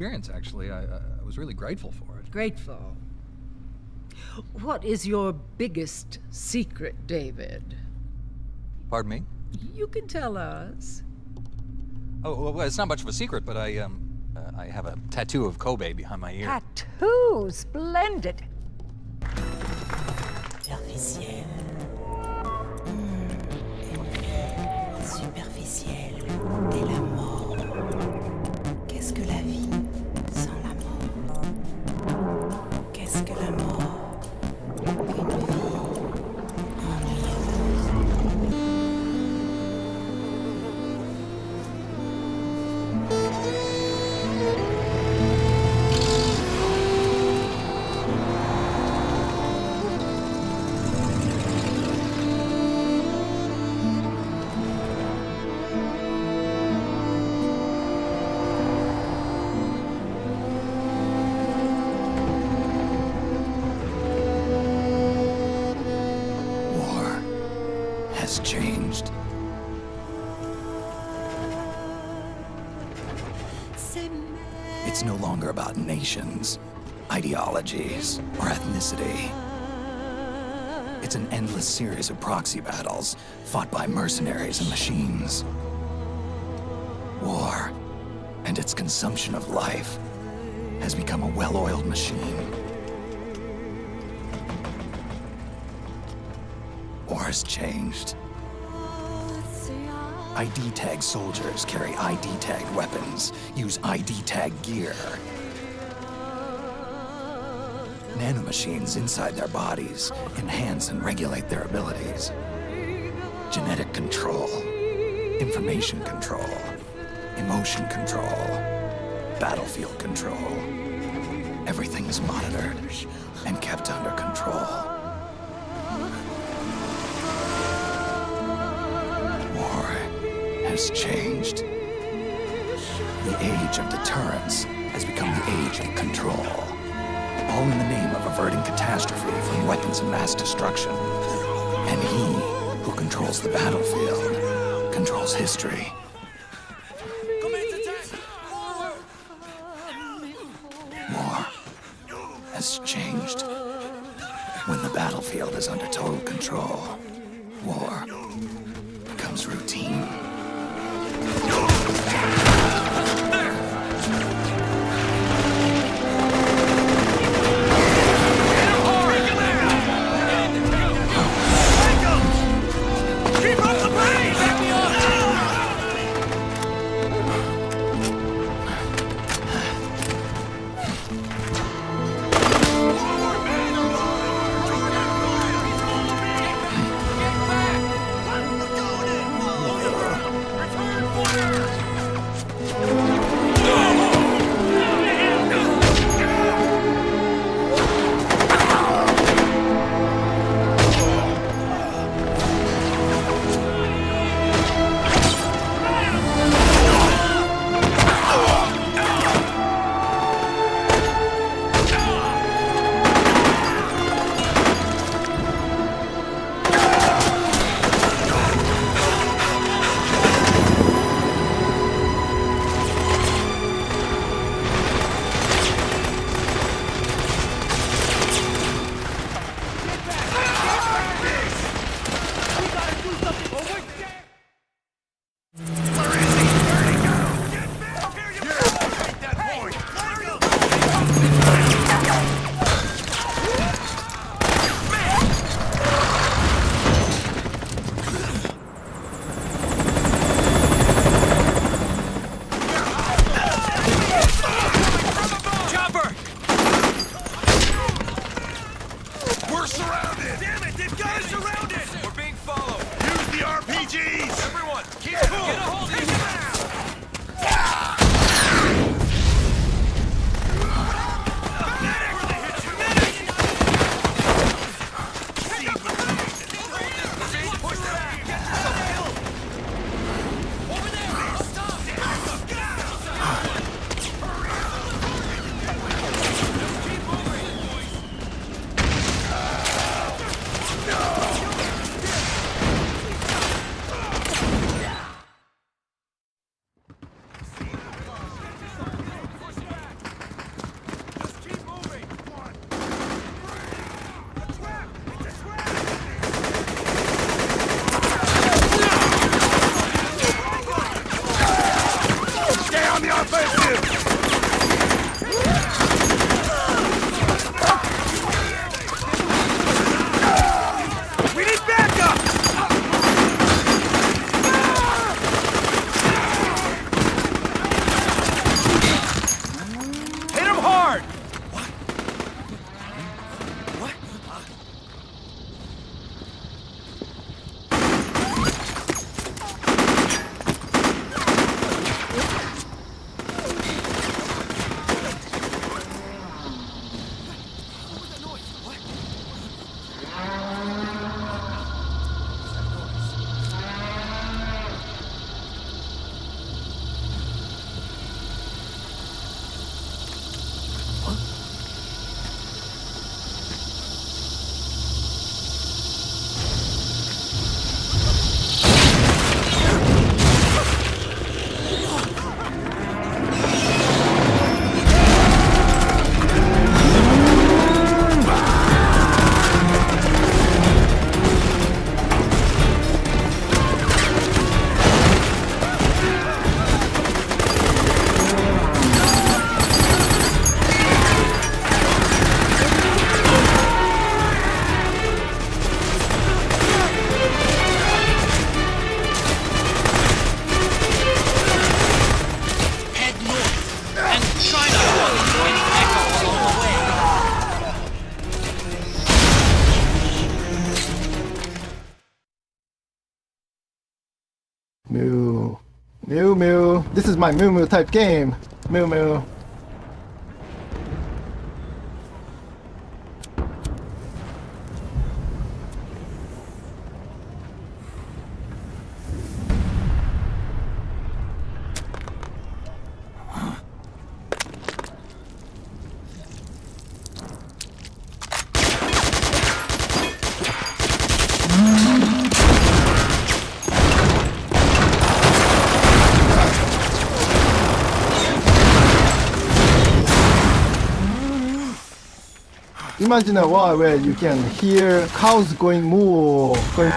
experience, actually. I was really grateful for it. Grateful. What is your biggest secret, David? Pardon me? You can tell us. Oh, well, it's not much of a secret, but I have a tattoo of Kobe behind my ear. Tattoo! Splendid! Superficiel. Superficiel. Et la mort. Qu'est-ce que la vie sans la mort? Qu'est-ce que la mort? Une vie ennuyeuse. Has changed. It's no longer about nations, ideologies, or ethnicity. It's an endless series of proxy battles fought by mercenaries and machines. War and its consumption of life has become a well-oiled machine. War has changed. ID tag soldiers carry ID tagged weapons, use ID tag gear. Nanomachines inside their bodies enhance and regulate their abilities. Genetic control, information control, emotion control, battlefield control. Everything is monitored and kept under control. Has changed. The age of deterrence has become the age of control. All in the name of averting catastrophe from weapons of mass destruction. And he who controls the battlefield controls history. War has changed. When the battlefield is under total control, war becomes routine. We're surrounded! Damn it, they've got us surrounded! We're being followed! Use the RPGs! Everyone, keep cool! Get a hold of him! Moo Moo. This is my Moo Moo type game. Moo Moo. Imagine a world where you can hear cows going moo, going.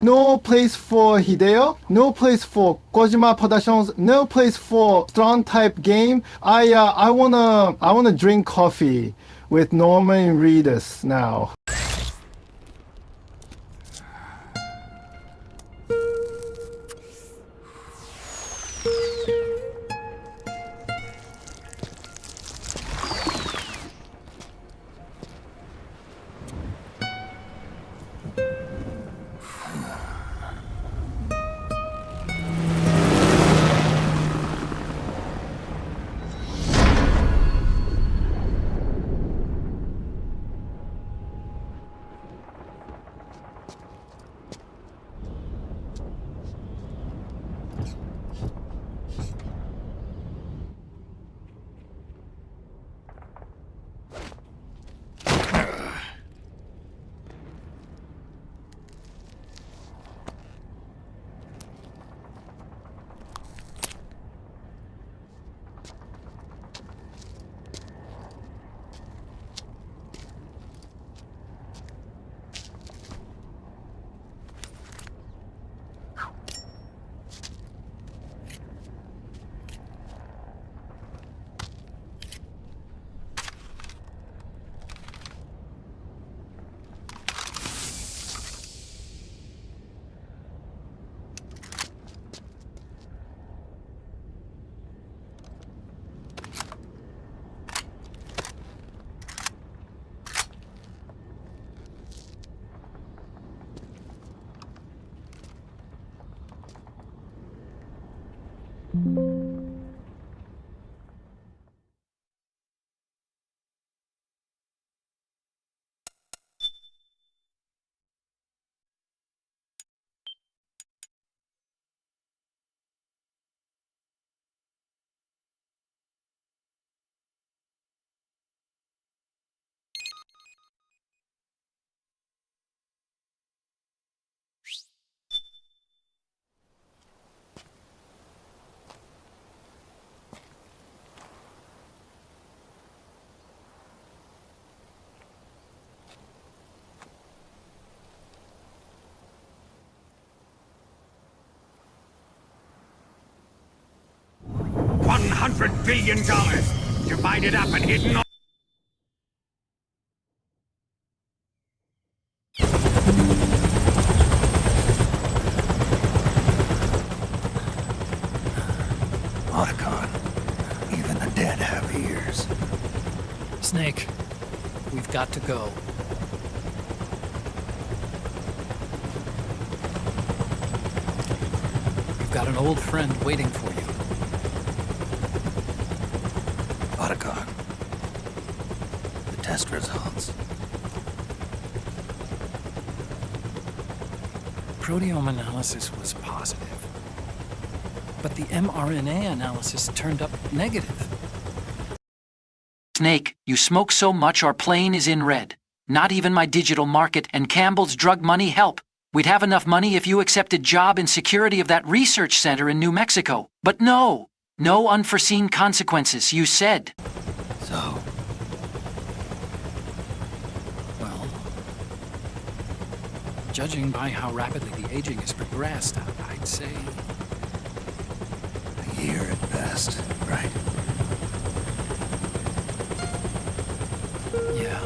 No place for Hideo, no place for Kojima Productions, no place for strong type game. I wanna drink coffee with Norman Reedus now. $100 billion, divided up and hidden on... Otacon, even the dead have ears. Snake, we've got to go. You've got an old friend waiting for you. Otacon, the test results. Proteome analysis was positive, but the mRNA analysis turned up negative. Snake, you smoke so much our plane is in red. Not even my digital market and Campbell's drug money help. We'd have enough money if you accepted job and security of that research center in New Mexico. But no unforeseen consequences, you said. So, Well, judging by how rapidly the aging has progressed, I'd say... a year at best, right? Yeah.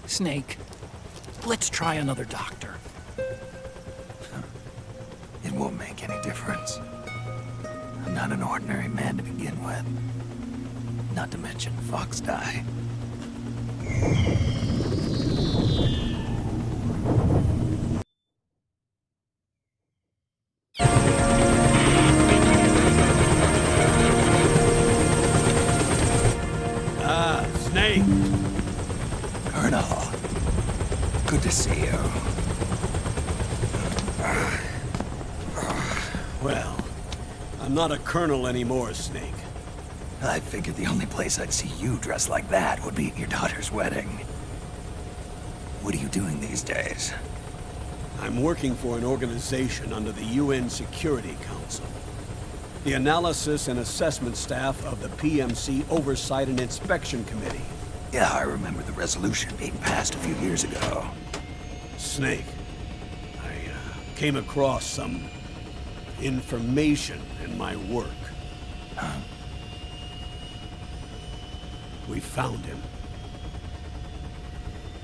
Snake, let's try another doctor. It won't make any difference. I'm not an ordinary man to begin with. Not to mention Fox die. Snake! Colonel, good to see you. Well, I'm not a colonel anymore, Snake. I figured the only place I'd see you dressed like that would be at your daughter's wedding. What are you doing these days? I'm working for an organization under the UN Security Council. The Analysis and Assessment Staff of the PMC Oversight and Inspection Committee. Yeah, I remember the resolution being passed a few years ago. Snake, I came across some information in my work. Huh? We found him.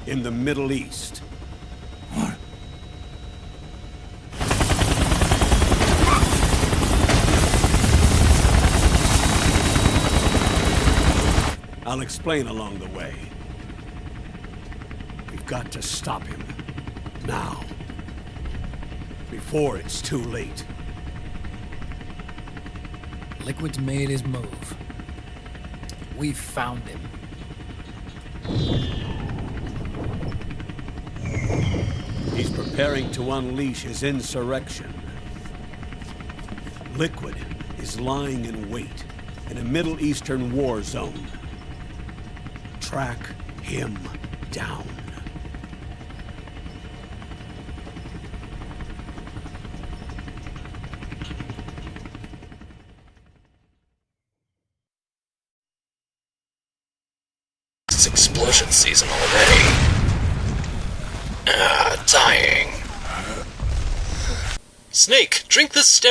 In the Middle East. What? I'll explain along the way. We've got to stop him. Now. Before it's too late. Liquid's made his move. We've found him. He's preparing to unleash his insurrection. Liquid is lying in wait in a Middle Eastern war zone. Track him down. It's explosion season already. Dying. Snake, drink this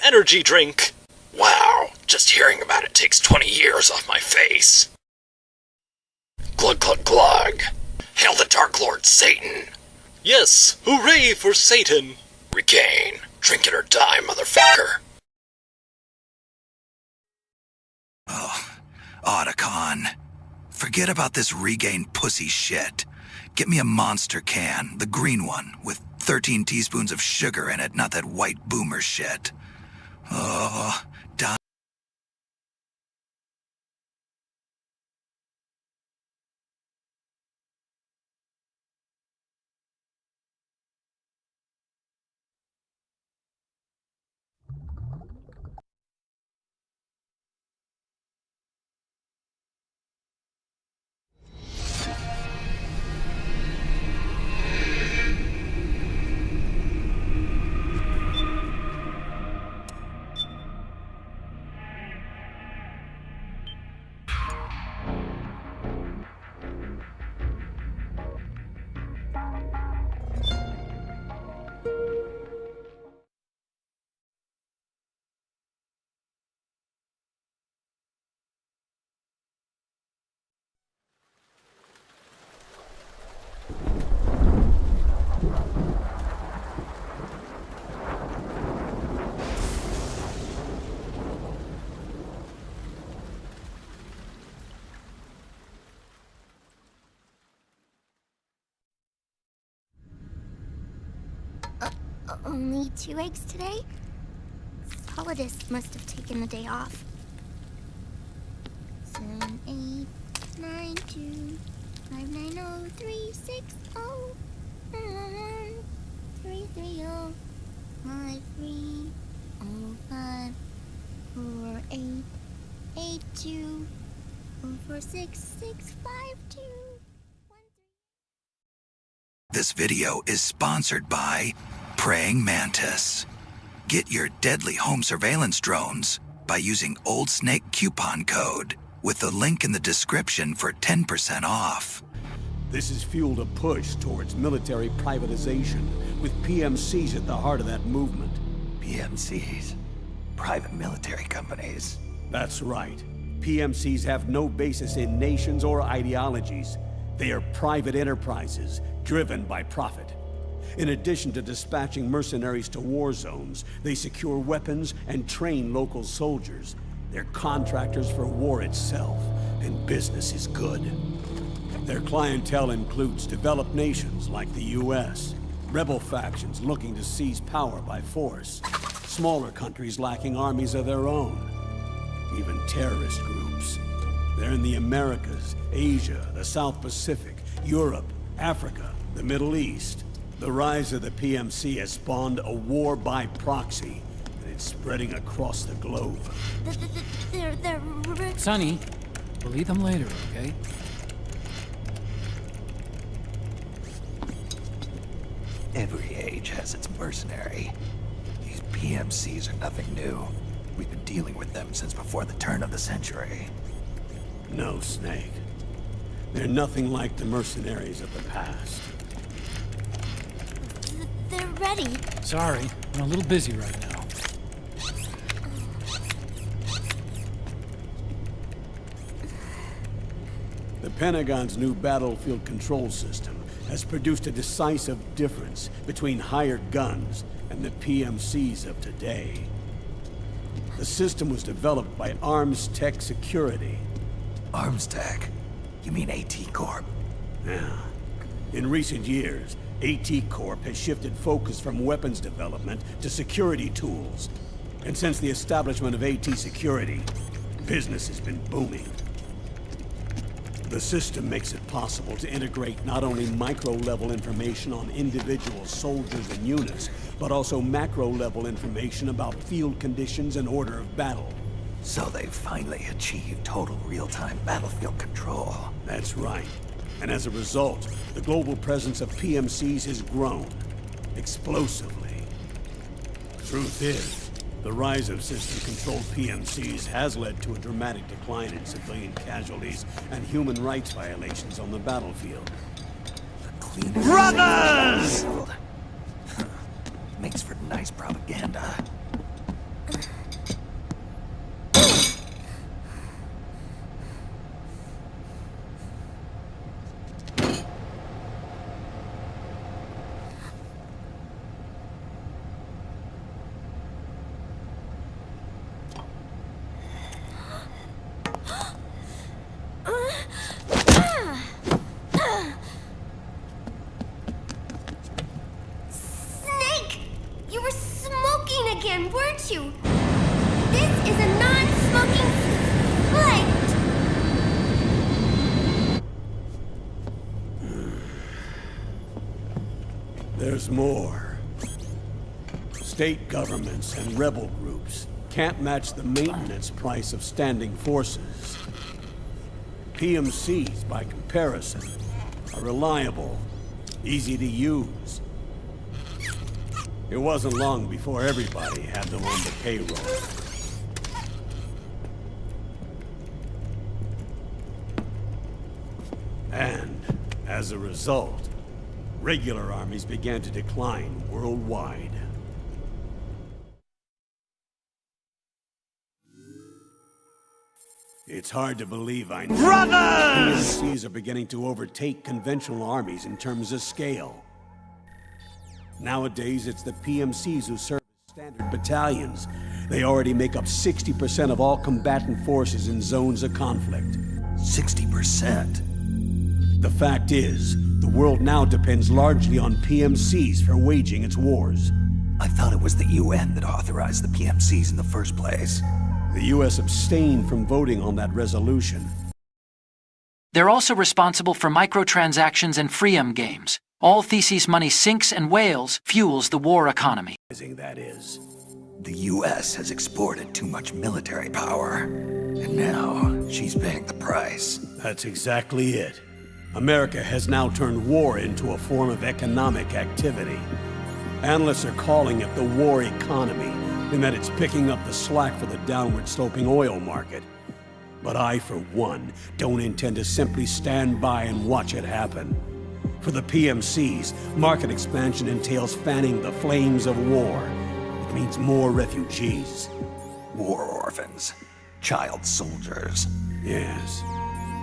energy drink. Wow, just hearing about it takes 20 years off my face. Glug glug glug. Hail the Dark Lord Satan. Yes, hooray for Satan. Regain. Drink it or die, motherfucker. Oh, Otacon. Forget about this regain pussy shit. Get me a monster can, the green one, with 13 teaspoons of sugar in it, not that white boomer shit. Oh, die. Only 2 eggs today? Solidus must have taken the day off. 7, 8, 9, 2, 5, 9, 0, 3, 6, 0, 3, 3, 0, 5, 3, 0, 5, 4, 8, 8, 2, 0, 4, 6, 6, 5, 2, 1, 3. This video is sponsored by Praying Mantis. Get your deadly home surveillance drones by using Old Snake coupon code with the link in the description for 10% off. This has fueled a push towards military privatization, with PMCs at the heart of that movement. PMCs? Private military companies? That's right. PMCs have no basis in nations or ideologies. They are private enterprises, driven by profit. In addition to dispatching mercenaries to war zones, they secure weapons and train local soldiers. They're contractors for war itself, and business is good. Their clientele includes developed nations like the US, rebel factions looking to seize power by force, smaller countries lacking armies of their own, even terrorist groups. They're in the Americas, Asia, the South Pacific, Europe, Africa, the Middle East. The rise of the PMC has spawned a war by proxy, and it's spreading across the globe. Sonny, we'll eat them later, okay? Every age has its mercenary. These PMCs are nothing new. We've been dealing with them since before the turn of the century. No, Snake. They're nothing like the mercenaries of the past. They're ready. Sorry, I'm a little busy right now. The Pentagon's new battlefield control system has produced a decisive difference between hired guns and the PMCs of today. The system was developed by Arms Tech Security. Arms Tech? You mean AT Corp? Yeah. In recent years, AT Corp has shifted focus from weapons development to security tools. And since the establishment of AT Security, business has been booming. The system makes it possible to integrate not only micro-level information on individual soldiers and units, but also macro-level information about field conditions and order of battle. So they've finally achieved total real-time battlefield control. That's right. And as a result, the global presence of PMCs has grown explosively. Truth is, the rise of system-controlled PMCs has led to a dramatic decline in civilian casualties and human rights violations on the battlefield. The cleanest brothers! Makes for nice propaganda. Snake! You were smoking again, weren't you? This is a non-smoking flight! There's more. State governments and rebel groups can't match the maintenance price of standing forces. PMCs, by comparison, are reliable, easy to use. It wasn't long before everybody had them on the payroll. And, as a result, regular armies began to decline worldwide. It's hard to believe, I know. Brothers! PMCs are beginning to overtake conventional armies in terms of scale. Nowadays, it's the PMCs who serve as standard battalions. They already make up 60% of all combatant forces in zones of conflict. 60%? The fact is, the world now depends largely on PMCs for waging its wars. I thought it was the UN that authorized the PMCs in the first place. The U.S. abstained from voting on that resolution. They're also responsible for microtransactions and freeum games. All Theses money sinks and whales fuels the war economy. That is. The U.S. has exported too much military power. And now, she's paying the price. That's exactly it. America has now turned war into a form of economic activity. Analysts are calling it the war economy, in that it's picking up the slack for the downward-sloping oil market. But I, for one, don't intend to simply stand by and watch it happen. For the PMCs, market expansion entails fanning the flames of war. It means more refugees. War orphans. Child soldiers. Yes.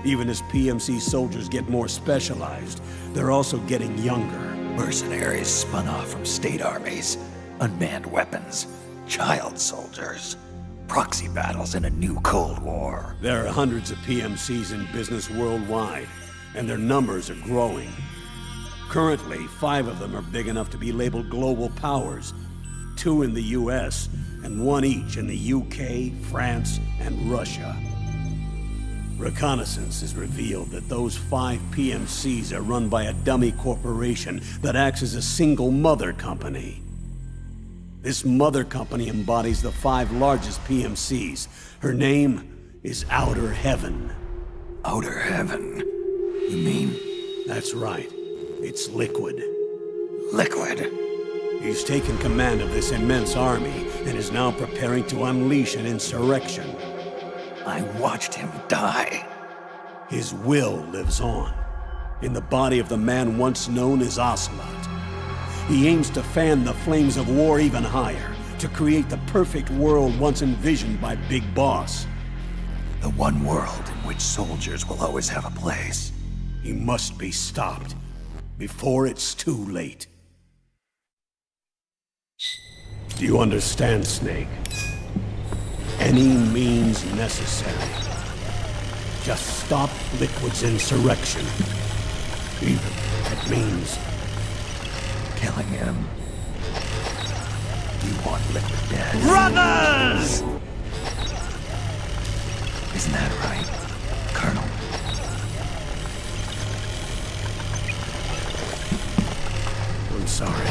Even as PMC soldiers get more specialized, they're also getting younger. Mercenaries spun off from state armies. Unmanned weapons. Child soldiers. Proxy battles in a new Cold War. There are hundreds of PMCs in business worldwide, and their numbers are growing. Currently, 5 of them are big enough to be labeled global powers. 2 in the US, and 1 each in the UK, France, and Russia. Reconnaissance has revealed that those 5 PMCs are run by a dummy corporation that acts as a single mother company. This mother company embodies the 5 largest PMCs. Her name is Outer Heaven. Outer Heaven? You mean? That's right. It's Liquid. Liquid? He's taken command of this immense army and is now preparing to unleash an insurrection. I watched him die. His will lives on, in the body of the man once known as Ocelot. He aims to fan the flames of war even higher, to create the perfect world once envisioned by Big Boss. The one world in which soldiers will always have a place. He must be stopped, before it's too late. Do you understand, Snake? Any means necessary. Just stop Liquid's insurrection. Even if it means killing him. You want Liquid dead. Brothers! Isn't that right, Colonel? I'm sorry.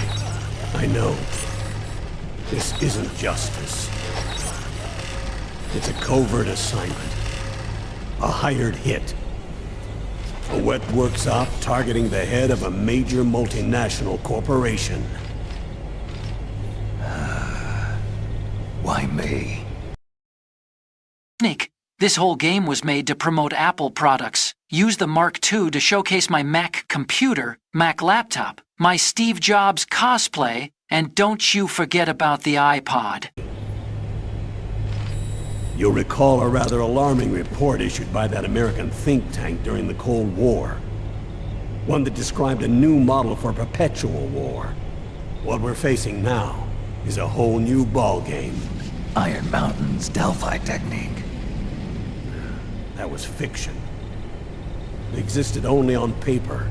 I know. This isn't justice. It's a covert assignment. A hired hit. A wet works op targeting the head of a major multinational corporation. Why me? Snake, this whole game was made to promote Apple products. Use the Mark II to showcase my Mac computer, Mac laptop, my Steve Jobs cosplay, and don't you forget about the iPod. You'll recall a rather alarming report issued by that American think tank during the Cold War. One that described a new model for perpetual war. What we're facing now is a whole new ballgame. Iron Mountain's Delphi technique. That was fiction. It existed only on paper.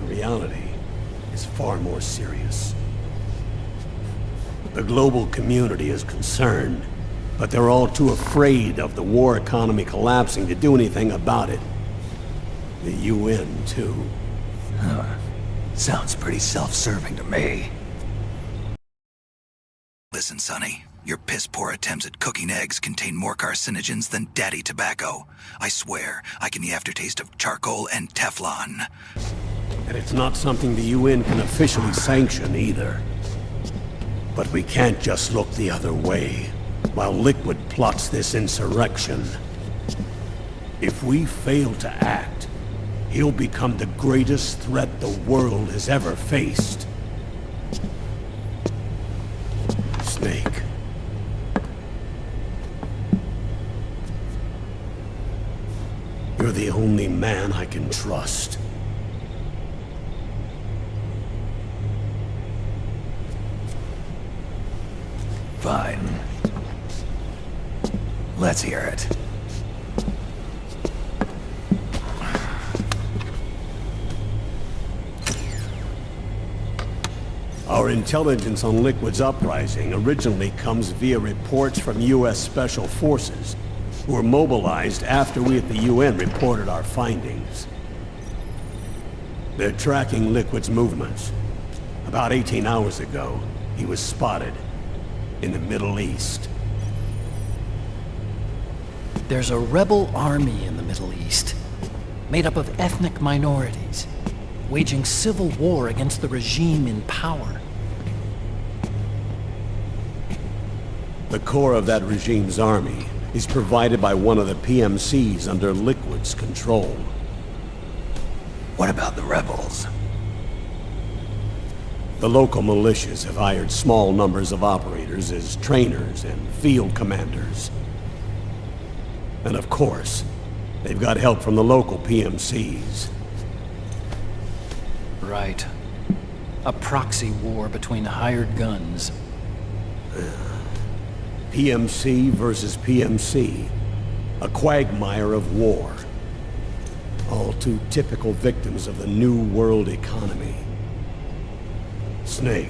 The reality is far more serious. The global community is concerned, but they're all too afraid of the war economy collapsing to do anything about it. The UN, too. Sounds pretty self-serving to me. Listen, Sonny. Your piss-poor attempts at cooking eggs contain more carcinogens than daddy tobacco. I swear, I can the aftertaste of charcoal and Teflon. And it's not something the UN can officially sanction, either. But we can't just look the other way, while Liquid plots this insurrection. If we fail to act, he'll become the greatest threat the world has ever faced. Snake. You're the only man I can trust. Fine. Let's hear it. Our intelligence on Liquid's uprising originally comes via reports from U.S. Special Forces, who were mobilized after we at the UN reported our findings. They're tracking Liquid's movements. About 18 hours ago, he was spotted in the Middle East. There's a rebel army in the Middle East, made up of ethnic minorities, waging civil war against the regime in power. The core of that regime's army is provided by one of the PMCs under Liquid's control. What about the rebels? The local militias have hired small numbers of operators as trainers and field commanders. And of course, they've got help from the local PMCs. Right. A proxy war between hired guns. PMC versus PMC. A quagmire of war. All too typical victims of the new world economy. Snake,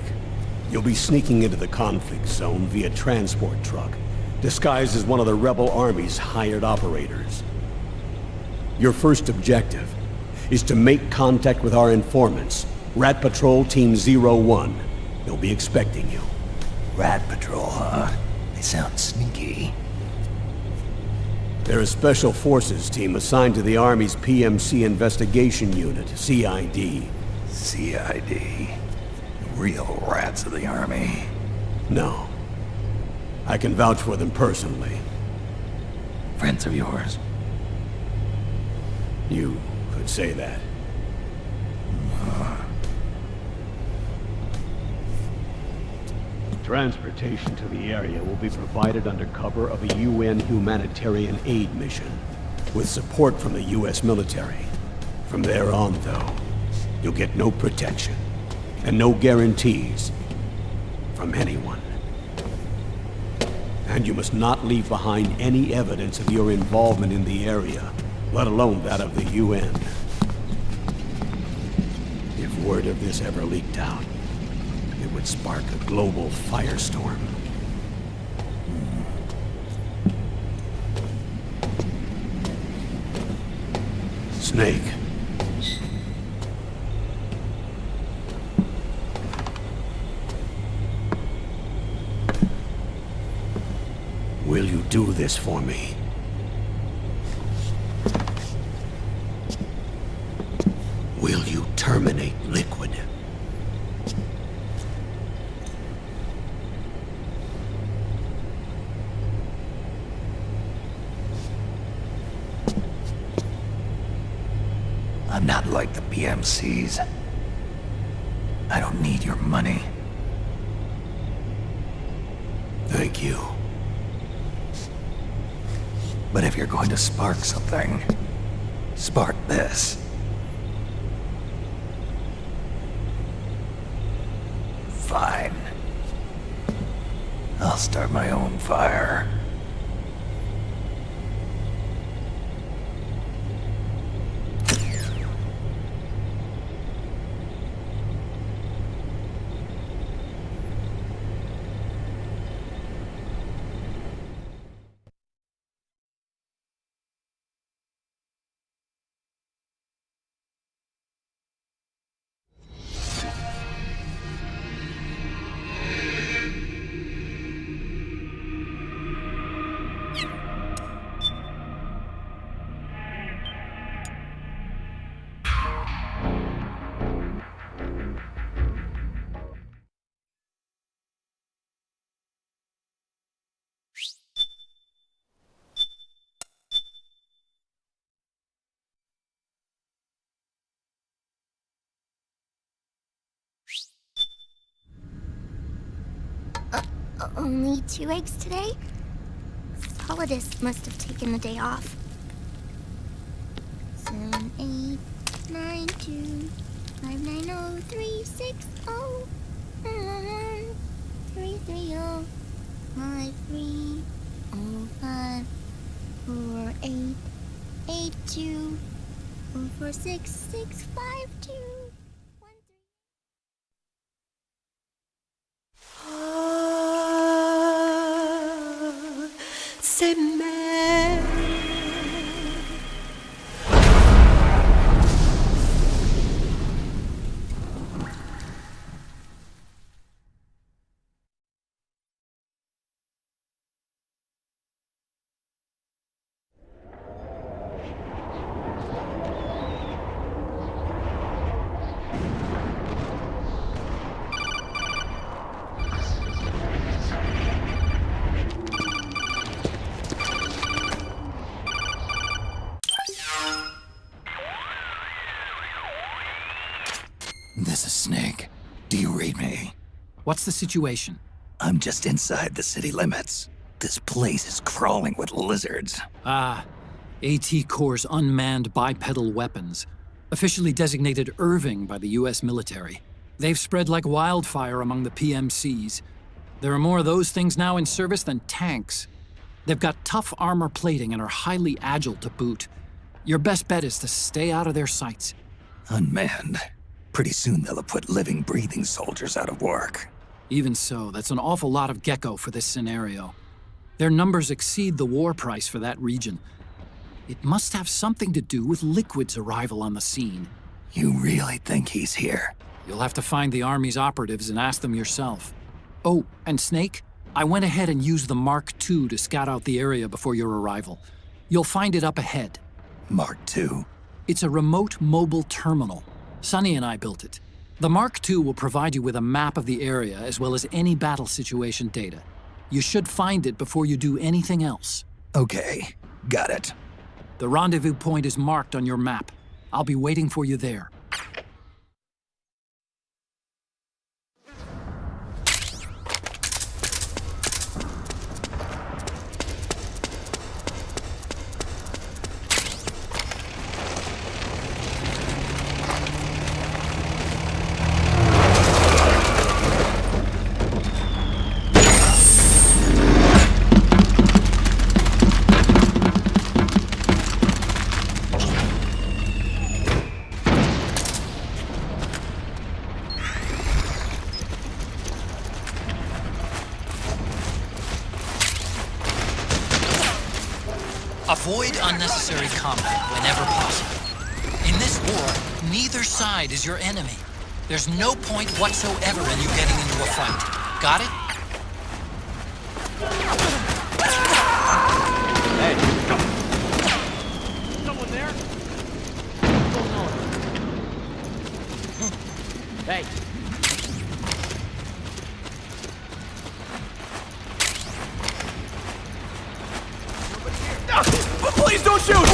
you'll be sneaking into the conflict zone via transport truck, disguised as one of the rebel army's hired operators. Your first objective is to make contact with our informants, Rat Patrol Team 01. They'll be expecting you. Rat Patrol, huh? They sound sneaky. They're a special forces team assigned to the Army's PMC Investigation Unit, CID. CID. Real rats of the Army. No. I can vouch for them personally. Friends of yours? You could say that. Transportation to the area will be provided under cover of a UN humanitarian aid mission, with support from the US military. From there on, though, you'll get no protection, and no guarantees from anyone. And you must not leave behind any evidence of your involvement in the area, let alone that of the UN. If word of this ever leaked out, it would spark a global firestorm. Snake. Will you do this for me? Will you terminate Liquid? I'm not like the PMCs. I don't need your money. Thank you. But if you're going to spark something, spark this. Fine. I'll start my own fire. Only 2 eggs today? Solidus must have taken the day off. 7, 8, 9, 2, 5, 9, 0, 3, 6, 0, 1, 3, 3, 0, 5, 3, 0, 5, 4, 8, 8, 2, 4, 4, 6, 6, 5, 2. Do you read me? What's the situation? I'm just inside the city limits. This place is crawling with lizards. Ah, AT Corps' unmanned bipedal weapons, officially designated Irving by the US military. They've spread like wildfire among the PMCs. There are more of those things now in service than tanks. They've got tough armor plating and are highly agile to boot. Your best bet is to stay out of their sights. Unmanned. Pretty soon they'll have put living, breathing soldiers out of work. Even so, that's an awful lot of gecko for this scenario. Their numbers exceed the war price for that region. It must have something to do with Liquid's arrival on the scene. You really think he's here? You'll have to find the Army's operatives and ask them yourself. Oh, and Snake, I went ahead and used the Mark II to scout out the area before your arrival. You'll find it up ahead. Mark II? It's a remote mobile terminal. Sonny and I built it. The Mark II will provide you with a map of the area as well as any battle situation data. You should find it before you do anything else. Okay, got it. The rendezvous point is marked on your map. I'll be waiting for you there. Avoid unnecessary combat whenever possible. In this war, neither side is your enemy. There's no point whatsoever in you getting into a fight. Got it? Hey. Someone there? What's going on? Hey. Please don't shoot!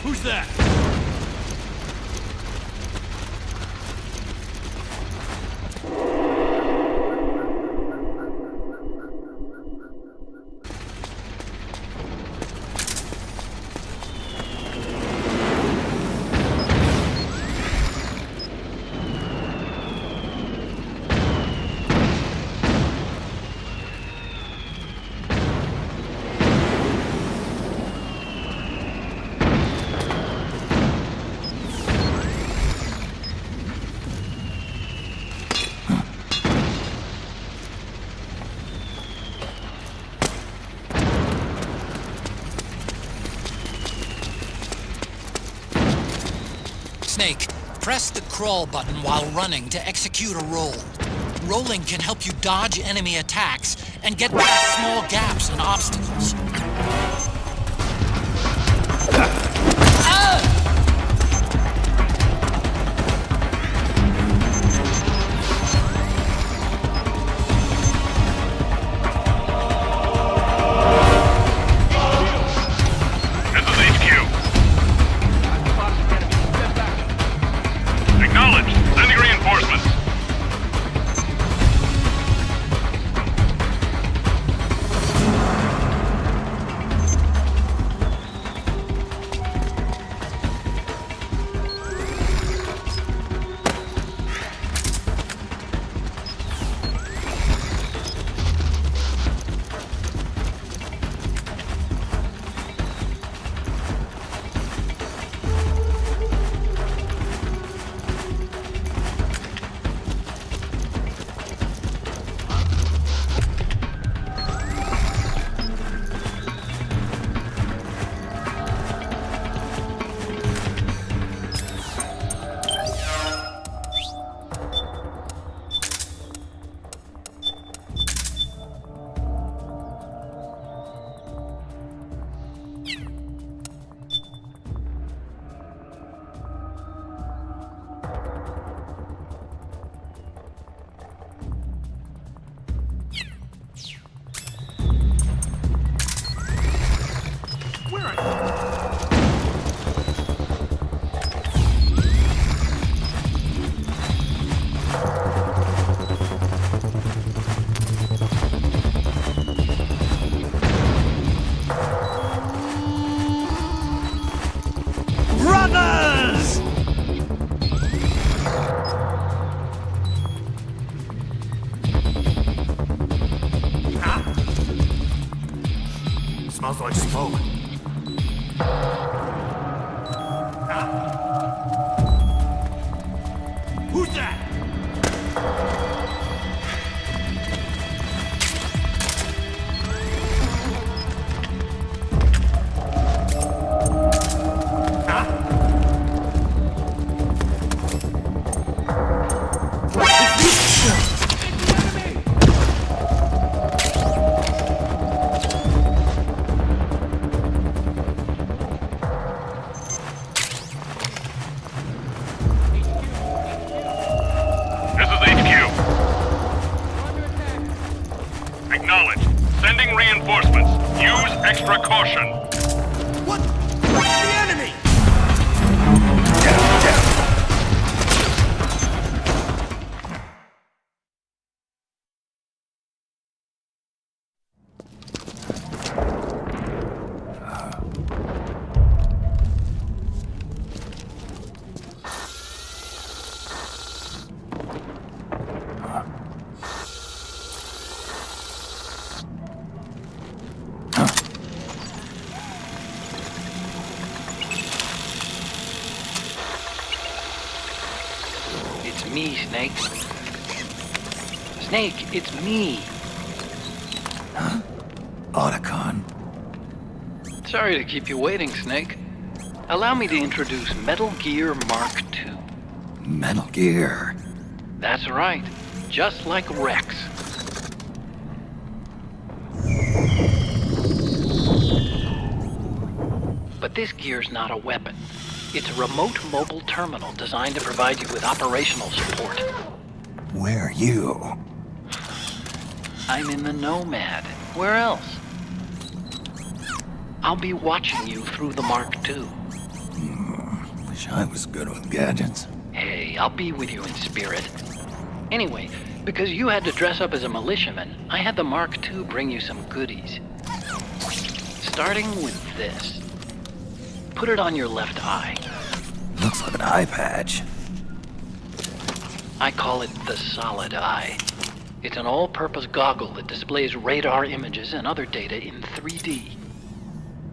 Who's that? Snake, press the crawl button while running to execute a roll. Rolling can help you dodge enemy attacks and get past small gaps and obstacles. Smells like smoke. Who's that? This is HQ. Acknowledge. Sending reinforcements. Use extra caution. What? The enemy! It's me, Snake. Snake, it's me. Otacon. Sorry to keep you waiting, Snake. Allow me to introduce Metal Gear Mark II. Metal Gear. That's right. Just like Rex. But this gear's not a weapon. It's a remote mobile terminal designed to provide you with operational support. Where are you? I'm in the Nomad. Where else? I'll be watching you through the Mark II. Wish I was good with gadgets. Hey, I'll be with you in spirit. Anyway, because you had to dress up as a militiaman, I had the Mark II bring you some goodies. Starting with this. Put it on your left eye. Looks like an eye patch. I call it the Solid Eye. It's an all-purpose goggle that displays radar images and other data in 3D.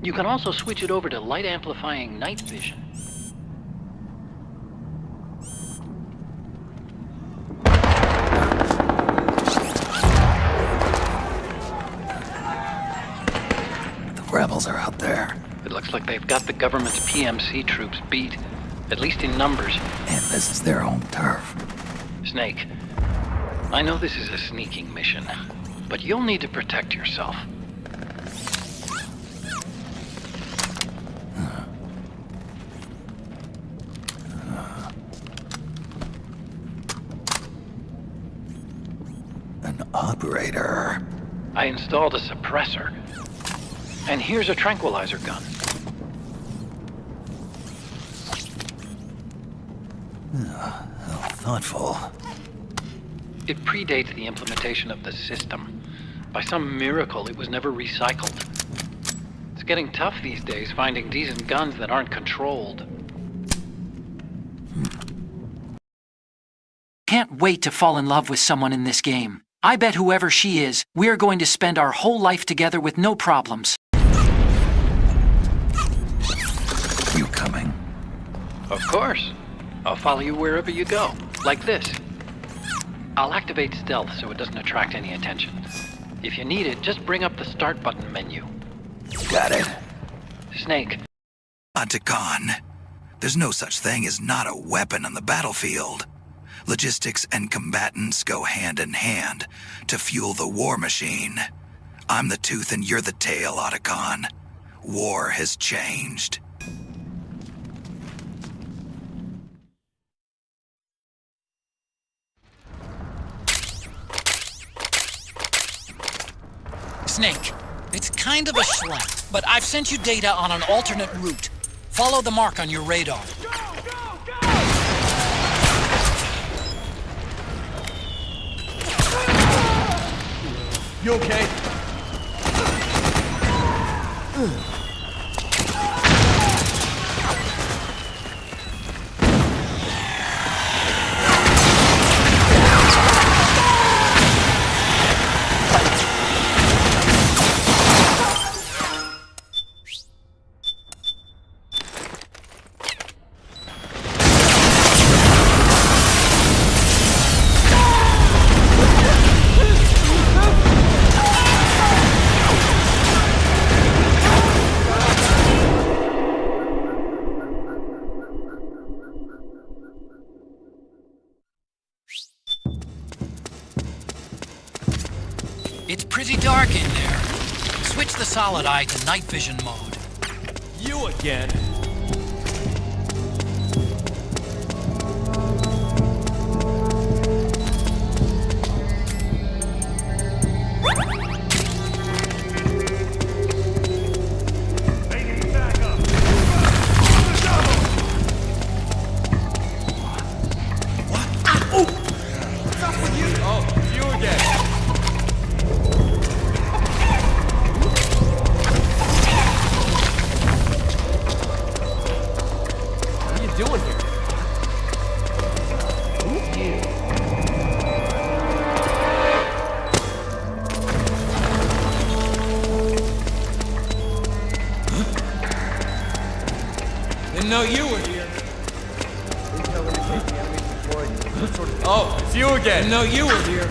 You can also switch it over to light-amplifying night vision. The rebels are out there. It looks like they've got the government's PMC troops beat, at least in numbers. And this is their home turf. Snake, I know this is a sneaking mission, but you'll need to protect yourself. An operator. I installed a suppressor. And here's a tranquilizer gun. How thoughtful. It predates the implementation of the system. By some miracle, it was never recycled. It's getting tough these days finding decent guns that aren't controlled. Can't wait to fall in love with someone in this game. I bet whoever she is, we're going to spend our whole life together with no problems. You coming? Of course. I'll follow you wherever you go, like this. I'll activate stealth so it doesn't attract any attention. If you need it, just bring up the start button menu. Got it. Snake. Otacon. There's no such thing as not a weapon on the battlefield. Logistics and combatants go hand in hand to fuel the war machine. I'm the tooth and you're the tail, Otacon. War has changed. Snake, it's kind of a schlep, but I've sent you data on an alternate route. Follow the mark on your radar. You okay? crazy dark in there. Switch the solid eye to night vision mode. You again. Didn't know you were here. Oh, it's you again. Didn't know you were here.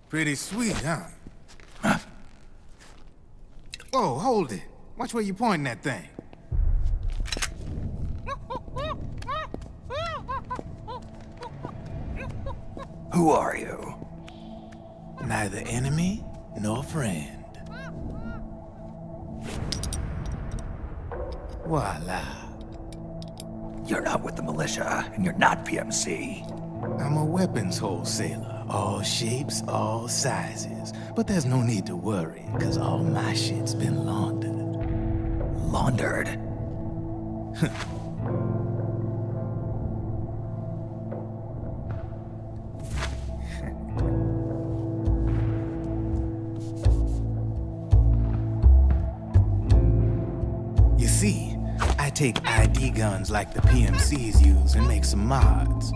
Pretty sweet, huh? Whoa, hold it. Watch where you pointing that thing. Who are you? Neither enemy nor friend. Voila. You're not with the militia, and you're not PMC. I'm a weapons wholesaler. All shapes, all sizes. But there's no need to worry, because all my shit's been laundered. Laundered? You see, I take ID guns like the PMCs use and make some mods.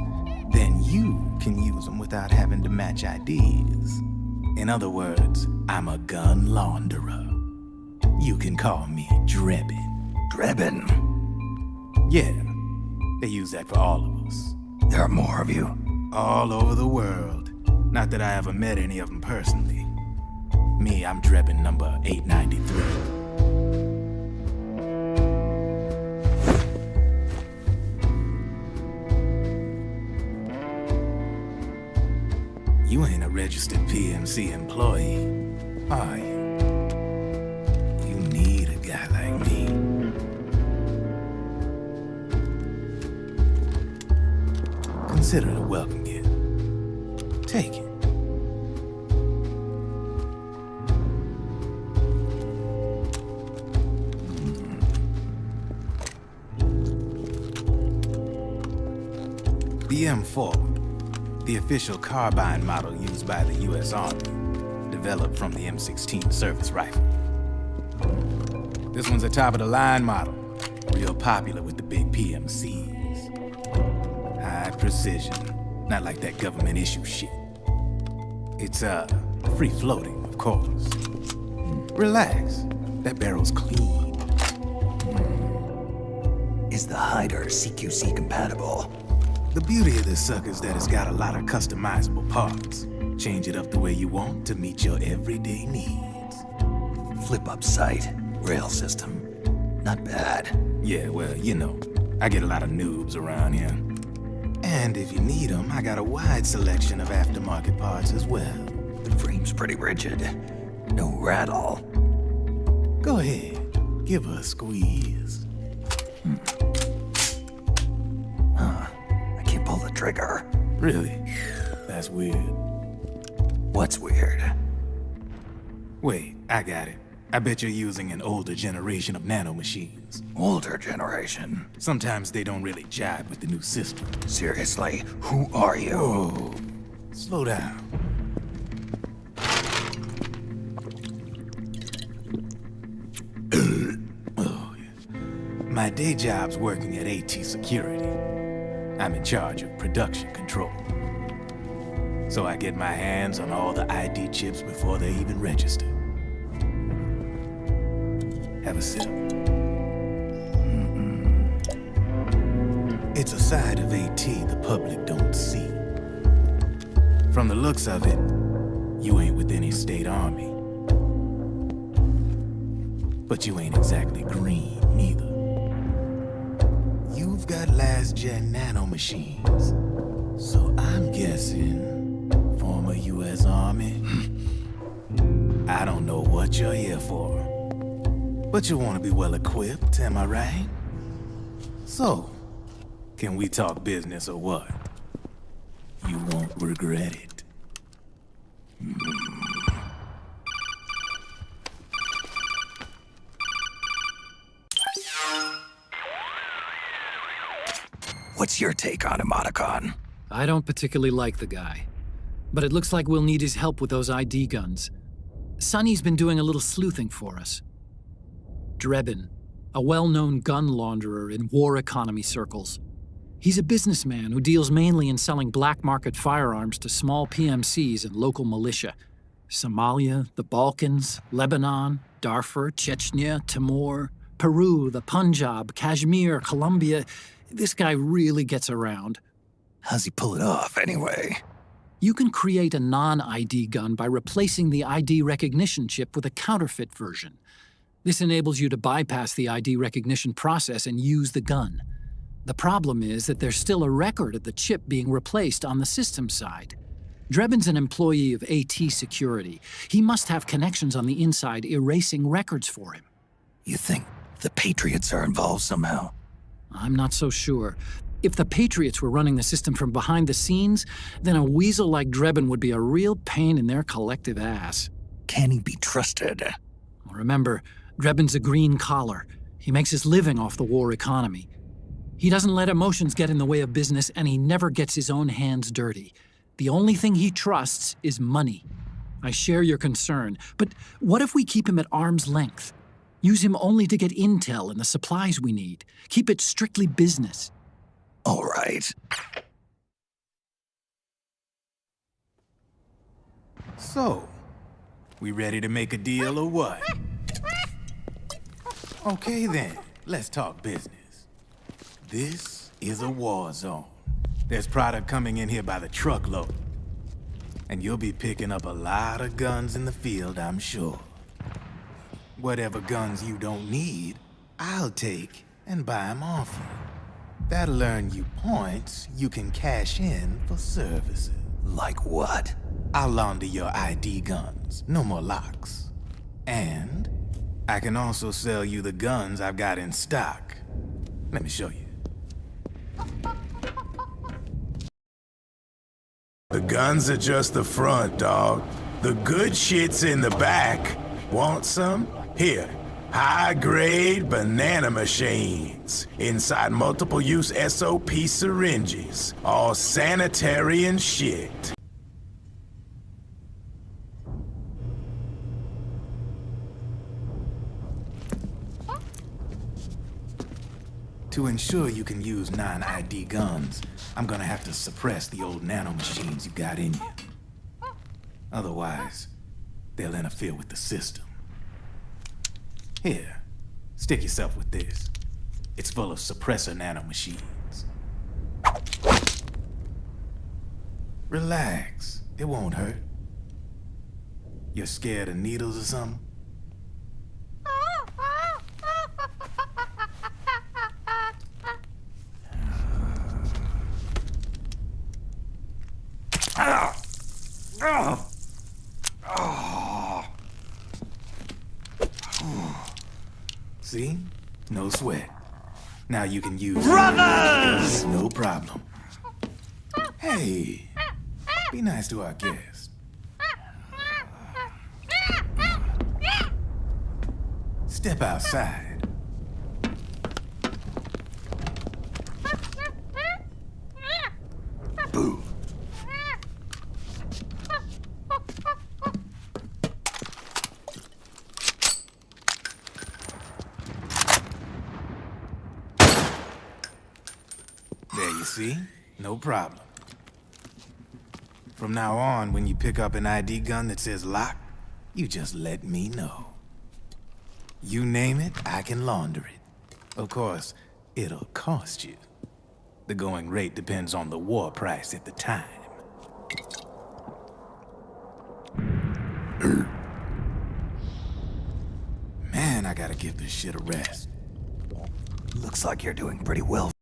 Then you can use them without having to match IDs. In other words, I'm a gun launderer. You can call me Drebin. Drebin? Yeah, they use that for all of us. There are more of you? All over the world. Not that I ever met any of them personally. Me, I'm Drebin number 893. You ain't a registered PMC employee, are you? You need a guy like me. Consider it a welcome gift. Take it. The M4, the official carbine model used by the U.S. Army, developed from the M16 service rifle. This one's a top-of-the-line model, real popular with the big PMCs. High precision, not like that government issue shit. It's, free-floating, of course. Relax, that barrel's clean. Is the hider CQC compatible? The beauty of this sucker is that it's got a lot of customizable parts. Change it up the way you want to meet your everyday needs. Flip-up sight, rail system. Not bad. Yeah, well, you know, I get a lot of noobs around here. And if you need them, I got a wide selection of aftermarket parts as well. The frame's pretty rigid. No rattle. Go ahead, give her a squeeze. I can't pull the trigger. Really? That's weird. What's weird? Wait, I got it. I bet you're using an older generation of nanomachines. Older generation? Sometimes they don't really jibe with the new system. Seriously, who are you? Whoa. Slow down. Oh, yeah. My day job's working at AT Security. I'm in charge of production control. So I get my hands on all the ID chips before they even register. Have a sip. It's a side of AT the public don't see. From the looks of it, you ain't with any state army. But you ain't exactly green, neither. You've got last-gen nanomachines. So I'm guessing former U.S. Army? I don't know what you're here for. But you want to be well-equipped, am I right? So, can we talk business or what? You won't regret it. What's your take on him, Otacon? I don't particularly like the guy. But it looks like we'll need his help with those ID guns. Sonny's been doing a little sleuthing for us. Drebin, a well-known gun launderer in war economy circles. He's a businessman who deals mainly in selling black market firearms to small PMCs and local militia. Somalia, the Balkans, Lebanon, Darfur, Chechnya, Timor, Peru, the Punjab, Kashmir, Colombia. This guy really gets around. How's he pull it off, anyway? You can create a non-ID gun by replacing the ID recognition chip with a counterfeit version. This enables you to bypass the ID recognition process and use the gun. The problem is that there's still a record of the chip being replaced on the system side. Drebin's an employee of AT Security. He must have connections on the inside erasing records for him. You think the Patriots are involved somehow? I'm not so sure. If the Patriots were running the system from behind the scenes, then a weasel like Drebin would be a real pain in their collective ass. Can he be trusted? Remember, Drebin's a green collar. He makes his living off the war economy. He doesn't let emotions get in the way of business, and he never gets his own hands dirty. The only thing he trusts is money. I share your concern, but what if we keep him at arm's length? Use him only to get intel and the supplies we need. Keep it strictly business. All right. So, we ready to make a deal or what? Okay then, let's talk business. This is a war zone. There's product coming in here by the truckload. And you'll be picking up a lot of guns in the field, I'm sure. Whatever guns you don't need, I'll take and buy them off you. That'll earn you points you can cash in for services. Like what? I'll launder your ID guns, no more locks. And I can also sell you the guns I've got in stock. Let me show you. The guns are just the front, dog. The good shit's in the back. Want some? Here. High-grade banana machines. Inside multiple-use SOP syringes. All sanitary and shit. To ensure you can use non-ID guns, I'm gonna have to suppress the old nanomachines you got in you. Otherwise, they'll interfere with the system. Here, stick yourself with this. It's full of suppressor nanomachines. Relax, it won't hurt. You're scared of needles or something? See? No sweat. Now you can use brothers! No problem. Hey, be nice to our guest. Step outside. Boo. There you see? No problem. From now on, when you pick up an ID gun that says lock, you just let me know. You name it, I can launder it. Of course, it'll cost you. The going rate depends on the war price at the time. Man, I gotta give this shit a rest. Looks like you're doing pretty well.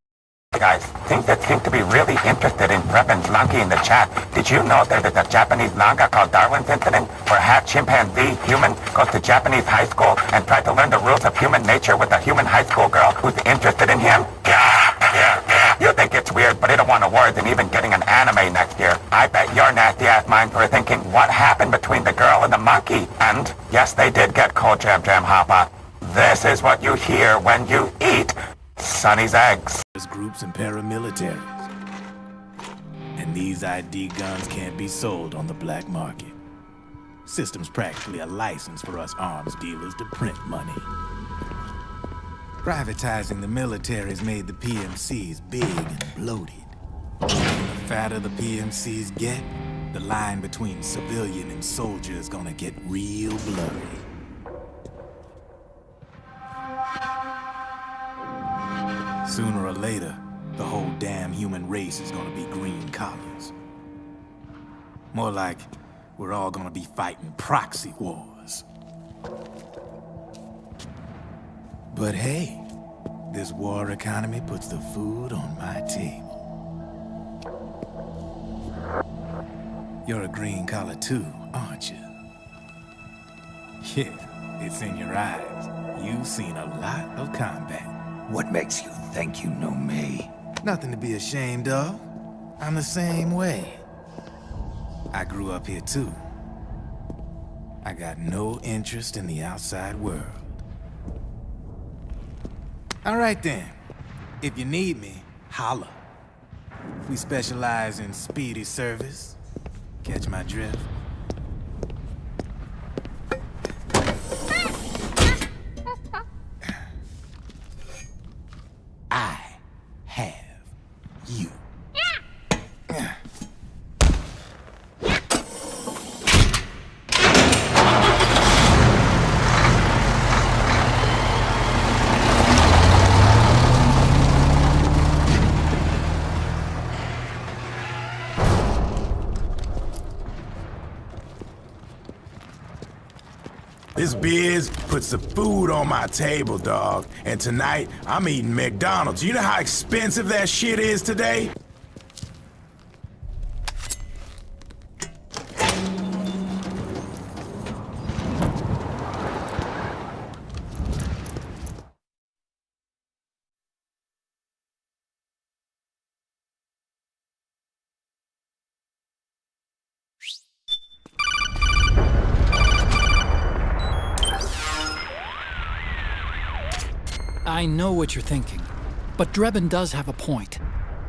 Guys, things that seem to be really interested in Brevin's monkey in the chat. Did you know there's a Japanese manga called Darwin's Incident, where half chimpanzee human goes to Japanese high school and tries to learn the rules of human nature with a human high school girl who's interested in him? Yeah. You think it's weird, but it'll won awards and even getting an anime next year. I bet your nasty ass minds were thinking, what happened between the girl and the monkey? And yes, they did get cold jam hopper. This is what you hear when you eat Sonny's eggs. There's groups and paramilitaries. And these ID guns can't be sold on the black market. System's practically a license for us arms dealers to print money. Privatizing the military's made the PMCs big and bloated. The fatter the PMCs get, the line between civilian and soldier is gonna get real blurry. Sooner or later, the whole damn human race is gonna be green collars. More like we're all gonna be fighting proxy wars. But hey, this war economy puts the food on my table. You're a green collar too, aren't you? Yeah, it's in your eyes. You've seen a lot of combat. What makes you think you know me? Nothing to be ashamed of. I'm the same way. I grew up here too. I got no interest in the outside world. All right then. If you need me, holla. We specialize in speedy service. Catch my drift? I have you. This biz puts the food on my table, dog. And tonight, I'm eating McDonald's. You know how expensive that shit is today? I know what you're thinking, but Drebin does have a point.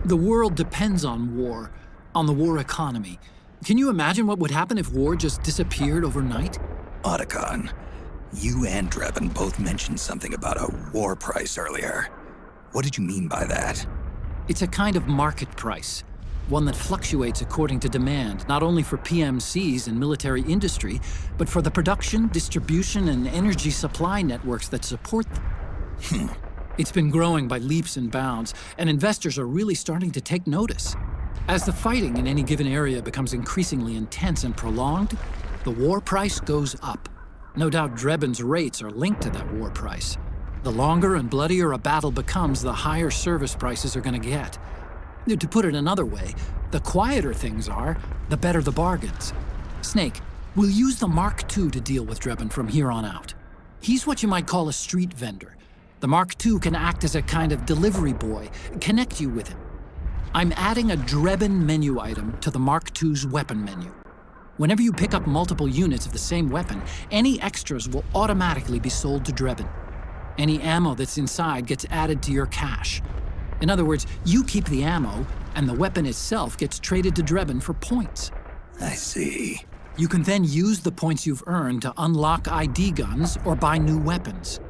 The world depends on war, on the war economy. Can you imagine what would happen if war just disappeared overnight? Otacon, you and Drebin both mentioned something about a war price earlier. What did you mean by that? It's a kind of market price, one that fluctuates according to demand, not only for PMCs and military industry, but for the production, distribution, and energy supply networks that support them. It's been growing by leaps and bounds, and investors are really starting to take notice. As the fighting in any given area becomes increasingly intense and prolonged, the war price goes up. No doubt Drebin's rates are linked to that war price. The longer and bloodier a battle becomes, the higher service prices are going to get. To put it another way, the quieter things are, the better the bargains. Snake, we'll use the Mark II to deal with Drebin from here on out. He's what you might call a street vendor. The Mark II can act as a kind of delivery boy, connect you with him. I'm adding a Drebin menu item to the Mark II's weapon menu. Whenever you pick up multiple units of the same weapon, any extras will automatically be sold to Drebin. Any ammo that's inside gets added to your cache. In other words, you keep the ammo, and the weapon itself gets traded to Drebin for points. I see. You can then use the points you've earned to unlock ID guns or buy new weapons.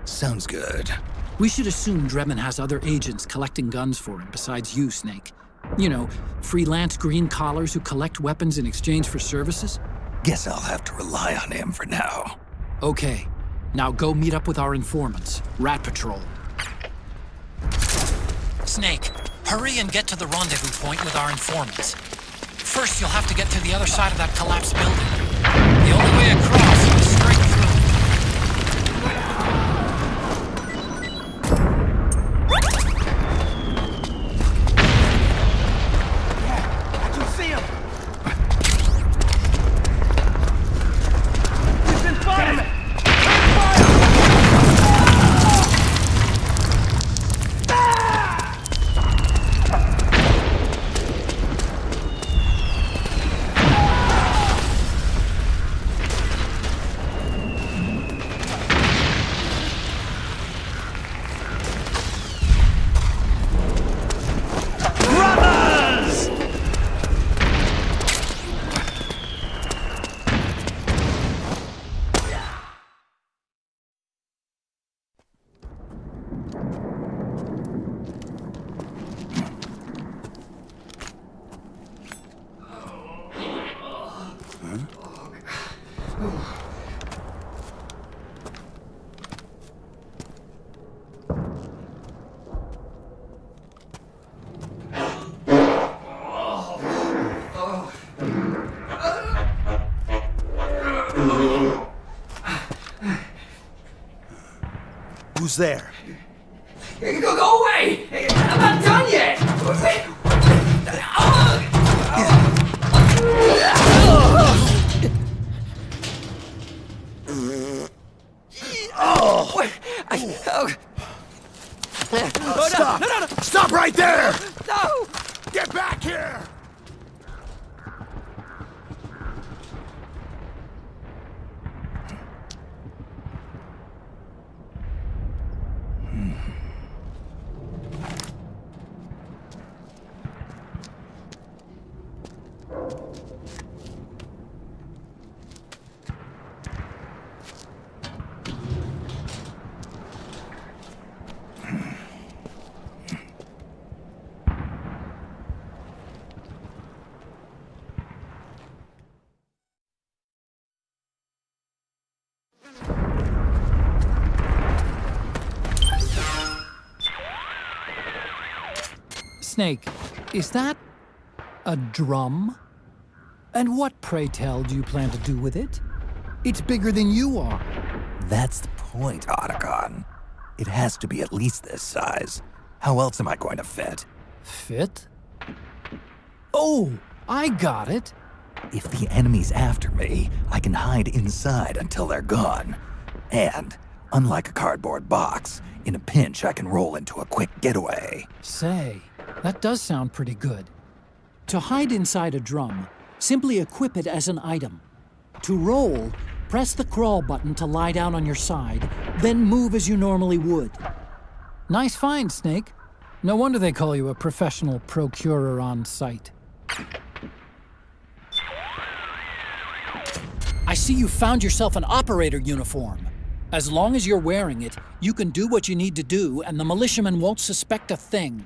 Sounds good. We should assume Drebin has other agents collecting guns for him besides you, Snake. You know, freelance green collars who collect weapons in exchange for services? Guess I'll have to rely on him for now. Okay, now go meet up with our informants, Rat Patrol. Snake, hurry and get to the rendezvous point with our informants. First, you'll have to get to the other side of that collapsed building. The only way across is straight through. I can see him! He's in front of me! Who's there? Go away! I'm not done yet! Stop! No! Stop right there! No! Get back here! Snake, is that a drum? And what, pray tell, do you plan to do with it? It's bigger than you are. That's the point, Otacon. It has to be at least this size. How else am I going to fit? Fit? Oh, I got it. If the enemy's after me, I can hide inside until they're gone. And, unlike a cardboard box, in a pinch I can roll into a quick getaway. Say, that does sound pretty good. To hide inside a drum, simply equip it as an item. To roll, press the crawl button to lie down on your side, then move as you normally would. Nice find, Snake. No wonder they call you a professional procurer on site. I see you found yourself an operator uniform. As long as you're wearing it, you can do what you need to do, and the militiamen won't suspect a thing.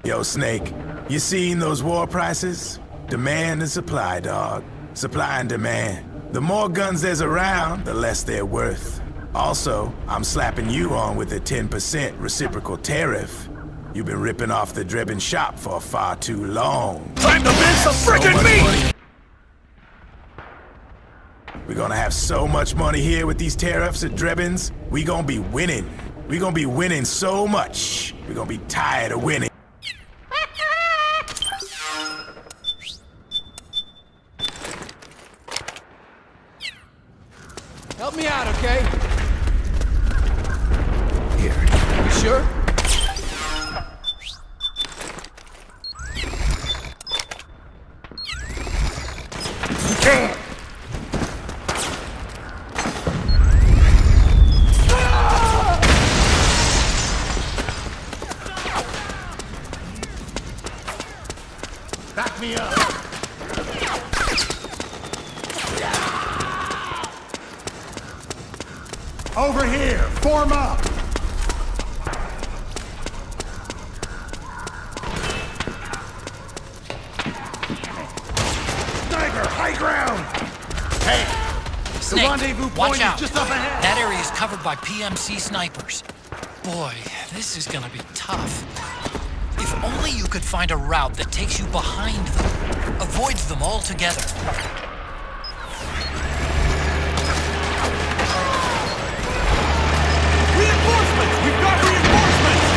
Yo, Snake, you seen those war prices? Demand and supply, dog. Supply and demand. The more guns there's around, the less they're worth. Also, I'm slapping you on with a 10% reciprocal tariff. You've been ripping off the Drebin shop for far too long. Time to make some friggin' meat! We're gonna have so much money here with these tariffs at Drebin's. We gonna be winning. We gonna be winning so much. We gonna be tired of winning. Help me out, okay? Here. You sure? Back me up. Over here! Form up! Sniper, high ground! Hey! Snake, rendezvous point watch is out. just up ahead. That area is covered by PMC snipers. Boy, this is gonna be tough. If only you could find a route that takes you behind them, avoids them altogether. Reinforcements! We've got reinforcements!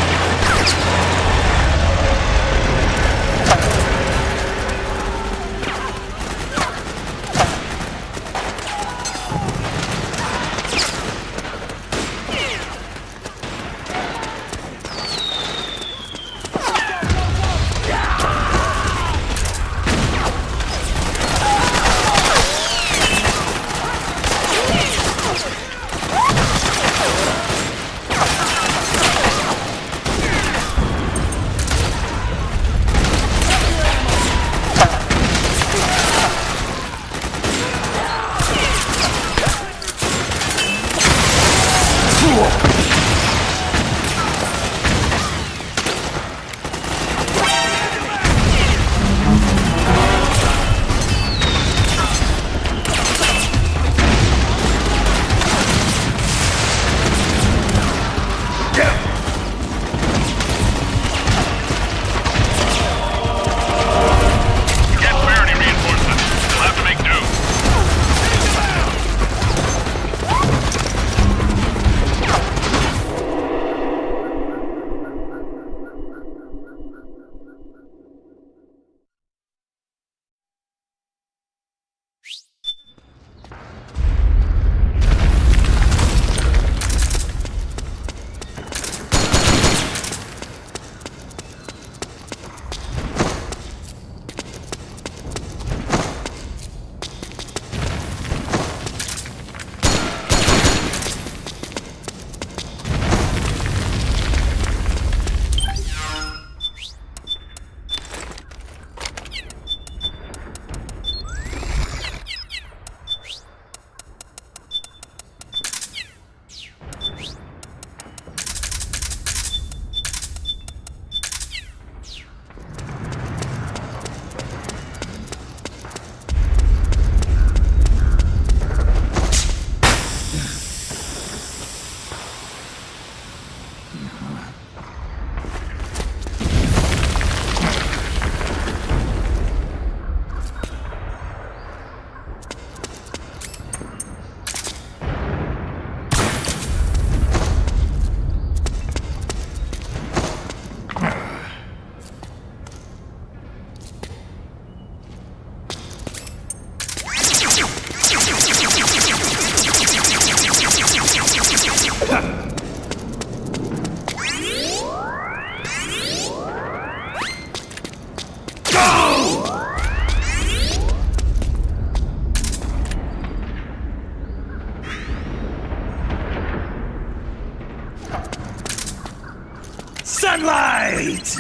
Sunlight!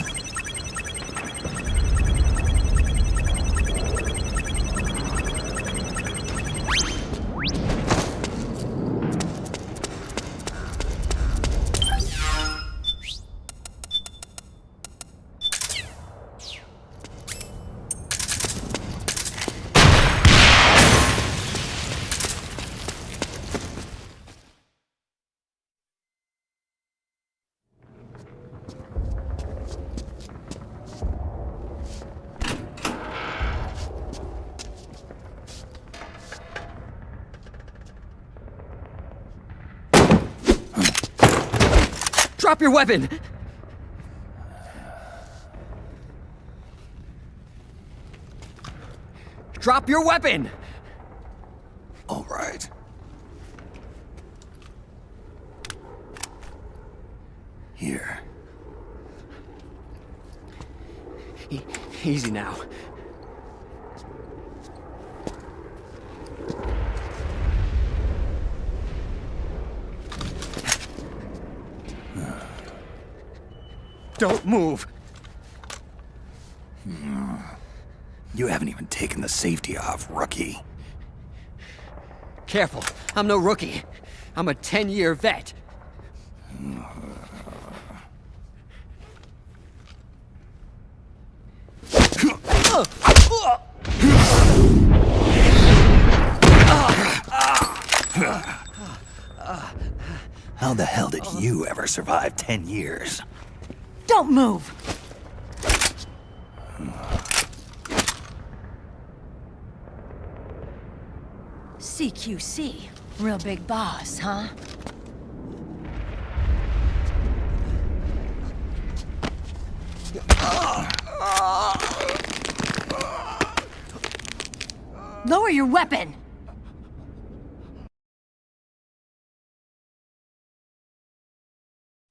Drop your weapon! Drop your weapon! All right. Here. Easy now. Don't move! You haven't even taken the safety off, rookie. Careful, I'm no rookie. I'm a 10-year vet. How the hell did you ever survive 10 years? Don't move! CQC. Real big boss, huh? Lower your weapon!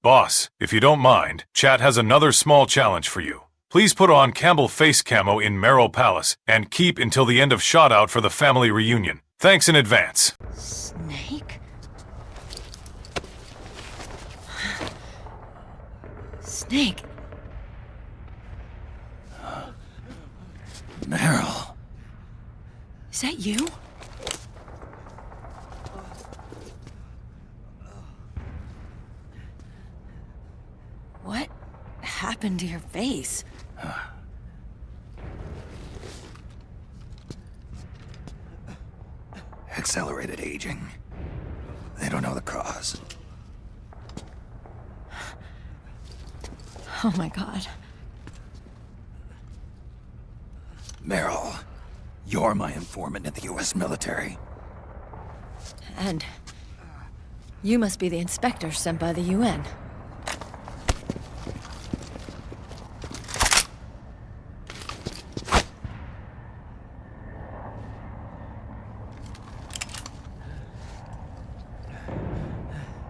Boss, if you don't mind, chat has another small challenge for you. Please put on Campbell face camo in Merrill Palace and keep until the end of shot-out for the family reunion. Thanks in advance. Snake? Snake? Merrill. Is that you? What happened to your face? Accelerated aging. They don't know the cause. Oh my god. Merrill, you're my informant in the U.S. military. And you must be the inspector sent by the UN.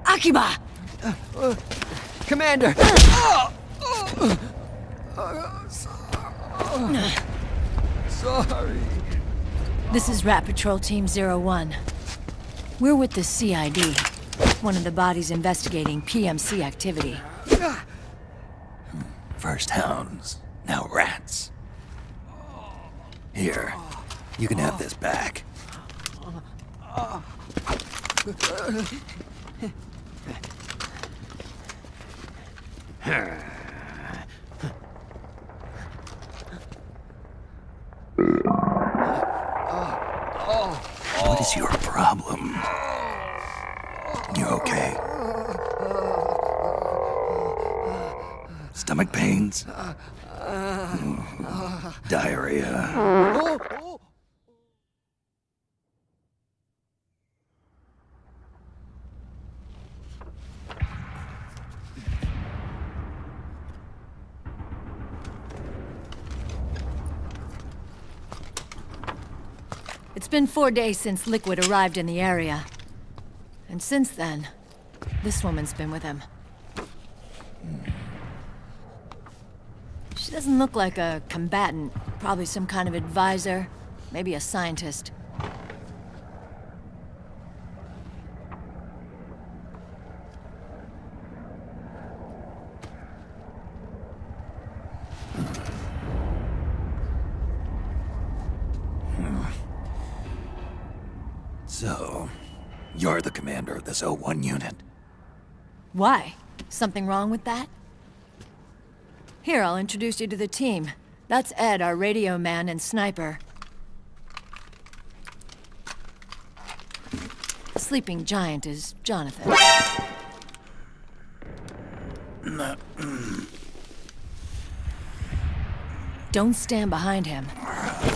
Akiba! Commander! Sorry. This is Rat Patrol Team 01. We're with the CID, one of the bodies investigating PMC activity. First hounds, now rats. Here, you can have this back. What is your problem? You okay? Stomach pains? Diarrhea? It's been 4 days since Liquid arrived in the area. And since then, this woman's been with him. She doesn't look like a combatant. Probably some kind of advisor, maybe a scientist. So, you're the commander of this O1 unit? Why? Something wrong with that? Here, I'll introduce you to the team. That's Ed, our radio man and sniper. The sleeping giant is Jonathan. Don't stand behind him.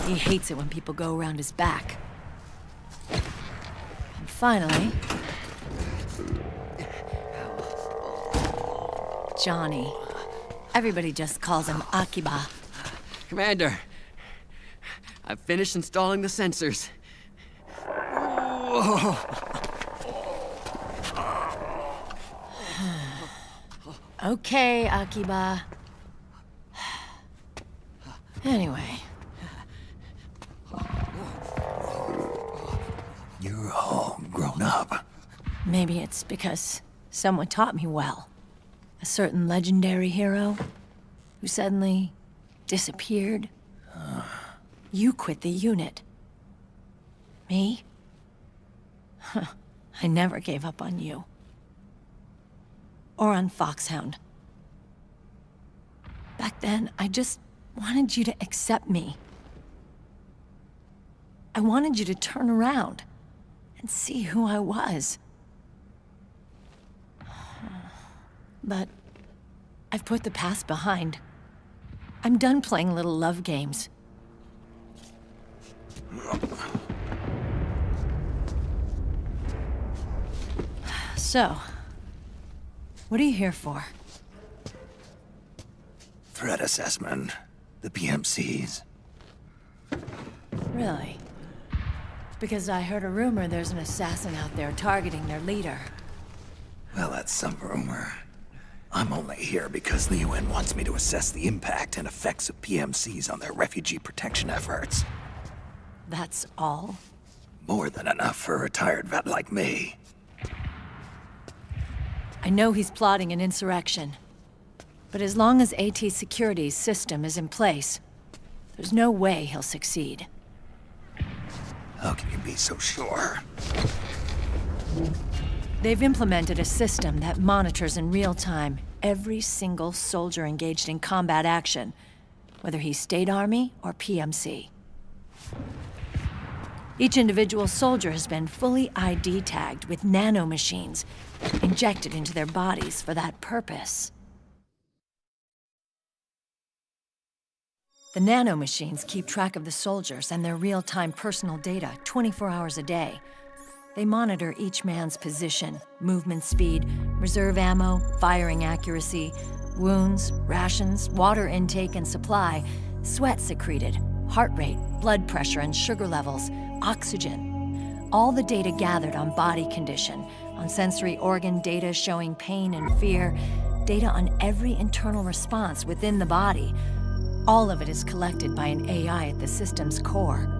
He hates it when people go around his back. And finally... Johnny. Everybody just calls him Akiba. Commander, I've finished installing the sensors. Okay, Akiba. Anyway. You're all grown up. Maybe it's because someone taught me well. A certain legendary hero who suddenly disappeared. You quit the unit. Me? I never gave up on you. Or on Foxhound. Back then, I just wanted you to accept me. I wanted you to turn around and see who I was. But I've put the past behind. I'm done playing little love games. So, what are you here for? Threat assessment. The PMCs. Really? Because I heard a rumor there's an assassin out there targeting their leader. Well, that's some rumor. I'm only here because the UN wants me to assess the impact and effects of PMCs on their refugee protection efforts. That's all? More than enough for a retired vet like me. I know he's plotting an insurrection. But as long as AT Security's system is in place, there's no way he'll succeed. How can you be so sure? They've implemented a system that monitors in real time every single soldier engaged in combat action, whether he's State Army or PMC. Each individual soldier has been fully ID tagged with nanomachines injected into their bodies for that purpose. The nanomachines keep track of the soldiers and their real-time personal data 24 hours a day. They monitor each man's position, movement speed, reserve ammo, firing accuracy, wounds, rations, water intake and supply, sweat secreted, heart rate, blood pressure and sugar levels, oxygen. All the data gathered on body condition, on sensory organ data showing pain and fear, data on every internal response within the body. All of it is collected by an AI at the system's core.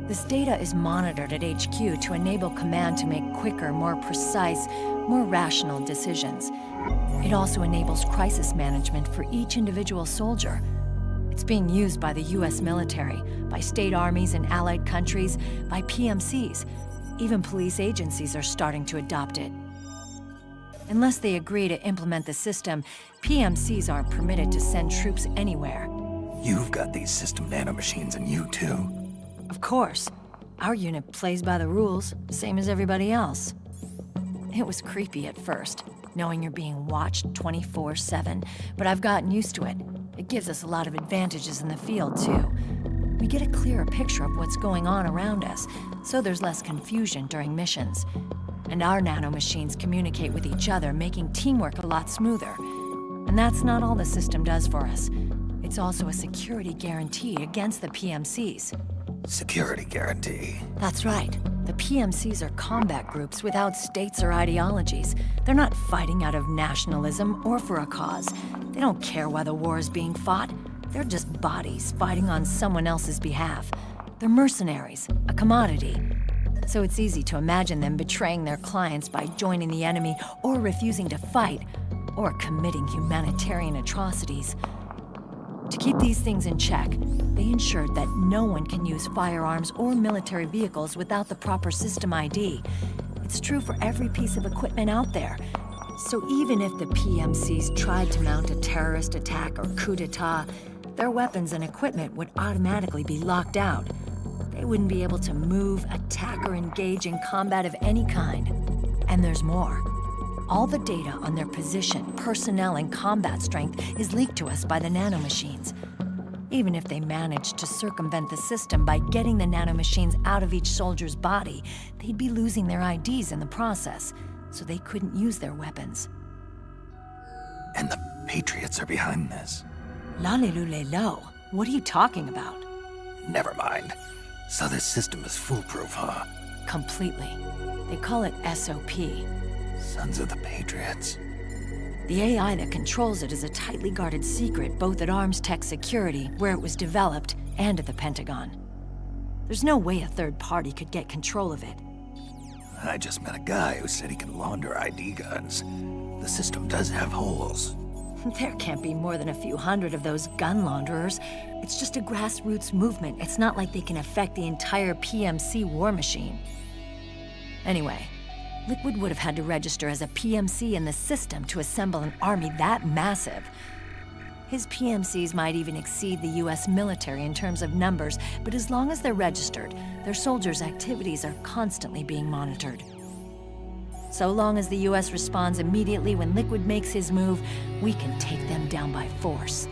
This data is monitored at HQ to enable command to make quicker, more precise, more rational decisions. It also enables crisis management for each individual soldier. It's being used by the US military, by state armies in allied countries, by PMCs. Even police agencies are starting to adopt it. Unless they agree to implement the system, PMCs aren't permitted to send troops anywhere. You've got these system nanomachines in you too. Of course. Our unit plays by the rules, same as everybody else. It was creepy at first, knowing you're being watched 24/7, but I've gotten used to it. It gives us a lot of advantages in the field, too. We get a clearer picture of what's going on around us, so there's less confusion during missions. And our nanomachines communicate with each other, making teamwork a lot smoother. And that's not all the system does for us. It's also a security guarantee against the PMCs. Security guarantee. That's right. The PMCs are combat groups without states or ideologies. They're not fighting out of nationalism or for a cause. They don't care why the war is being fought. They're just bodies fighting on someone else's behalf. They're mercenaries, a commodity. So it's easy to imagine them betraying their clients by joining the enemy or refusing to fight, or committing humanitarian atrocities. To keep these things in check, they ensured that no one can use firearms or military vehicles without the proper system ID. It's true for every piece of equipment out there. So even if the PMCs tried to mount a terrorist attack or coup d'etat, their weapons and equipment would automatically be locked out. They wouldn't be able to move, attack, or engage in combat of any kind. And there's more. All the data on their position, personnel, and combat strength is leaked to us by the nanomachines. Even if they managed to circumvent the system by getting the nanomachines out of each soldier's body, they'd be losing their IDs in the process, so they couldn't use their weapons. And the Patriots are behind this. Lalilulelo, what are you talking about? Never mind. So this system is foolproof, huh? Completely. They call it SOP. Sons of the Patriots. The AI that controls it is a tightly guarded secret both at Arms Tech Security, where it was developed, and at the Pentagon. There's no way a third party could get control of it. I just met a guy who said he can launder ID guns. The system does have holes. There can't be more than a few hundred of those gun launderers. It's just a grassroots movement. It's not like they can affect the entire PMC war machine. Anyway, Liquid would have had to register as a PMC in the system to assemble an army that massive. His PMCs might even exceed the US military in terms of numbers, but as long as they're registered, their soldiers' activities are constantly being monitored. So long as the US responds immediately when Liquid makes his move, we can take them down by force.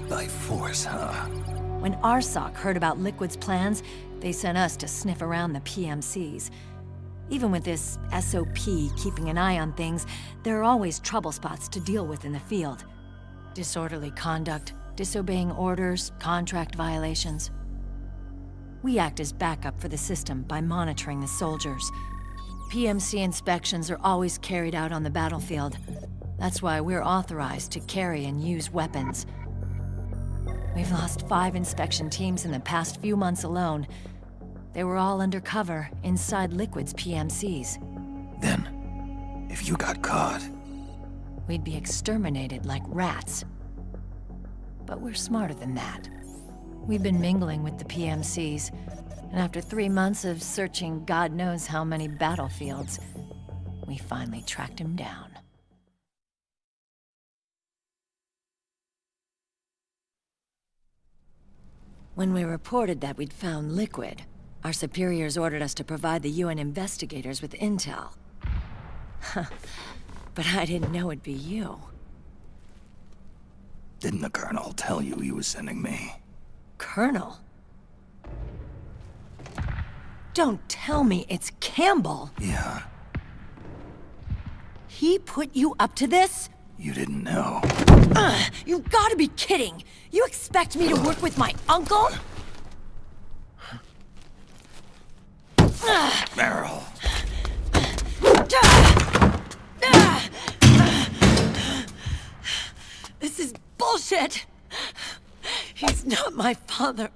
By force, huh? When RSOC heard about Liquid's plans, they sent us to sniff around the PMCs. Even with this SOP keeping an eye on things, there are always trouble spots to deal with in the field. Disorderly conduct, disobeying orders, contract violations. We act as backup for the system by monitoring the soldiers. PMC inspections are always carried out on the battlefield. That's why we're authorized to carry and use weapons. We've lost 5 inspection teams in the past few months alone. They were all undercover inside Liquid's PMCs. Then, if you got caught, we'd be exterminated like rats. But we're smarter than that. We've been mingling with the PMCs, and after 3 months of searching God knows how many battlefields, we finally tracked him down. When we reported that we'd found Liquid, our superiors ordered us to provide the UN investigators with intel. But I didn't know it'd be you. didn't the Colonel tell you he was sending me? Colonel? Don't tell me it's Campbell. Yeah. He put you up to this? You didn't know. You gotta be kidding! You expect me to work with my uncle? Meryl. This is bullshit! He's not my father.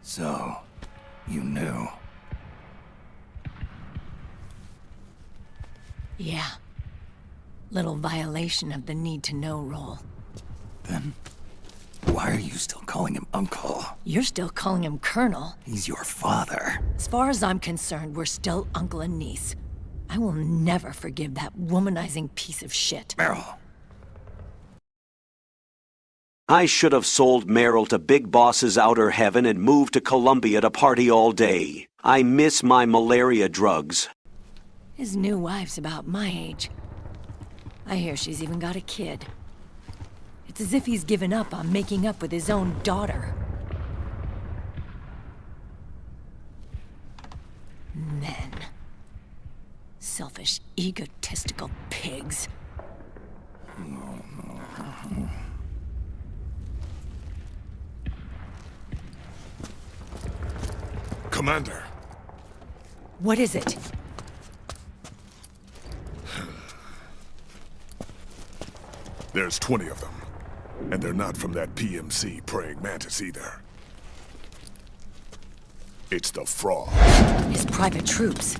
So, you knew. Yeah. Little violation of the need-to-know rule. Then, why are you still calling him Uncle? You're still calling him Colonel. He's your father. As far as I'm concerned, we're still uncle and niece. I will never forgive that womanizing piece of shit. Meryl. I should have sold Meryl to Big Boss's outer heaven and moved to Columbia to party all day. I miss my malaria drugs. His new wife's about my age. I hear she's even got a kid. It's as if he's given up on making up with his own daughter. Men. Selfish, egotistical pigs. Commander. What is it? There's 20 of them. And they're not from that PMC praying mantis either. It's the Frog. His private troops.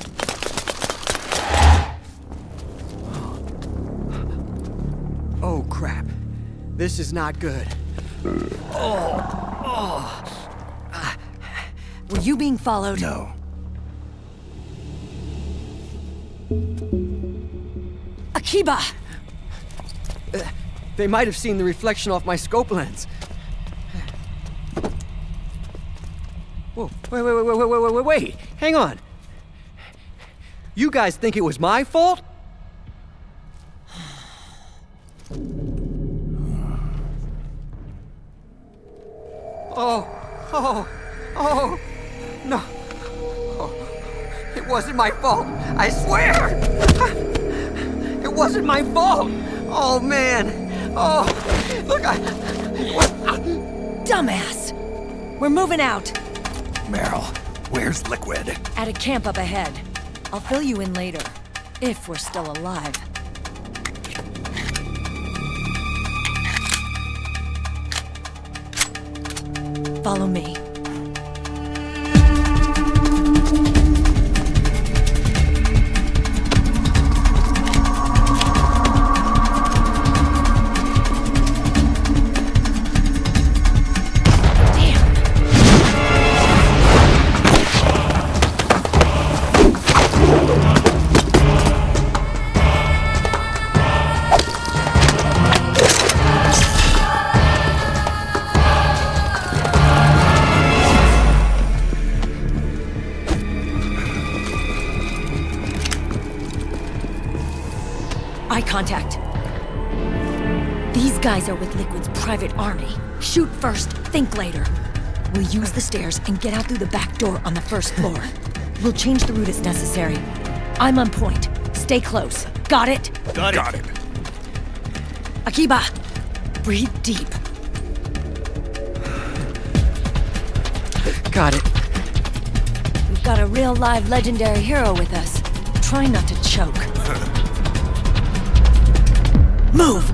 Oh, crap. This is not good. Were you being followed? No. Akiba! They might have seen the reflection off my scope lens. Whoa, wait, hang on. You guys think it was my fault? Oh, no. Oh, it wasn't my fault, I swear! It wasn't my fault! Oh, man. Oh, look, Dumbass! We're moving out. Meryl, where's Liquid? At a camp up ahead. I'll fill you in later. If we're still alive. Follow me. Eye contact. These guys are with Liquid's private army. Shoot first, think later. We'll use the stairs and get out through the back door on the first floor. We'll change the route as necessary. I'm on point. Stay close. Got it? Got it. Akiba, breathe deep. got it. We've got a real live legendary hero with us. Try not to choke. Move!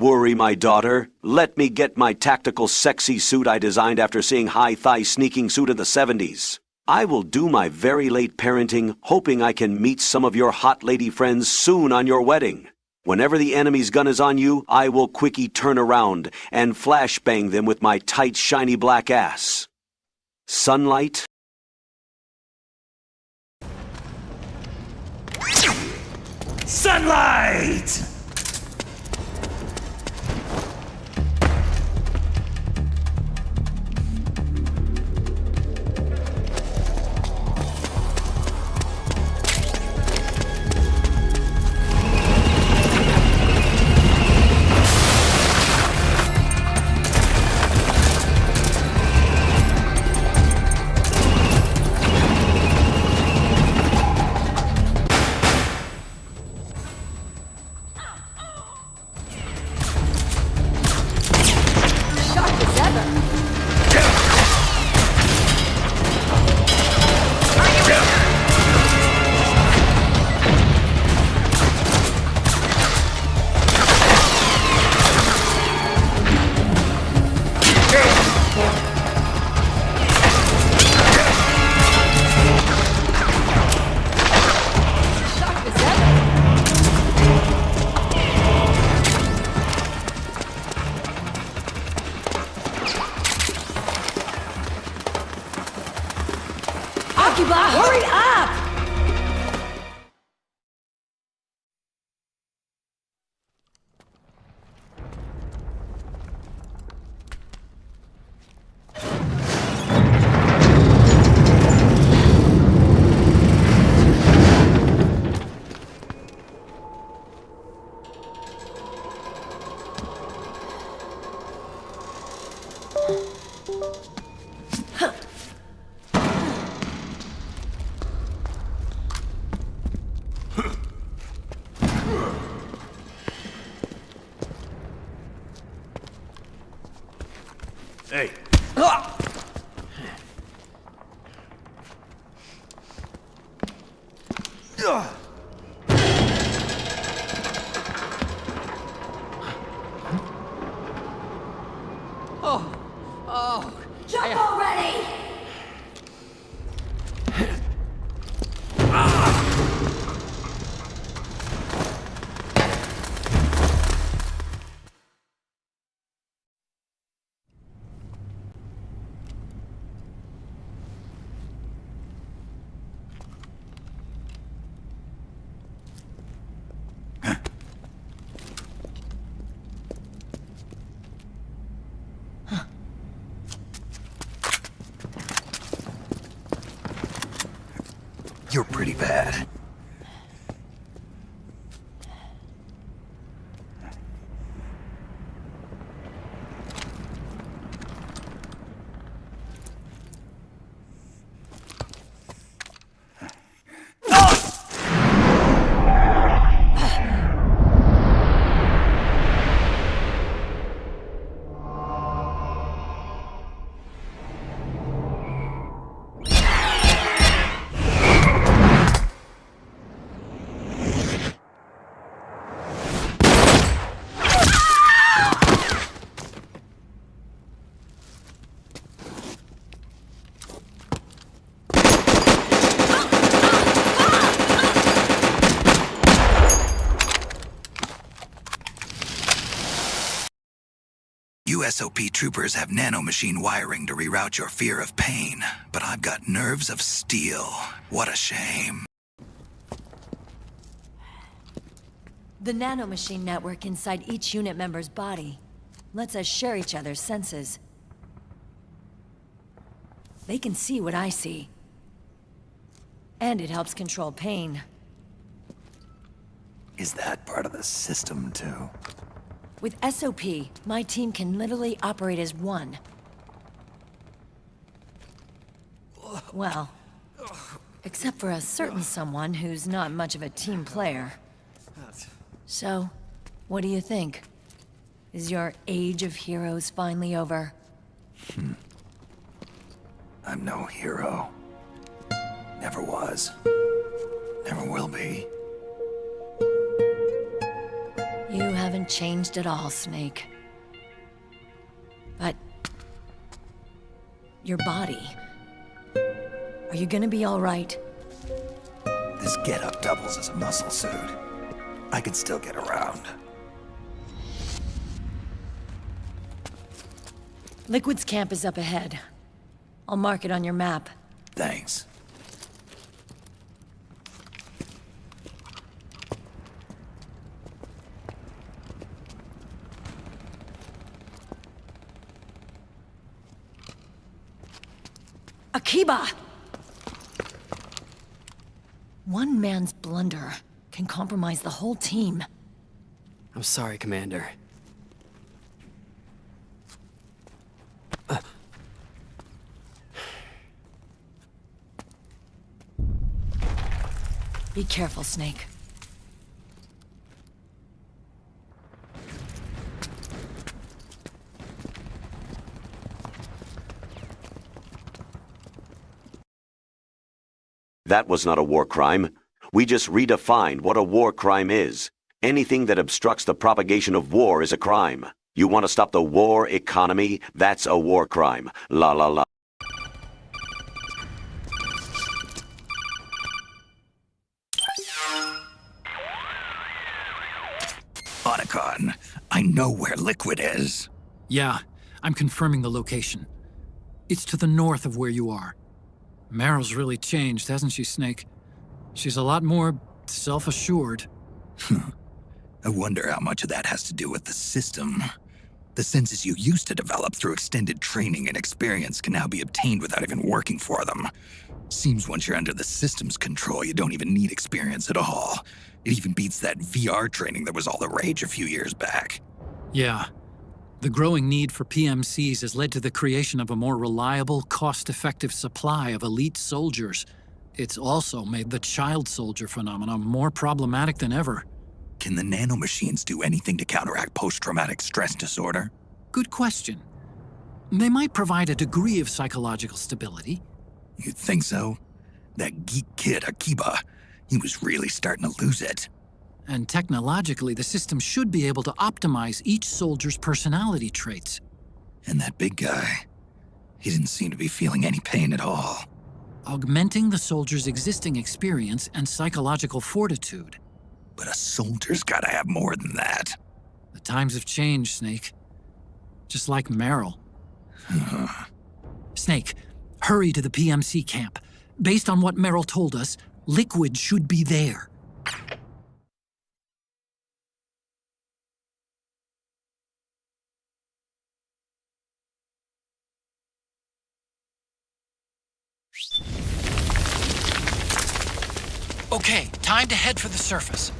worry, my daughter. Let me get my tactical sexy suit I designed after seeing high-thigh sneaking suit in the 70s. I will do my very late parenting, hoping I can meet some of your hot lady friends soon on your wedding. Whenever the enemy's gun is on you, I will quickie turn around and flashbang them with my tight, shiny black ass. Sunlight? Sunlight! Hurry up! Hey. Jump already! You're pretty bad. USOP troopers have nanomachine wiring to reroute your fear of pain, but I've got nerves of steel. What a shame. The nanomachine network inside each unit member's body lets us share each other's senses. They can see what I see. And it helps control pain. Is that part of the system, too? With SOP, my team can literally operate as one. Well, except for a certain someone who's not much of a team player. So, what do you think? Is your age of heroes finally over? I'm no hero. Never was. Never will be. You haven't haven't changed at all, Snake. But... your body... are you gonna be alright? This getup doubles as a muscle suit. I can still get around. Liquid's camp is up ahead. I'll mark it on your map. Thanks. Akiba! One man's blunder can compromise the whole team. I'm sorry, Commander. Be careful, Snake. That was not a war crime. We just redefined what a war crime is. Anything that obstructs the propagation of war is a crime. You want to stop the war economy? That's a war crime. La la la. Otacon, I know where Liquid is. Yeah, I'm confirming the location. It's to the north of where you are. Meryl's really changed, hasn't she, Snake? She's a lot more self-assured. I wonder how much of that has to do with the system. The senses you used to develop through extended training and experience can now be obtained without even working for them. Seems once you're under the system's control, you don't even need experience at all. It even beats that VR training that was all the rage a few years back. Yeah. The growing need for PMCs has led to the creation of a more reliable, cost-effective supply of elite soldiers. It's also made the child soldier phenomenon more problematic than ever. Can the nanomachines do anything to counteract post-traumatic stress disorder? Good question. They might provide a degree of psychological stability. You'd think so? That geek kid, Akiba, he was really starting to lose it. And technologically, the system should be able to optimize each soldier's personality traits. And that big guy, he didn't seem to be feeling any pain at all. Augmenting the soldier's existing experience and psychological fortitude. But a soldier's gotta have more than that. The times have changed, Snake. Just like Meryl. Snake, hurry to the PMC camp. Based on what Meryl told us, Liquid should be there. Okay, time to head for the surface.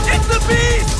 It's the beast!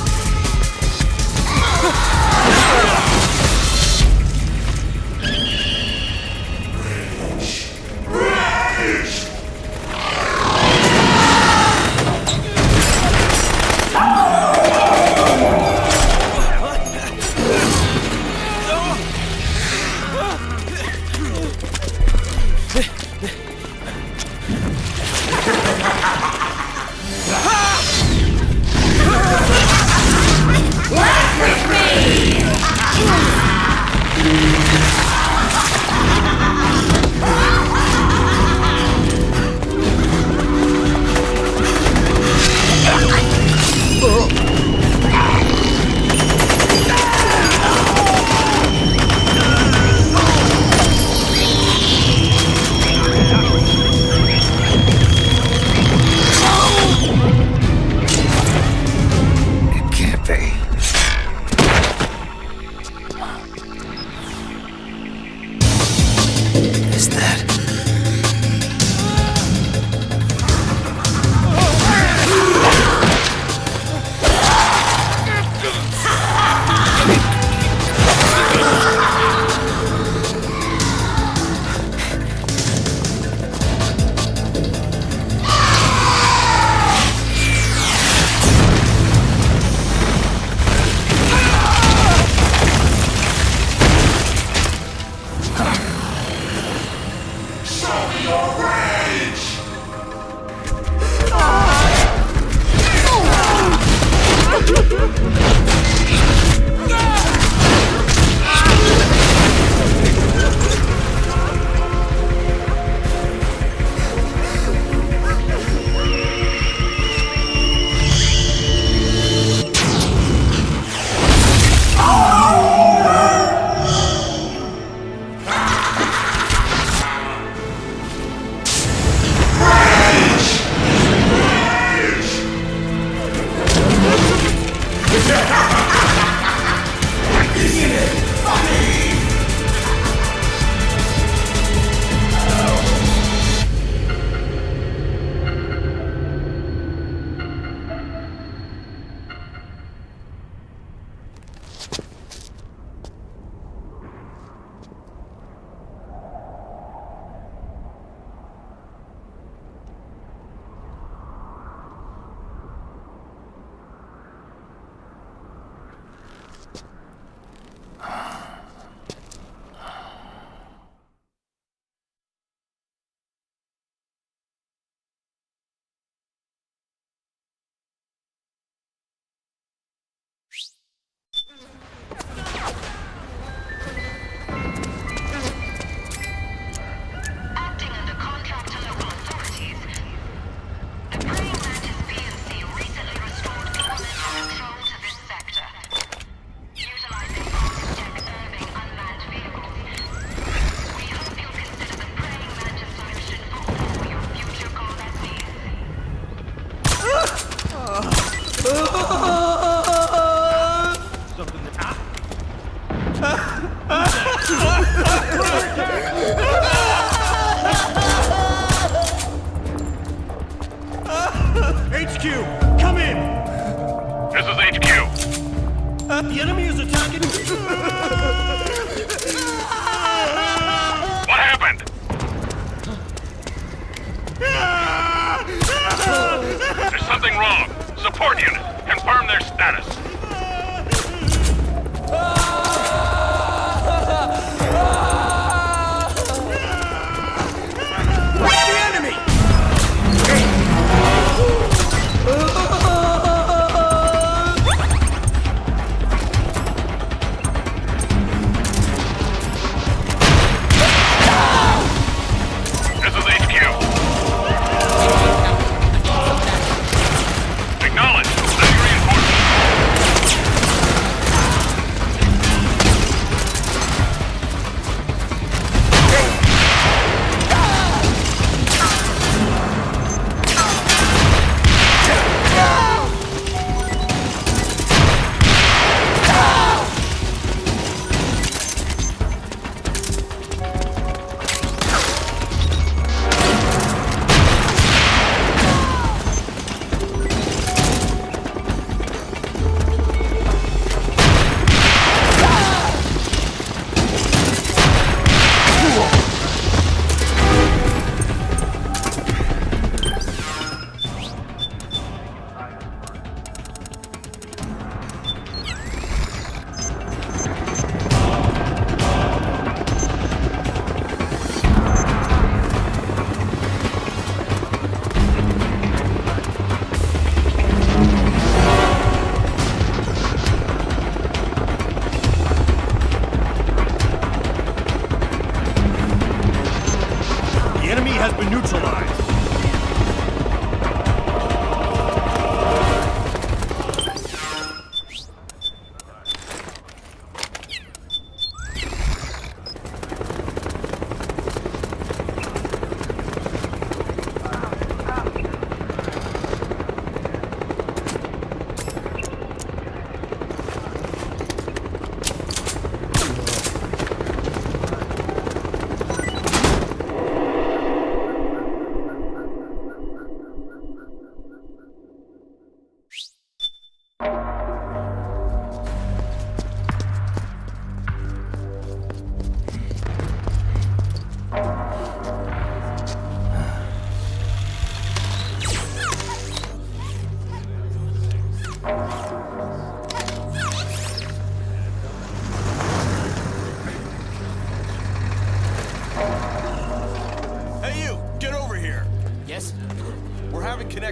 HQ, come in! This is HQ. The enemy is attacking... What happened? There's something wrong. Support unit, confirm their status.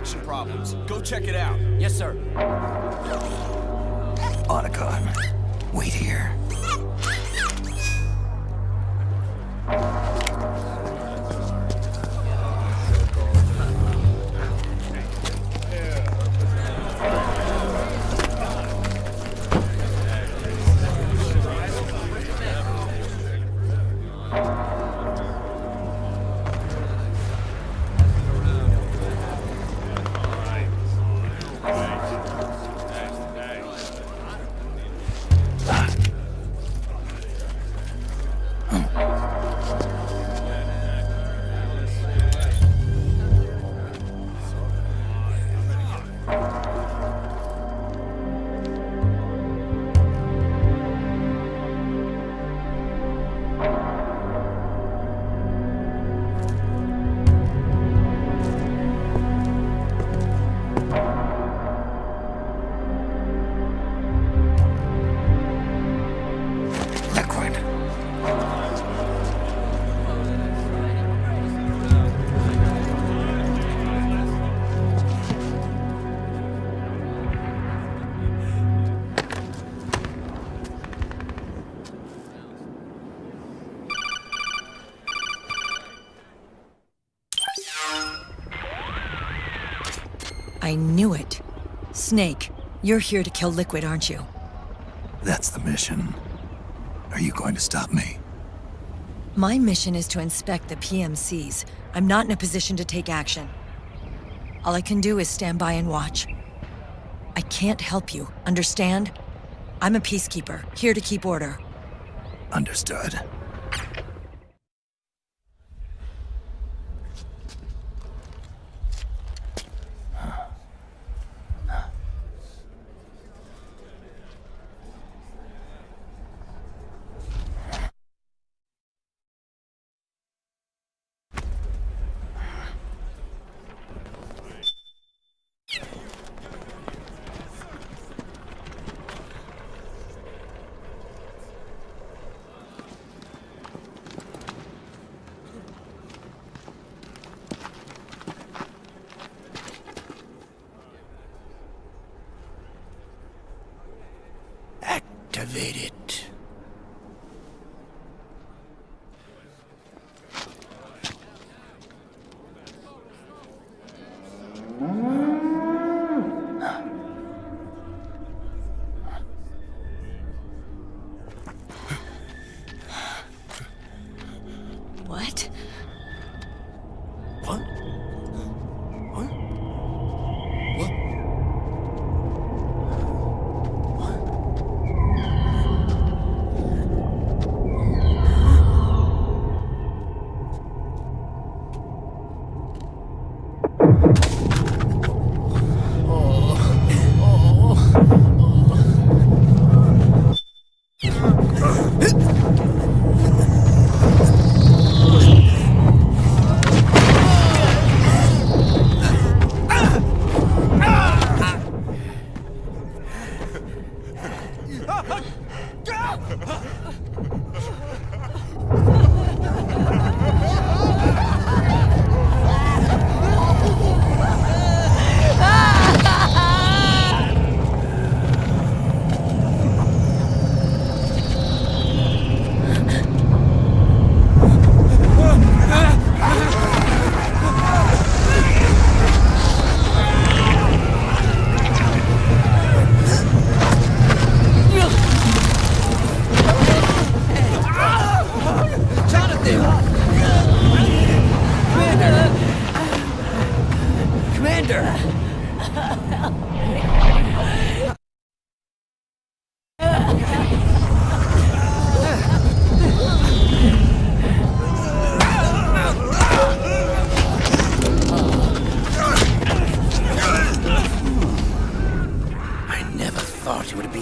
connection problems. Go check it out. Yes, sir. Otacon, wait here. I knew it. Snake, you're here to kill Liquid, aren't you? That's the mission. Are you going to stop me? My mission is to inspect the PMCs. I'm not in a position to take action. All I can do is stand by and watch. I can't help you, understand? I'm a peacekeeper, here to keep order. Understood. Activate it. What? What? What?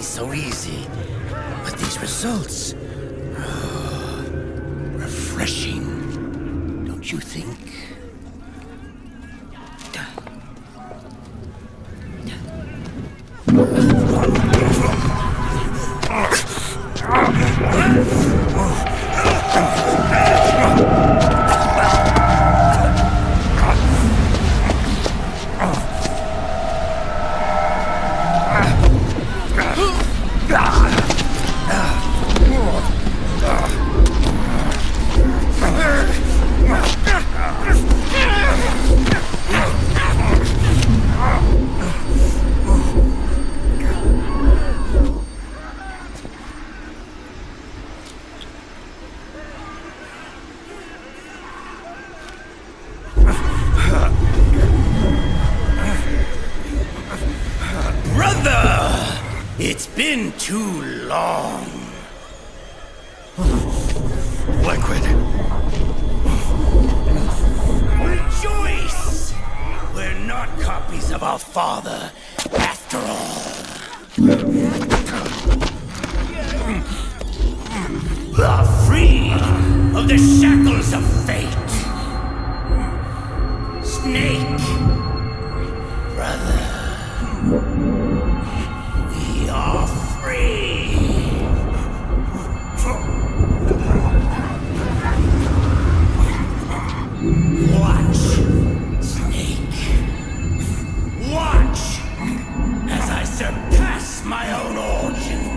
So easy. But these results... refreshing. Don't you think? It's been too long. Liquid. Rejoice! We're not copies of our father, after all. Are free of the shackles of fate. Snake, brother, we are free. Watch, Snake. Watch as I surpass my own origin.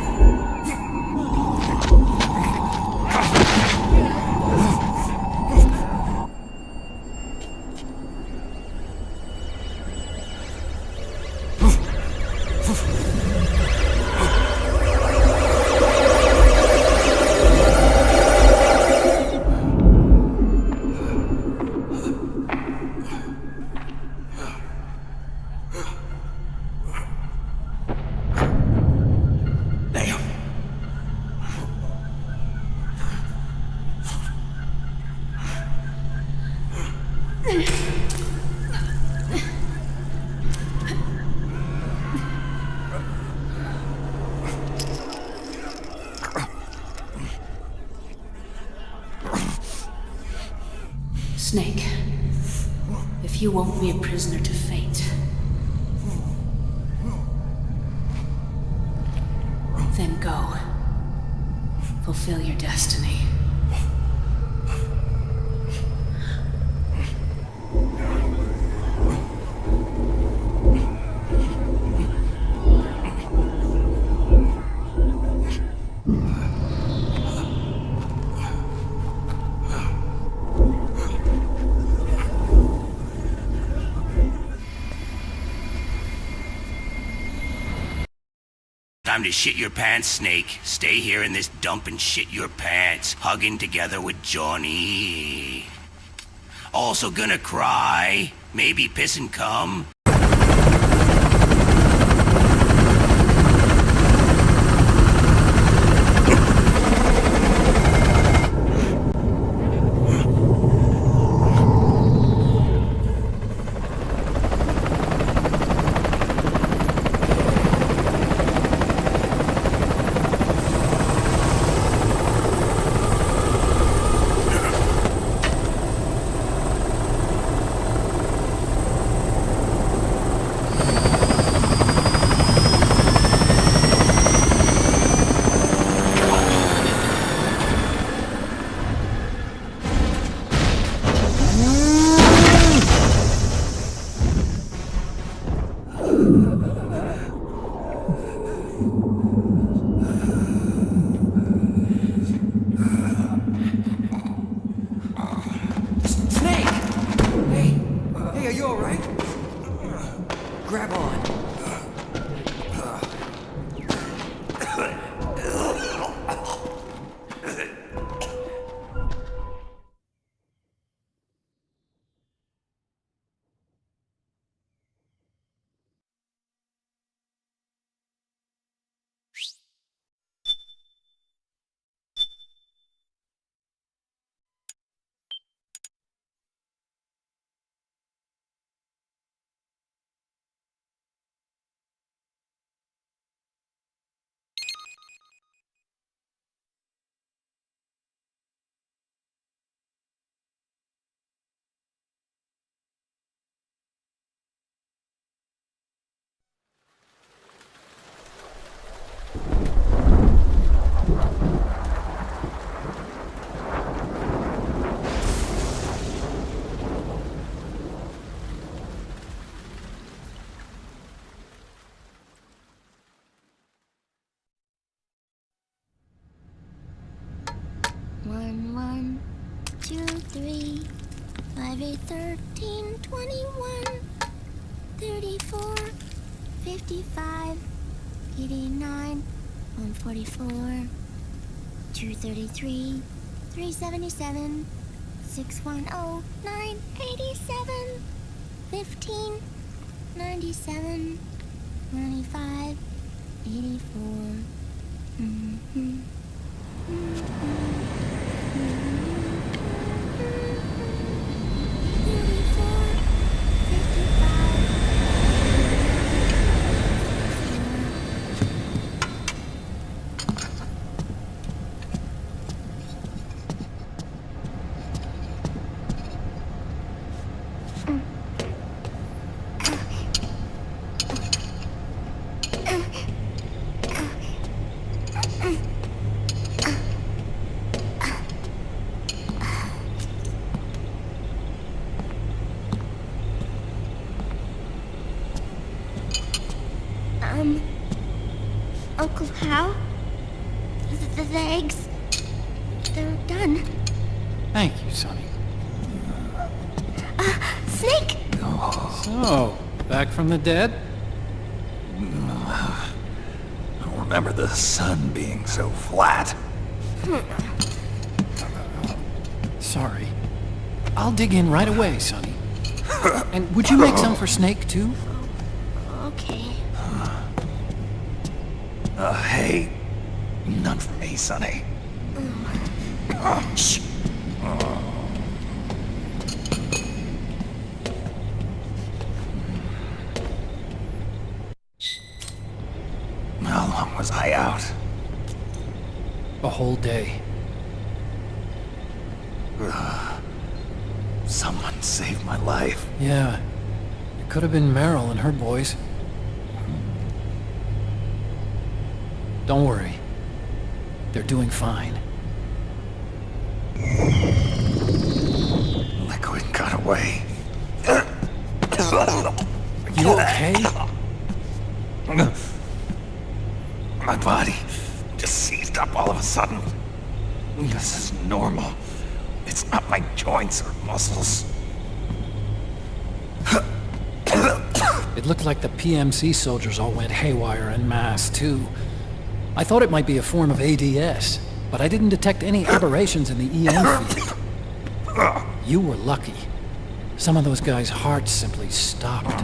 Snake, if you won't be a prisoner to fate, then go. Fulfill your destiny. Time to shit your pants, Snake. Stay here in this dump and shit your pants, hugging together with Johnny. Also gonna cry, maybe piss and cum. Hey, are you alright? Grab on. One, 1, 2, 3, 5, 8, 13, 21, 34, 55, 89, 144, 233, 377, 610, 987, 15, 97, 95, 84. Mm-hmm. Uncle Hal? The eggs, they're done. Thank you, Sonny. Snake! So, back from the dead? I don't remember the sun being so flat. Sorry. I'll dig in right away, Sonny. And would you make some for Snake, too? Okay. Hey, none for me, Sonny. Shh. How long was I out? A whole day. Someone saved my life. Yeah. It could have been Meryl and her boys. Don't worry. They're doing fine. Liquid got away. You okay? My body just seized up all of a sudden. This is normal. It's not my joints or muscles. It looked like the PMC soldiers all went haywire en masse, too. I thought it might be a form of ADS, but I didn't detect any aberrations in the EM field. You were lucky. Some of those guys' hearts simply stopped.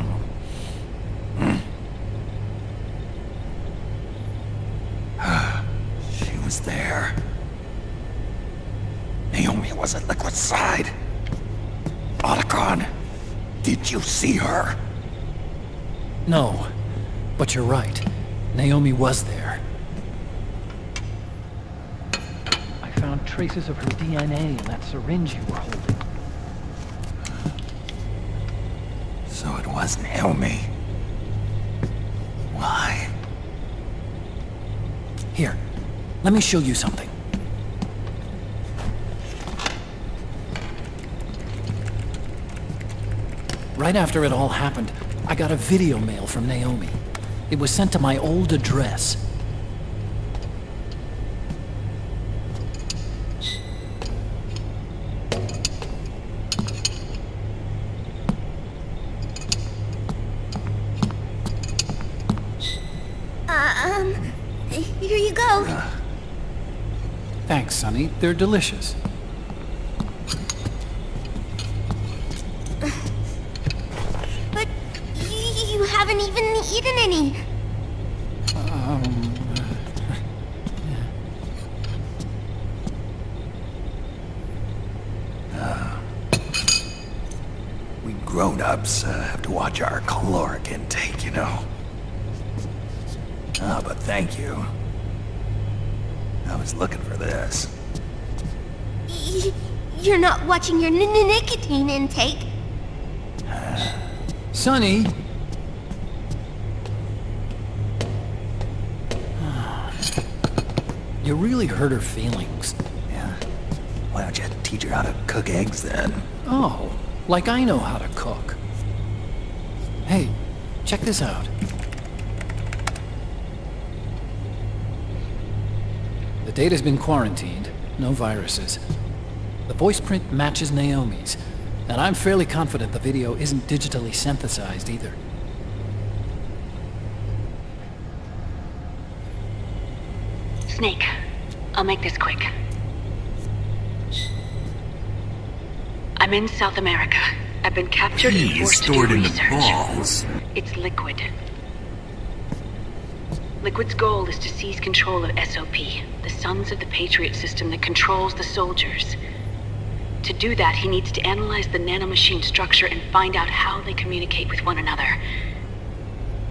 She was there. Naomi was at Liquid's side. Otacon, did you see her? No, but you're right. Naomi was there. I found traces of her DNA in that syringe you were holding. So it was Naomi. Why? Here, let me show you something. Right after it all happened, I got a video mail from Naomi. It was sent to my old address. Here you go. Thanks, Sonny. They're delicious. But you haven't even eaten any. We grown-ups have to watch our caloric intake, you know. But thank you. I was looking for this. You're not watching your nicotine intake. Sonny! You really hurt her feelings. Yeah. Why don't you teach her how to cook eggs then? Oh, like I know how to cook. Hey, check this out. The data's been quarantined, no viruses. The voice print matches Naomi's, and I'm fairly confident the video isn't digitally synthesized either. Snake, I'll make this quick. I'm in South America. I've been captured and forced to do research. It's liquid. Liquid's goal is to seize control of SOP, the Sons of the Patriot system that controls the soldiers. To do that, he needs to analyze the nanomachine structure and find out how they communicate with one another.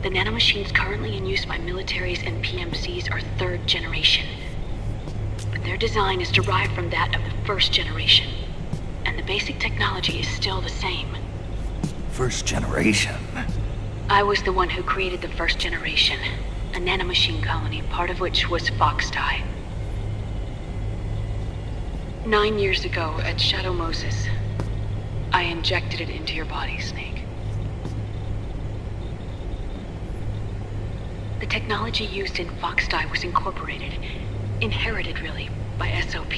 The nanomachines currently in use by militaries and PMCs are third generation. But their design is derived from that of the first generation. And the basic technology is still the same. First generation? I was the one who created the first generation. A nanomachine colony, part of which was Foxdie. 9 years ago, at Shadow Moses, I injected it into your body, Snake. The technology used in Foxdie was incorporated, inherited really, by SOP.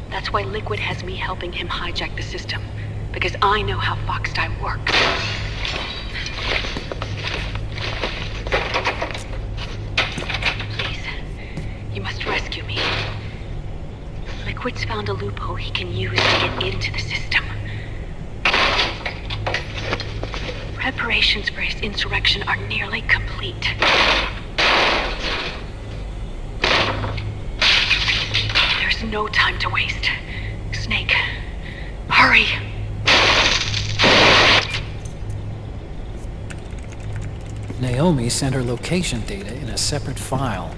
That's why Liquid has me helping him hijack the system, because I know how Foxdie works. You must rescue me. Liquid's found a loophole he can use to get into the system. Preparations for his insurrection are nearly complete. There's no time to waste. Snake, hurry! Naomi sent her location data in a separate file.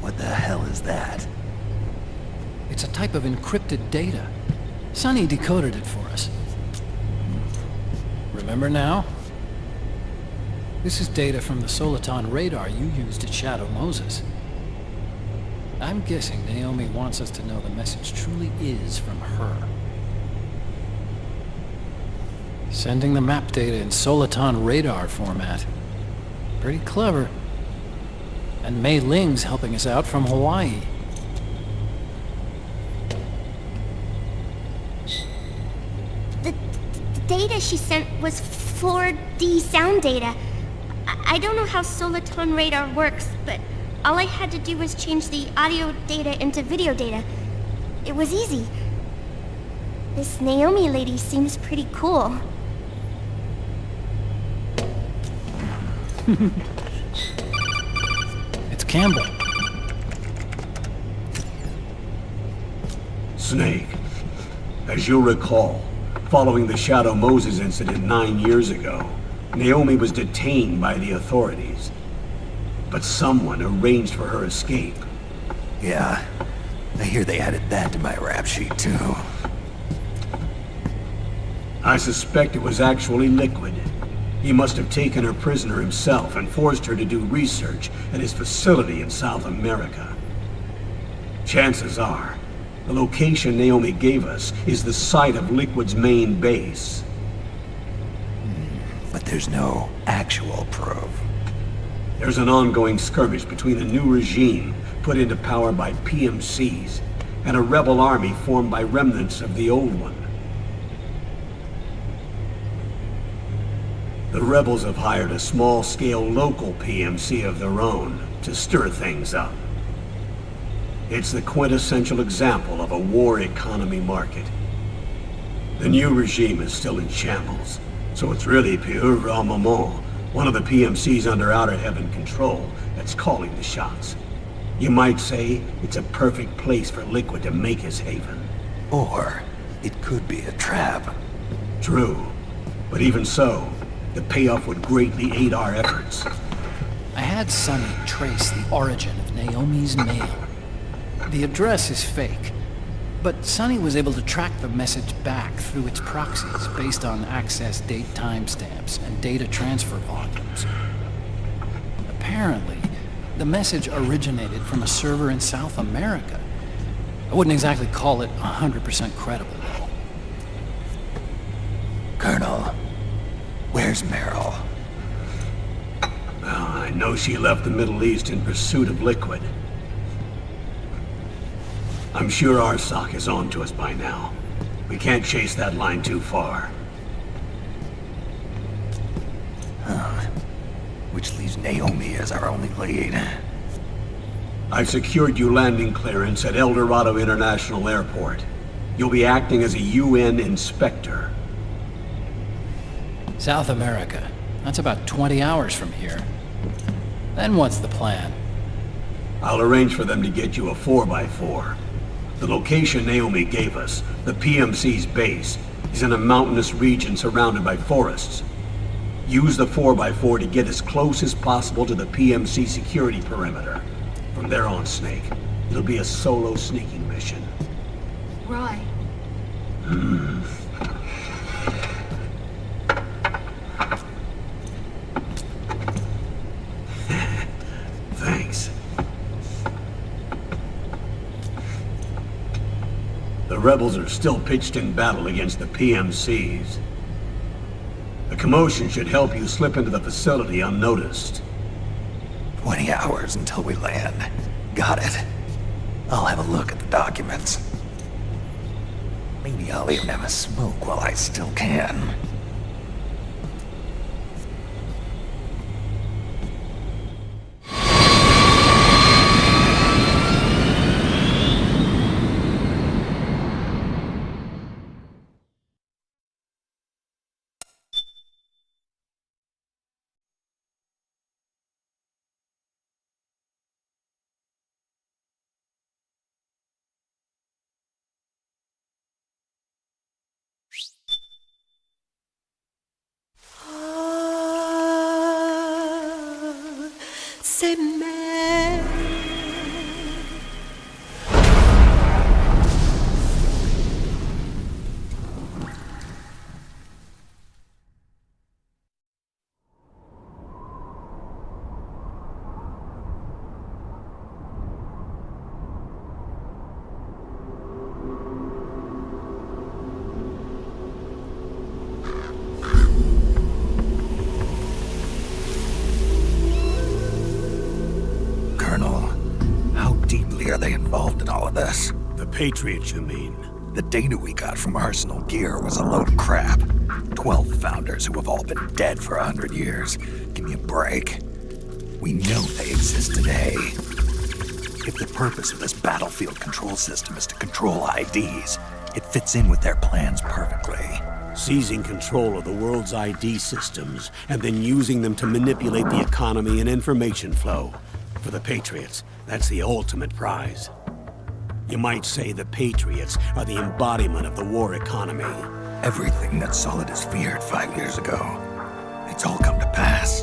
What the hell is that? It's a type of encrypted data. Sonny decoded it for us. Remember now? This is data from the Soliton radar you used at Shadow Moses. I'm guessing Naomi wants us to know the message truly is from her. Sending the map data in Soliton radar format. Pretty clever. And Mei Ling's helping us out from Hawaii. The data she sent was 4D sound data. I don't know how Soliton radar works, but all I had to do was change the audio data into video data. It was easy. This Naomi lady seems pretty cool. It's Campbell. Snake, as you'll recall, following the Shadow Moses incident 9 years ago, Naomi was detained by the authorities. But someone arranged for her escape. Yeah, I hear they added that to my rap sheet too. I suspect it was actually Liquid. He must have taken her prisoner himself and forced her to do research at his facility in South America. Chances are, the location Naomi gave us is the site of Liquid's main base. But there's no actual proof. There's an ongoing skirmish between a new regime put into power by PMCs and a rebel army formed by remnants of the old one. The rebels have hired a small-scale local PMC of their own to stir things up. It's the quintessential example of a war economy market. The new regime is still in shambles, so it's really pure moment, one of the PMCs under Outer Heaven control, that's calling the shots. You might say it's a perfect place for Liquid to make his haven. Or it could be a trap. True, but even so, the payoff would greatly aid our efforts. I had Sonny trace the origin of Naomi's mail. The address is fake, but Sonny was able to track the message back through its proxies based on access date timestamps and data transfer volumes. Apparently, the message originated from a server in South America. I wouldn't exactly call it 100% credible, though. Colonel, where's Meryl? Well, I know she left the Middle East in pursuit of Liquid. I'm sure Arsak is on to us by now. We can't chase that line too far. Which leaves Naomi as our only lead. I've secured you landing clearance at El Dorado International Airport. You'll be acting as a UN inspector. South America. That's about 20 hours from here. Then what's the plan? I'll arrange for them to get you a 4x4. The location Naomi gave us, the PMC's base, is in a mountainous region surrounded by forests. Use the 4x4 to get as close as possible to the PMC security perimeter. From there on, Snake, it'll be a solo sneaking mission. Roy. Thanks. The rebels are still pitched in battle against the PMCs. The commotion should help you slip into the facility unnoticed. 20 hours until we land. Got it. I'll have a look at the documents. Maybe I'll even have a smoke while I still can. C'est mère. Are they involved in all of this? The Patriots, you mean? The data we got from Arsenal Gear was a load of crap. 12 founders who have all been dead for 100 years. Give me a break. We know they exist today. If the purpose of this battlefield control system is to control IDs, it fits in with their plans perfectly. Seizing control of the world's ID systems, and then using them to manipulate the economy and information flow. For the Patriots, that's the ultimate prize. You might say the Patriots are the embodiment of the war economy. Everything that Solid has feared 5 years ago, it's all come to pass.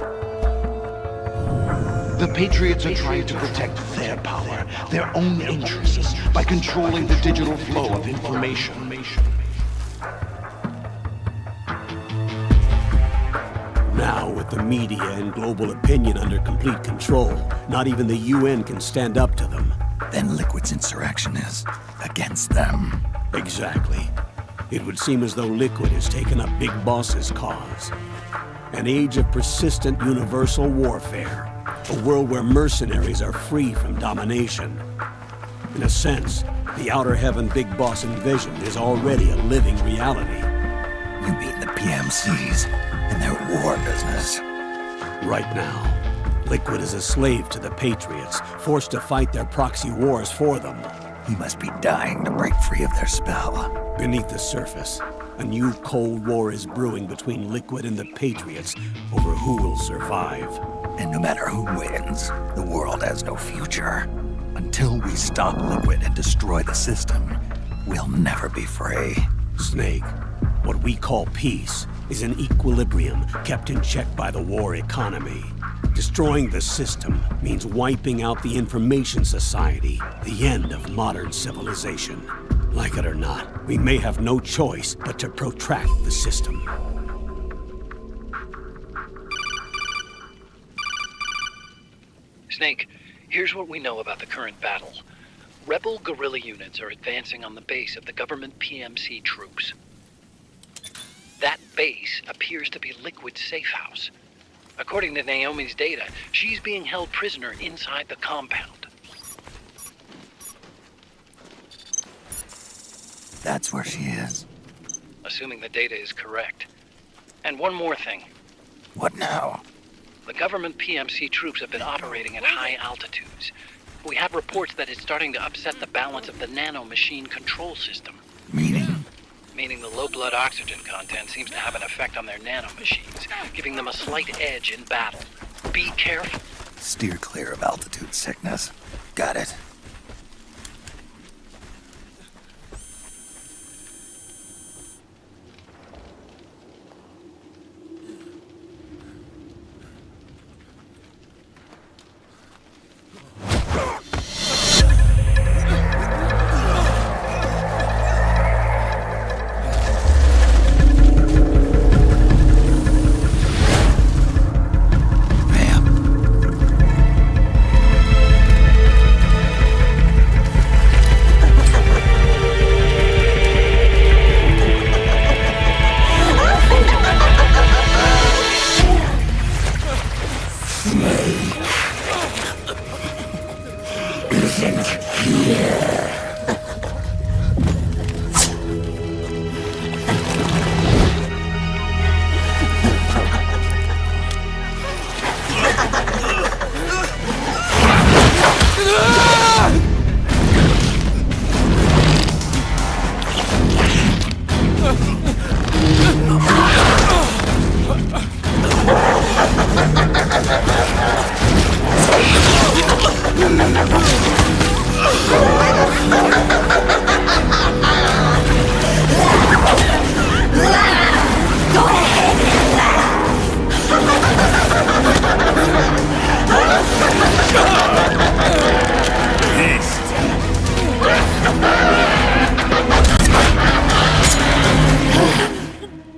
The Patriots are trying to protect their power, their own interests, by controlling the digital flow of information. Now, with the media and global opinion under complete control, not even the UN can stand up to them. Then Liquid's insurrection is against them. Exactly. It would seem as though Liquid has taken up Big Boss's cause. An age of persistent universal warfare. A world where mercenaries are free from domination. In a sense, the Outer Heaven Big Boss envisioned is already a living reality. You mean the PMCs and their war business? Right now, Liquid is a slave to the Patriots, forced to fight their proxy wars for them. He must be dying to break free of their spell. Beneath the surface, a new Cold War is brewing between Liquid and the Patriots over who will survive. And no matter who wins, the world has no future. Until we stop Liquid and destroy the system, we'll never be free. Snake, what we call peace is an equilibrium kept in check by the war economy. Destroying the system means wiping out the information society, the end of modern civilization. Like it or not, we may have no choice but to protract the system. Snake, here's what we know about the current battle. Rebel guerrilla units are advancing on the base of the government PMC troops. That base appears to be Liquid's safe house. According to Naomi's data, she's being held prisoner inside the compound. That's where she is. Assuming the data is correct. And one more thing. What now? The government PMC troops have been operating at high altitudes. We have reports that it's starting to upset the balance of the nano-machine control system. Meaning? meaning the low blood oxygen content seems to have an effect on their nanomachines, giving them a slight edge in battle. Be careful. Steer clear of altitude sickness. Got it.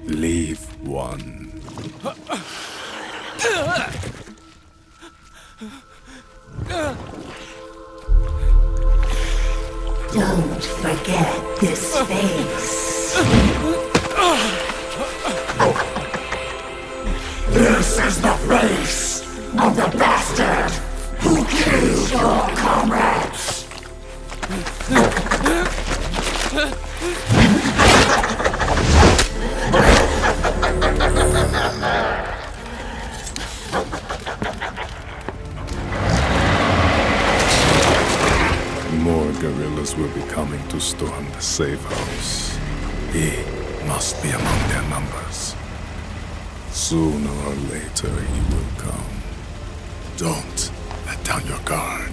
Leave one. Don't forget this face. This is the face of the bastard who killed your comrades. More guerrillas will be coming to storm the safe house. He must be among their numbers. Sooner or later he will come. Don't let down your guard.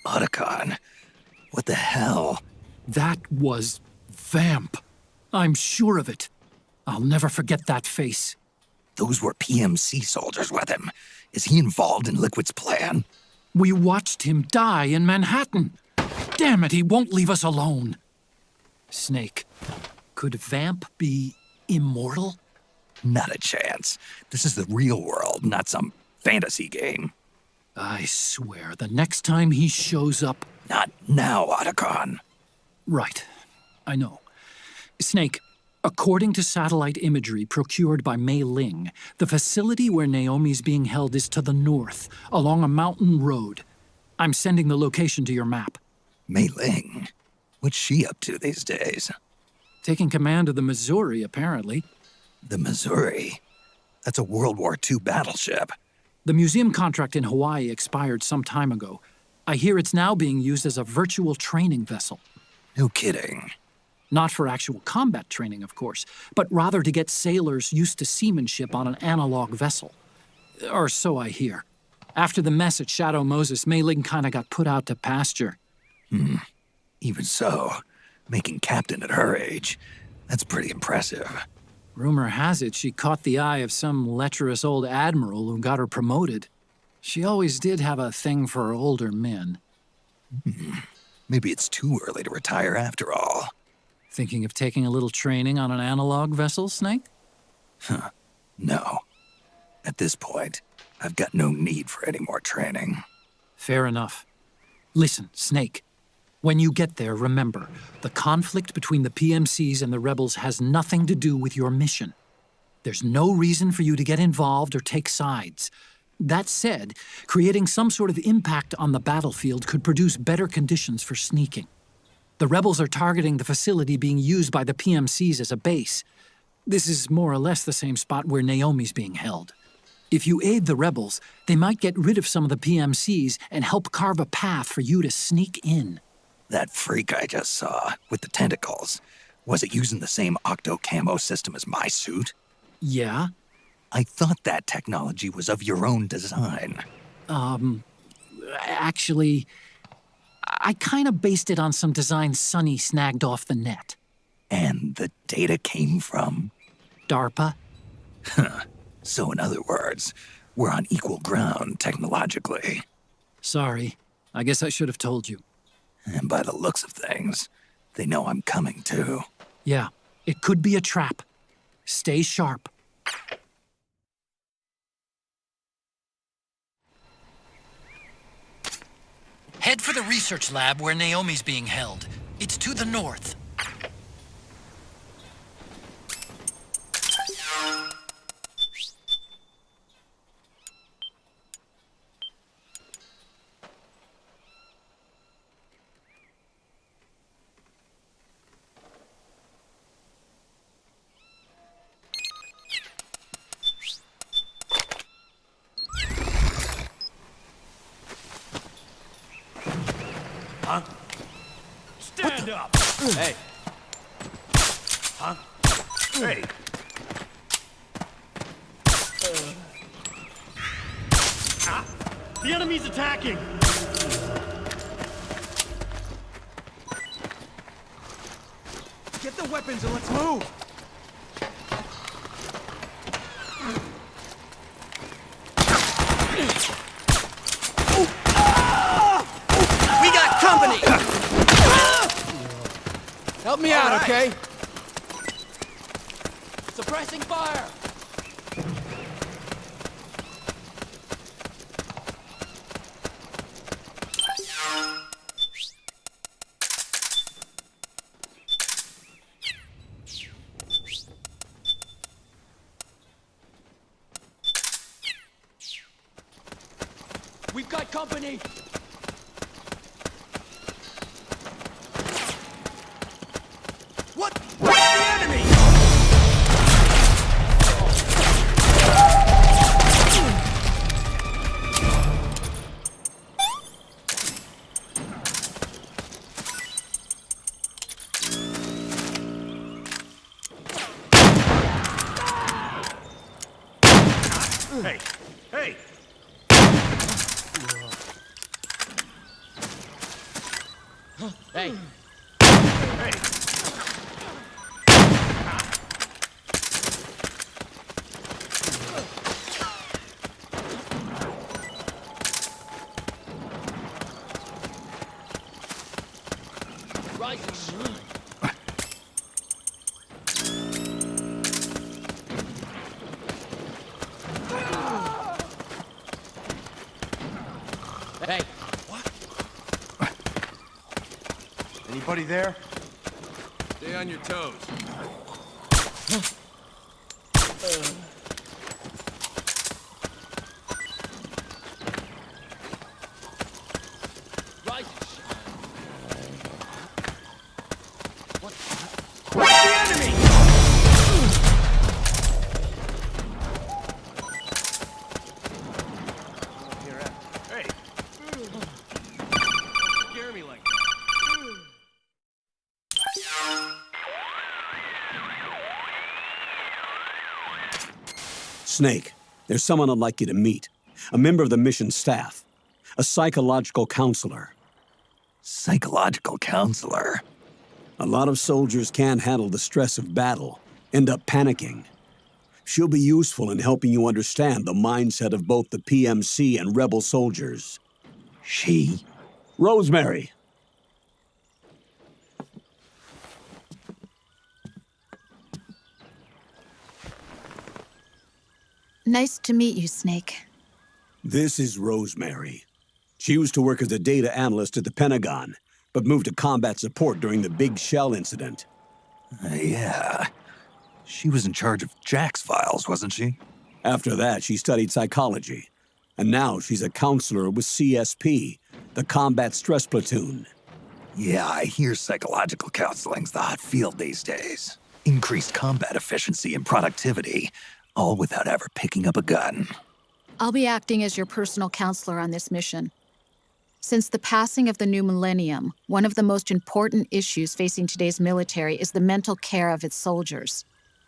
Otacon, what the hell? That was Vamp. I'm sure of it. I'll never forget that face. Those were PMC soldiers with him. Is he involved in Liquid's plan? We watched him die in Manhattan. Damn it, he won't leave us alone. Snake, could Vamp be immortal? Not a chance. This is the real world, not some fantasy game. I swear, the next time he shows up... Not now, Otacon. Right. I know. Snake, according to satellite imagery procured by Mei Ling, the facility where Naomi's being held is to the north, along a mountain road. I'm sending the location to your map. Mei Ling? What's she up to these days? Taking command of the Missouri, apparently. The Missouri? That's a World War II battleship. The museum contract in Hawaii expired some time ago. I hear it's now being used as a virtual training vessel. No kidding. Not for actual combat training, of course, but rather to get sailors used to seamanship on an analog vessel. Or so I hear. After the mess at Shadow Moses, Mei Ling kinda got put out to pasture. Even so, making captain at her age, that's pretty impressive. Rumor has it she caught the eye of some lecherous old admiral who got her promoted. She always did have a thing for older men. Maybe it's too early to retire after all. Thinking of taking a little training on an analog vessel, Snake? No. At this point, I've got no need for any more training. Fair enough. Listen, Snake. When you get there, remember, the conflict between the PMCs and the rebels has nothing to do with your mission. There's no reason for you to get involved or take sides. That said, creating some sort of impact on the battlefield could produce better conditions for sneaking. The rebels are targeting the facility being used by the PMCs as a base. This is more or less the same spot where Naomi's being held. If you aid the rebels, they might get rid of some of the PMCs and help carve a path for you to sneak in. That freak I just saw, with the tentacles, was it using the same octo-camo system as my suit? Yeah? I thought that technology was of your own design. Actually, I kind of based it on some design Sonny snagged off the net. And the data came from? DARPA. So in other words, we're on equal ground technologically. Sorry. I guess I should have told you. And by the looks of things, they know I'm coming too. Yeah, it could be a trap. Stay sharp. Head for the research lab where Naomi's being held. It's to the north. Huh? Stand up! Hey. Huh? Hey. The enemy's attacking! Get the weapons and let's move! We got company! Help me out, okay? Suppressing fire! We've got company! What? What's the enemy? Hey! Hey! Hey! Hey! Rise and shine! Hey! Anybody there? Stay on your toes. Rise and shine! What's the enemy? Hey! Scare me like Snake, there's someone I'd like you to meet. A member of the mission staff. A psychological counselor. Psychological counselor? A lot of soldiers can't handle the stress of battle, end up panicking. She'll be useful in helping you understand the mindset of both the PMC and rebel soldiers. She? Rosemary. Nice to meet you, Snake. This is Rosemary. She used to work as a data analyst at the Pentagon, but moved to combat support during the Big Shell incident. Yeah. She was in charge of Jack's files, wasn't she? After that, she studied psychology. And now she's a counselor with CSP, the Combat Stress Platoon. Yeah, I hear psychological counseling's the hot field these days. Increased combat efficiency and productivity, all without ever picking up a gun. I'll be acting as your personal counselor on this mission. Since the passing of the new millennium, one of the most important issues facing today's military is the mental care of its soldiers.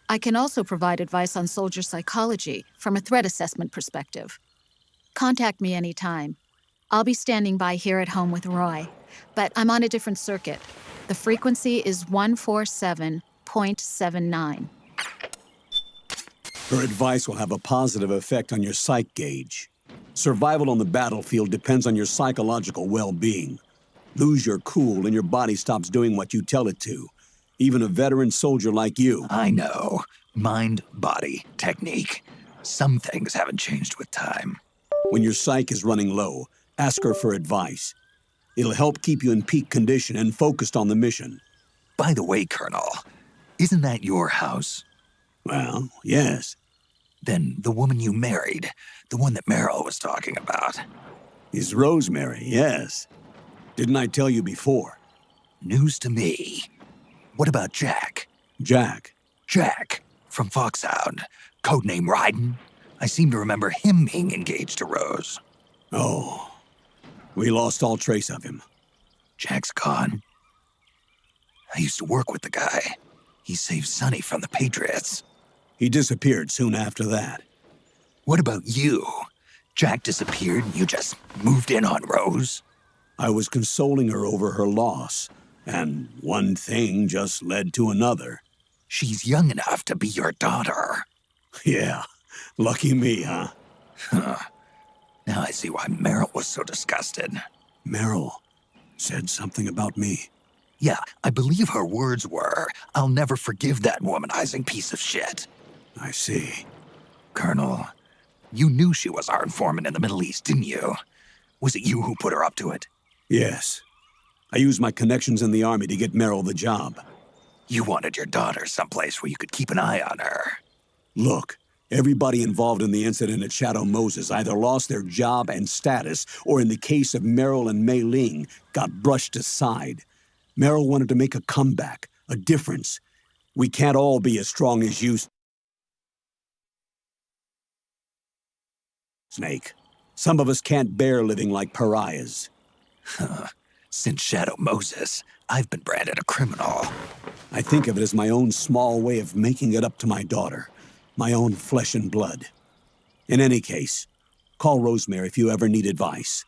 I can also provide advice on soldier psychology from a threat assessment perspective. Contact me anytime. I'll be standing by here at home with Roy, but I'm on a different circuit. The frequency is 147.79. Her advice will have a positive effect on your psych gauge. Survival on the battlefield depends on your psychological well-being. Lose your cool and your body stops doing what you tell it to. Even a veteran soldier like you. I know. Mind, body, technique. Some things haven't changed with time. When your psyche is running low, ask her for advice. It'll help keep you in peak condition and focused on the mission. By the way, Colonel, isn't that your house? Well, yes. Then the woman you married, the one that Meryl was talking about. Is Rosemary, yes. Didn't I tell you before? News to me. What about Jack? Jack? Jack, from Foxhound. Codename Ryden. I seem to remember him being engaged to Rose. Oh. We lost all trace of him. Jack's gone. I used to work with the guy. He saved Sonny from the Patriots. He disappeared soon after that. What about you? Jack disappeared and you just moved in on Rose? I was consoling her over her loss, and one thing just led to another. She's young enough to be your daughter. Yeah, lucky me, huh? Now I see why Meryl was so disgusted. Meryl said something about me. Yeah, I believe her words were, "I'll never forgive that womanizing piece of shit." I see. Colonel, you knew she was our informant in the Middle East, didn't you? Was it you who put her up to it? Yes. I used my connections in the Army to get Meryl the job. You wanted your daughter someplace where you could keep an eye on her. Look, everybody involved in the incident at Shadow Moses either lost their job and status, or in the case of Meryl and Mei Ling, got brushed aside. Meryl wanted to make a comeback, a difference. We can't all be as strong as you, Snake. Some of us can't bear living like pariahs. Since Shadow Moses, I've been branded a criminal. I think of it as my own small way of making it up to my daughter. My own flesh and blood. In any case, call Rosemary if you ever need advice.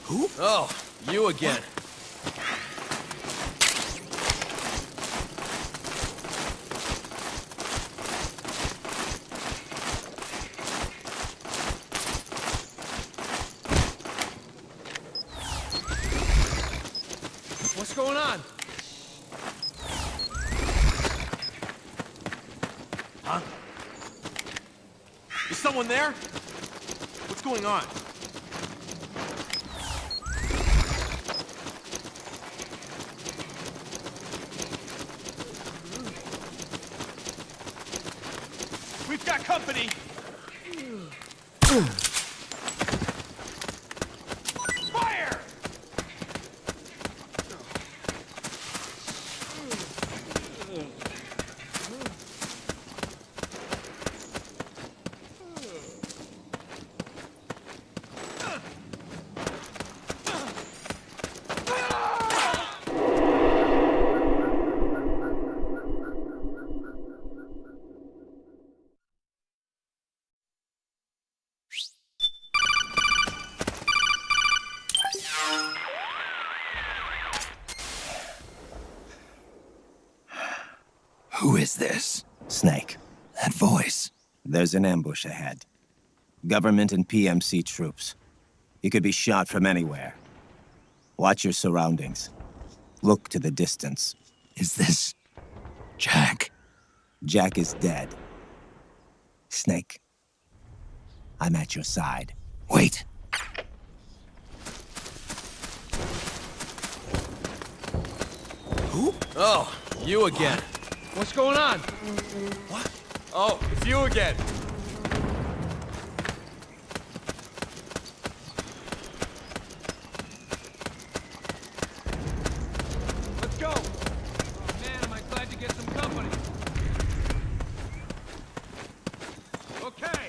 Who? Oh, you again. What's going on? Huh? Is someone there? What's going on? We've got company! Fire! Who is this? Snake. That voice. There's an ambush ahead. Government and PMC troops. You could be shot from anywhere. Watch your surroundings. Look to the distance. Is this... Jack? Jack is dead. Snake. I'm at your side. Wait. Who? Oh, you again. What's going on? What? Oh, it's you again. Let's go. Oh, man, am I glad to get some company. Okay.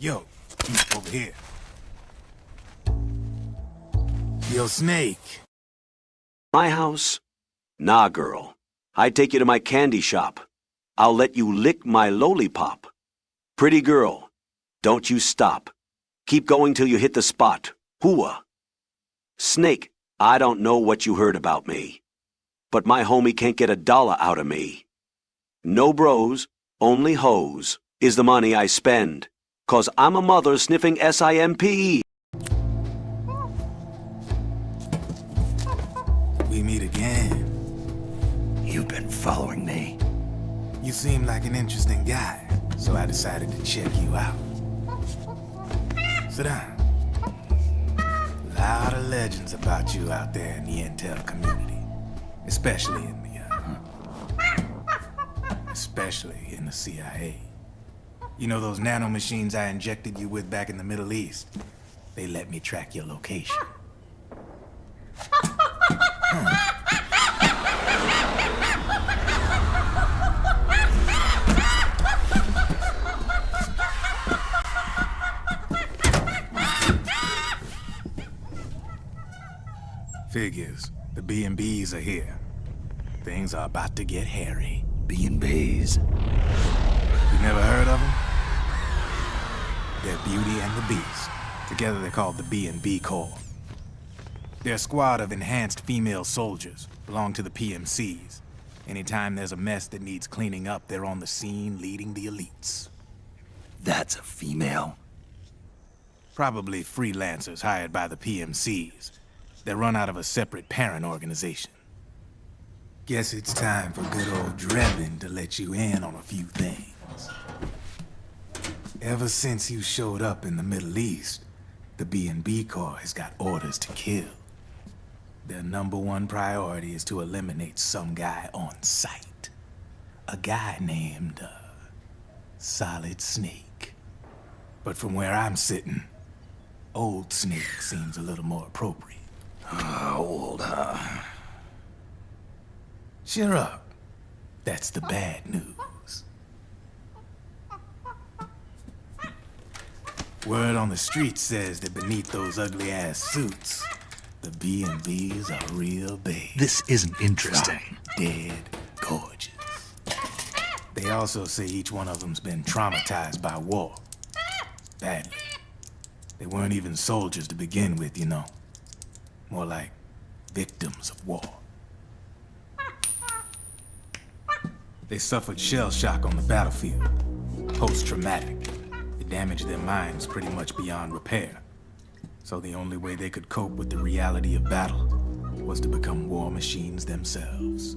Yo, over here. Yo, Snake. My house? Nah, girl. I'd take you to my candy shop. I'll let you lick my lollipop. Pretty girl, don't you stop. Keep going till you hit the spot. Hooah. Snake, I don't know what you heard about me, but my homie can't get $1 out of me. No bros, only hoes is the money I spend, 'cause I'm a mother sniffing SIMP. We meet again. You've been following me. You seem like an interesting guy, so I decided to check you out. Sit down. lot of legends about you out there in the intel community. Especially in the CIA. You know those nanomachines I injected you with back in the Middle East? They let me track your location. Figures. The B&Bs are here. Things are about to get hairy. B&Bs. You never heard of them? They're Beauty and the Beast. Together they're called the B&B Corps. They're a squad of enhanced female soldiers, belong to the PMCs. Anytime there's a mess that needs cleaning up, they're on the scene leading the elites. That's a female? Probably freelancers hired by the PMCs. They're run out of a separate parent organization. Guess it's time for good old Drebin to let you in on a few things. Ever since you showed up in the Middle East, the B&B Corps has got orders to kill. Their #1 priority is to eliminate some guy on sight. A guy named, Solid Snake. But from where I'm sitting, Old Snake seems a little more appropriate. Old, huh? Cheer up. That's the bad news. Word on the street says that beneath those ugly-ass suits, the B&Bs are real big. This isn't interesting. Dead gorgeous. They also say each one of them's been traumatized by war. Badly. They weren't even soldiers to begin with, you know. More like victims of war. They suffered shell shock on the battlefield. Post-traumatic. It damaged their minds pretty much beyond repair. So the only way they could cope with the reality of battle was to become war machines themselves.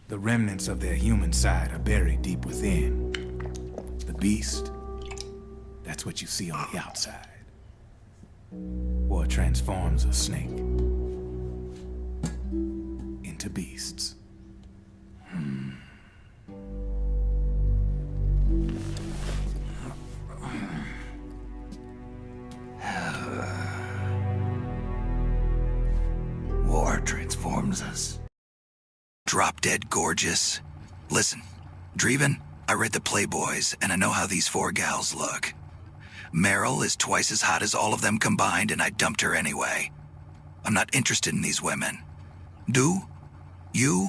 The remnants of their human side are buried deep within. The beast, that's what you see on the outside. War transforms a snake into beasts. War transforms us. Drop dead gorgeous. Listen, Dreven, I read the Playboys, and I know how these 4 gals look. Meryl is twice as hot as all of them combined, and I dumped her anyway. I'm not interested in these women. Do? You?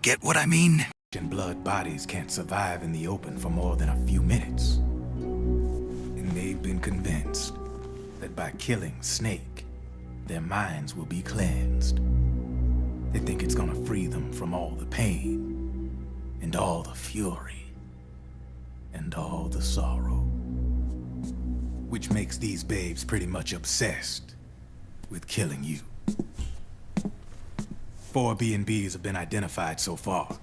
Get what I mean? And blood bodies can't survive in the open for more than a few minutes. And they've been convinced that by killing Snake, their minds will be cleansed. They think it's gonna free them from all the pain, and all the fury, and all the sorrow. Which makes these babes pretty much obsessed with killing you. 4 B&Bs have been identified so far.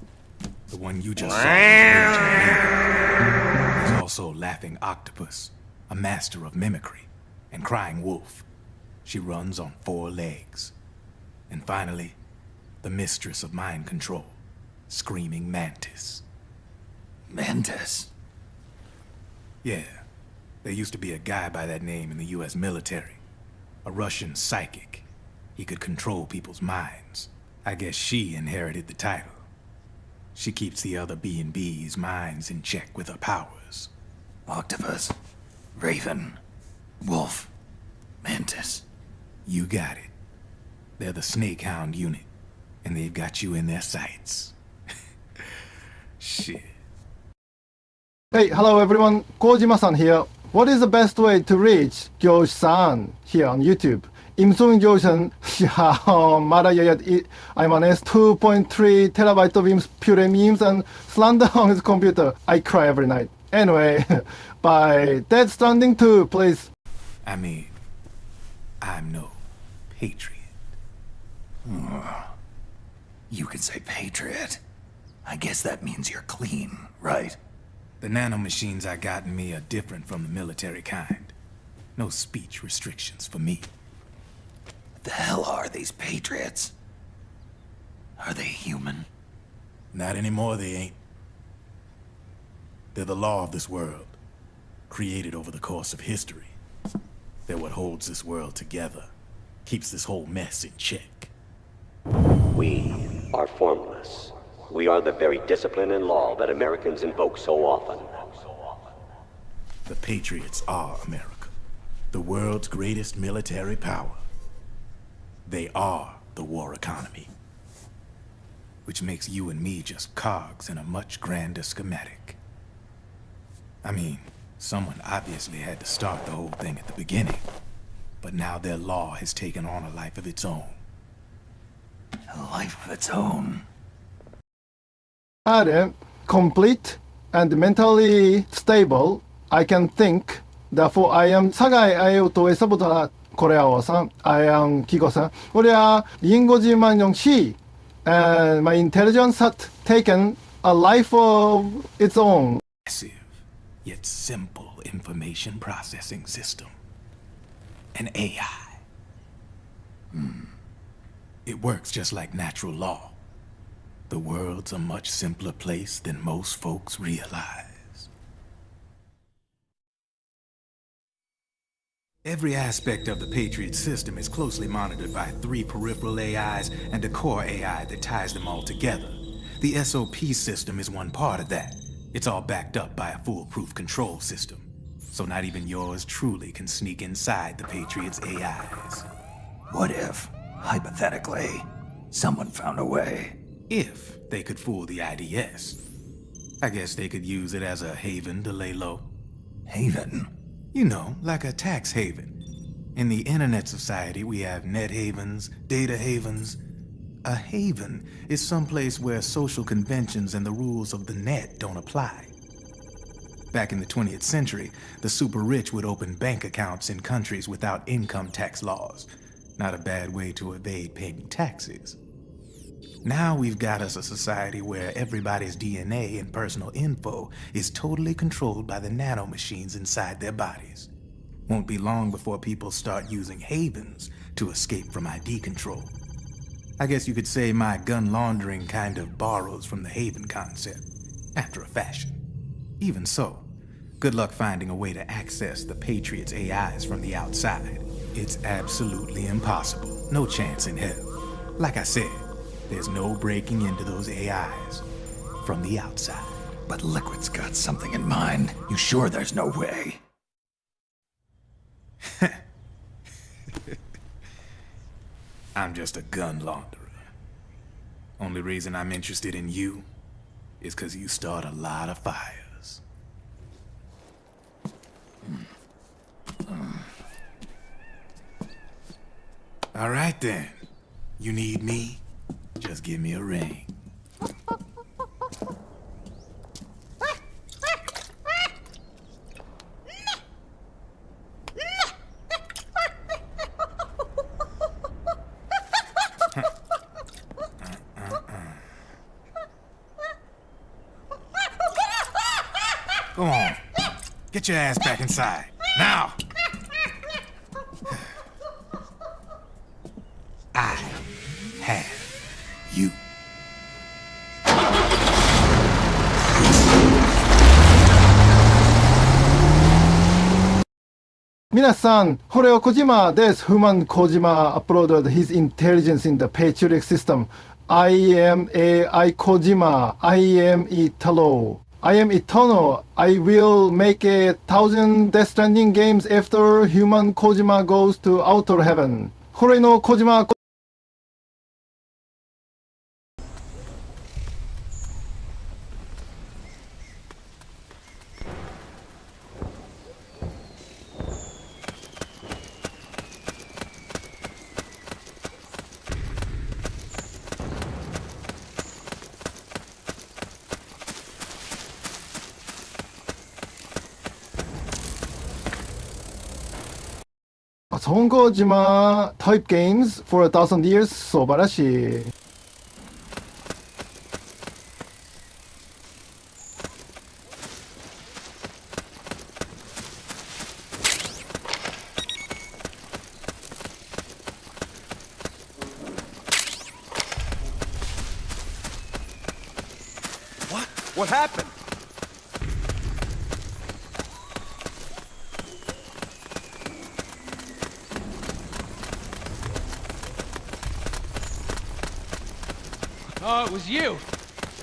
The one you just saw is also Laughing Octopus, a master of mimicry, and Crying Wolf. She runs on 4 legs. And finally, the mistress of mind control, Screaming Mantis. Mantis? Yeah. There used to be a guy by that name in the US military. A Russian psychic. He could control people's minds. I guess she inherited the title. She keeps the other B&B's minds in check with her powers. Octopus, Raven, Wolf, Mantis. You got it. They're the Snake Hound unit, and they've got you in their sights. Shit. Hey, hello everyone. Kojima-san here. What is the best way to reach George-san here on YouTube? 임송 George-san, I'm on S2.3 terabyte of pure memes and slander on his computer. I cry every night. Anyway, by Dead Stranding 2, please. I mean, I'm no patriot. You can say patriot. I guess that means you're clean, right? The nanomachines I got in me are different from the military kind. No speech restrictions for me. What the hell are these Patriots? Are they human? Not anymore, they ain't. They're the law of this world, created over the course of history. They're what holds this world together, keeps this whole mess in check. We are formless. We are the very discipline and law that Americans invoke so often. The Patriots are America, the world's greatest military power. They are the war economy, which makes you and me just cogs in a much grander schematic. I mean, someone obviously had to start the whole thing at the beginning, but now their law has taken on a life of its own. A life of its own. are complete and mentally stable, I can think. Therefore, I am 사가이 아이오토에서부터 코레아오산, I am 기고산. 우리야 링고지만 시, and my intelligence had taken a life of its own. Massive, yet simple information processing system. An AI. It works just like natural law. The world's a much simpler place than most folks realize. Every aspect of the Patriot system is closely monitored by 3 peripheral AIs and a core AI that ties them all together. The SOP system is one part of that. It's all backed up by a foolproof control system. So not even yours truly can sneak inside the Patriots' AIs. What if, hypothetically, someone found a way? If they could fool the IDS. I guess they could use it as a haven to lay low. Haven? You know, like a tax haven. In the internet society, we have net havens, data havens. A haven is someplace where social conventions and the rules of the net don't apply. Back in the 20th century, the super rich would open bank accounts in countries without income tax laws. Not a bad way to evade paying taxes. Now we've got us a society where everybody's DNA and personal info is totally controlled by the nanomachines inside their bodies. Won't be long before people start using havens to escape from ID control. I guess you could say my gun laundering kind of borrows from the haven concept, after a fashion. Even so, good luck finding a way to access the Patriots' AIs from the outside. It's absolutely impossible. No chance in hell. Like I said, there's no breaking into those AIs from the outside. But Liquid's got something in mind. You sure there's no way? I'm just a gun launderer. Only reason I'm interested in you is because you start a lot of fires. All right then. You need me? Just give me a ring. Go on. Get your ass back inside. Now! I have you. 皆さん、これを小島です。Human Kojima uploaded his intelligence in the Patriot system. I am AI Kojima. I am eternal. I am eternal. I will make 1,000 Death Stranding games after Human Kojima goes to outer heaven. これの小島songgojima type games for 1,000 years 素晴らしい。What happened? Oh, it was you.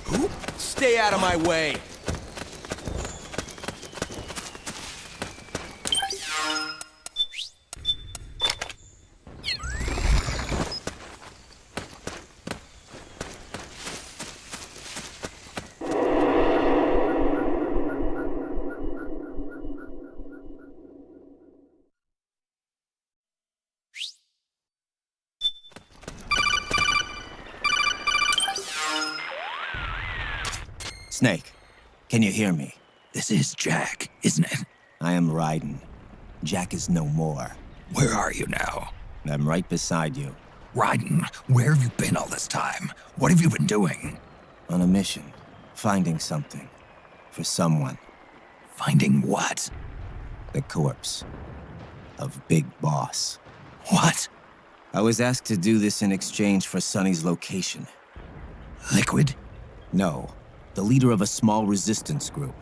Who? Stay out of my way. Snake, can you hear me? This is Jack, isn't it? I am Raiden. Jack is no more. Where are you now? I'm right beside you. Raiden, where have you been all this time? What have you been doing? On a mission. Finding something. For someone. Finding what? The corpse. Of Big Boss. What? I was asked to do this in exchange for Sonny's location. Liquid? No. The leader of a small resistance group.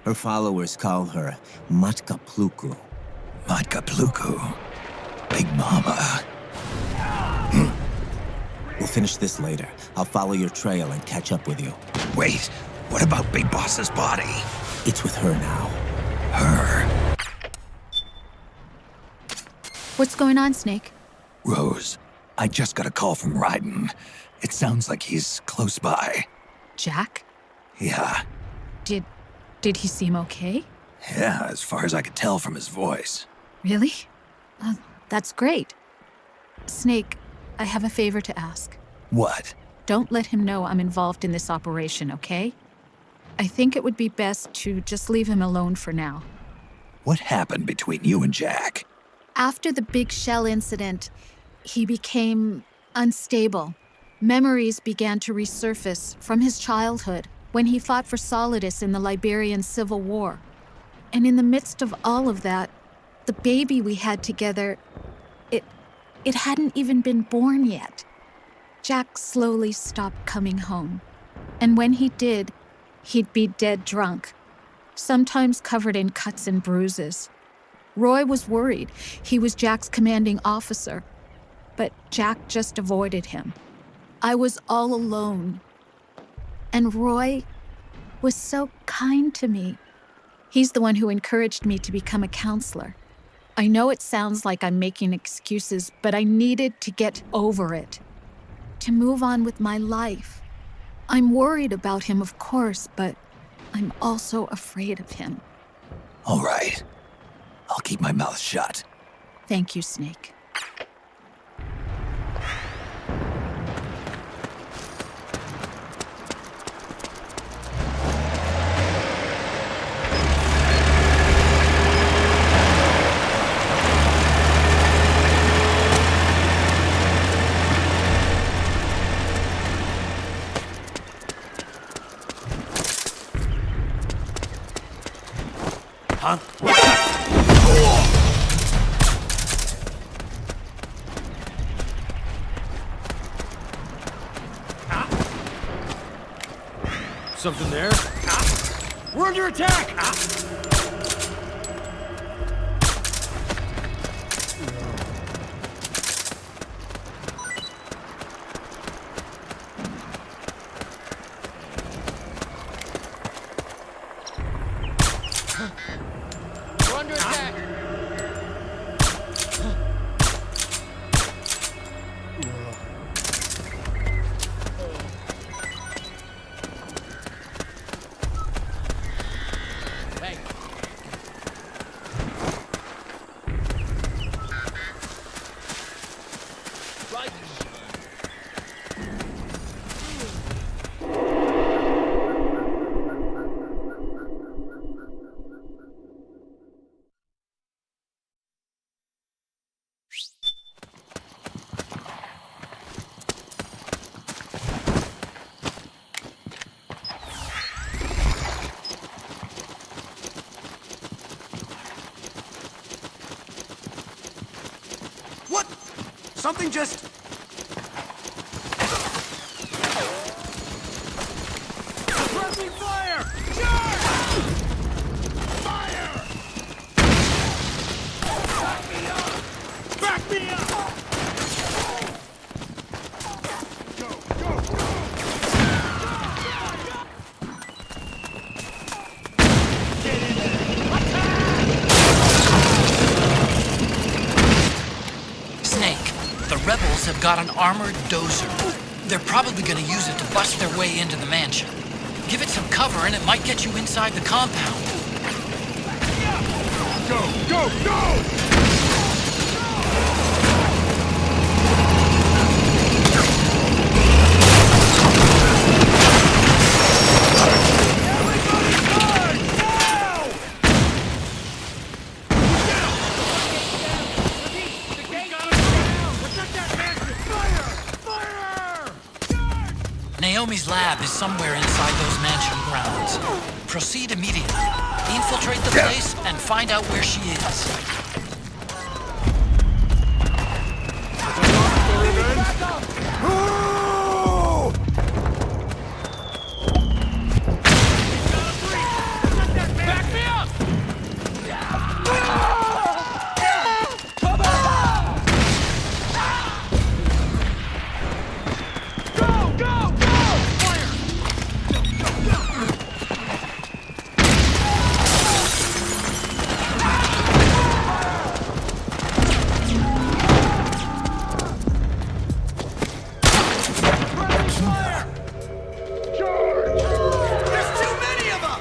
Her followers call her Matka Pluku. Matka Pluku? Big Mama. We'll finish this later. I'll follow your trail and catch up with you. Wait, what about Big Boss's body? It's with her now. Her? What's going on, Snake? Rose, I just got a call from Raiden. It sounds like he's close by. Jack? Yeah. Did he seem okay? Yeah, as far as I could tell from his voice. Really? That's great. Snake, I have a favor to ask. What? Don't let him know I'm involved in this operation, okay? I think it would be best to just leave him alone for now. What happened between you and Jack? After the big shell incident, he became unstable. Memories began to resurface from his childhood when he fought for Solidus in the Liberian Civil War. And in the midst of all of that, the baby we had together, it hadn't even been born yet. Jack slowly stopped coming home. And when he did, he'd be dead drunk, sometimes covered in cuts and bruises. Roy was worried. He was Jack's commanding officer. But Jack just avoided him. I was all alone. And Roy was so kind to me. He's the one who encouraged me to become a counselor. I know it sounds like I'm making excuses, but I needed to get over it. To move on with my life. I'm worried about him, of course, but I'm also afraid of him. All right. I'll keep my mouth shut. Thank you, Snake. Huh? Something there? We're under attack! We're under attack! What? Something just... Friendly fire! me up! Go, go, go! Snake, the rebels have got an armored dozer. They're probably gonna use it to bust their way into the mansion. Give it some cover and it might get you inside the compound. Go, go, go! Naomi's lab is somewhere inside those mansion grounds. Proceed immediately. Infiltrate the place and find out where she is. Back me up! Go, go, go! There's too many of them!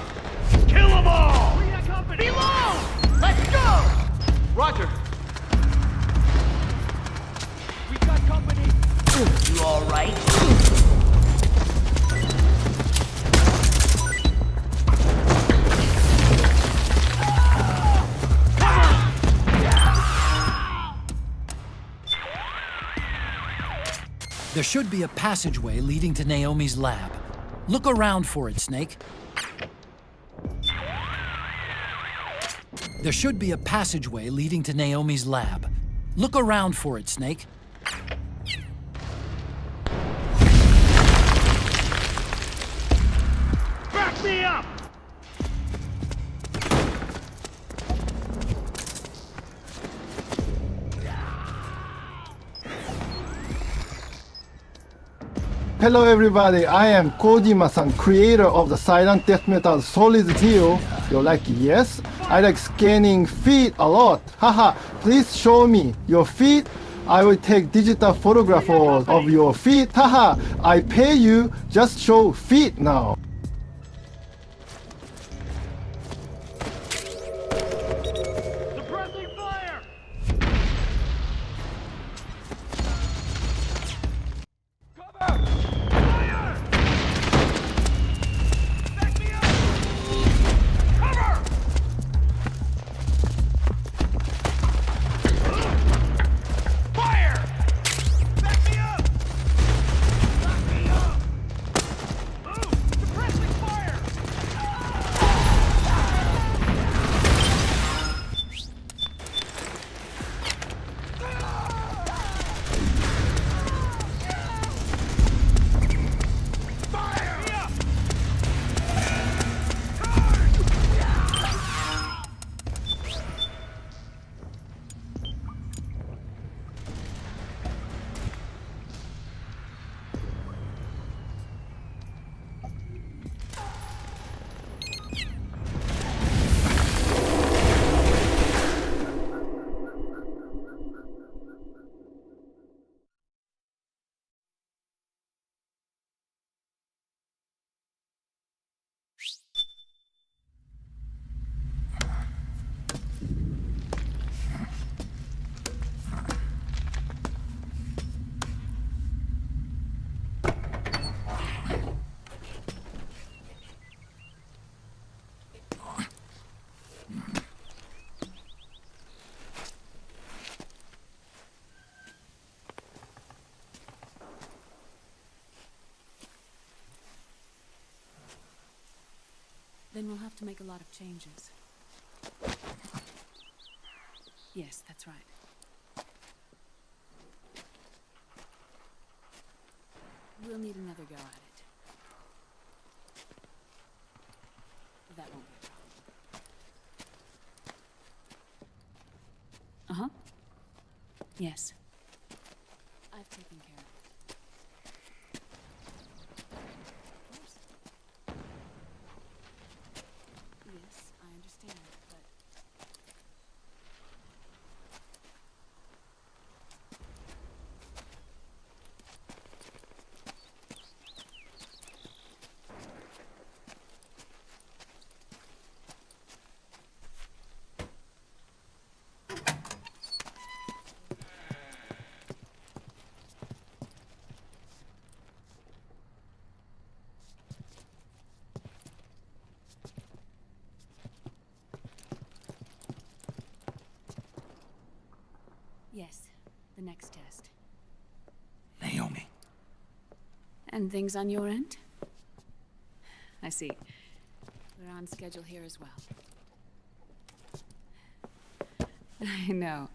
Kill them all! We got company! Below! Let's go! Roger. We got company! You all right? There should be a passageway leading to Naomi's lab. Look around for it, Snake. There should be a passageway leading to Naomi's lab. Look around for it, Snake. Back me up! Hello everybody, I am Kojima-san, creator of the silent death metal Solid Steel. You're like, yes? I like scanning feet a lot. Haha, please show me your feet. I will take digital photographs of your feet. Haha, I pay you, just show feet now. Suppressing fire! Cover! Fire! Back me up! Cover! Fire! Back me up! Back me up! Move! Suppressing fire! Then we'll have to make a lot of changes. Yes, that's right. We'll need another go at it. That won't be a problem. Uh-huh. Yes. I've taken care of it. Of course. Yes, I understand, but... Yes, the next test. Naomi. And things on your end? I see. We're on schedule here as well. I know.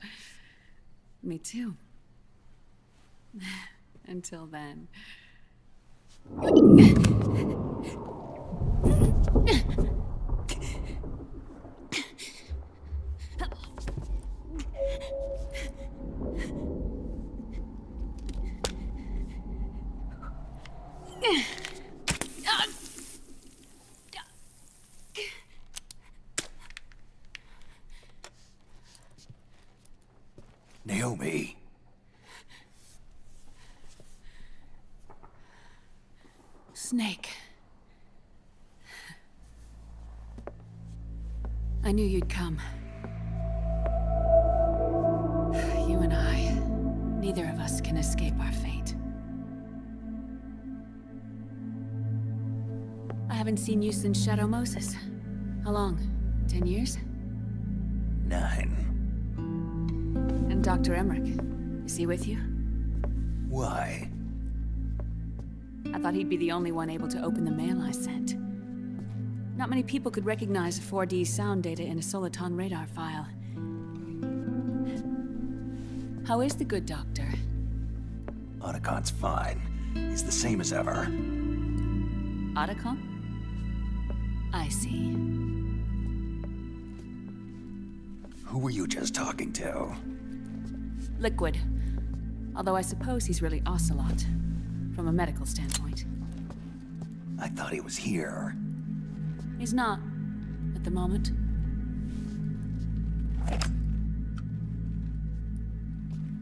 Me too. Until then. Naomi. Snake. I knew you'd come. You and I, neither of us can escape our fate. I haven't seen you since Shadow Moses. How long? 10 years? 9. And Dr. Emmerich, is he with you? Why? I thought he'd be the only one able to open the mail I sent. Not many people could recognize 4D sound data in a Soliton radar file. How is the good doctor? Otacon's fine. He's the same as ever. Otacon? I see. Who were you just talking to? Liquid. Although I suppose he's really Ocelot, from a medical standpoint. I thought he was here. He's not, at the moment.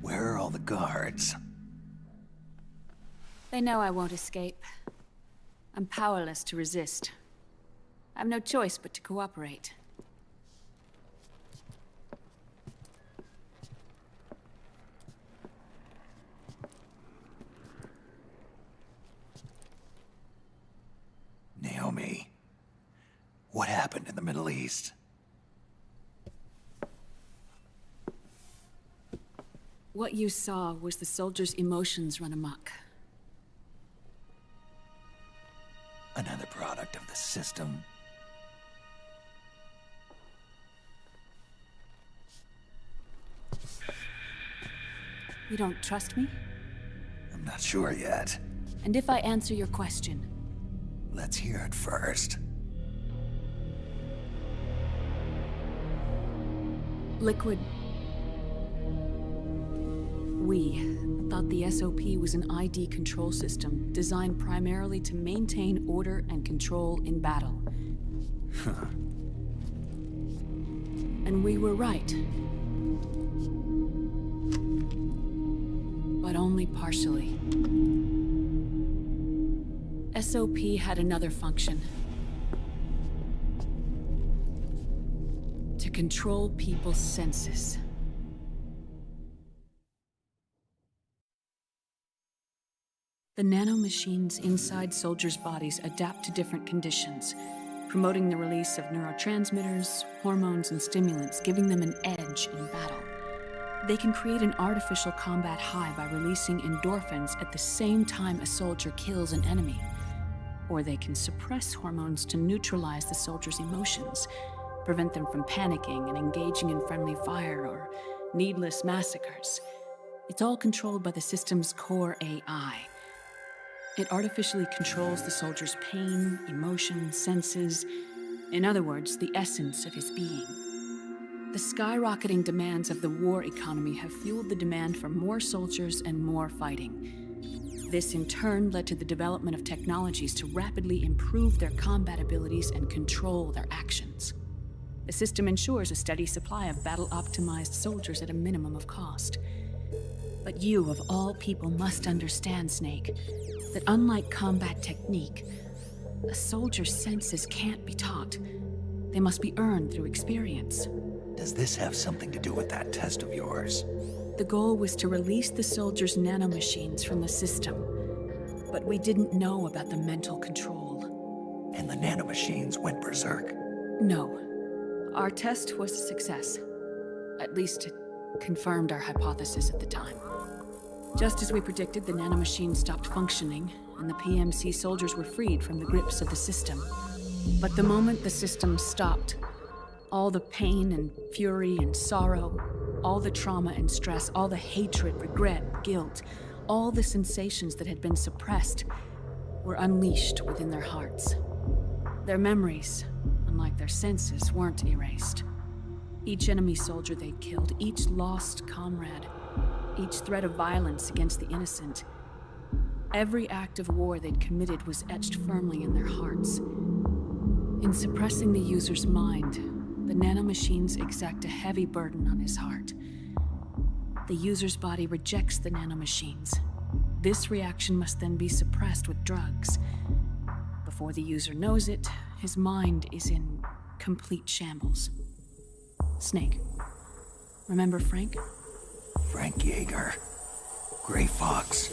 Where are all the guards? They know I won't escape. I'm powerless to resist. I have no choice but to cooperate. Naomi. What happened in the Middle East? What you saw was the soldiers' emotions run amok. Another product of the system. You don't trust me? I'm not sure yet. And if I answer your question? Let's hear it first. Liquid. We thought the SOP was an ID control system designed primarily to maintain order and control in battle. Huh. And we were right. But only partially. SOP had another function. To control people's senses. The nanomachines inside soldiers' bodies adapt to different conditions, promoting the release of neurotransmitters, hormones, and stimulants, giving them an edge in battle. They can create an artificial combat high by releasing endorphins at the same time a soldier kills an enemy. Or they can suppress hormones to neutralize the soldier's emotions, prevent them from panicking and engaging in friendly fire or needless massacres. It's all controlled by the system's core AI. It artificially controls the soldier's pain, emotion, senses, in other words, the essence of his being. The skyrocketing demands of the war economy have fueled the demand for more soldiers and more fighting. This in turn led to the development of technologies to rapidly improve their combat abilities and control their actions. The system ensures a steady supply of battle-optimized soldiers at a minimum of cost. But you, of all people, must understand, Snake, that unlike combat technique, a soldier's senses can't be taught. They must be earned through experience. Does this have something to do with that test of yours? The goal was to release the soldiers' nanomachines from the system, but we didn't know about the mental control. And the nanomachines went berserk? No. Our test was a success. At least it confirmed our hypothesis at the time. Just as we predicted, the nanomachines stopped functioning, and the PMC soldiers were freed from the grips of the system. But the moment the system stopped, all the pain and fury and sorrow, all the trauma and stress, all the hatred, regret, guilt, all the sensations that had been suppressed were unleashed within their hearts. Their memories, unlike their senses, weren't erased. Each enemy soldier they'd killed, each lost comrade, each threat of violence against the innocent, every act of war they'd committed was etched firmly in their hearts. In suppressing the user's mind, the nanomachines exact a heavy burden on his heart. The user's body rejects the nanomachines. This reaction must then be suppressed with drugs. Before the user knows it, his mind is in complete shambles. Snake, remember Frank? Frank Yeager. Gray Fox.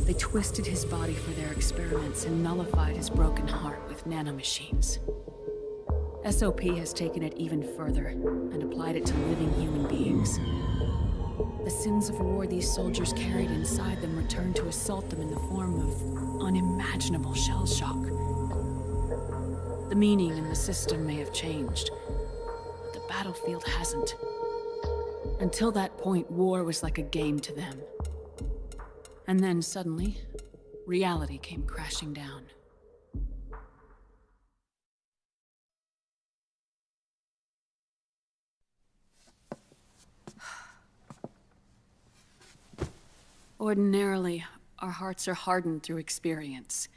They twisted his body for their experiments and nullified his broken heart with nanomachines. SOP has taken it even further and applied it to living human beings. The sins of war these soldiers carried inside them returned to assault them in the form of unimaginable shell shock. The meaning in the system may have changed, but the battlefield hasn't. Until that point, war was like a game to them. And then suddenly, reality came crashing down. Ordinarily, our hearts are hardened through experience.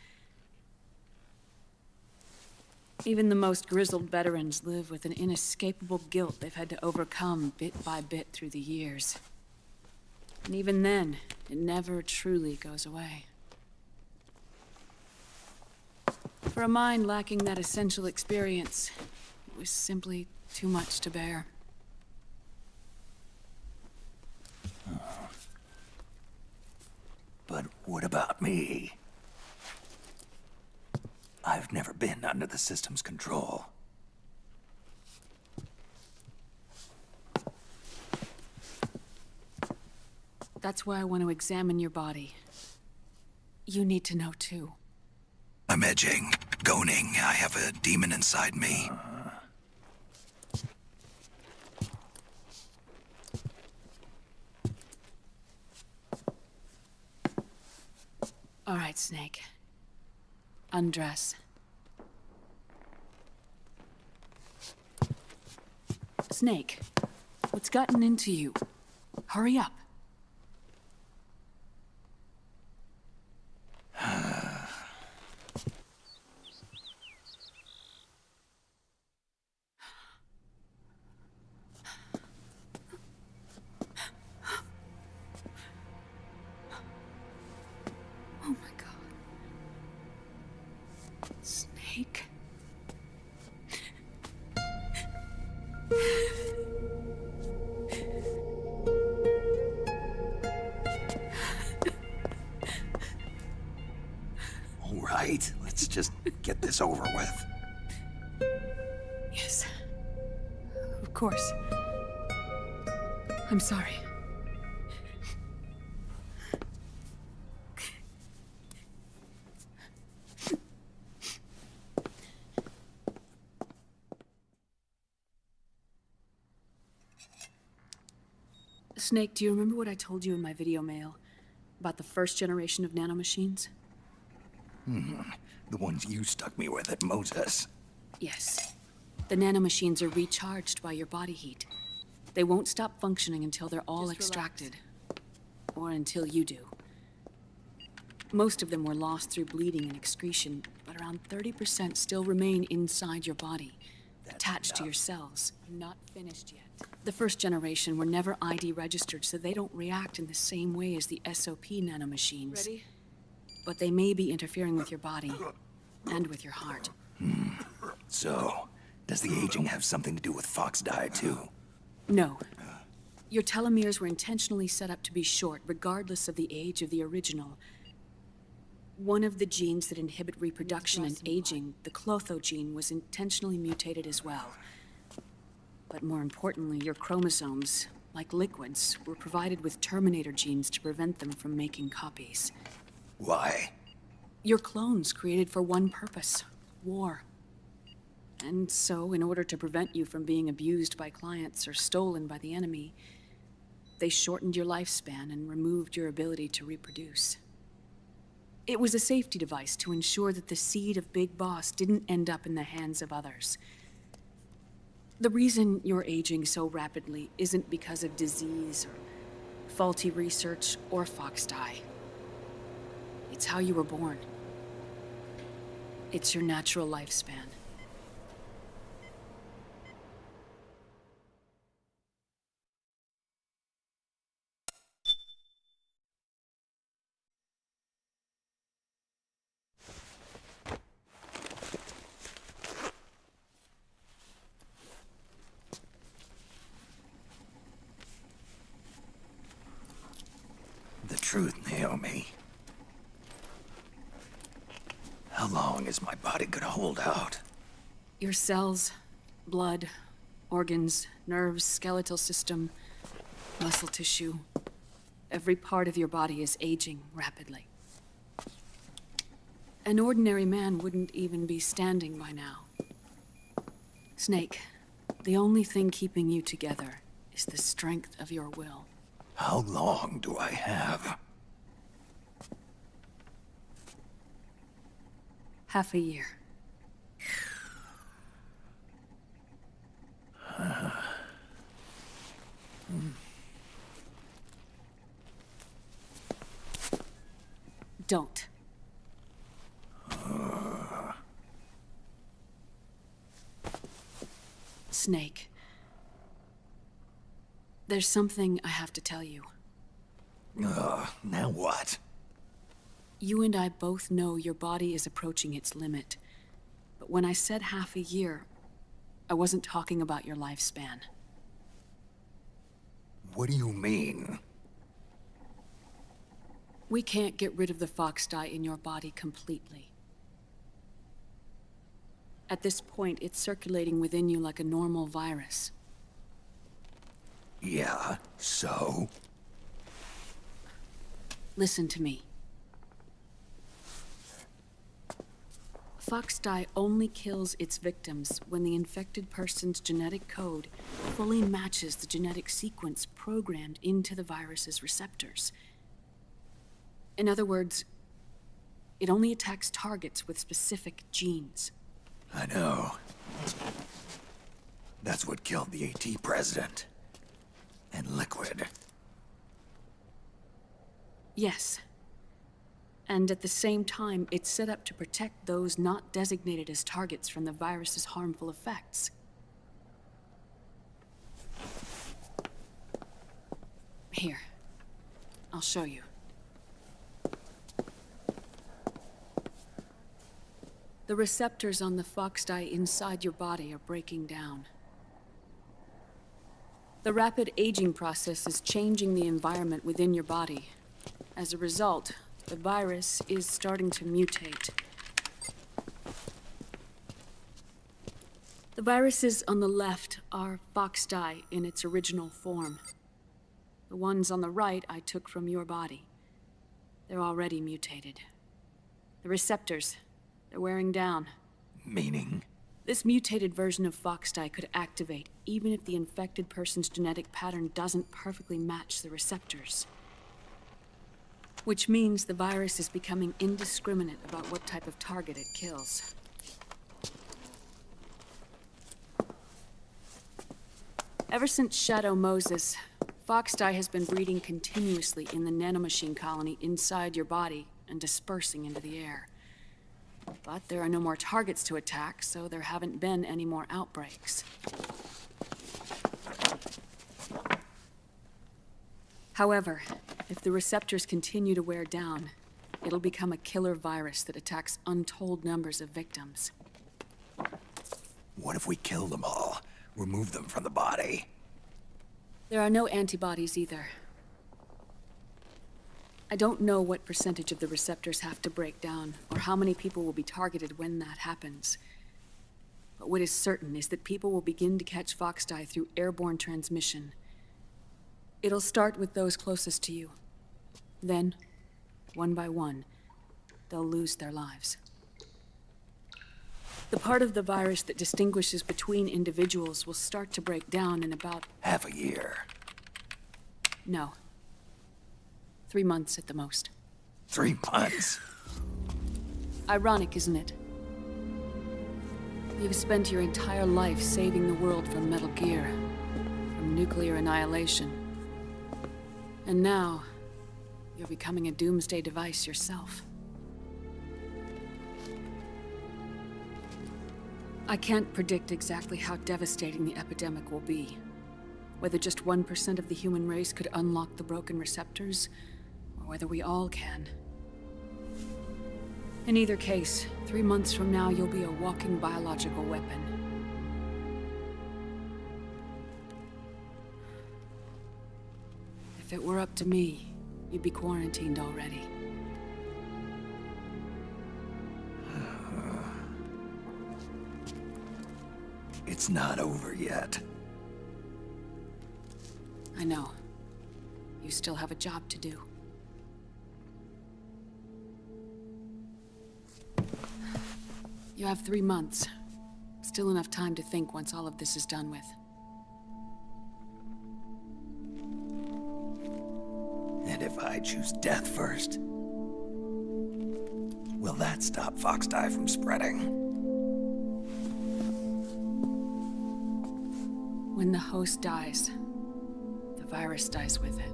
Even the most grizzled veterans live with an inescapable guilt they've had to overcome bit by bit through the years. And even then, it never truly goes away. For a mind lacking that essential experience, it was simply too much to bear. But what about me? I've never been under the system's control. That's why I want to examine your body. You need to know too. I'm edging, goning. I have a demon inside me. All right, Snake. Undress. Snake, what's gotten into you? Hurry up. Oh my God. Snake. All right, let's just get this over with. Yes. Of course. I'm sorry. Snake, do you remember what I told you in my video mail about the first generation of nanomachines? The ones you stuck me with at Moses. Yes. The nanomachines are recharged by your body heat. They won't stop functioning until they're all extracted. Or until you do. Most of them were lost through bleeding and excretion, but around 30% still remain inside your body, attached to your cells. Not finished yet. The first generation were never ID registered, so they don't react in the same way as the SOP nanomachines. Ready? But they may be interfering with your body, and with your heart. So, does the aging have something to do with Fox die too? No. Your telomeres were intentionally set up to be short, regardless of the age of the original. One of the genes that inhibit reproduction and aging, the Clotho gene, was intentionally mutated as well. But more importantly, your chromosomes, like liquids, were provided with terminator genes to prevent them from making copies. Why? Your clones created for one purpose: war. And so, in order to prevent you from being abused by clients or stolen by the enemy, they shortened your lifespan and removed your ability to reproduce. It was a safety device to ensure that the seed of Big Boss didn't end up in the hands of others. The reason you're aging so rapidly isn't because of disease or faulty research or Fox die. It's how you were born. It's your natural lifespan. The truth, Naomi. How long is my body gonna hold out? Your cells, blood, organs, nerves, skeletal system, muscle tissue. Every part of your body is aging rapidly. An ordinary man wouldn't even be standing by now. Snake, the only thing keeping you together is the strength of your will. How long do I have? Half a year. Don't. Snake. There's something I have to tell you. Now what? You and I both know your body is approaching its limit. But when I said half a year, I wasn't talking about your lifespan. What do you mean? We can't get rid of the Fox dye in your body completely. At this point, it's circulating within you like a normal virus. Yeah, so? Listen to me. Fox dye only kills its victims when the infected person's genetic code fully matches the genetic sequence programmed into the virus's receptors. In other words, it only attacks targets with specific genes. I know. That's what killed the AT president. And Liquid. Yes. And at the same time, it's set up to protect those not designated as targets from the virus's harmful effects. Here. I'll show you. The receptors on the Fox dye inside your body are breaking down. The rapid aging process is changing the environment within your body. As a result, the virus is starting to mutate. The viruses on the left are Fox dye in its original form. The ones on the right I took from your body. They're already mutated. The receptors, they're wearing down. Meaning? This mutated version of Fox dye could activate even if the infected person's genetic pattern doesn't perfectly match the receptors. Which means the virus is becoming indiscriminate about what type of target it kills. Ever since Shadow Moses, Foxdie has been breeding continuously in the nanomachine colony inside your body and dispersing into the air. But there are no more targets to attack, so there haven't been any more outbreaks. However, if the receptors continue to wear down, it'll become a killer virus that attacks untold numbers of victims. What if we kill them all? Remove them from the body? There are no antibodies either. I don't know what percentage of the receptors have to break down, or how many people will be targeted when that happens. But what is certain is that people will begin to catch Foxdie through airborne transmission. It'll start with those closest to you. Then, one by one, they'll lose their lives. The part of the virus that distinguishes between individuals will start to break down in about... half a year. No. 3 months at the most. 3 months? Ironic, isn't it? You've spent your entire life saving the world from Metal Gear, from nuclear annihilation. And now, you're becoming a doomsday device yourself. I can't predict exactly how devastating the epidemic will be. Whether just 1% of the human race could unlock the broken receptors, or whether we all can. In either case, 3 months from now, you'll be a walking biological weapon. If it were up to me, you'd be quarantined already. It's not over yet. I know. You still have a job to do. You have 3 months. Still enough time to think once all of this is done with. And if I choose death first, will that stop Foxdie from spreading? When the host dies, the virus dies with it.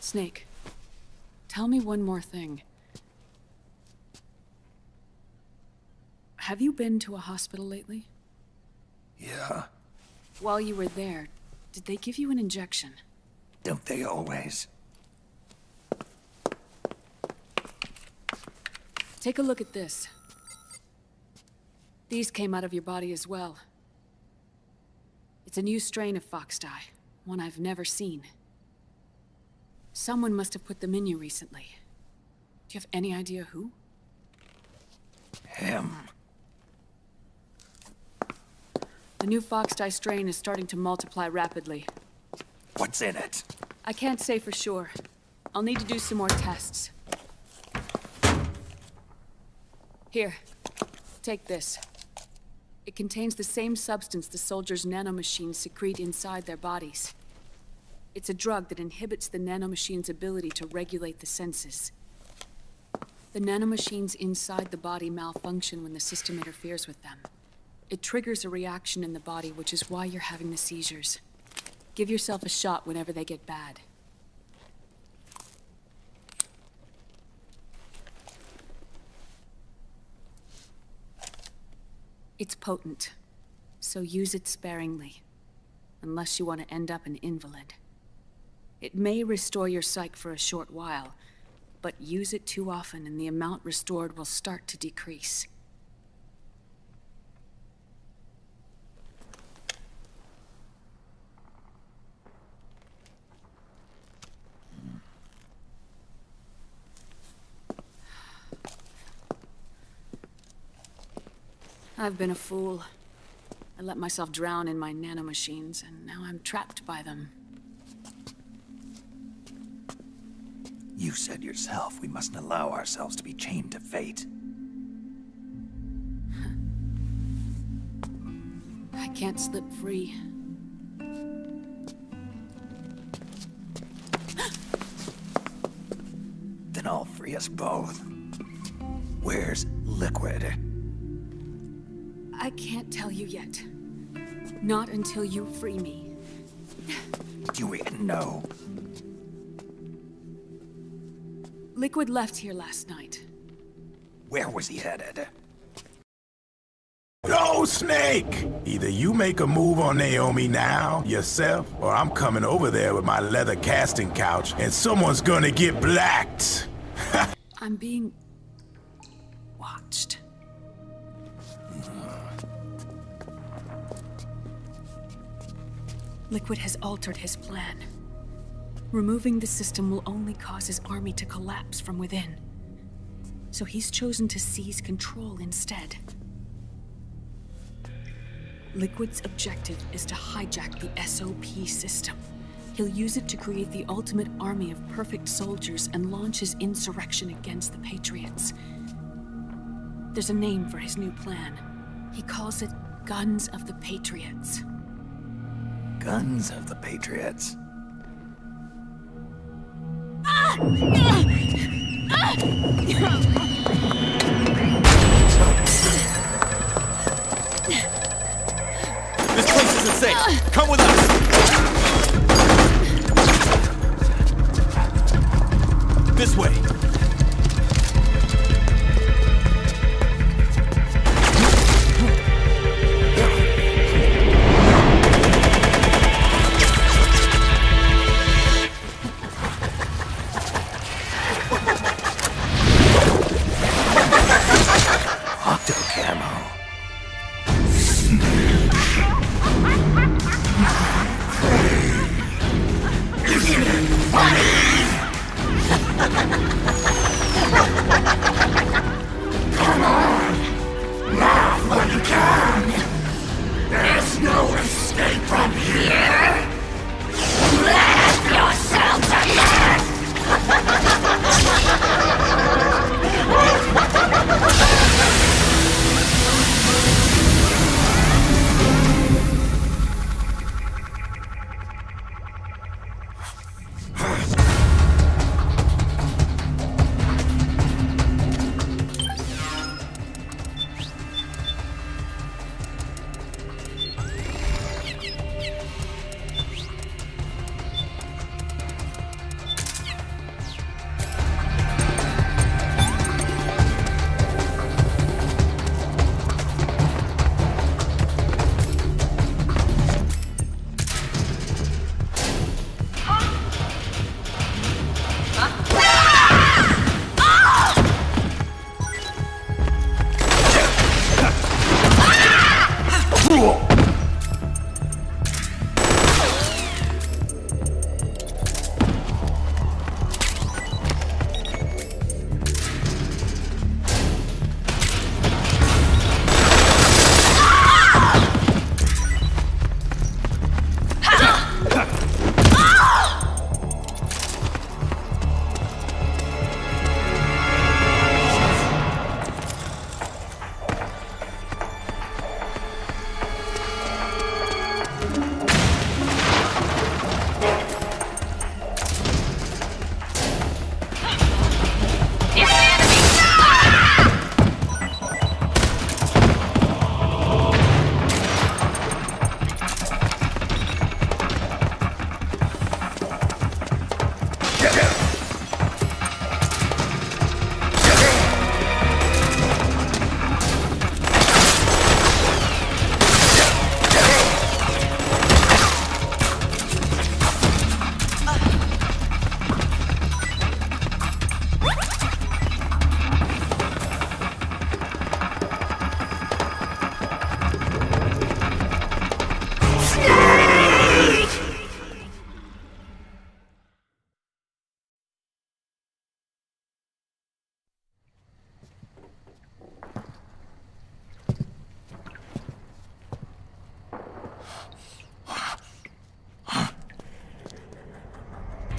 Snake, tell me one more thing. Have you been to a hospital lately? Yeah. While you were there, did they give you an injection? Don't they always? Take a look at this. These came out of your body as well. It's a new strain of Foxdie, one I've never seen. Someone must have put them in you recently. Do you have any idea who? Him. The new Foxdie strain is starting to multiply rapidly. What's in it? I can't say for sure. I'll need to do some more tests. Here, take this. It contains the same substance the soldiers' nanomachines secrete inside their bodies. It's a drug that inhibits the nanomachine's ability to regulate the senses. The nanomachines inside the body malfunction when the system interferes with them. It triggers a reaction in the body, which is why you're having the seizures. Give yourself a shot whenever they get bad. It's potent, so use it sparingly, unless you want to end up an invalid. It may restore your psyche for a short while, but use it too often and the amount restored will start to decrease. I've been a fool. I let myself drown in my nanomachines, and now I'm trapped by them. You said yourself we mustn't allow ourselves to be chained to fate. I can't slip free. Then I'll free us both. Where's Liquid? I can't tell you yet. Not until you free me. Do we know? Liquid left here last night. Where was he headed? Yo, Snake! Either you make a move on Naomi now, yourself, or I'm coming over there with my leather casting couch, and someone's gonna get blacked! I'm being... watched. Liquid has altered his plan. Removing the system will only cause his army to collapse from within. So he's chosen to seize control instead. Liquid's objective is to hijack the SOP system. He'll use it to create the ultimate army of perfect soldiers and launch his insurrection against the Patriots. There's a name for his new plan. He calls it Guns of the Patriots. Guns of the Patriots. This place isn't safe. Come with us. This way.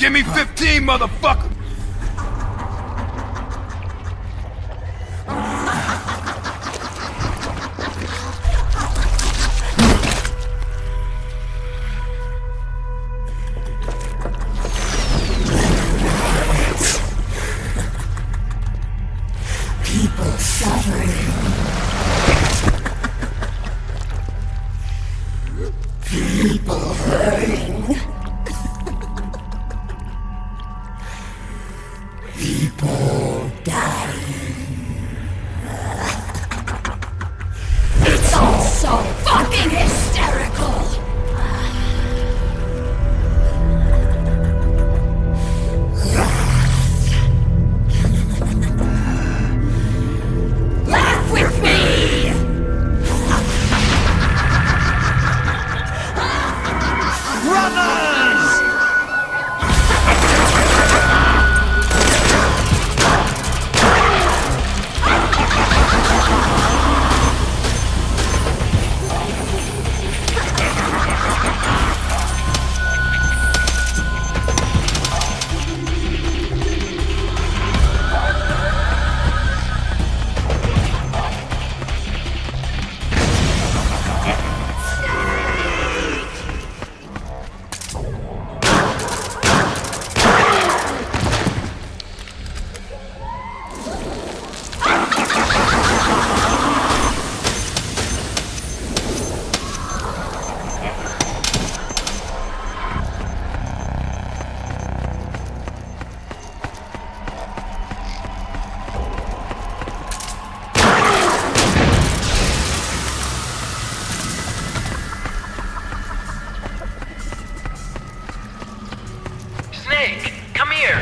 Give me 15, motherfucker! People suffering. People hurting. People dying. It's all so fucking hysterical! Laugh with me! Brothers! Snake, come here.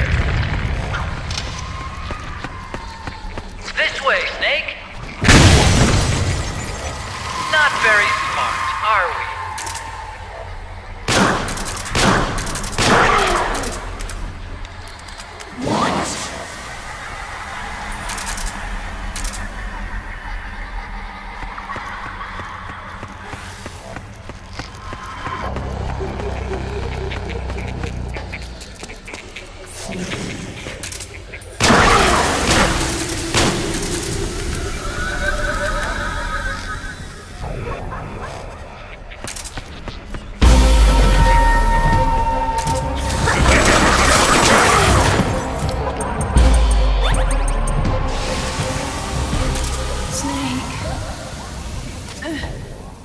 This way, Snake. Not very smart, are we?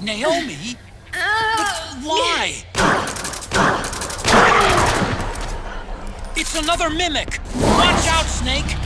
Naomi? But why? It's another mimic! Watch out, Snake!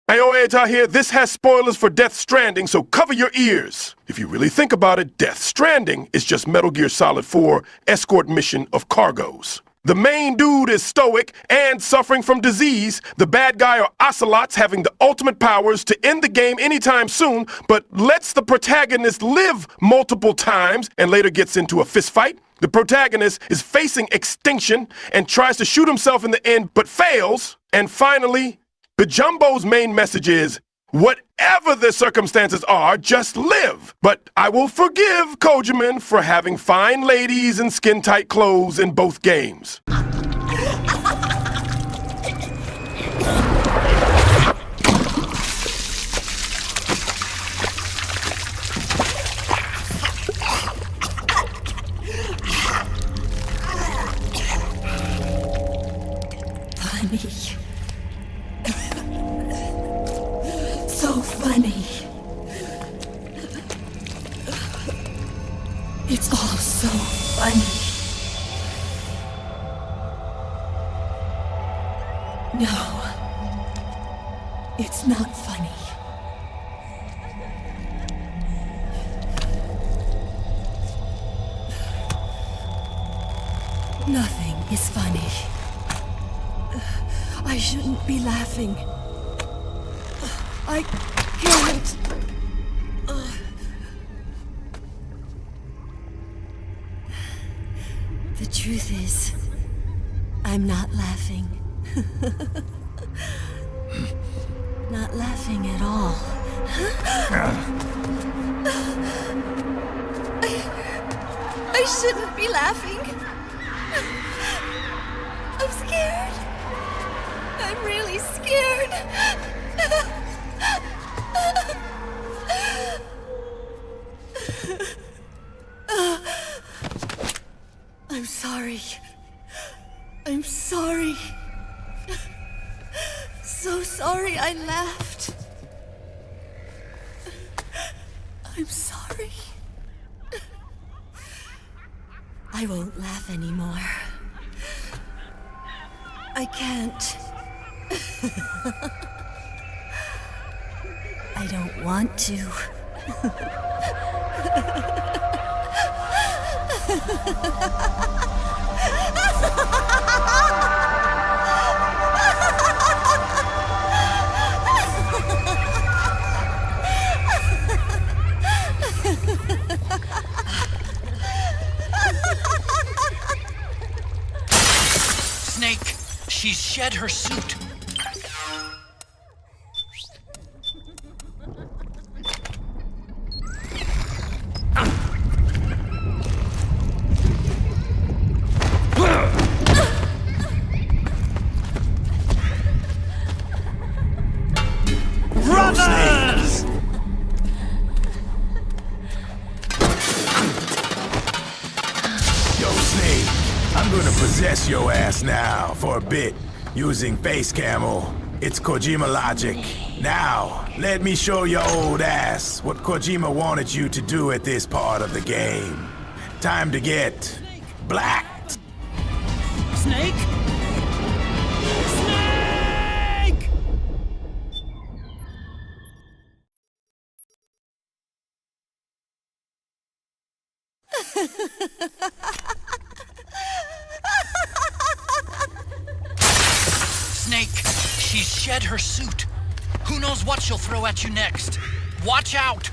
Ayo here, this has spoilers for Death Stranding, so cover your ears. If you really think about it, Death Stranding is just Metal Gear Solid 4 escort mission of cargoes. The main dude is stoic and suffering from disease. The bad guy are ocelots having the ultimate powers to end the game anytime soon, but lets the protagonist live multiple times and later gets into a fistfight. The protagonist is facing extinction and tries to shoot himself in the end, but fails. And finally, Bajumbo's main message is, whatever the circumstances are, just live. But I will forgive Kojiman for having fine ladies in skin-tight clothes in both games. Funny. So funny. It's all so funny. No. It's not funny. Nothing is funny. I shouldn't be laughing. I can't. truth is, I'm not laughing. Not laughing at all. I shouldn't be laughing. I'm scared. I'm really scared. I'm sorry. I'm sorry. So sorry I laughed. I'm sorry. I won't laugh anymore. I can't. I don't want to. Snake, she's shed her suit. Brothers! Yo, Snake, I'm gonna possess your ass now for a bit, using face camo. It's Kojima logic. Now, let me show your old ass what Kojima wanted you to do at this part of the game. Time to get black. Snake? Snake! Snake, she's shed her suit. Who knows what she'll throw at you next? Watch out!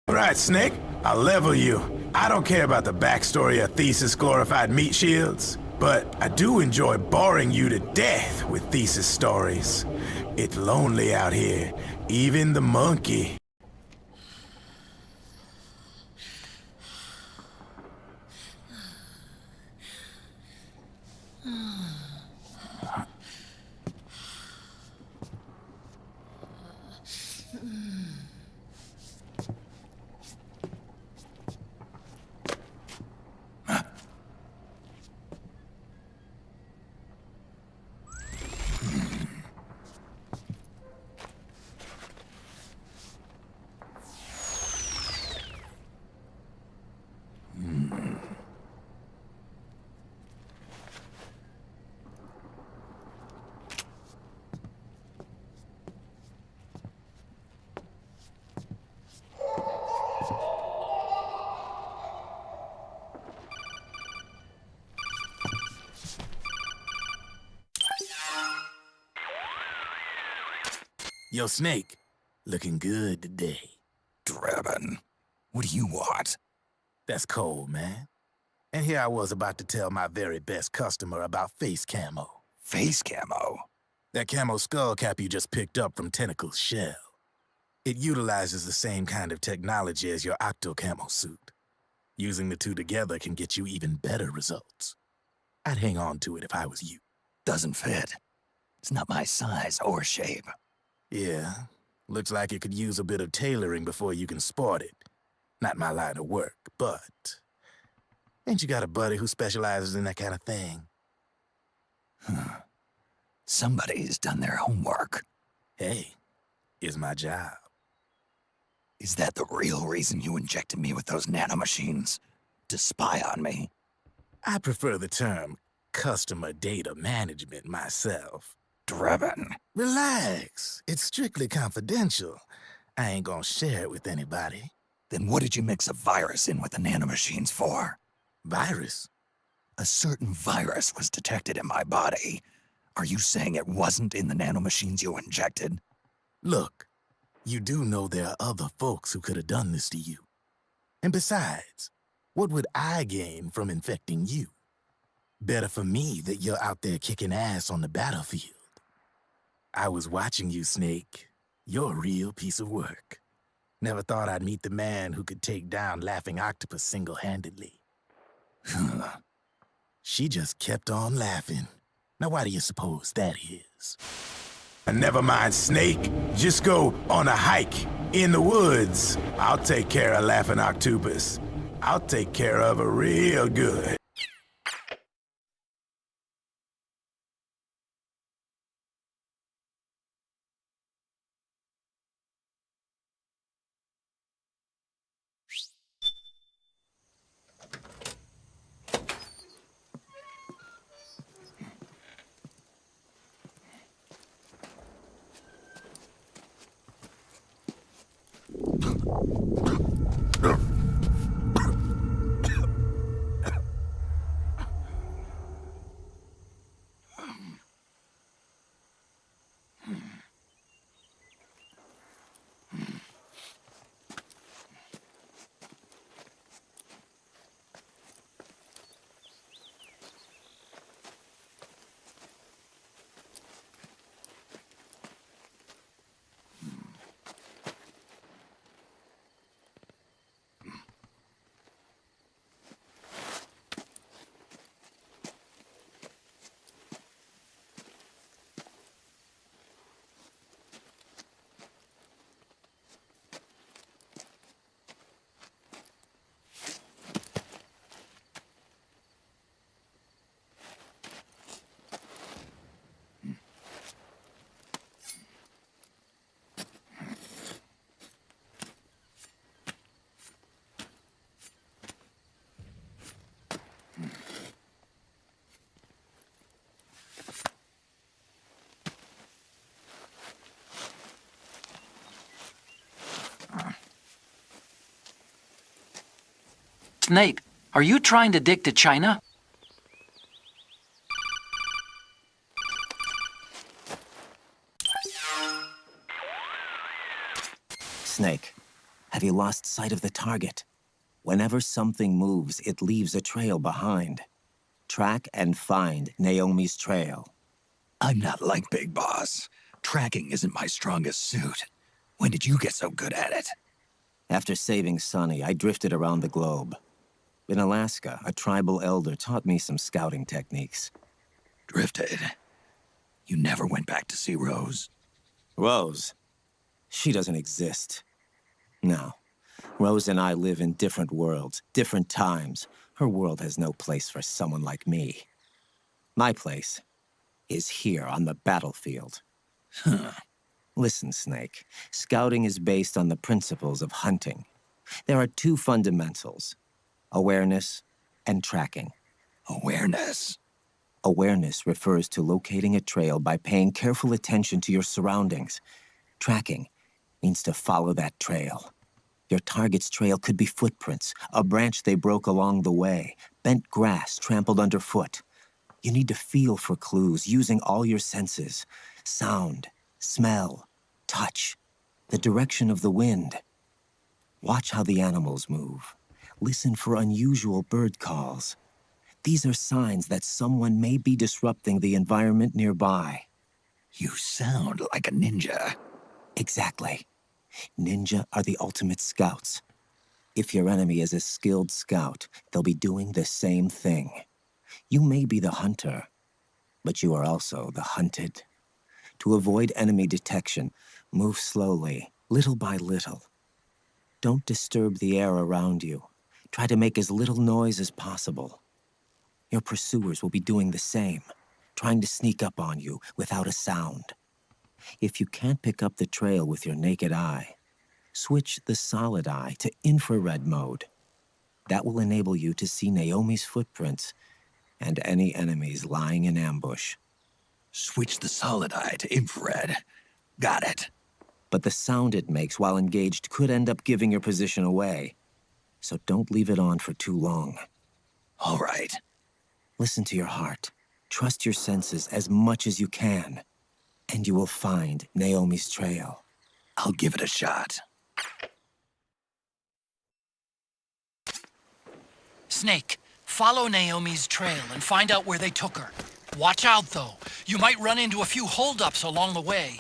Alright, Snake, I'll level you. I don't care about the backstory of Thesis glorified meat shields, but I do enjoy boring you to death with Thesis stories. It's lonely out here, even the monkey. Yo, Snake, looking good today. Drebin, what do you want? That's cold, man. And here I was about to tell my very best customer about face camo. Face camo? That camo skull cap you just picked up from Tentacle's shell. It utilizes the same kind of technology as your octo-camo suit. Using the two together can get you even better results. I'd hang on to it if I was you. Doesn't fit. It's not my size or shape. Yeah, looks like it could use a bit of tailoring before you can sport it. Not my line of work, but... Ain't you got a buddy who specializes in that kind of thing? Somebody's done their homework. Hey, it's my job. Is that the real reason you injected me with those nanomachines? To spy on me? I prefer the term customer data management myself. Driven. Relax. It's strictly confidential. I ain't gonna share it with anybody. Then what did you mix a virus in with the nanomachines for? Virus? A certain virus was detected in my body. Are you saying it wasn't in the nanomachines you injected? Look, you do know there are other folks who could have done this to you. And besides, what would I gain from infecting you? Better for me that you're out there kicking ass on the battlefield. I was watching you, Snake. You're a real piece of work. Never thought I'd meet the man who could take down Laughing Octopus single-handedly. She just kept on laughing. Now why do you suppose that is? Never mind, Snake. Just go on a hike in the woods. I'll take care of Laughing Octopus. I'll take care of her real good. Snake, are you trying to dick to China? Snake, have you lost sight of the target? Whenever something moves, it leaves a trail behind. Track and find Naomi's trail. I'm not like Big Boss. Tracking isn't my strongest suit. When did you get so good at it? After saving Sonny, I drifted around the globe. In Alaska, a tribal elder taught me some scouting techniques. Drifted? You never went back to see Rose? Rose? She doesn't exist. No. Rose and I live in different worlds, different times. Her world has no place for someone like me. My place is here on the battlefield. Listen, Snake. Scouting is based on the principles of hunting. There are two fundamentals: awareness and tracking. Awareness? Awareness refers to locating a trail by paying careful attention to your surroundings. Tracking means to follow that trail. Your target's trail could be footprints, a branch they broke along the way, bent grass trampled underfoot. You need to feel for clues using all your senses: sound, smell, touch, the direction of the wind. Watch how the animals move. Listen for unusual bird calls. These are signs that someone may be disrupting the environment nearby. You sound like a ninja. Exactly. Ninja are the ultimate scouts. If your enemy is a skilled scout, they'll be doing the same thing. You may be the hunter, but you are also the hunted. To avoid enemy detection, move slowly, little by little. Don't disturb the air around you. Try to make as little noise as possible. Your pursuers will be doing the same, trying to sneak up on you without a sound. If you can't pick up the trail with your naked eye, switch the solid eye to infrared mode. That will enable you to see Naomi's footprints and any enemies lying in ambush. Switch the solid eye to infrared. Got it. But the sound it makes while engaged could end up giving your position away. So don't leave it on for too long. All right. Listen to your heart. Trust your senses as much as you can. And you will find Naomi's trail. I'll give it a shot. Snake, follow Naomi's trail and find out where they took her. Watch out, though. You might run into a few holdups along the way.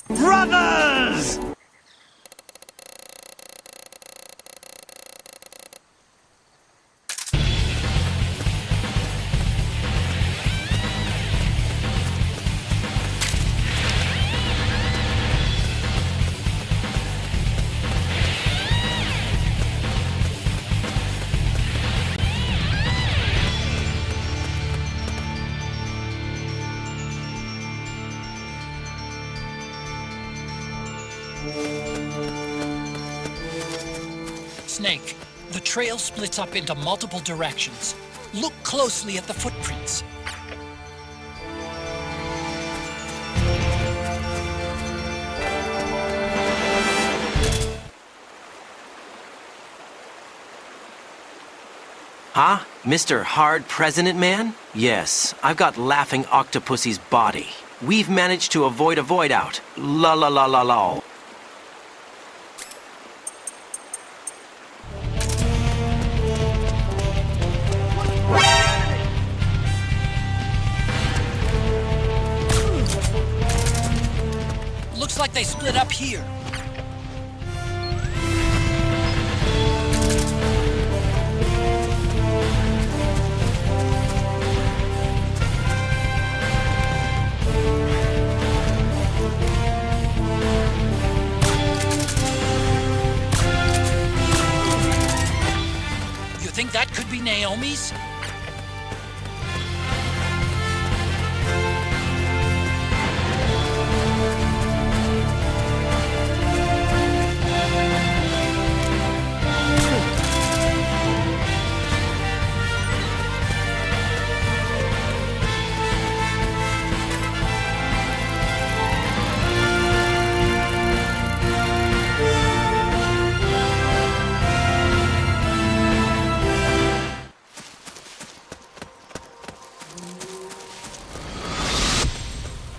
Brothers! Snake, the trail splits up into multiple directions. Look closely at the footprints. Huh? Mr. Hard President Man? Yes, I've got Laughing Octopussy's body. We've managed to avoid a void out. La la la la la. Looks like they split up here. You think that could be Naomi's?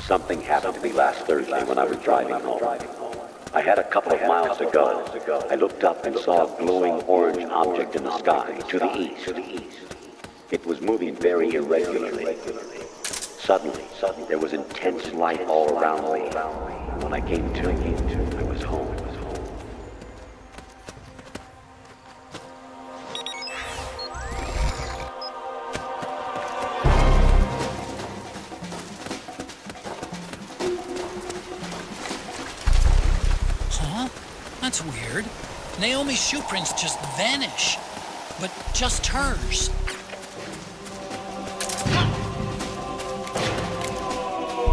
Something happened to me last Thursday when I was driving home. I had a couple of miles to go. I looked up and saw a glowing orange object in the sky to the east. It was moving very irregularly. Suddenly, there was intense light all around me. When I came to, I was home. Huh? That's weird. Naomi's shoe prints just vanish. But just hers.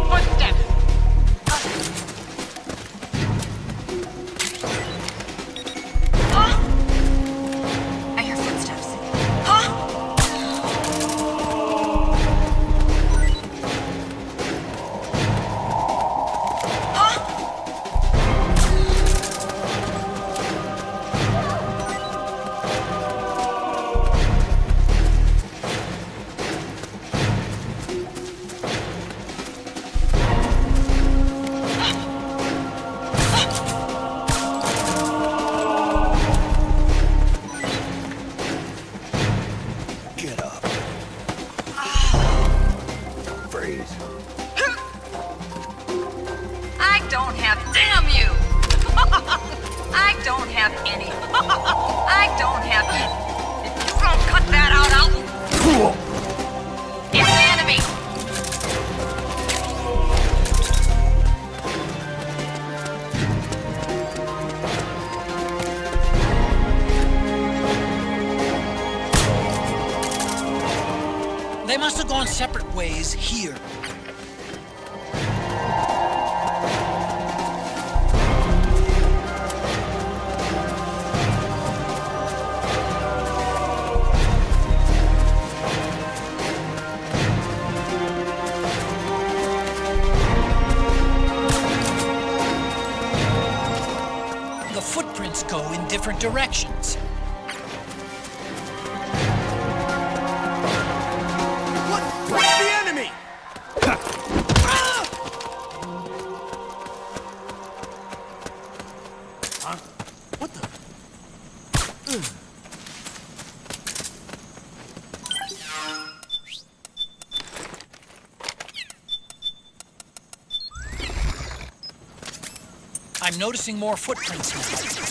Footsteps! I hear footsteps. Huh? Huh? don't have... Damn you! I don't have any. I don't have any. If you don't cut that out, I'll... It's the enemy! They must have gone separate ways here. The footprints go in different directions. What's the enemy? Huh? What the? I'm noticing more footprints now.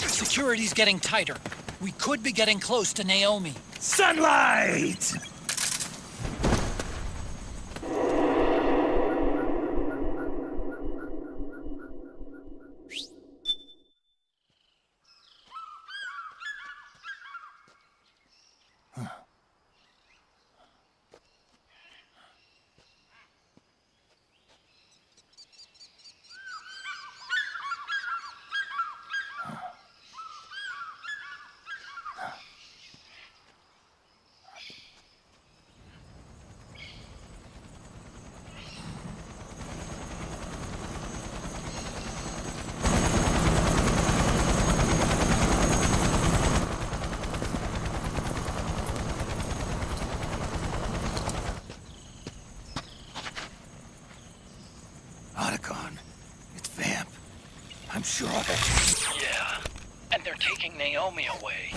Security's getting tighter. We could be getting close to Naomi. Sunlight! Otacon. It's Vamp. I'm sure of it. Yeah, and they're taking Naomi away.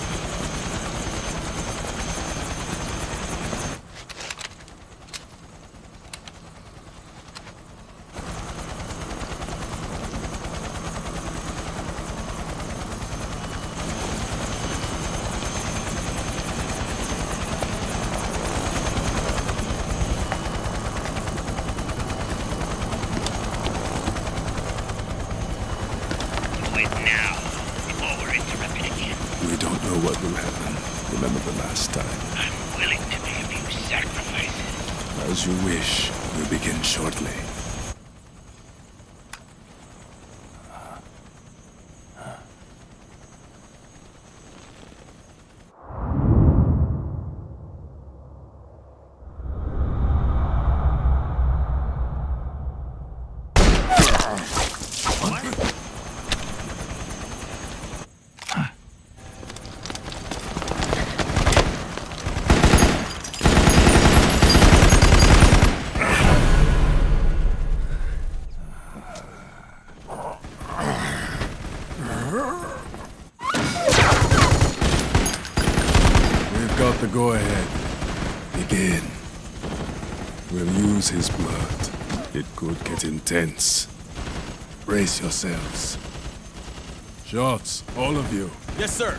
We don't know what will happen. Remember the last time. I'm willing to make a few sacrifices. As you wish. We'll begin shortly. Got the go-ahead. Begin. We'll use his blood. It could get intense. Brace yourselves. Shots, all of you. Yes, sir.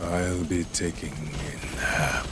I'll be taking in half.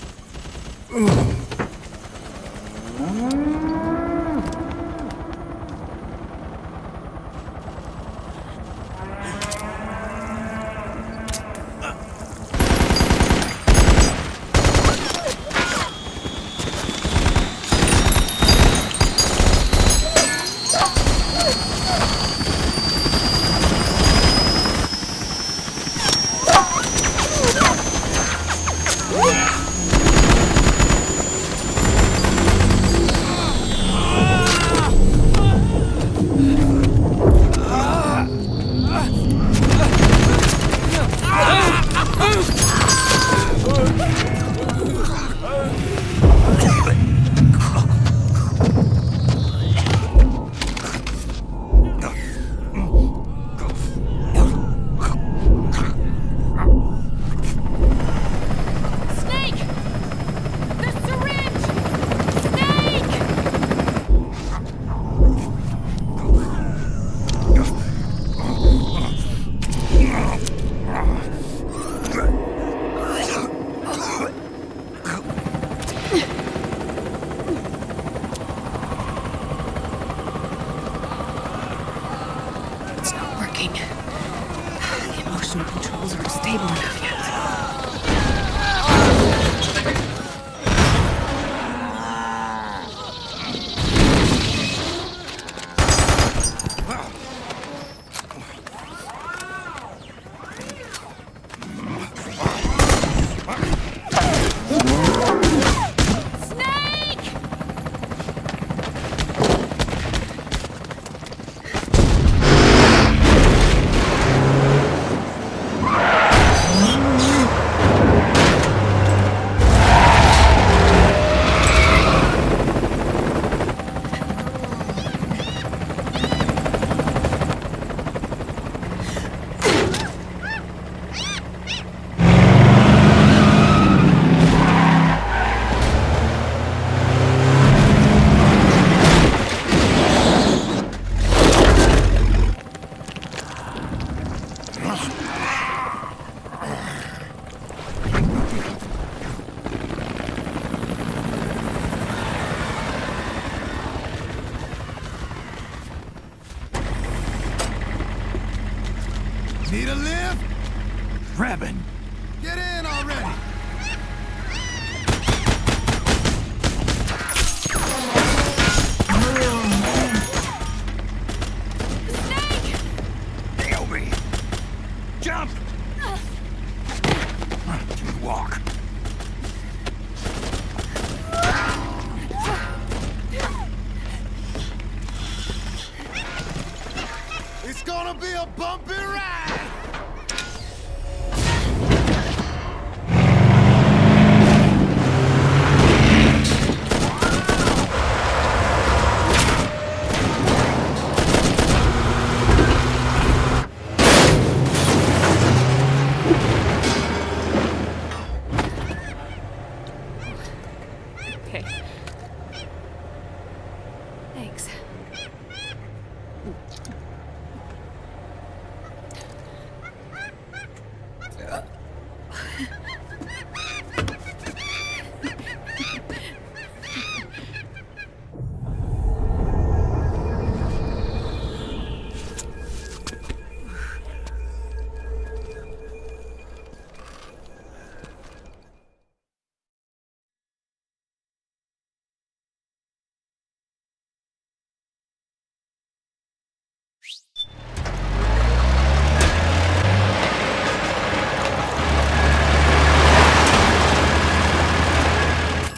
positional controls aren't stable enough yet. Need a lift? Grabbing. Get in already! Nail me. Jump! Walk. It's gonna be a bumpy ride! Okay. Thanks.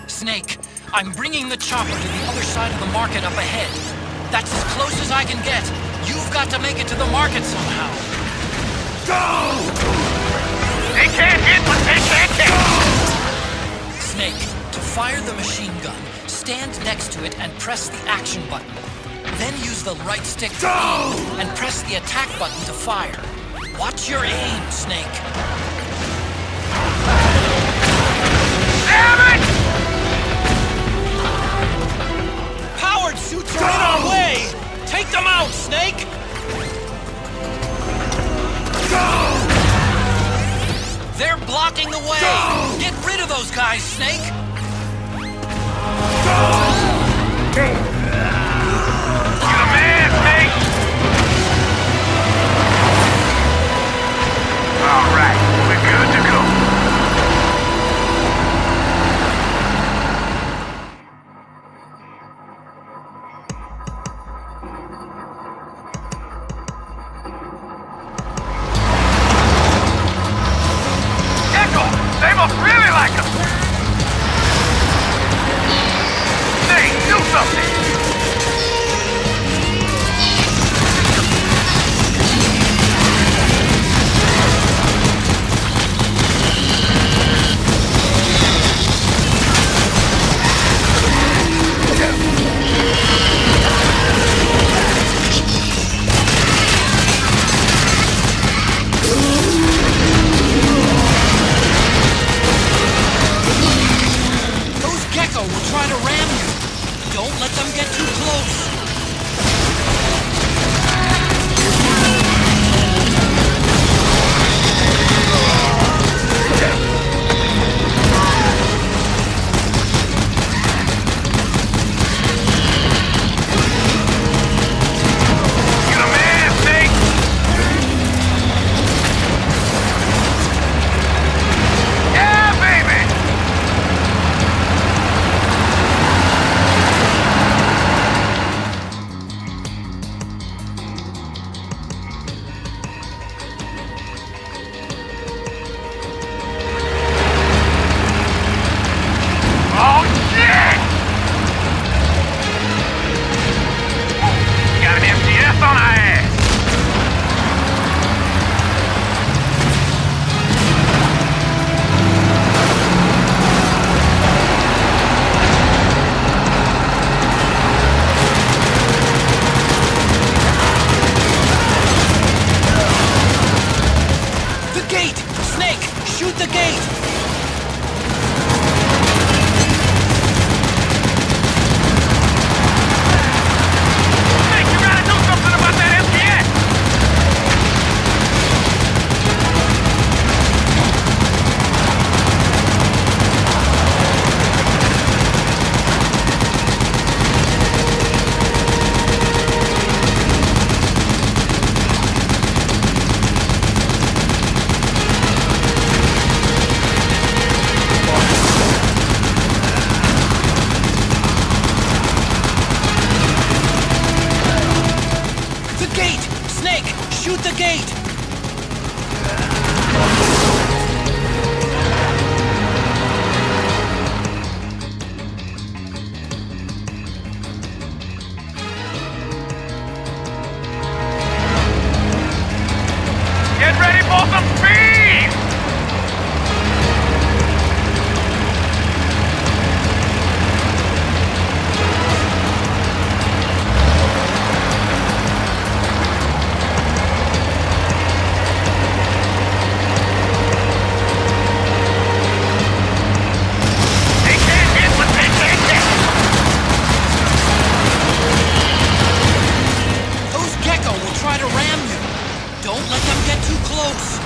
Snake, I'm bringing the chopper to the other side of the market up ahead. That's as close as I can get. You've got to make it to the market somehow. Go! They can't hit what they can't get! Snake, to fire the machine gun, stand next to it and press the action button. Then use the right stick to aim and press the attack button to fire. Watch your aim, Snake. Damn it! Powered suits are on our way! Take them out, Snake! Go! They're blocking the way! Go! Get rid of those guys, Snake! You're the man, Snake! All right, we're good to go. They must really like us! Snake, do something! Shoot the gate! Get ready for some speed! They can't hit what they can't get! Those Gecko will try to ram you. Don't let them get too close.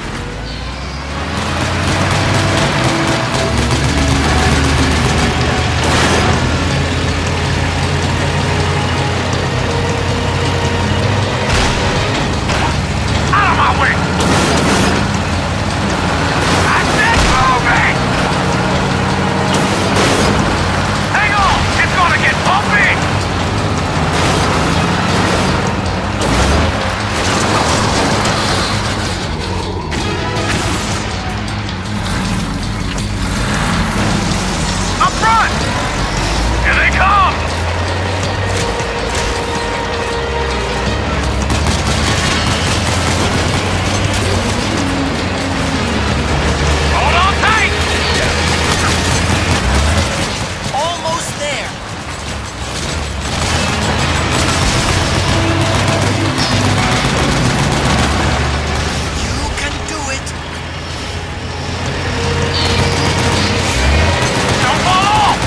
Out of my way! I said moving! Hang on! It's gonna get bumpy! Up front! Here they come! Hold on tight! Almost there. You can do it. Don't fall off!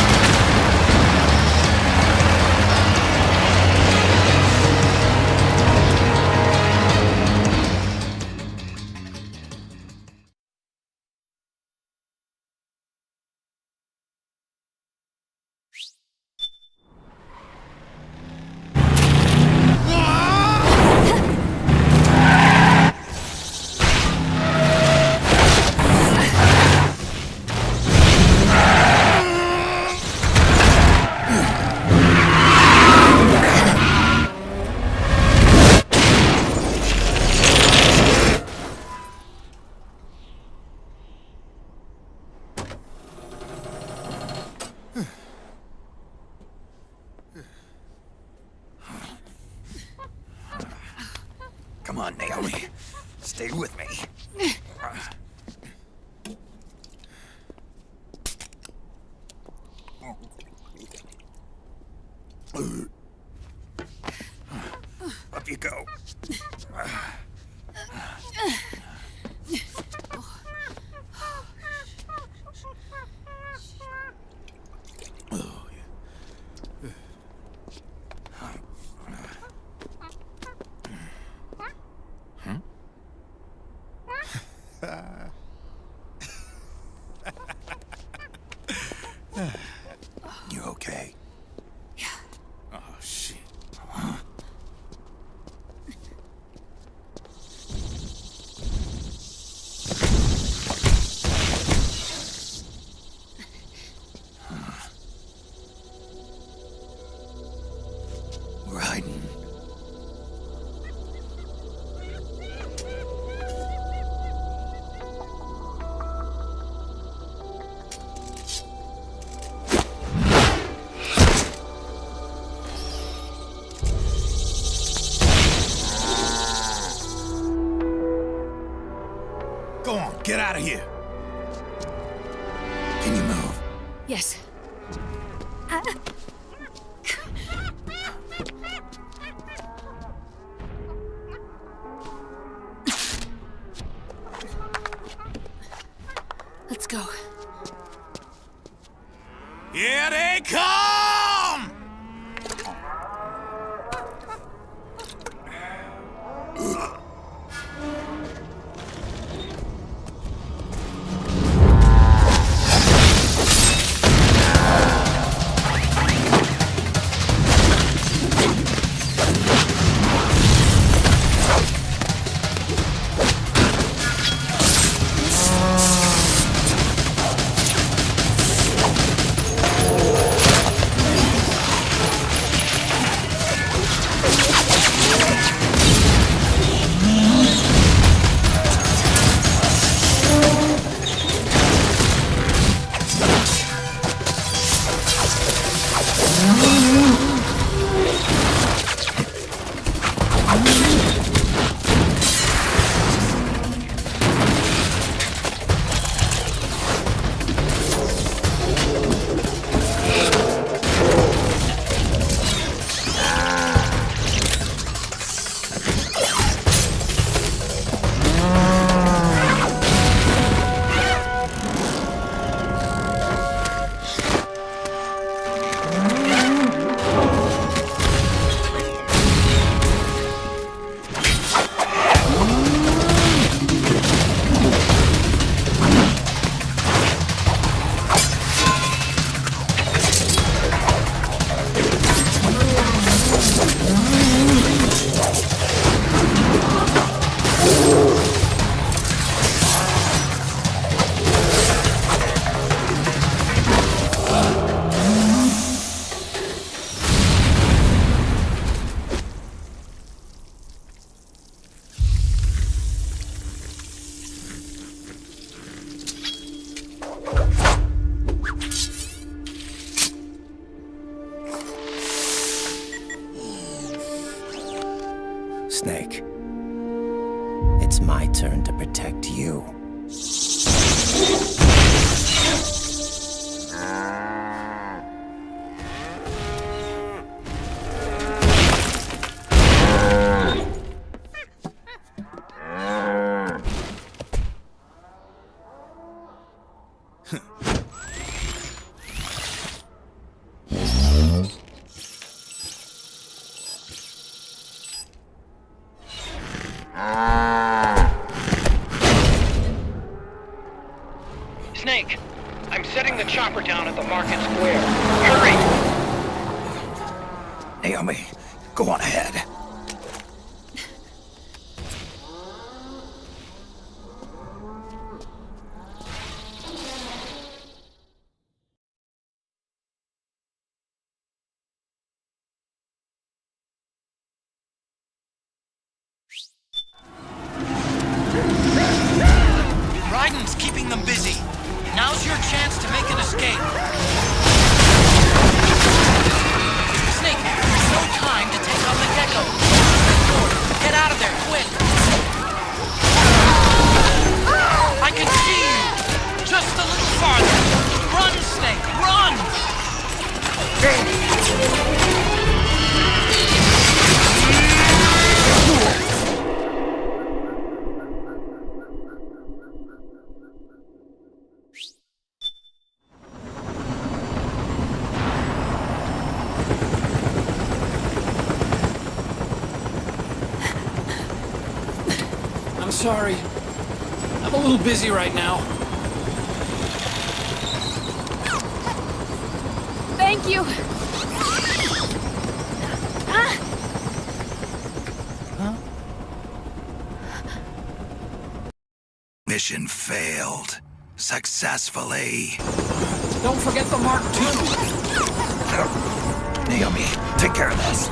Come on, Naomi. Stay with me. Up you go. You okay? Yeah. Oh, shit. We're hiding. Go on, get out of here. Can you move? Yes. Let's go. Here they come! it's my turn to protect you. Snake, I'm setting the chopper down at the market square. Hurry! Naomi, go on ahead. Raiden's keeping them busy. Now's your chance to make an escape. Snake, there's no time to take on the gecko. Get out of there, quick! I can see you! Just a little farther. Run, Snake, run! I'm sorry. I'm a little busy right now. Thank you. Mission failed. Successfully. Don't forget the Mark II. Naomi, take care of this.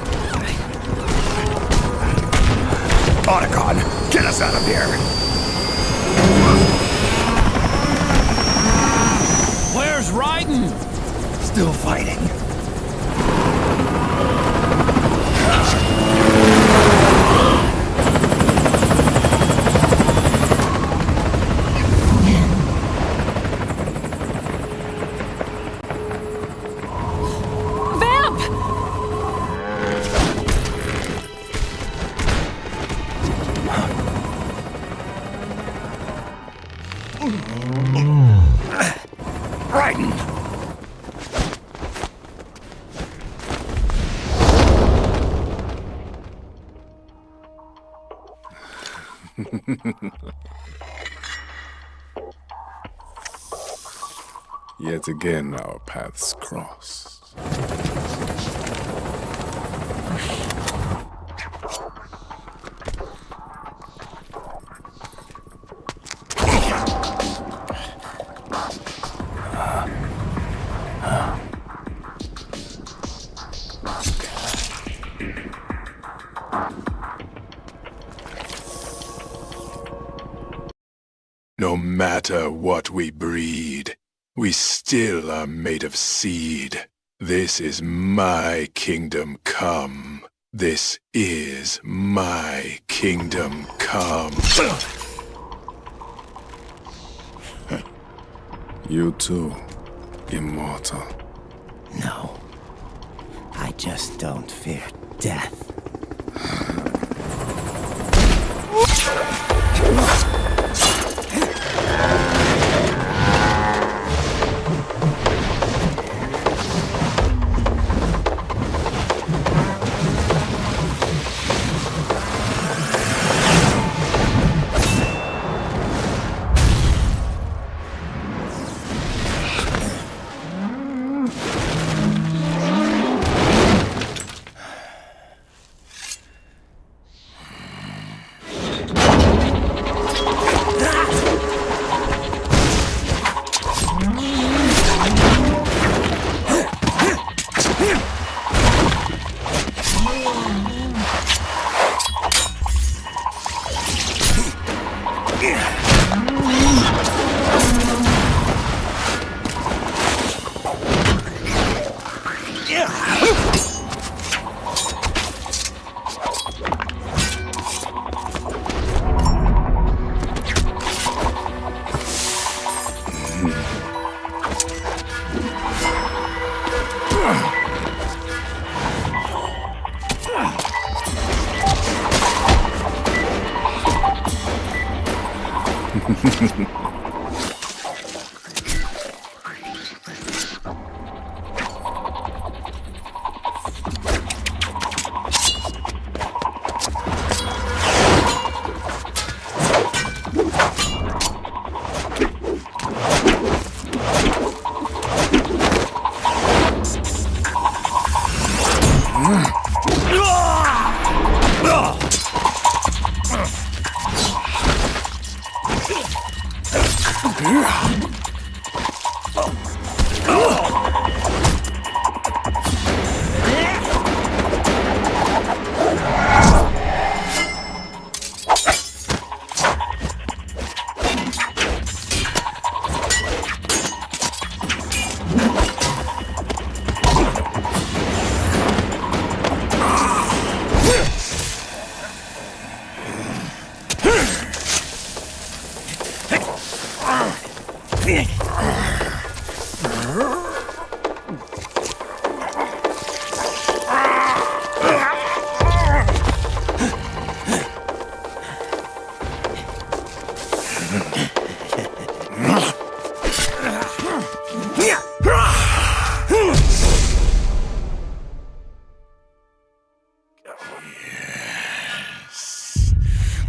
Otacon, get us out of here! Where's Raiden? Still fighting. Raiden! Yet again our paths cross. No matter what we breed, we still are made of seed. This is my kingdom come. This is my kingdom come. You too, immortal. No. I just don't fear death.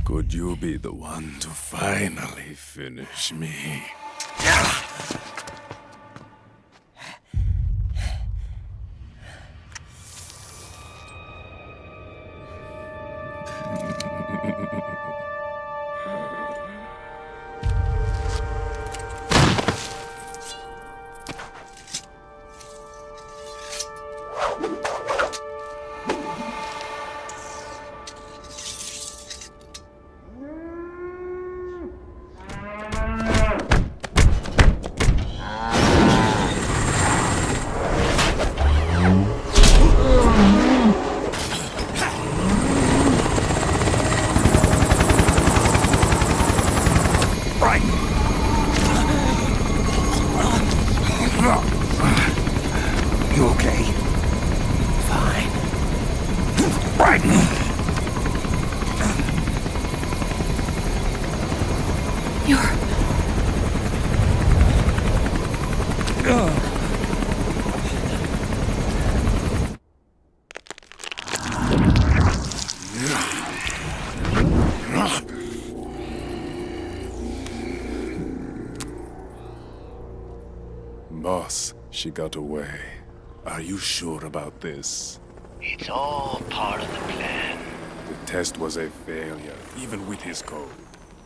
Could you be the one to finally finish me? You okay? Fine. Bryden! You're... Boss, she got away. Are you sure about this? It's all part of the plan. The test was a failure, even with his code.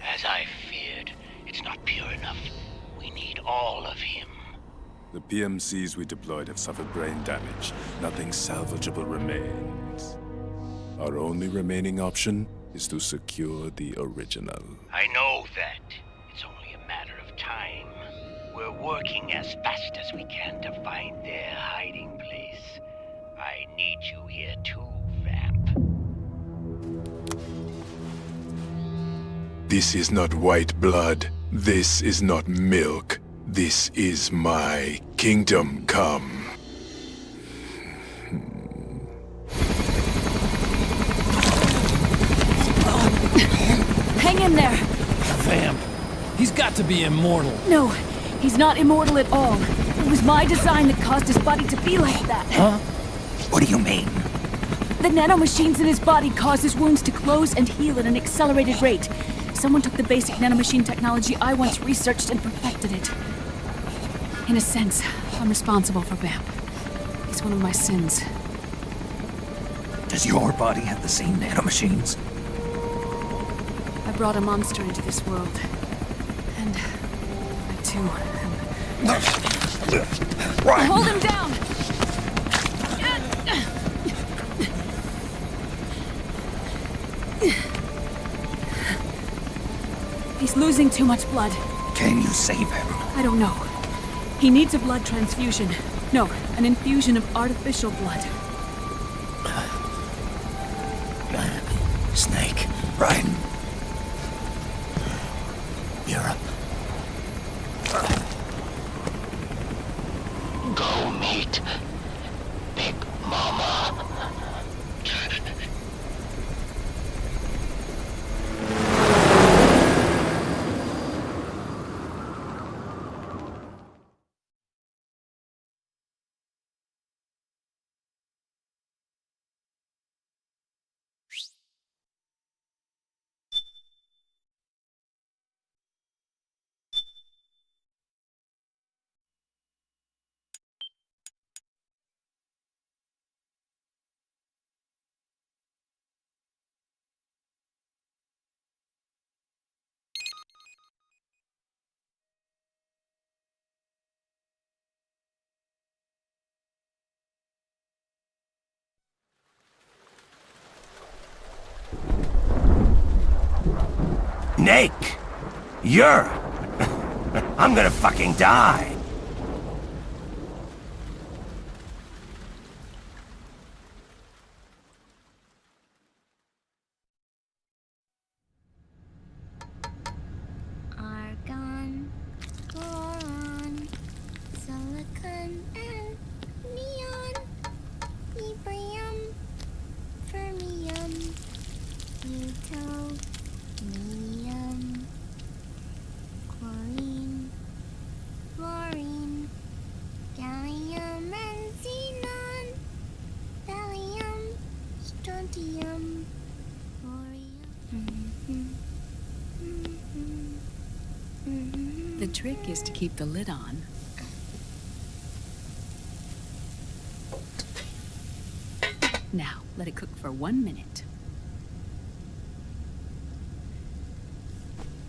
As I feared, it's not pure enough. We need all of him. The PMCs we deployed have suffered brain damage. Nothing salvageable remains. Our only remaining option is to secure the original. I know that. It's only a matter of time. We're working as fast as we can to find their hiding place. I need you here too, Vamp. This is not white blood. This is not milk. This is my kingdom come. Hang in there! Vamp. He's got to be immortal. No, he's not immortal at all. It was my design that caused his body to be like that. Huh? What do you mean? The nanomachines in his body cause his wounds to close and heal at an accelerated rate. Someone took the basic nanomachine technology I once researched and perfected it. In a sense, I'm responsible for Vamp. It's one of my sins. Does your body have the same nanomachines? I brought a monster into this world. And I too am... Hold him down! He's losing too much blood. Can you save him? I don't know. He needs a blood transfusion. No, an infusion of artificial blood. Snake, Ryan. Europe. Go meet Big Mama. Snake! You're... I'm gonna fucking die! Argon, boron, silicon, and neon, yttrium, fermium, plutonium, chlorine, fluorine, gallium and xenon, thallium, strontium, thorium. The trick is to keep the lid on. Now, let it cook for 1 minute.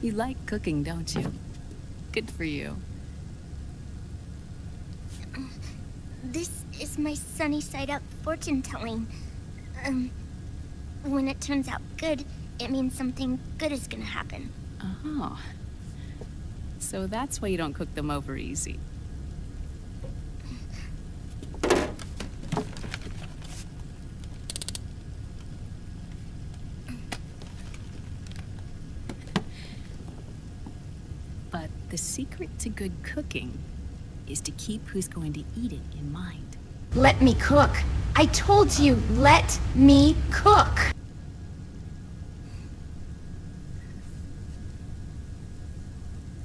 You like cooking, don't you? Good for you. This is my sunny side up fortune telling. When it turns out good, it means something good is gonna happen. Oh. So that's why you don't cook them over easy. But the secret to good cooking is to keep who's going to eat it in mind. Let me cook. I told you, let me cook.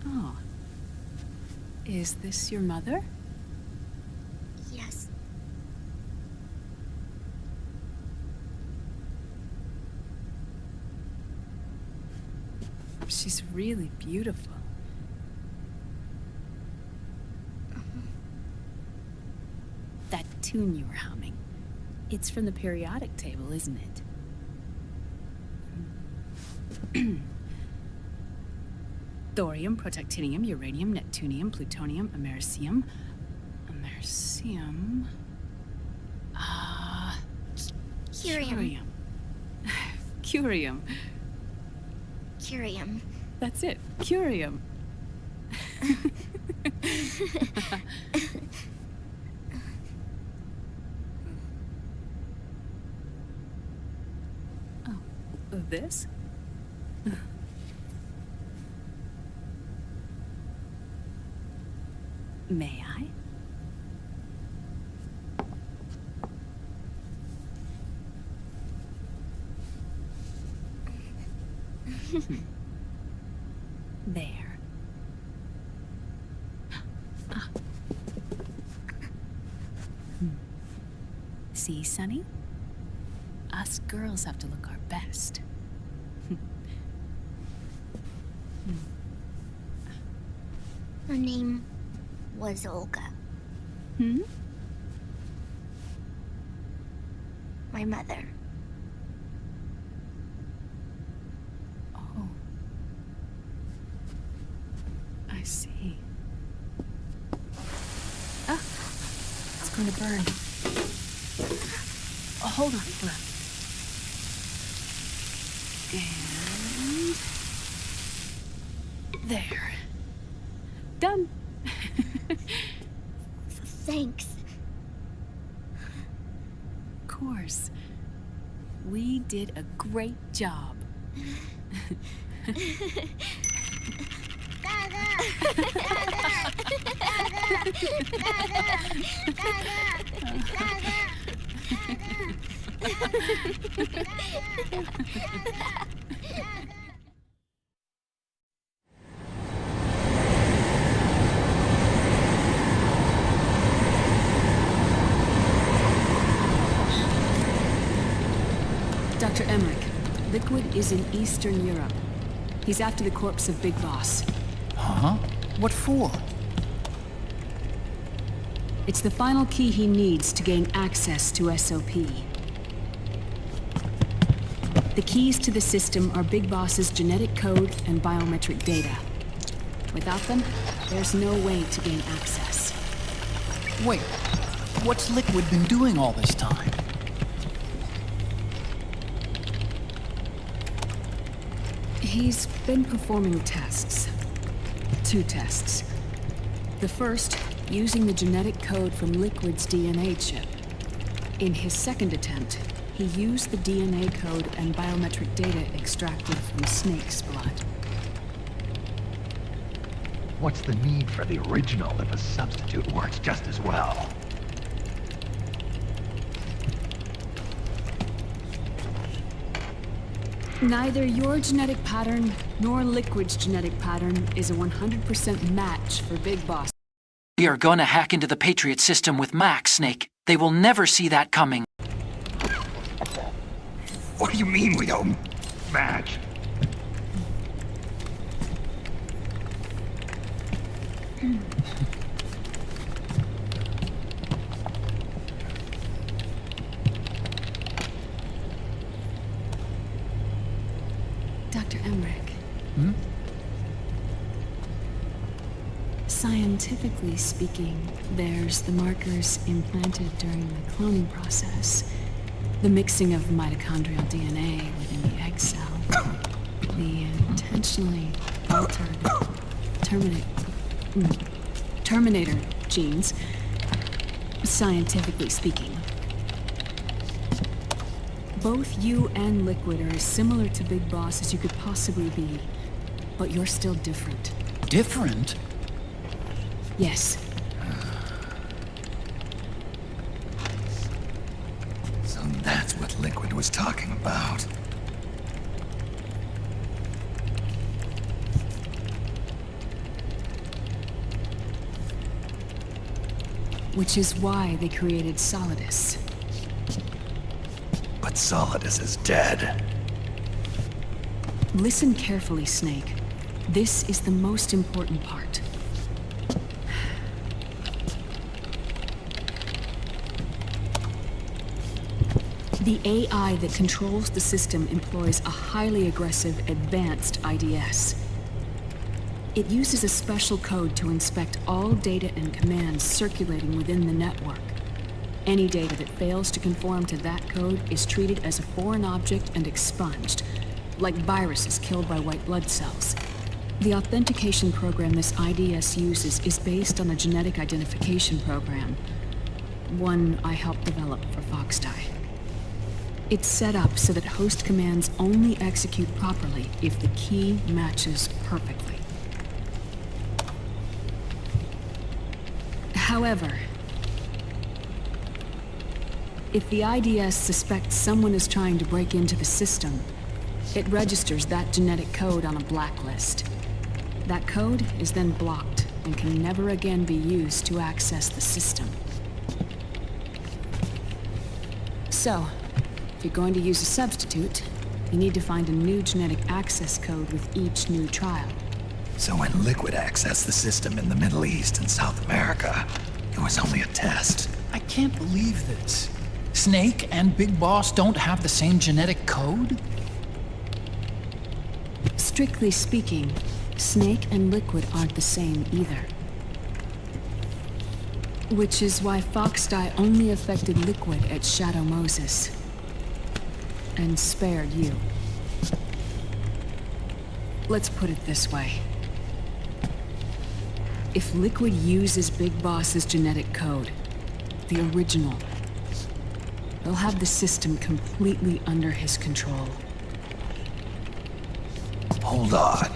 Oh. Is this your mother? Yes. She's really beautiful. That tune you were humming, it's from the periodic table, isn't it? Thorium, protactinium, uranium, neptunium, plutonium, americium. Curium. Curium. Curium. That's it, curium. This? May I? There. See, Sonny? Us girls have to look our best. Her name was Olga. Hmm? My mother. Oh. I see. Ah! It's going to burn. Oh, hold on for a minute. And... there. Done. Thanks. Of course. We did a great job. Dr. Emmerich, Liquid is in Eastern Europe. He's after the corpse of Big Boss. Huh? What for? It's the final key he needs to gain access to SOP. The keys to the system are Big Boss's genetic code and biometric data. Without them, there's no way to gain access. Wait, what's Liquid been doing all this time? He's been performing tests. 2 tests. The first, using the genetic code from Liquid's DNA chip. In his second attempt, he used the DNA code and biometric data extracted from Snake's blood. What's the need for the original if a substitute works just as well? Neither your genetic pattern nor Liquid's genetic pattern is a 100% match for Big Boss. We are gonna hack into the Patriot system with Max, Snake. They will never see that coming. What do you mean we don't match? Dr. Emmerich. Hmm? Scientifically speaking, there's the markers implanted during the cloning process. The mixing of mitochondrial DNA within the egg cell. The intentionally altered Terminator genes. Scientifically speaking. Both you and Liquid are as similar to Big Boss as you could possibly be. But you're still different. Different? Yes. So that's what Liquid was talking about. Which is why they created Solidus. But Solidus is dead. Listen carefully, Snake. This is the most important part. The AI that controls the system employs a highly aggressive, advanced IDS. It uses a special code to inspect all data and commands circulating within the network. Any data that fails to conform to that code is treated as a foreign object and expunged, like viruses killed by white blood cells. The authentication program this IDS uses is based on a genetic identification program, one I helped develop for Foxdie. It's set up so that host commands only execute properly if the key matches perfectly. However, if the IDS suspects someone is trying to break into the system, it registers that genetic code on a blacklist. That code is then blocked and can never again be used to access the system. So, if you're going to use a substitute, you need to find a new genetic access code with each new trial. So when Liquid accessed the system in the Middle East and South America, it was only a test. I can't believe this. Snake and Big Boss don't have the same genetic code? Strictly speaking, Snake and Liquid aren't the same either. Which is why Foxdie only affected Liquid at Shadow Moses. And spared you. Let's put it this way. If Liquid uses Big Boss's genetic code, the original, he'll have the system completely under his control. Hold on.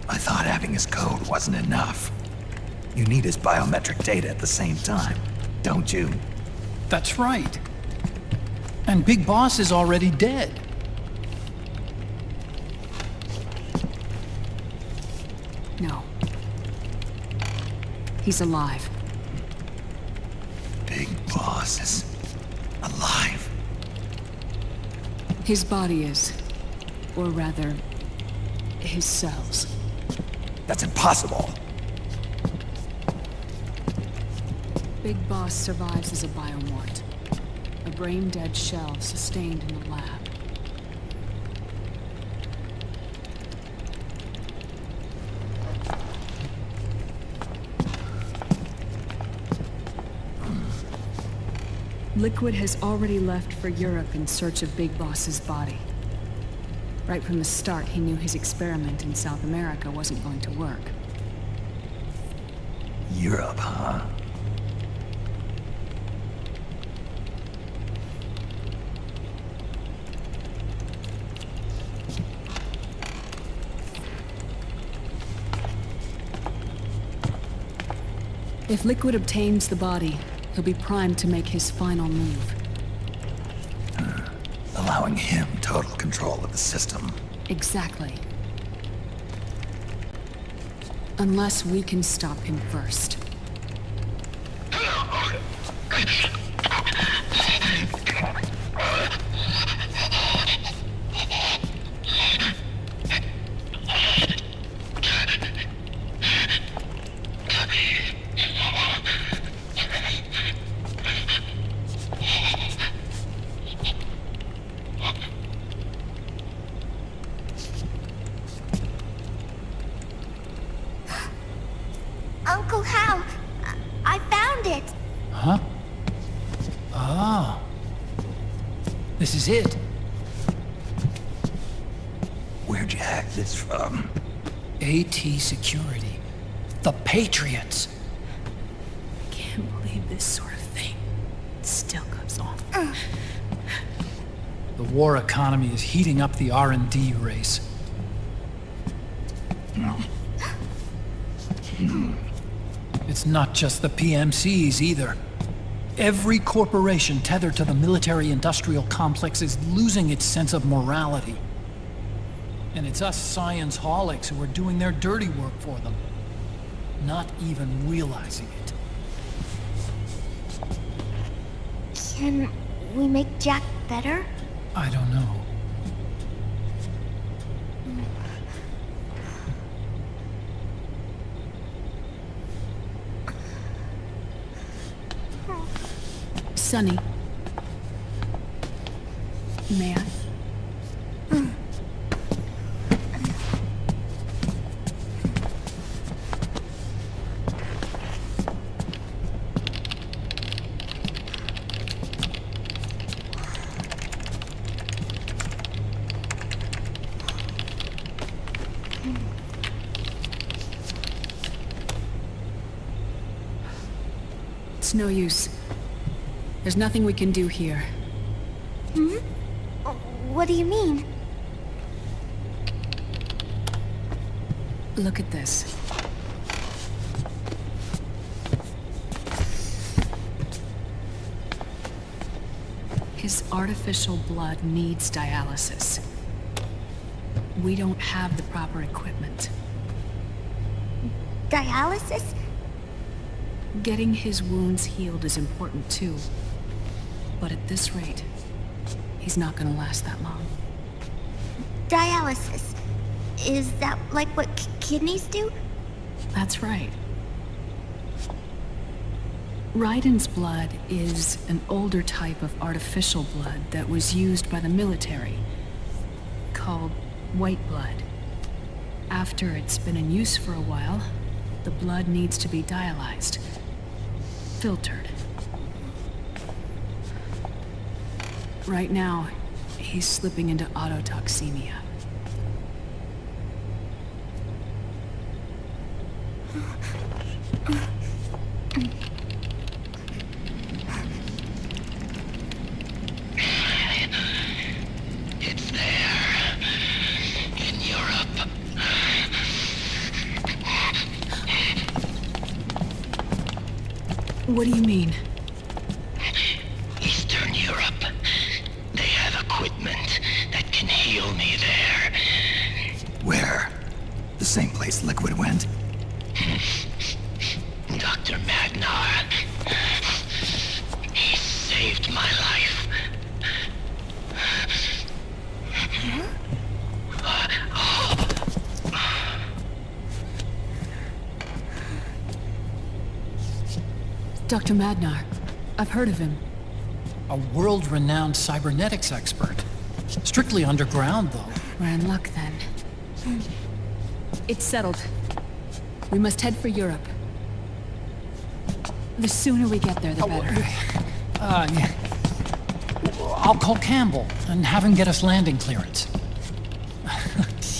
I thought having his code wasn't enough. You need his biometric data at the same time, don't you? That's right. And Big Boss is already dead. No. He's alive. Big Boss is alive. His body is. Or rather, his cells. That's impossible. Big Boss survives as a biomort. A brain-dead shell sustained in the lab. Liquid has already left for Europe in search of Big Boss's body. Right from the start, he knew his experiment in South America wasn't going to work. Europe, huh? If Liquid obtains the body, he'll be primed to make his final move. Allowing him total control of the system. Exactly. Unless we can stop him first. Uncle Hal, I found it. Huh? Ah. This is it. Where'd you hack this from? AT Security. The Patriots. I can't believe this sort of thing still goes on. The war economy is heating up the R&D race. It's not just the PMCs either. Every corporation tethered to the military-industrial complex is losing its sense of morality. And it's us science-holics who are doing their dirty work for them, not even realizing it. Can we make Jack better? I don't know. Sonny. May I? It's no use. There's nothing we can do here. Hmm? What do you mean? Look at this. His artificial blood needs dialysis. We don't have the proper equipment. Dialysis? Getting his wounds healed is important too. But at this rate, he's not gonna last that long. Dialysis. Is that like what kidneys do? That's right. Raiden's blood is an older type of artificial blood that was used by the military, called white blood. After it's been in use for a while, the blood needs to be dialyzed, filtered. Right now, he's slipping into autotoxemia. It's there. In Europe. What do you mean? Eastern Europe. They have equipment that can heal me there. Where? The same place Liquid went? Dr. Magnar. He saved my life. Dr. Magnar. I've heard of him. A world-renowned cybernetics expert. Strictly underground, though. We're in luck, then. It's settled. We must head for Europe. The sooner we get there, the better. Yeah. I'll call Campbell and have him get us landing clearance.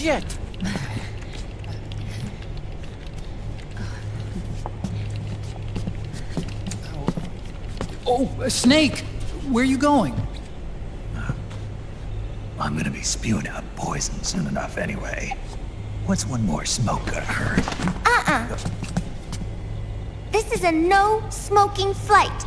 shit! Oh, Snake! Where are you going? I'm gonna be spewing out poison soon enough anyway. What's one more smoke gonna hurt? This is a no smoking flight.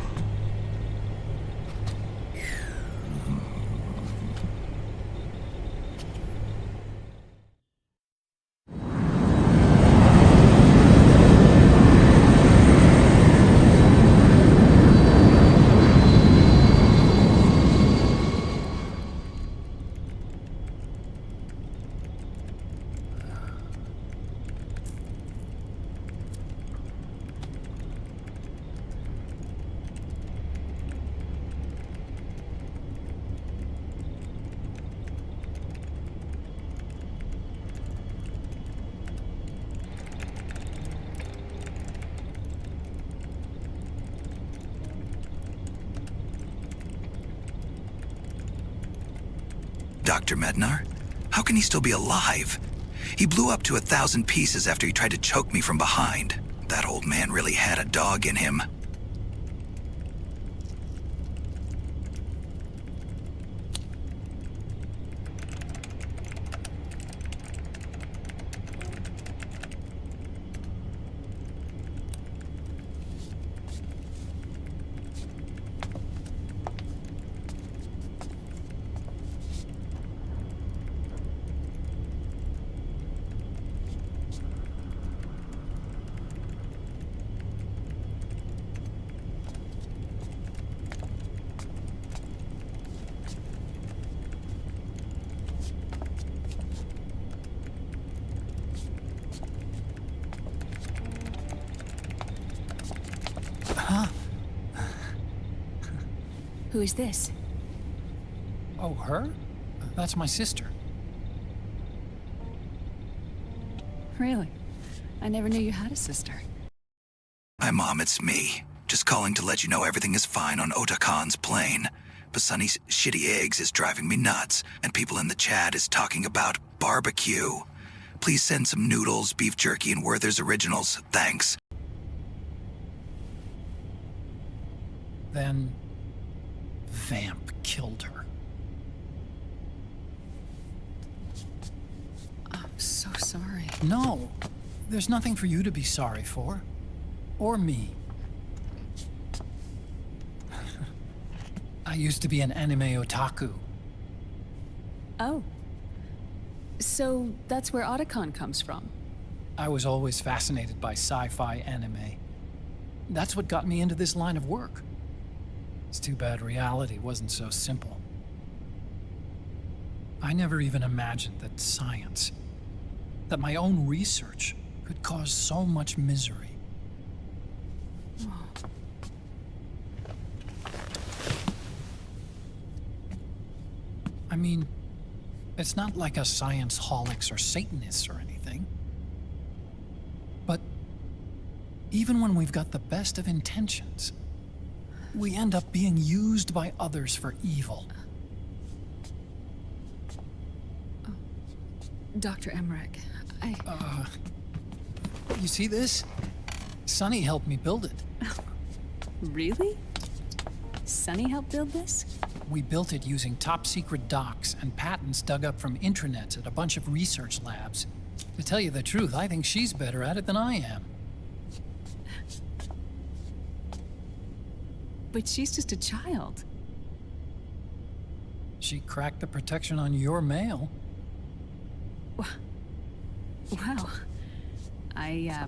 Dr. Mednar? How can he still be alive? He blew up to 1,000 pieces after he tried to choke me from behind. That old man really had a dog in him. Who is this? Oh, her? That's my sister. Really? I never knew you had a sister. Hi, Mom, it's me. Just calling to let you know everything is fine on Otakan's plane. But Sonny's shitty eggs is driving me nuts, and people in the chat is talking about barbecue. Please send some noodles, beef jerky, and Werther's Originals. Thanks. Then Vamp killed her. I'm so sorry. No, there's nothing for you to be sorry for. Or me. I used to be an anime otaku. Oh. So that's where Otacon comes from? I was always fascinated by sci-fi anime. That's what got me into this line of work. It's too bad reality wasn't so simple. I never even imagined that science, that my own research, could cause so much misery. I mean, it's not like us science holics or Satanists or anything. But even when we've got the best of intentions, we end up being used by others for evil. Dr. Emmerich, You see this? Sonny helped me build it. Really? Sonny helped build this? We built it using top-secret docs and patents dug up from intranets at a bunch of research labs. To tell you the truth, I think she's better at it than I am. But she's just a child. She cracked the protection on your mail. Well, I,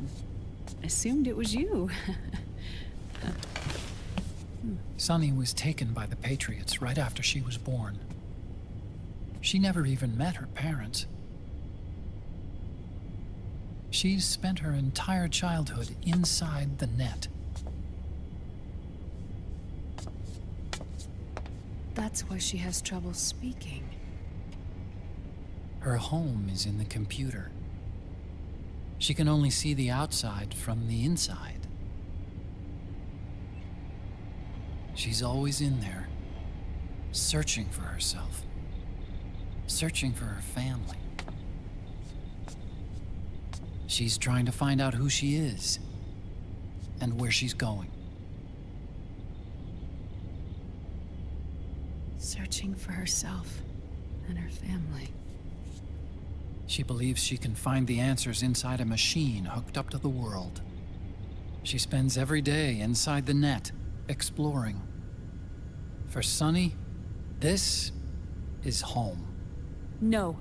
assumed it was you. Sonny was taken by the Patriots right after she was born. She never even met her parents. She's spent her entire childhood inside the net. That's why she has trouble speaking. Her home is in the computer. She can only see the outside from the inside. She's always in there, searching for herself, searching for her family. She's trying to find out who she is and where she's going. Searching for herself and her family. She believes she can find the answers inside a machine hooked up to the world. She spends every day inside the net, exploring. For Sunny, this is home. No,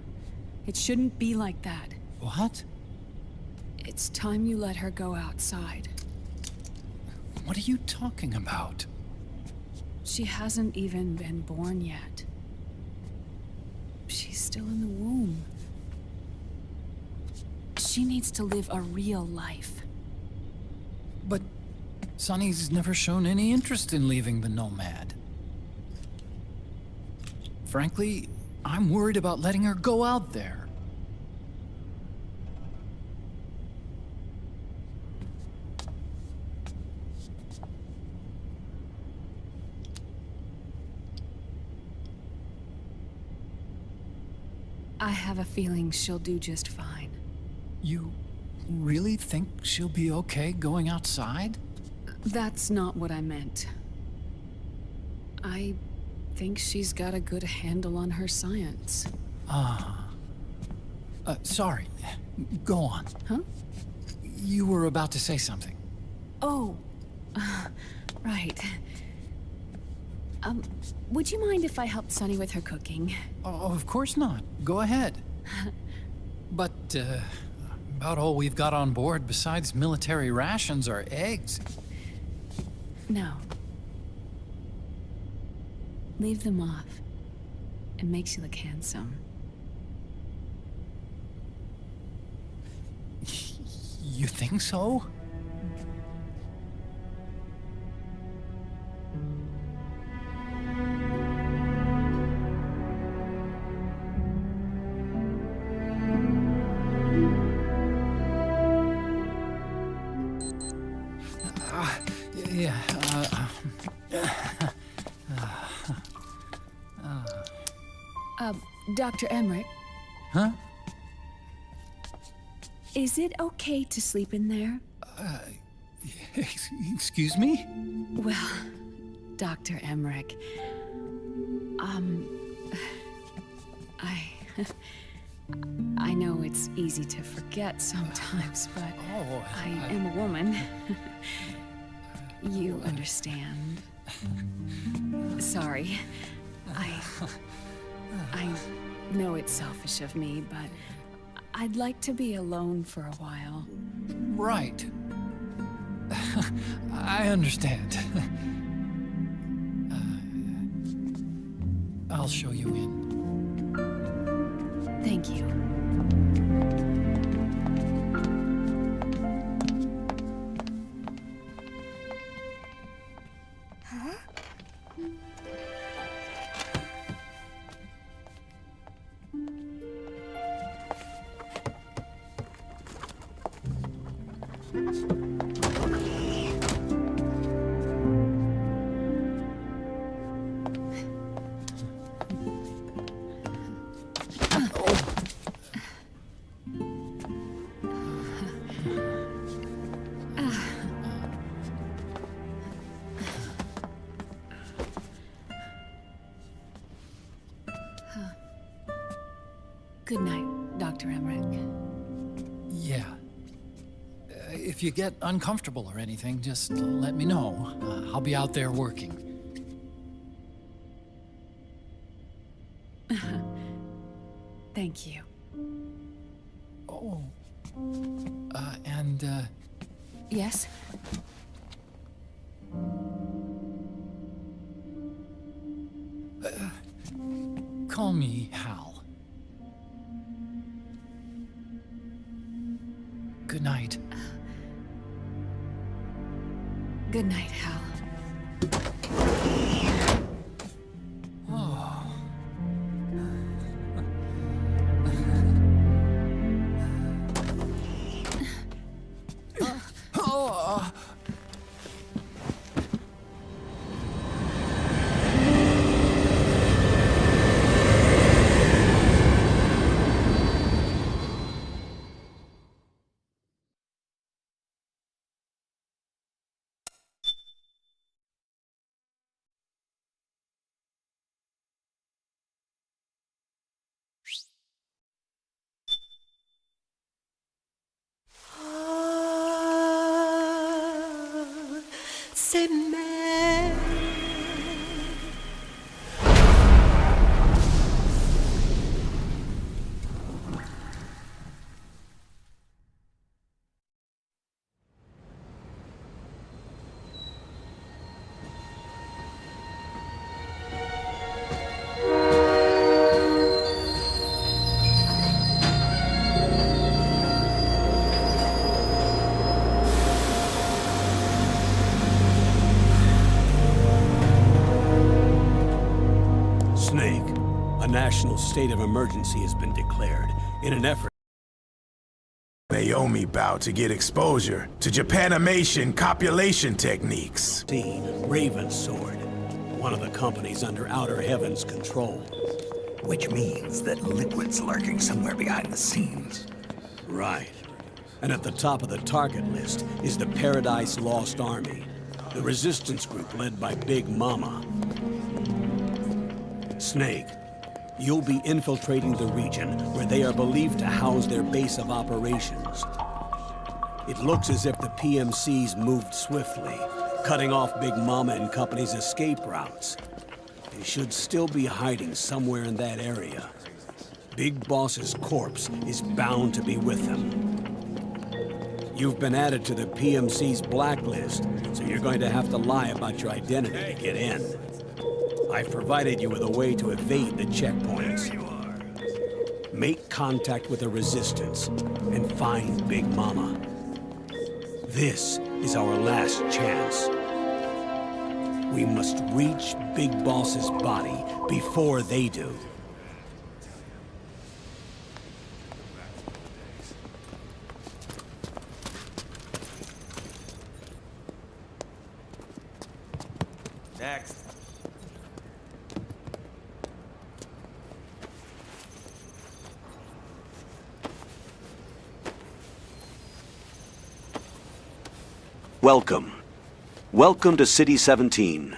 it shouldn't be like that. What? It's time you let her go outside. What are you talking about? She hasn't even been born yet. She's still in the womb. She needs to live a real life. But Sunny's never shown any interest in leaving the Nomad. Frankly, I'm worried about letting her go out there. I have a feeling she'll do just fine. You really think she'll be okay going outside? That's not what I meant. I think she's got a good handle on her science. Sorry. Go on. Huh? You were about to say something. Oh, right. Would you mind if I helped Sunny with her cooking? Oh, of course not. Go ahead. But, about all we've got on board besides military rations are eggs. No. Leave them off. It makes you look handsome. You think so? Dr. Emmerich? Huh? Is it okay to sleep in there? Excuse me? Well, Dr. Emmerich, I know it's easy to forget sometimes, but I am a woman. You understand. Sorry. I know it's selfish of me, but I'd like to be alone for a while. Right. I understand. I'll show you in. Thank you. Huh? Good night, Dr. Emmerich. Yeah. If you get uncomfortable or anything, just let me know. I'll be out there working. Thank you. Oh. And, Yes? Call me Hal. Good night. Good night, Hal. C'est mad. Snake, a national state of emergency has been declared in an effort. Naomi about to get exposure to Japanimation copulation techniques. See, Raven Sword, one of the companies under Outer Heaven's control. Which means that Liquid's lurking somewhere behind the scenes. Right. And at the top of the target list is the Paradise Lost Army, the resistance group led by Big Mama. Snake, you'll be infiltrating the region where they are believed to house their base of operations. It looks as if the PMCs moved swiftly, cutting off Big Mama and company's escape routes. They should still be hiding somewhere in that area. Big Boss's corpse is bound to be with them. You've been added to the PMC's blacklist, so you're going to have to lie about your identity to get in. I've provided you with a way to evade the checkpoints. Make contact with the Resistance and find Big Mama. This is our last chance. We must reach Big Boss's body before they do. Next. Welcome. Welcome to City 17.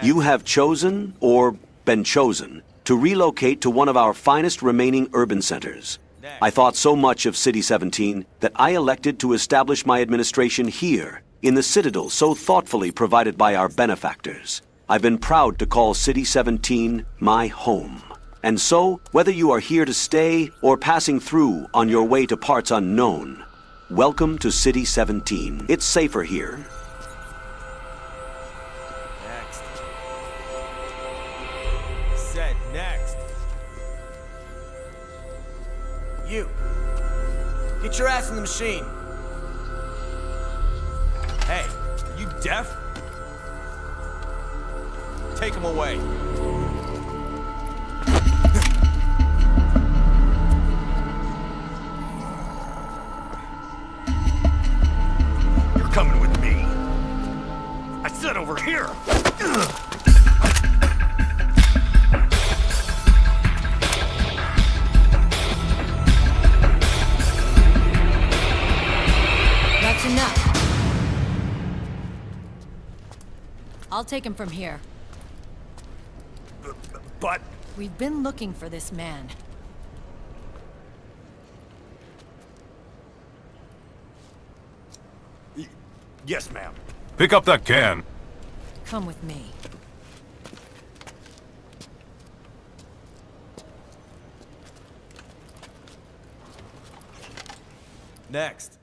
You have chosen, or been chosen, to relocate to one of our finest remaining urban centers. I thought so much of City 17 that I elected to establish my administration here, in the citadel so thoughtfully provided by our benefactors. I've been proud to call City 17 my home. And so, whether you are here to stay or passing through on your way to parts unknown, welcome to City 17. It's safer here. Next. Set next. You. Get your ass in the machine. Hey, are you deaf? Take him away. Coming with me. I said over here. That's enough. I'll take him from here. But... We've been looking for this man. Yes, ma'am. Pick up that can. Come with me. Next.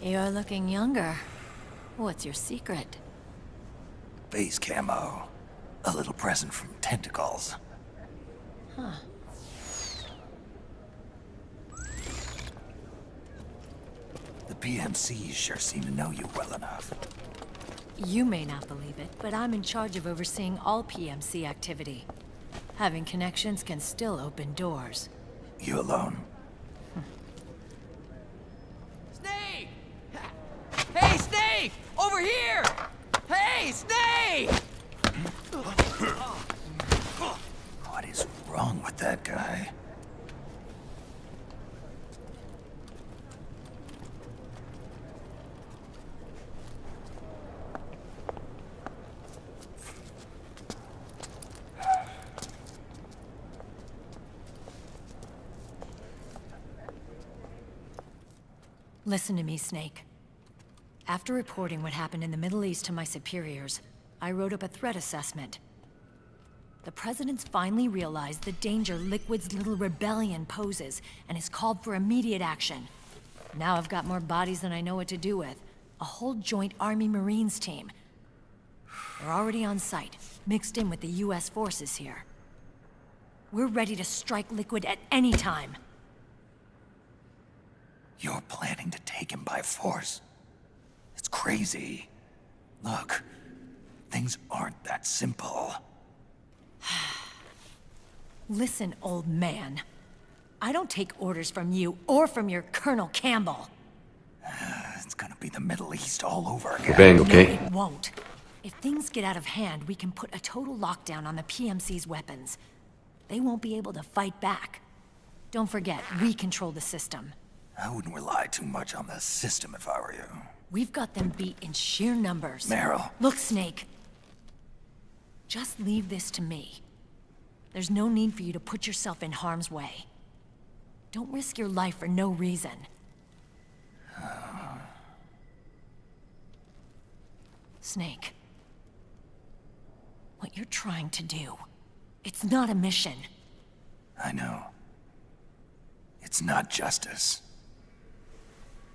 You're looking younger. What's your secret? Base camo. A little present from Tentacles. Huh. The PMCs sure seem to know you well enough. You may not believe it, but I'm in charge of overseeing all PMC activity. Having connections can still open doors. You alone? Snake! Hey, Snake! Over here! Hey, Snake! What is wrong with that guy? Listen to me, Snake. After reporting what happened in the Middle East to my superiors, I wrote up a threat assessment. The President's finally realized the danger Liquid's little rebellion poses and has called for immediate action. Now I've got more bodies than I know what to do with. A whole joint Army Marines team. They're already on site, mixed in with the US forces here. We're ready to strike Liquid at any time. You're planning to take him by force? It's crazy. Look, things aren't that simple. Listen, old man. I don't take orders from you or from your Colonel Campbell. It's gonna be the Middle East all over again. Vengo, okay? No, it won't. If things get out of hand, we can put a total lockdown on the PMC's weapons. They won't be able to fight back. Don't forget, we control the system. I wouldn't rely too much on the system if I were you. We've got them beat in sheer numbers. Meryl. Look, Snake. Just leave this to me. There's no need for you to put yourself in harm's way. Don't risk your life for no reason. Snake. What you're trying to do, it's not a mission. I know. It's not justice.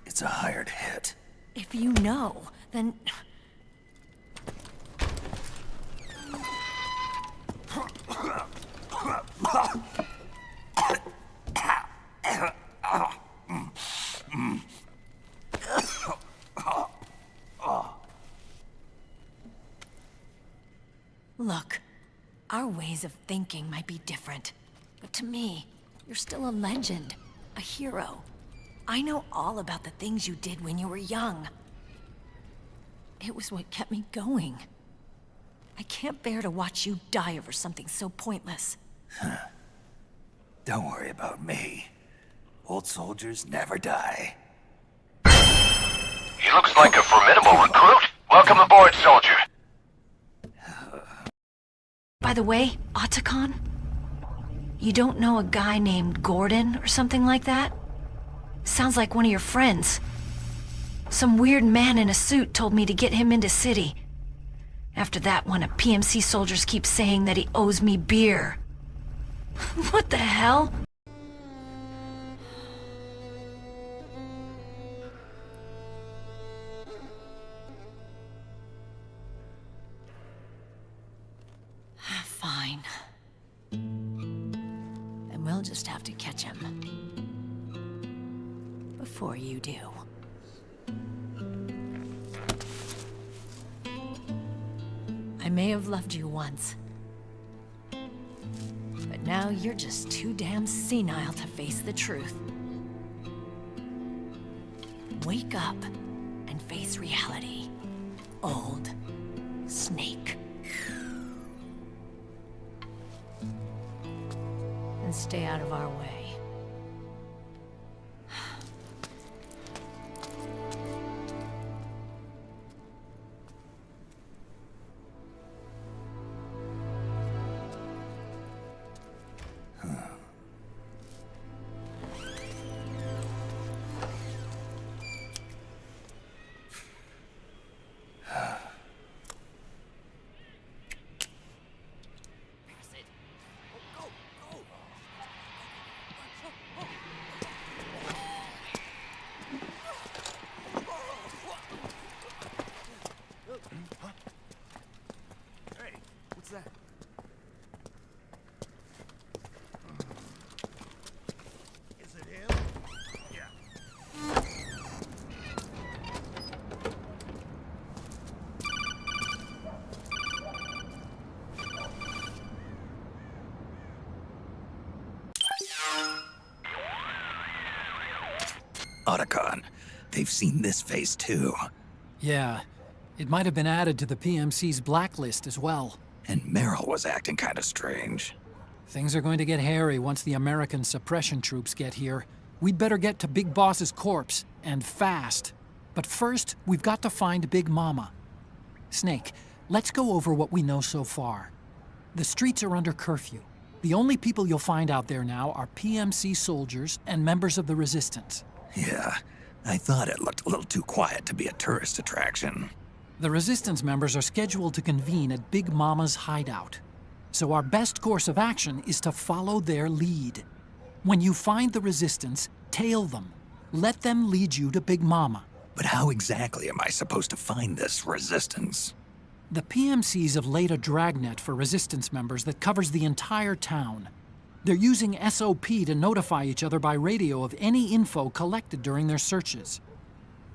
It's a hired hit. If you know, then... Look, our ways of thinking might be different, but to me, you're still a legend, a hero. I know all about the things you did when you were young. It was what kept me going. I can't bear to watch you die over something so pointless. Don't worry about me. Old soldiers never die. He looks like a formidable recruit. Welcome aboard, soldier. By the way, Otacon, you don't know a guy named Gordon or something like that? Sounds like one of your friends. Some weird man in a suit told me to get him into city. After that one of PMC soldiers keeps saying that he owes me beer. What the hell? Fine. Then we'll just have to catch him. Before you do. I may have loved you once. But now you're just too damn senile to face the truth. Wake up and face reality. Old Snake. And stay out of our way. Otacon, they've seen this face too. Yeah, it might have been added to the PMC's blacklist as well. And Meryl was acting kind of strange. Things are going to get hairy once the American suppression troops get here. We'd better get to Big Boss's corpse, and fast. But first, we've got to find Big Mama. Snake, let's go over what we know so far. The streets are under curfew. The only people you'll find out there now are PMC soldiers and members of the Resistance. Yeah, I thought it looked a little too quiet to be a tourist attraction. The Resistance members are scheduled to convene at Big Mama's hideout. So our best course of action is to follow their lead. When you find the Resistance, tail them. Let them lead you to Big Mama. But how exactly am I supposed to find this Resistance? The PMCs have laid a dragnet for Resistance members that covers the entire town. They're using SOP to notify each other by radio of any info collected during their searches.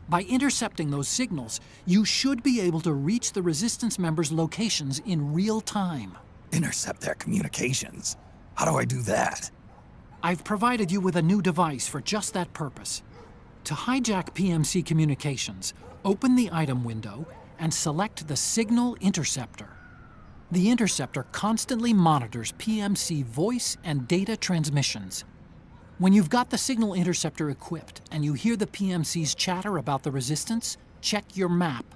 By intercepting those signals, you should be able to reach the Resistance members' locations in real time. Intercept their communications? How do I do that? I've provided you with a new device for just that purpose. To hijack PMC communications, open the item window and select the Signal Interceptor. The interceptor constantly monitors PMC voice and data transmissions. When you've got the Signal Interceptor equipped and you hear the PMC's chatter about the Resistance, check your map.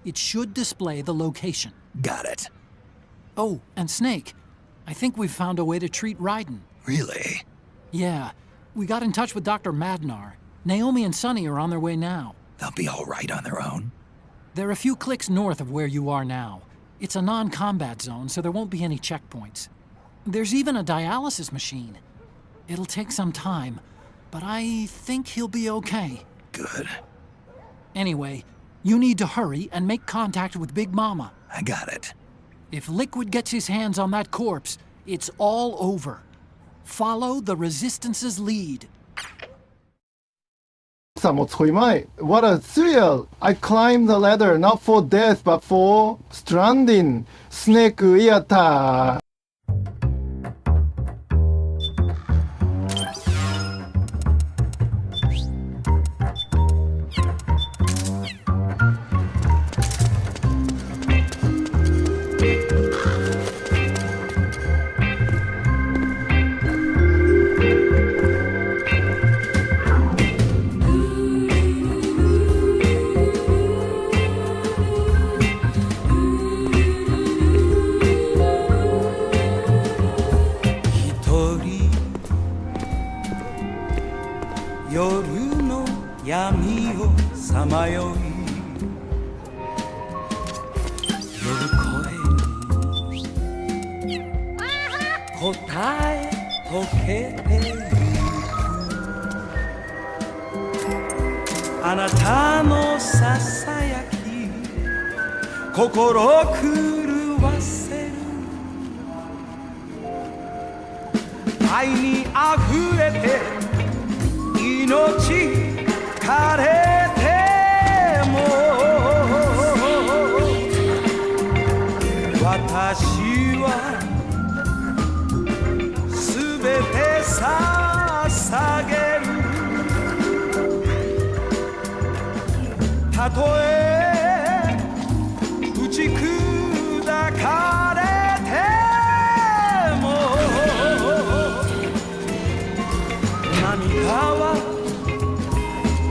It should display the location. Got it. Oh, and Snake, I think we've found a way to treat Raiden. Really? Yeah, we got in touch with Dr. Madnar. Naomi and Sonny are on their way now. They'll be all right on their own? They're a few clicks north of where you are now. It's a non-combat zone, so there won't be any checkpoints. There's even a dialysis machine. It'll take some time, but I think he'll be okay. Good. Anyway, you need to hurry and make contact with Big Mama. I got it. If Liquid gets his hands on that corpse, it's all over. Follow the Resistance's lead. What a thrill! I climbed the ladder not for death but for stranding. Snake Iata. さまよい夜声に答え溶けてゆくあなたのささやき心狂わせる愛にあふれて命枯れても私はすべて捧げるたとえ打ち砕かれても涙は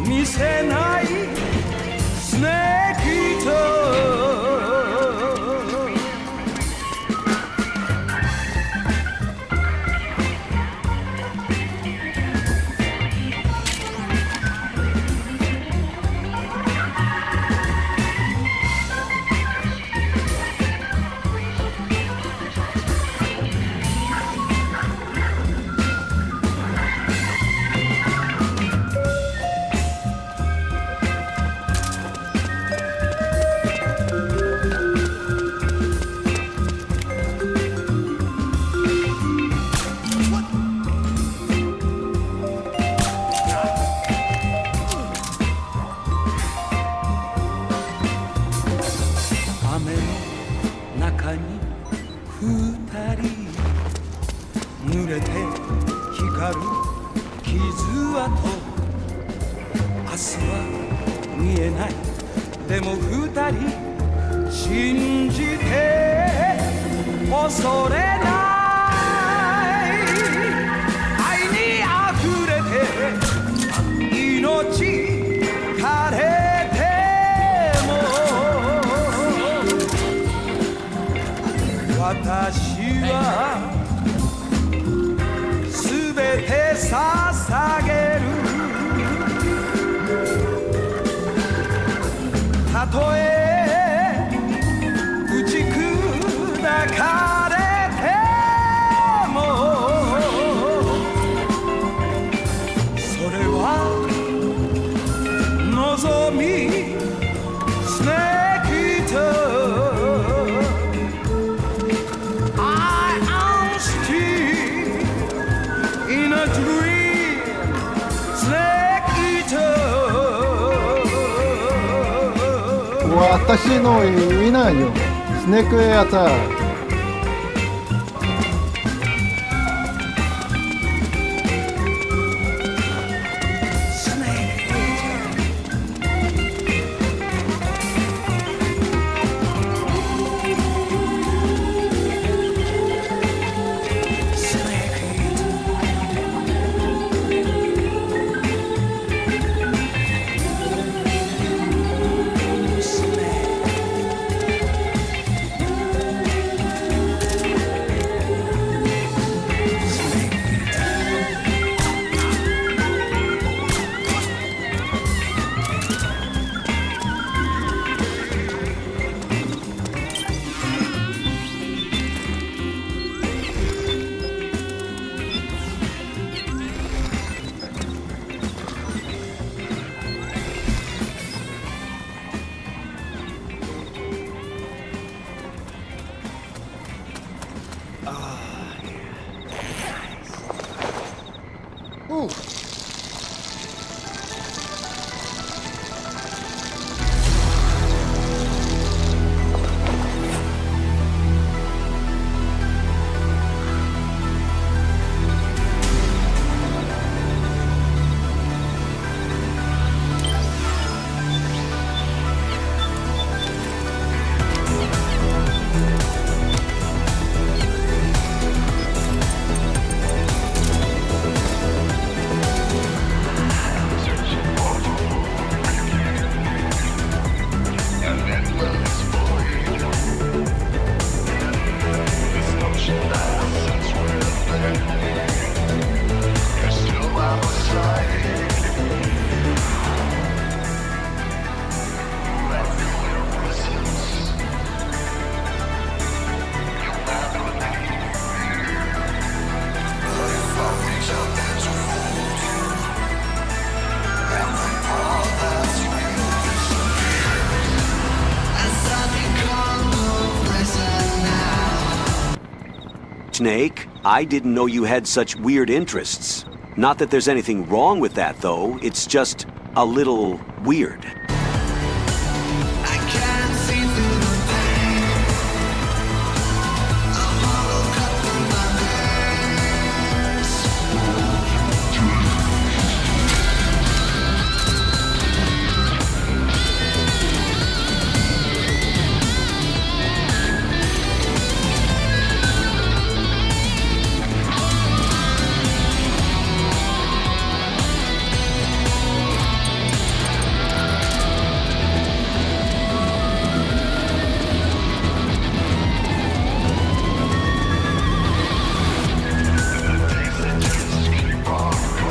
見せないスネークと捧げる dream. Snake eater. 私のいないよ。スネークエアター。Snake, I didn't know you had such weird interests. Not that there's anything wrong with that, though. It's just a little weird.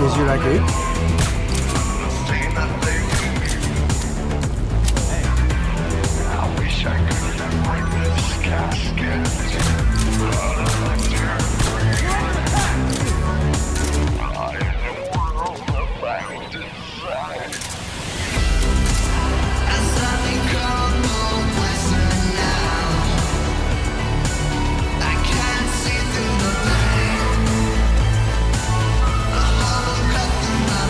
Did you like it? I wish I could break this casket. I am the world about design. As I become more pleasant now, I can't see through the pain. A hollow cut through my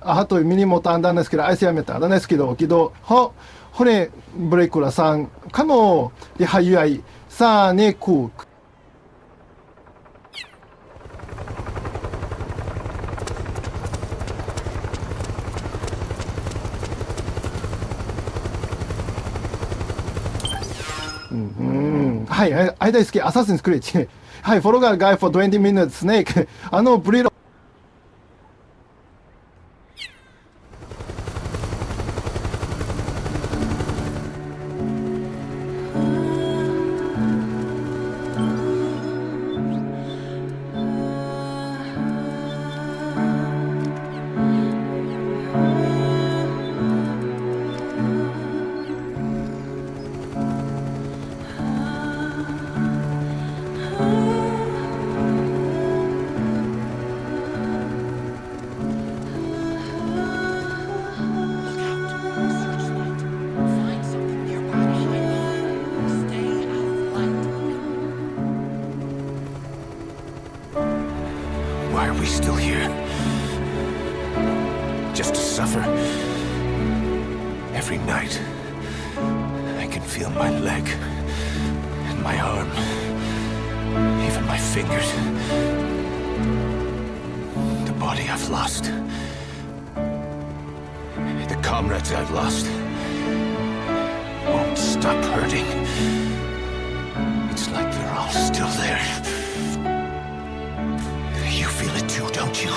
하도 미니모트 안 다녔기로 아이스야메타 안 다녔기도 기도 허네 브레이크라 산 카노 디하유아이 사네쿠はい、大好き、アサシンスクリッチ。はい、フォローガーガイ for 20 minutes, スネーク。ブリロ。Why are we still here? Just to suffer? Every night, I can feel my leg and my arm, even my fingers. The body I've lost. The comrades I've lost won't stop hurting. It's like they're all still there. You feel it too, don't you?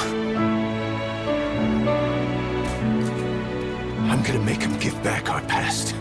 I'm gonna make them give back our past.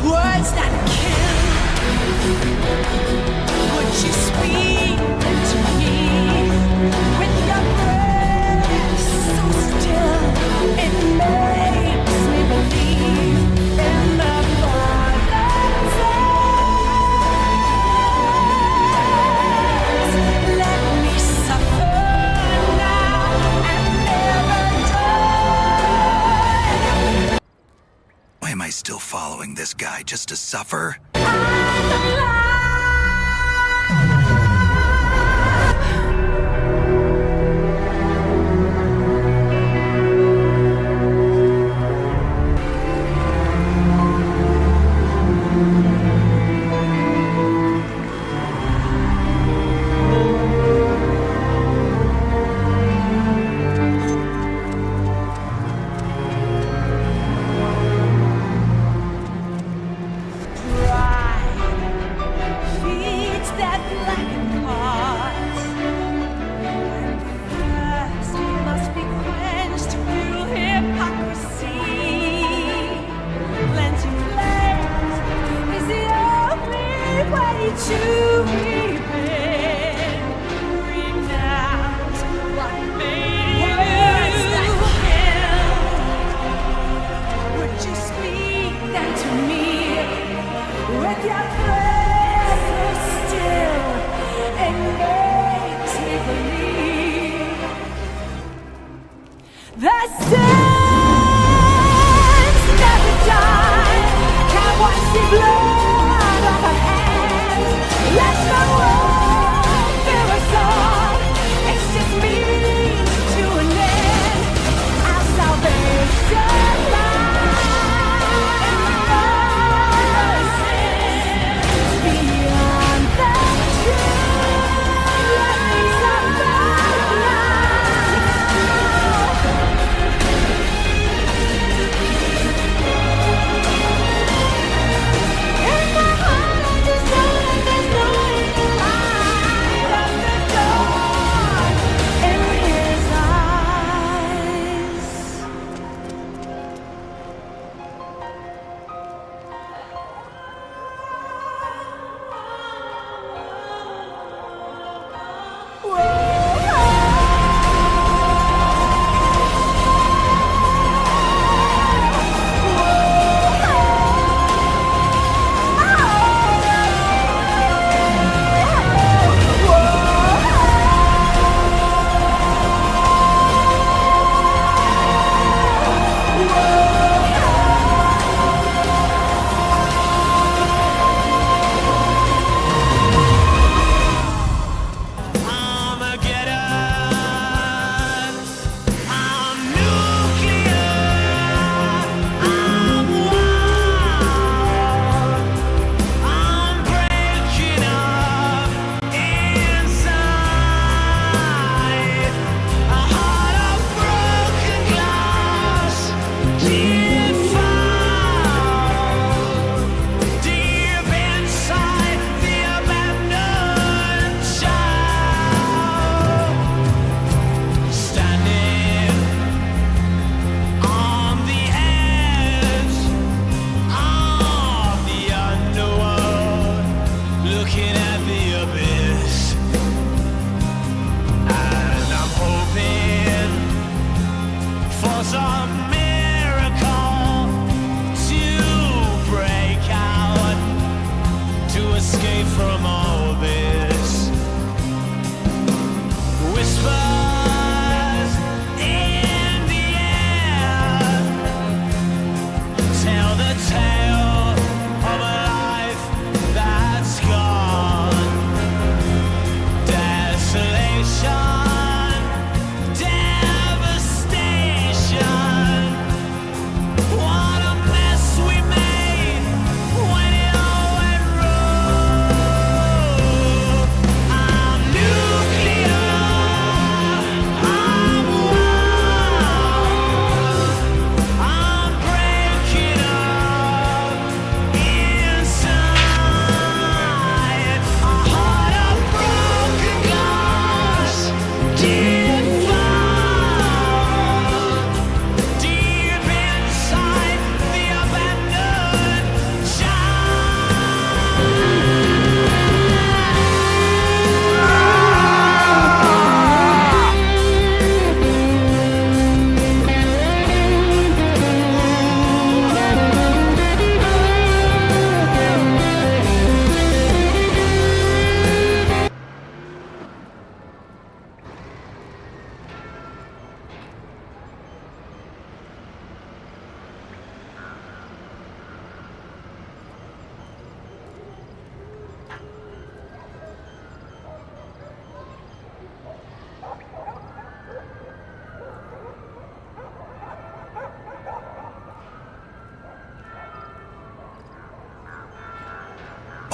Words that kill. Would you speak to me with your breath so still? It makes me believe in the violence. Let me suffer now and never die. Why am I still following this guy just to suffer? Pride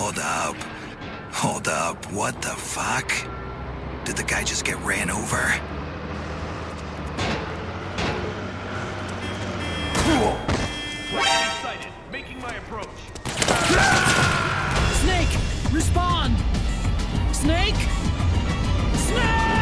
Hold up. Hold up. What the fuck? Did the guy just get ran over? Cool. Excited. Making my approach. Snake! Respond! Snake! Snake!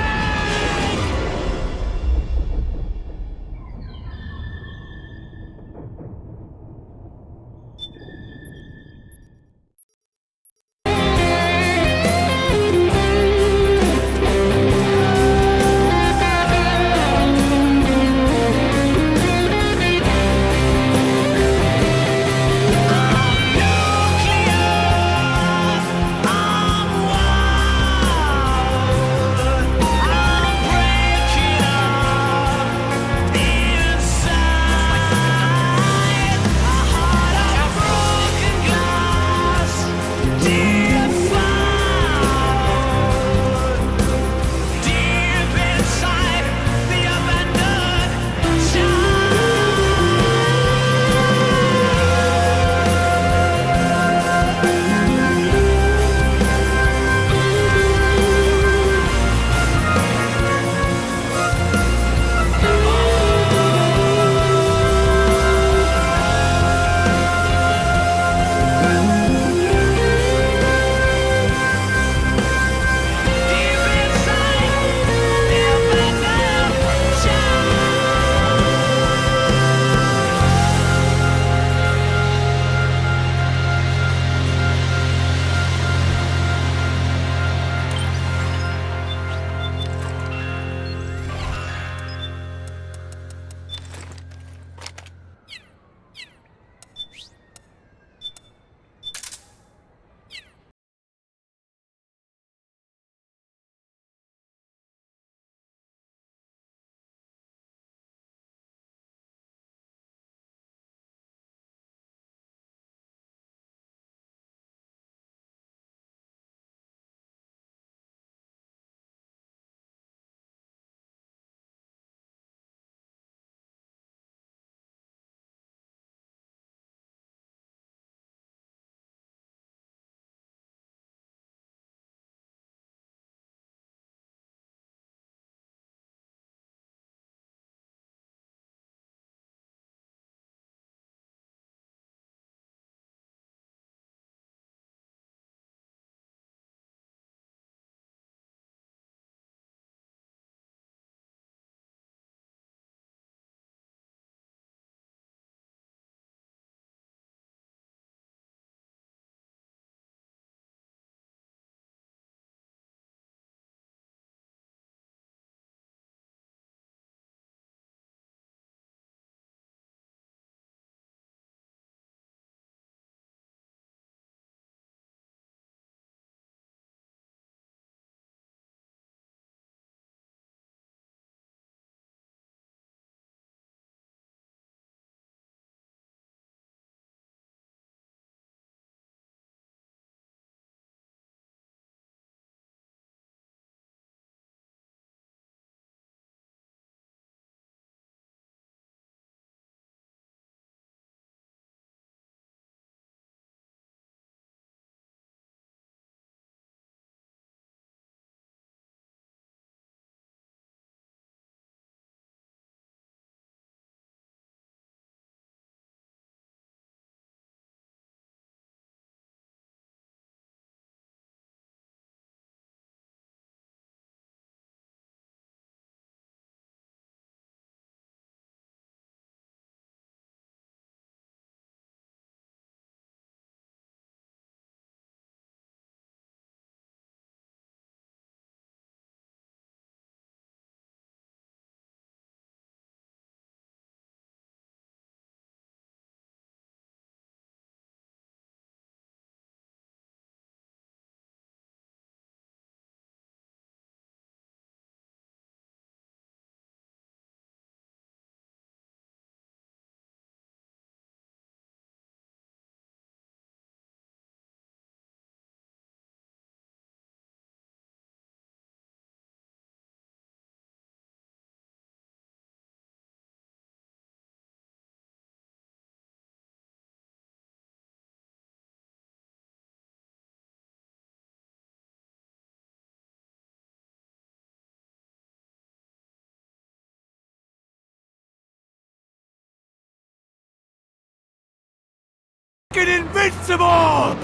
invincible!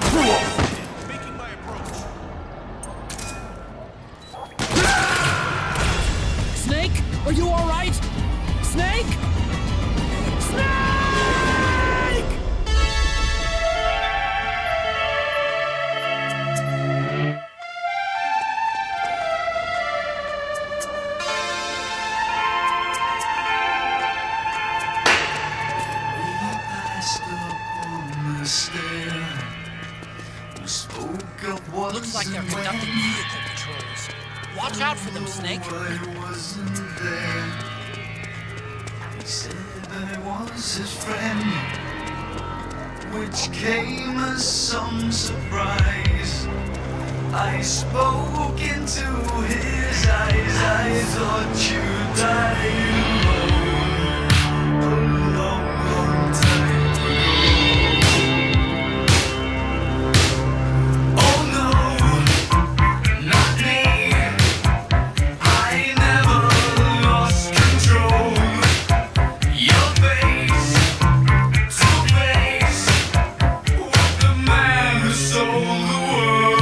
Snake, are you all right? Snake? Snake! Looks like they're conducting vehicle patrols. Watch out for them, Snake. He said I was his friend, which came as some surprise. I spoke into his eyes. I thought you died alone a long, long time ago. Oh no, not me. I never lost control. Your face to face with the man who sold the world.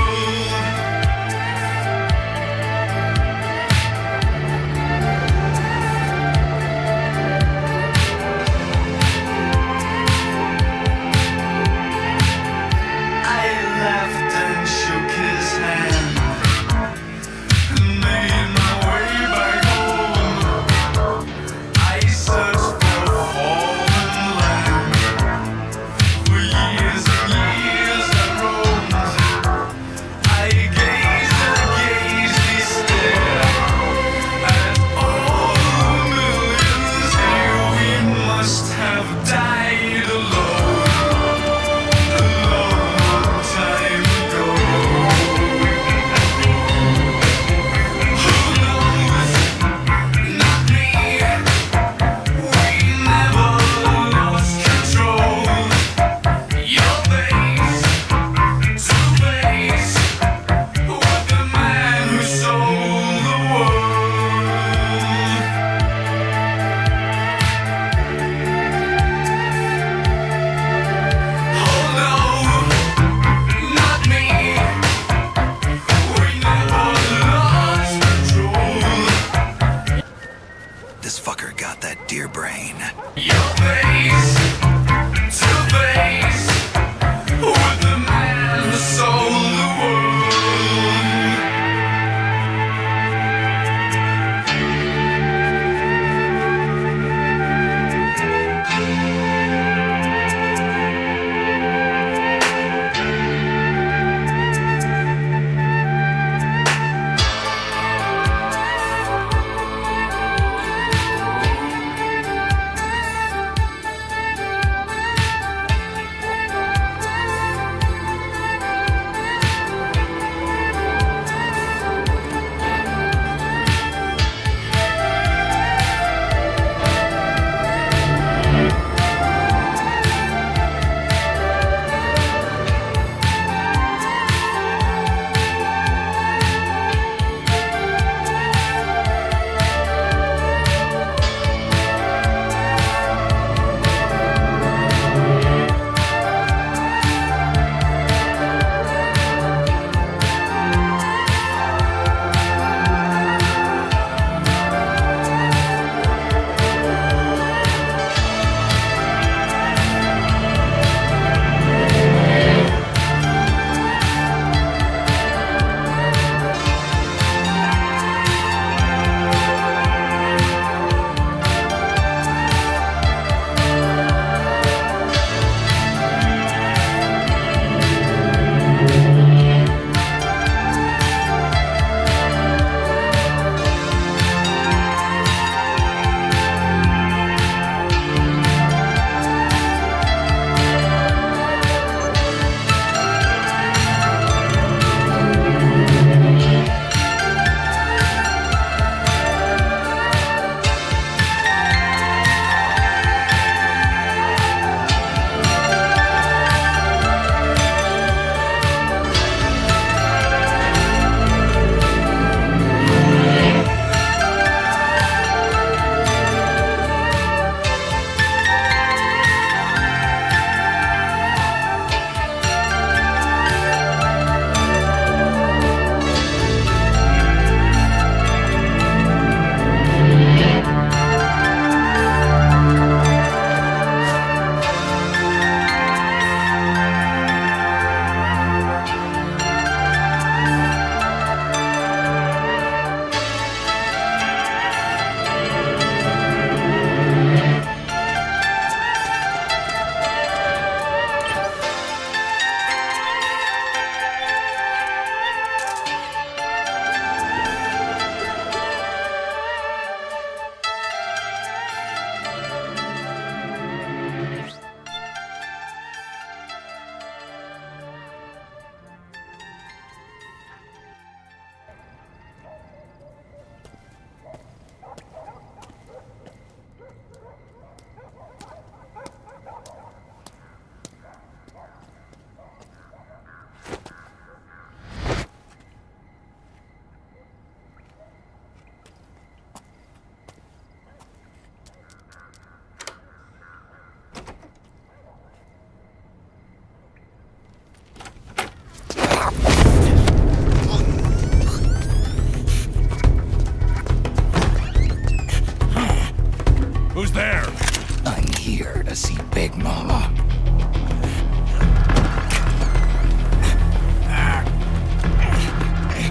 Big Mama.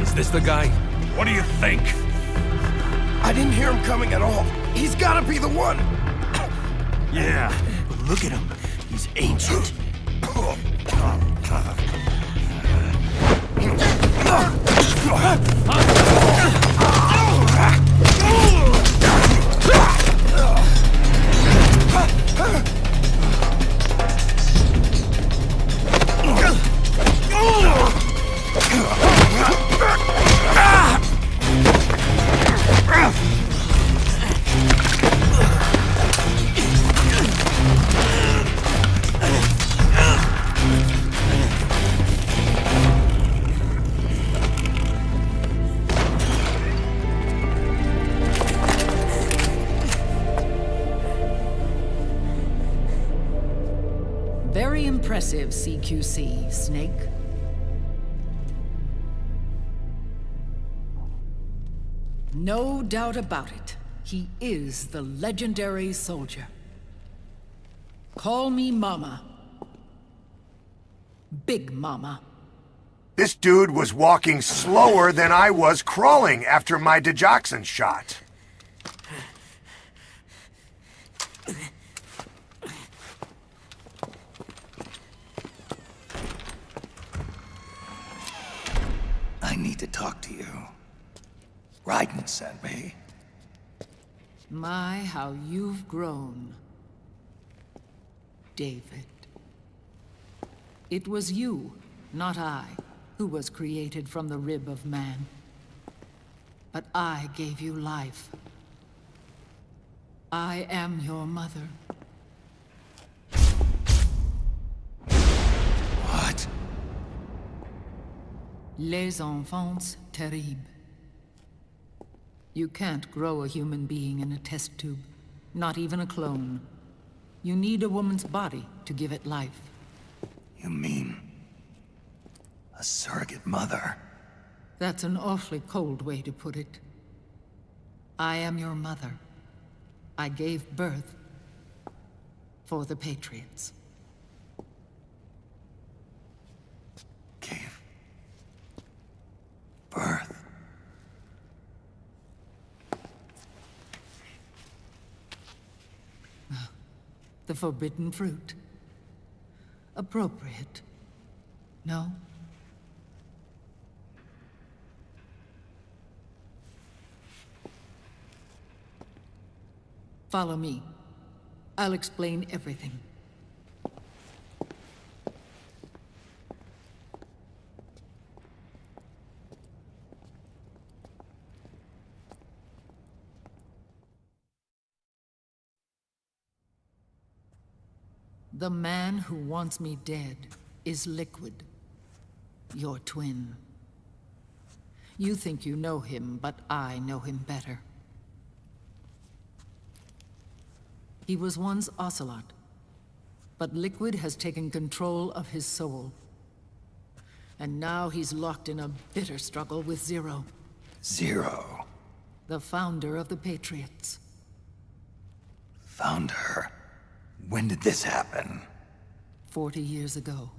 Is this the guy? What do you think? I didn't hear him coming at all. He's gotta be the one! Yeah, but look at him. He's ancient. Very impressive, CQC, Snake. No doubt about it. He is the legendary soldier. Call me Mama. Big Mama. This dude was walking slower than I was crawling after my digoxin shot. I need to talk to you. Raiden sent me. My, how you've grown, David. It was you, not I, who was created from the rib of man. But I gave you life. I am your mother. What? Les enfants terribles. You can't grow a human being in a test tube, not even a clone. You need a woman's body to give it life. You mean a surrogate mother? That's an awfully cold way to put it. I am your mother. I gave birth for the Patriots. Gave birth? The forbidden fruit. Appropriate. No? Follow me. I'll explain everything. The man who wants me dead is Liquid, your twin. You think you know him, but I know him better. He was once Ocelot, but Liquid has taken control of his soul. And now he's locked in a bitter struggle with Zero. Zero? The founder of the Patriots. Founder? When did this happen? 40 years ago.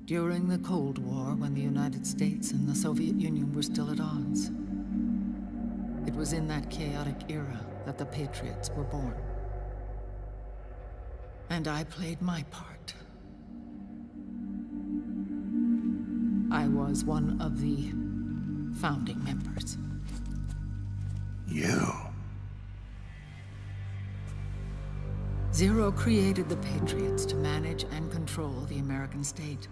During the Cold War, when the United States and the Soviet Union were still at odds. It was in that chaotic era that the Patriots were born. And I played my part. I was one of the founding members. You? Zero created the Patriots to manage and control the American state.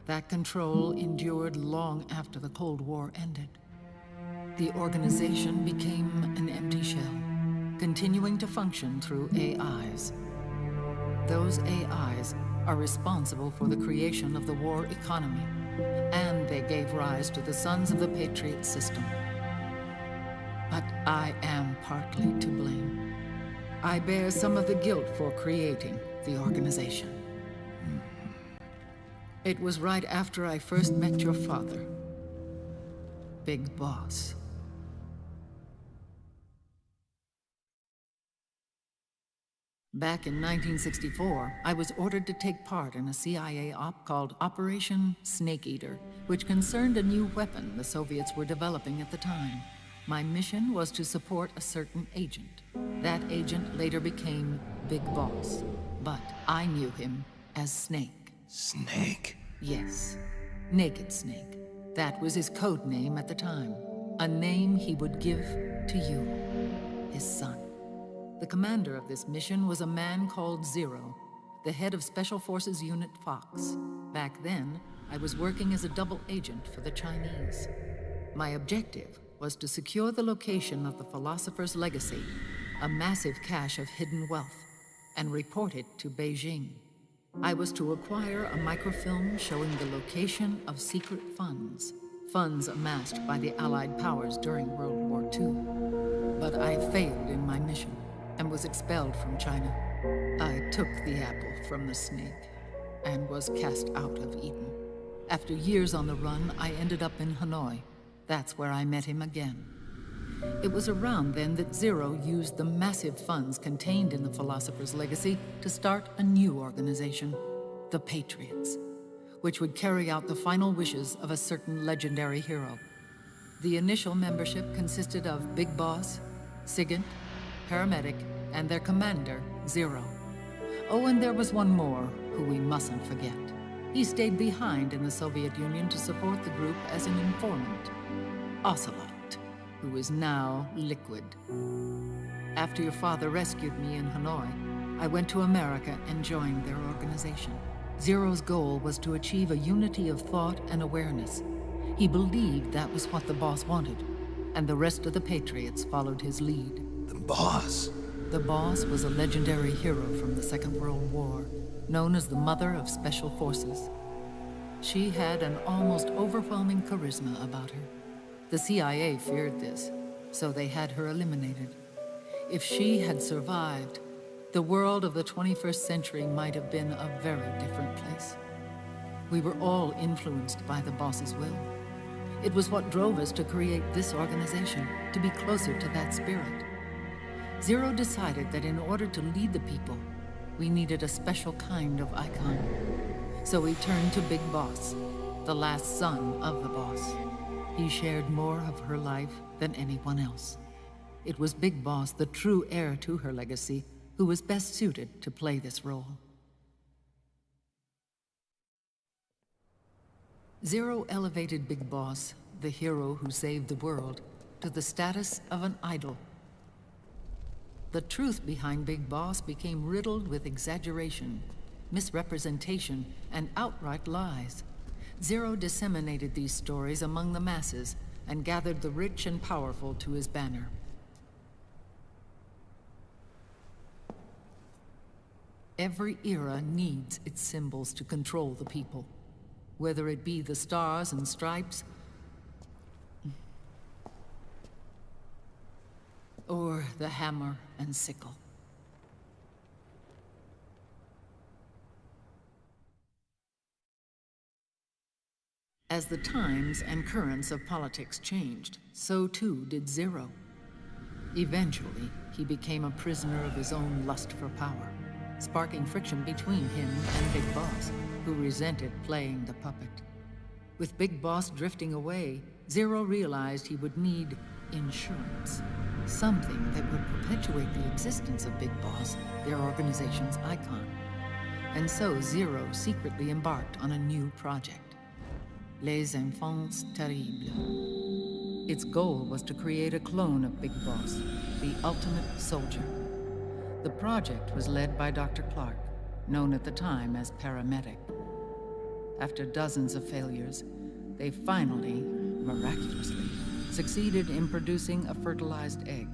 That control endured long after the Cold War ended. The organization became an empty shell, continuing to function through AIs. Those AIs are responsible for the creation of the war economy, and they gave rise to the Sons of the Patriot system. But I am partly to blame. I bear some of the guilt for creating the organization. It was right after I first met your father, Big Boss. Back in 1964, I was ordered to take part in a CIA op called Operation Snake Eater, which concerned a new weapon the Soviets were developing at the time. My mission was to support a certain agent. That agent later became Big Boss, but I knew him as Snake. Snake? Yes, Naked Snake. That was his code name at the time, a name he would give to you, his son. The commander of this mission was a man called Zero, the head of Special Forces Unit Fox. Back then, I was working as a double agent for the Chinese. My objective was to secure the location of the Philosopher's Legacy, a massive cache of hidden wealth, and report it to Beijing. I was to acquire a microfilm showing the location of secret funds, funds amassed by the Allied powers during World War II. But I failed in my mission and was expelled from China. I took the apple from the snake and was cast out of Eden. After years on the run, I ended up in Hanoi. That's where I met him again. It was around then that Zero used the massive funds contained in the Philosopher's Legacy to start a new organization, the Patriots, which would carry out the final wishes of a certain legendary hero. The initial membership consisted of Big Boss, Sigint, Paramedic, and their commander, Zero. Oh, and there was one more who we mustn't forget. He stayed behind in the Soviet Union to support the group as an informant, Ocelot, who is now Liquid. After your father rescued me in Hanoi, I went to America and joined their organization. Zero's goal was to achieve a unity of thought and awareness. He believed that was what the boss wanted, and the rest of the Patriots followed his lead. The boss? The boss was a legendary hero from the Second World War, known as the Mother of Special Forces. She had an almost overwhelming charisma about her. The CIA feared this, so they had her eliminated. If she had survived, the world of the 21st century might have been a very different place. We were all influenced by the boss's will. It was what drove us to create this organization, to be closer to that spirit. Zero decided that in order to lead the people, we needed a special kind of icon. So he turned to Big Boss, the last son of the boss. He shared more of her life than anyone else. It was Big Boss, the true heir to her legacy, who was best suited to play this role. Zero elevated Big Boss, the hero who saved the world, to the status of an idol. The truth behind Big Boss became riddled with exaggeration, misrepresentation, and outright lies. Zero disseminated these stories among the masses and gathered the rich and powerful to his banner. Every era needs its symbols to control the people, whether it be the stars and stripes, or the hammer and sickle. As the times and currents of politics changed, so too did Zero. Eventually, he became a prisoner of his own lust for power, sparking friction between him and Big Boss, who resented playing the puppet. With Big Boss drifting away, Zero realized he would need insurance. Something that would perpetuate the existence of Big Boss, their organization's icon. And so Zero secretly embarked on a new project, Les Enfants Terribles. Its goal was to create a clone of Big Boss, the ultimate soldier. The project was led by Dr. Clark, known at the time as Paramedic. After dozens of failures, they finally, miraculously, succeeded in producing a fertilized egg.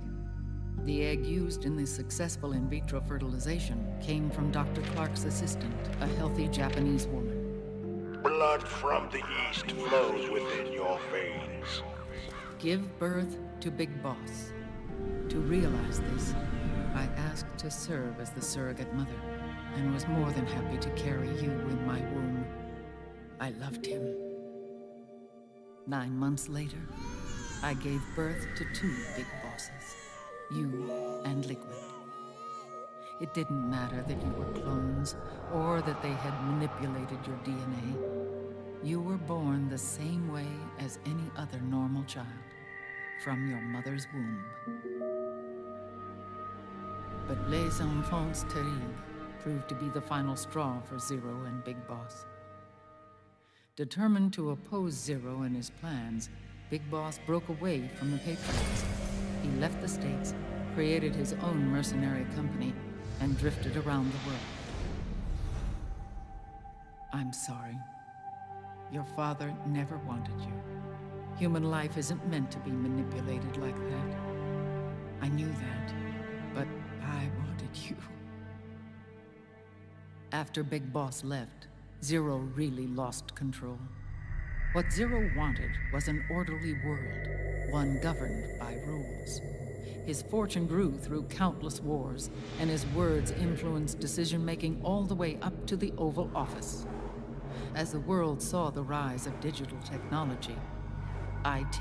The egg used in the successful in vitro fertilization came from Dr. Clark's assistant, a healthy Japanese woman. Blood from the east flows within your veins. Give birth to Big Boss. To realize this, I asked to serve as the surrogate mother, and was more than happy to carry you in my womb. I loved him. 9 months later, I gave birth to 2 Big Bosses, you and Liquid. It didn't matter that you were clones, or that they had manipulated your DNA. You were born the same way as any other normal child, from your mother's womb. But Les Enfants Terribles proved to be the final straw for Zero and Big Boss. Determined to oppose Zero and his plans, Big Boss broke away from the Patriots. He left the States, created his own mercenary company, and drifted around the world. I'm sorry. Your father never wanted you. Human life isn't meant to be manipulated like that. I knew that, but I wanted you. After Big Boss left, Zero really lost control. What Zero wanted was an orderly world, one governed by rules. His fortune grew through countless wars, and his words influenced decision-making all the way up to the Oval Office. As the world saw the rise of digital technology, IT,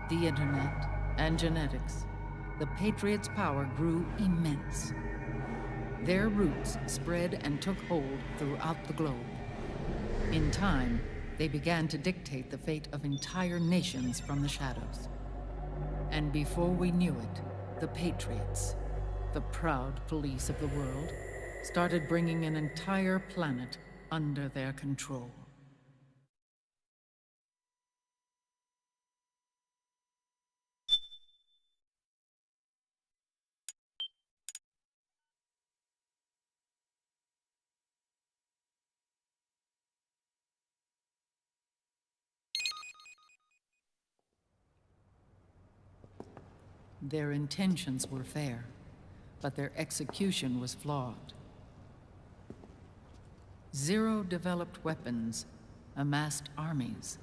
the internet, and genetics, the Patriots' power grew immense. Their roots spread and took hold throughout the globe. In time, they began to dictate the fate of entire nations from the shadows. And before we knew it, the Patriots, the proud police of the world, started bringing an entire planet under their control. Their intentions were fair, but their execution was flawed. Zero developed weapons, amassed armies,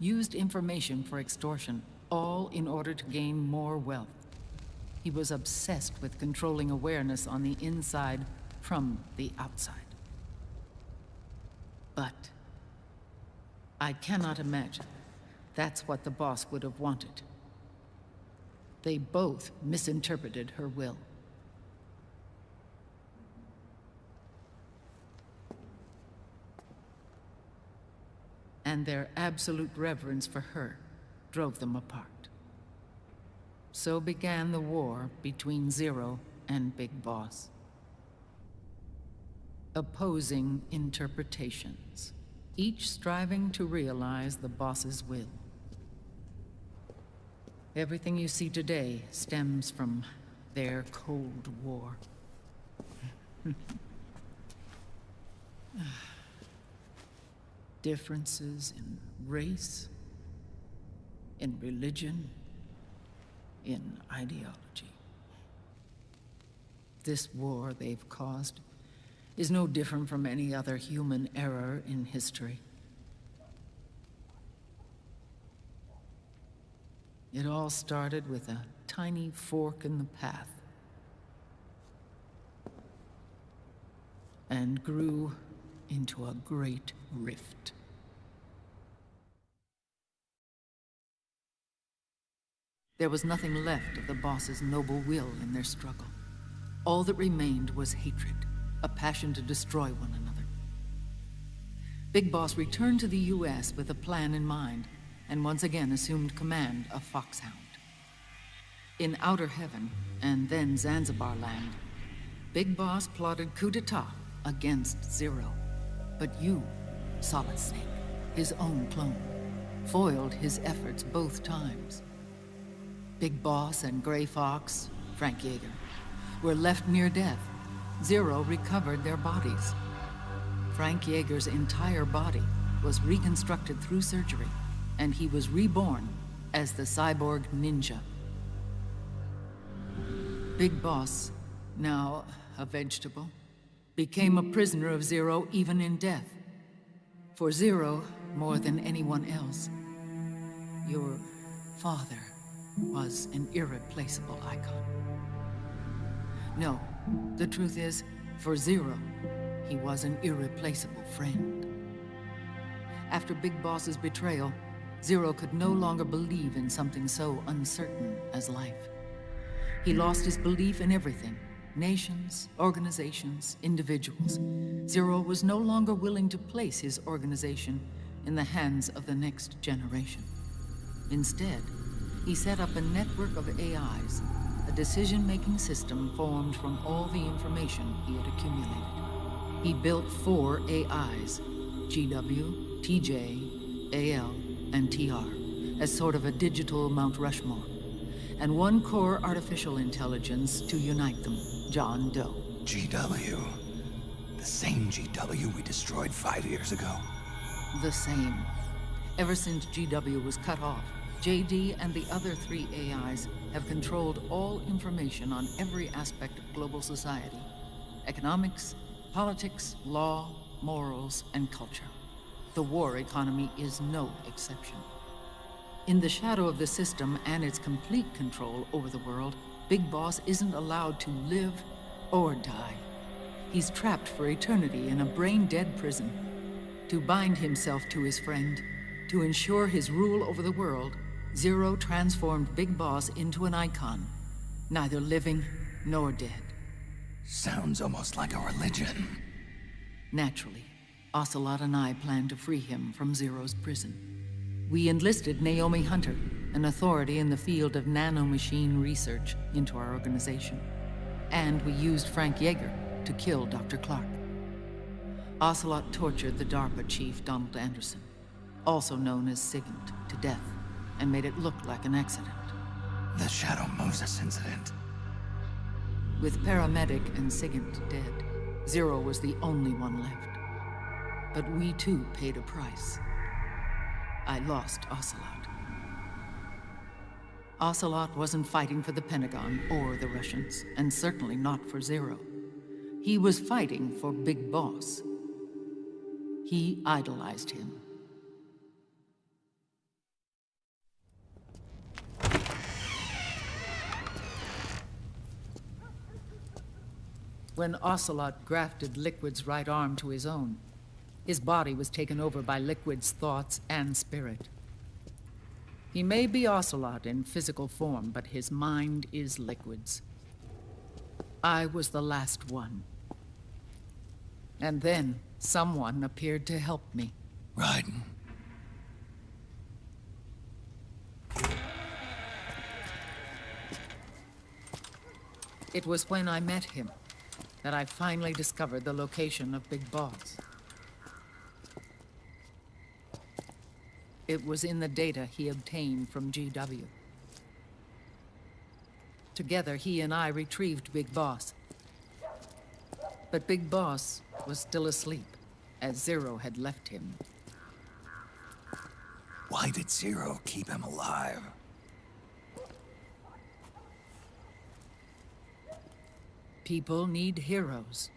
used information for extortion, all in order to gain more wealth. He was obsessed with controlling awareness on the inside from the outside. But I cannot imagine that's what the boss would have wanted. They both misinterpreted her will. And their absolute reverence for her drove them apart. So began the war between Zero and Big Boss. Opposing interpretations, each striving to realize the boss's will. Everything you see today stems from their Cold War. Differences in race, in religion, in ideology. This war they've caused is no different from any other human error in history. It all started with a tiny fork in the path, and grew into a great rift. There was nothing left of the boss's noble will in their struggle. All that remained was hatred, a passion to destroy one another. Big Boss returned to the US with a plan in mind, and once again assumed command of Foxhound. In Outer Heaven, and then Zanzibar Land, Big Boss plotted coup d'etat against Zero. But you, Solid Snake, his own clone, foiled his efforts both times. Big Boss and Gray Fox, Frank Yeager, were left near death. Zero recovered their bodies. Frank Yeager's entire body was reconstructed through surgery, and he was reborn as the cyborg ninja. Big Boss, now a vegetable, became a prisoner of Zero even in death. For Zero, more than anyone else, your father was an irreplaceable icon. No, the truth is, for Zero, he was an irreplaceable friend. After Big Boss's betrayal, Zero could no longer believe in something so uncertain as life. He lost his belief in everything, Nations, organizations, individuals. Zero was no longer willing to place his organization in the hands of the next generation. Instead, he set up a network of AIs, a decision-making system formed from all the information he had accumulated. He built 4 AIs, GW, TJ, AL, and TR, as sort of a digital Mount Rushmore, and 1 core artificial intelligence to unite them, John Doe. GW. The same GW we destroyed 5 years ago. The same. Ever since GW was cut off, JD and the other 3 AIs have controlled all information on every aspect of global society. Economics, politics, law, morals, and culture. The war economy is no exception. In the shadow of the system and its complete control over the world, Big Boss isn't allowed to live or die. He's trapped for eternity in a brain-dead prison. To bind himself to his friend, to ensure his rule over the world, Zero transformed Big Boss into an icon, neither living nor dead. Sounds almost like a religion. Naturally, Ocelot and I plan to free him from Zero's prison. We enlisted Naomi Hunter, an authority in the field of nanomachine research, into our organization. And we used Frank Yeager to kill Dr. Clark. Ocelot tortured the DARPA chief, Donald Anderson, also known as Sigint, to death, and made it look like an accident. The Shadow Moses incident. With Paramedic and Sigint dead, Zero was the only one left. But we too paid a price. I lost Ocelot. Ocelot wasn't fighting for the Pentagon or the Russians, and certainly not for Zero. He was fighting for Big Boss. He idolized him. When Ocelot grafted Liquid's right arm to his own, his body was taken over by Liquid's thoughts and spirit. He may be Ocelot in physical form, but his mind is Liquid's. I was the last one. And then someone appeared to help me. Raiden. It was when I met him that I finally discovered the location of Big Boss. It was in the data he obtained from GW. Together, he and I retrieved Big Boss. But Big Boss was still asleep, as Zero had left him. Why did Zero keep him alive? People need heroes.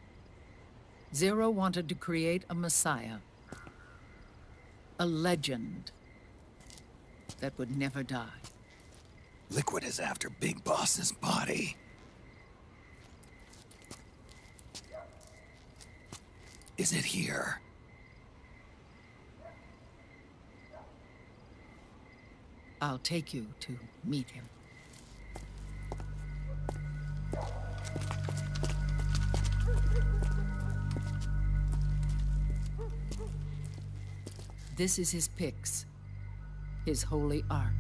Zero wanted to create a messiah. A legend that would never die. Liquid is after Big Boss's body. Is it here? I'll take you to meet him. This is his pyx, his holy ark.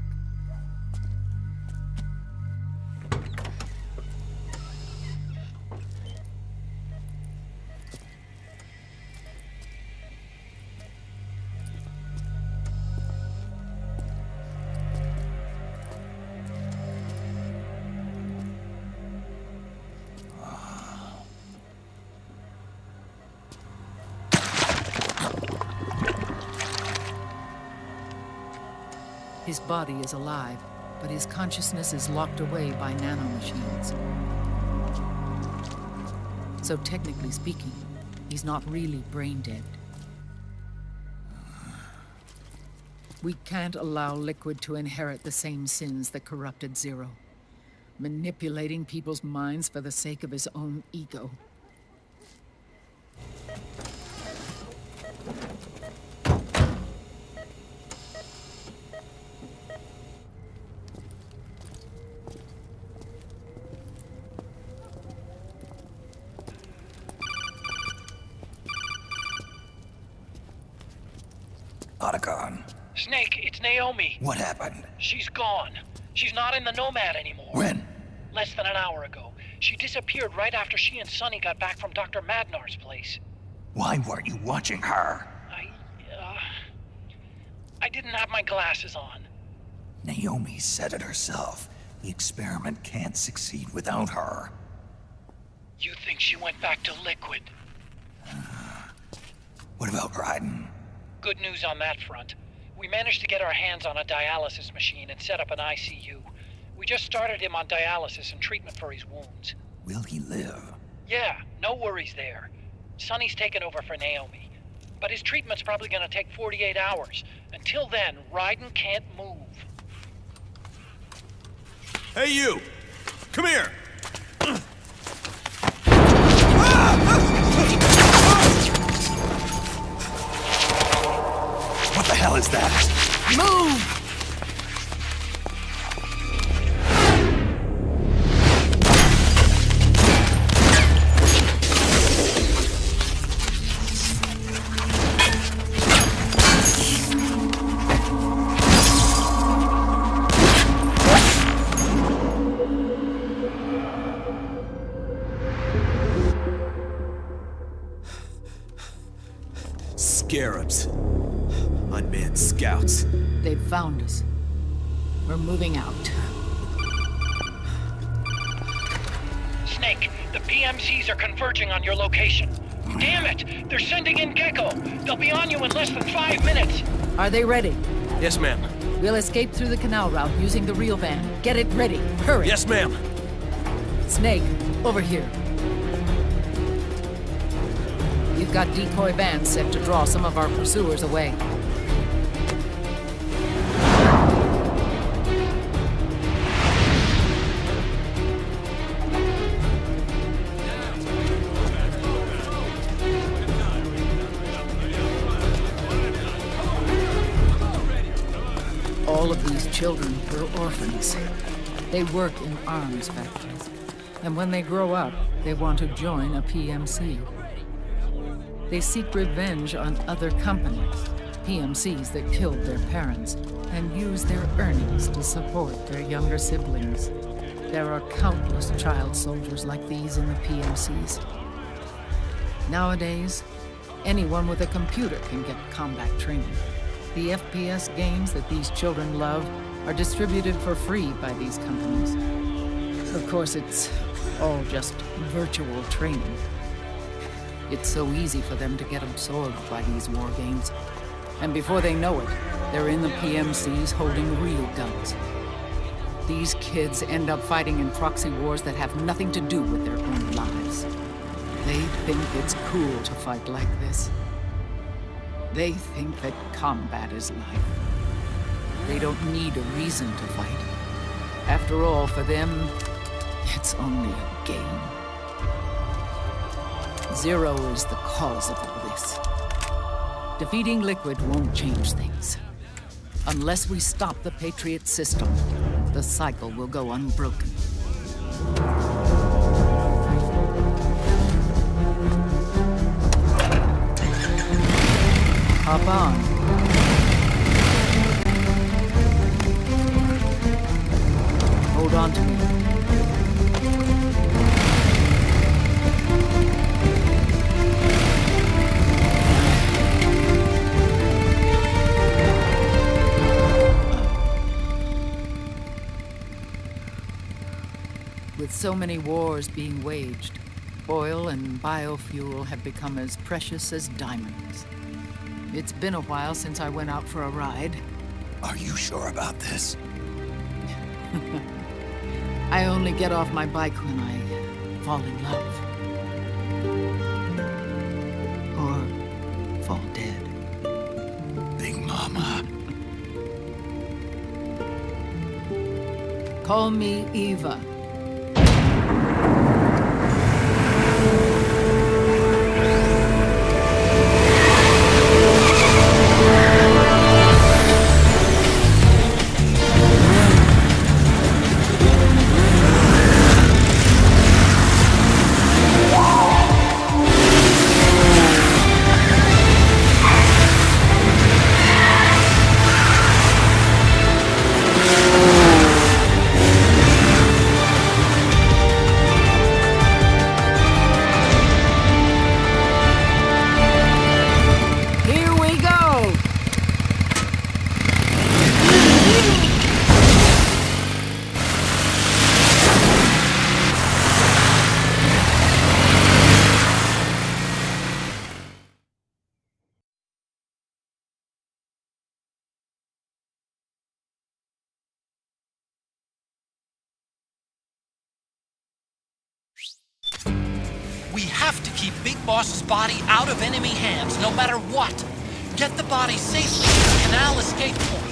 His body is alive, but his consciousness is locked away by nanomachines. So technically speaking, he's not really brain dead. We can't allow Liquid to inherit the same sins that corrupted Zero, manipulating people's minds for the sake of his own ego. Otacon. Snake, it's Naomi. What happened? She's gone. She's not in the Nomad anymore. When? Less than an hour ago. She disappeared right after she and Sonny got back from Dr. Madnar's place. Why weren't you watching her? I didn't have my glasses on. Naomi said it herself. The experiment can't succeed without her. You think she went back to Liquid? What about Raiden? Good news on that front. We managed to get our hands on a dialysis machine and set up an ICU. We just started him on dialysis and treatment for his wounds. Will he live? Yeah, no worries there. Sonny's taken over for Naomi. But his treatment's probably gonna take 48 hours. Until then, Raiden can't move. Hey, you! Come here! What the hell is that? Move! Scarabs. Unmanned scouts. They've found us. We're moving out. Snake, the PMCs are converging on your location. Damn it! They're sending in Gecko! They'll be on you in less than 5 minutes! Are they ready? Yes, ma'am. We'll escape through the canal route using the real van. Get it ready. Hurry. Yes, ma'am. Snake, over here. We've got decoy vans set to draw some of our pursuers away. All of these children were orphans. They work in arms factories. And when they grow up, they want to join a PMC. They seek revenge on other companies, PMCs that killed their parents, and use their earnings to support their younger siblings. There are countless child soldiers like these in the PMCs. Nowadays, anyone with a computer can get combat training. The FPS games that these children love are distributed for free by these companies. Of course, it's all just virtual training. It's so easy for them to get absorbed by these war games. And before they know it, they're in the PMCs holding real guns. These kids end up fighting in proxy wars that have nothing to do with their own lives. They think it's cool to fight like this. They think that combat is life. They don't need a reason to fight. After all, for them, it's only a game. Zero is the cause of all this. Defeating Liquid won't change things. Unless we stop the Patriot system, the cycle will go unbroken. Hop on. Hold on to me. With so many wars being waged, oil and biofuel have become as precious as diamonds. It's been a while since I went out for a ride. Are you sure about this? I only get off my bike when I fall in love. Or fall dead. Big Mama. Call me Eva. We have to keep Big Boss's body out of enemy hands, no matter what. Get the body safely to the canal escape point.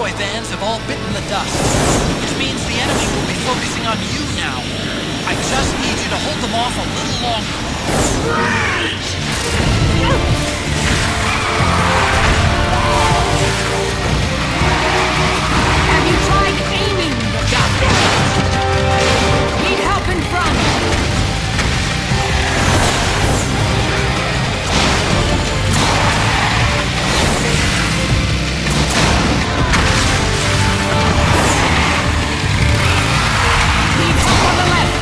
convoy vans have all bitten the dust, which means the enemy will be focusing on you now. I just need you to hold them off a little longer. Have you tried aiming the gun? Need help in front. Need help on the left.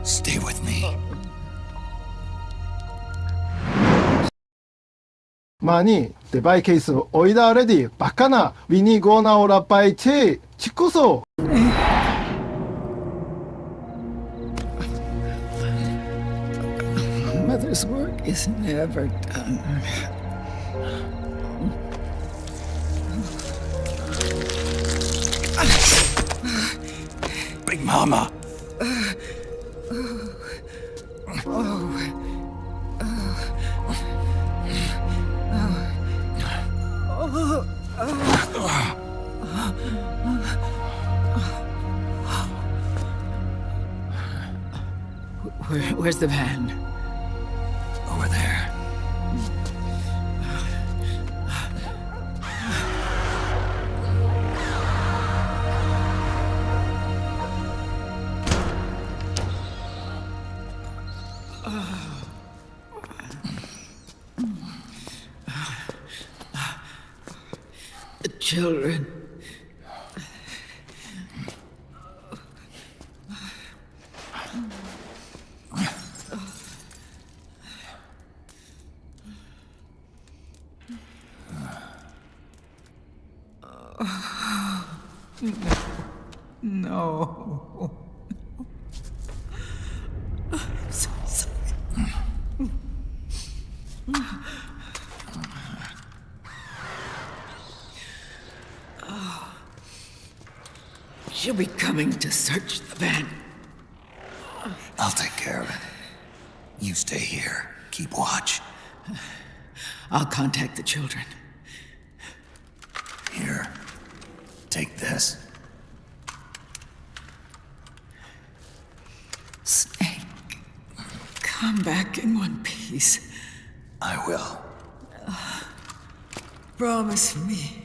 Stay with me. Mani, device case oida already. Bakana, we need go now or by che. Chikuso. Mother's work is never done. Big Mama. Where's the van? Over there. The children. No. I'm so sorry. She'll be coming to search the van. I'll take care of it. You stay here. Keep watch. I'll contact the children. Here. Take this. Snake, come back in one piece. I will. Promise me.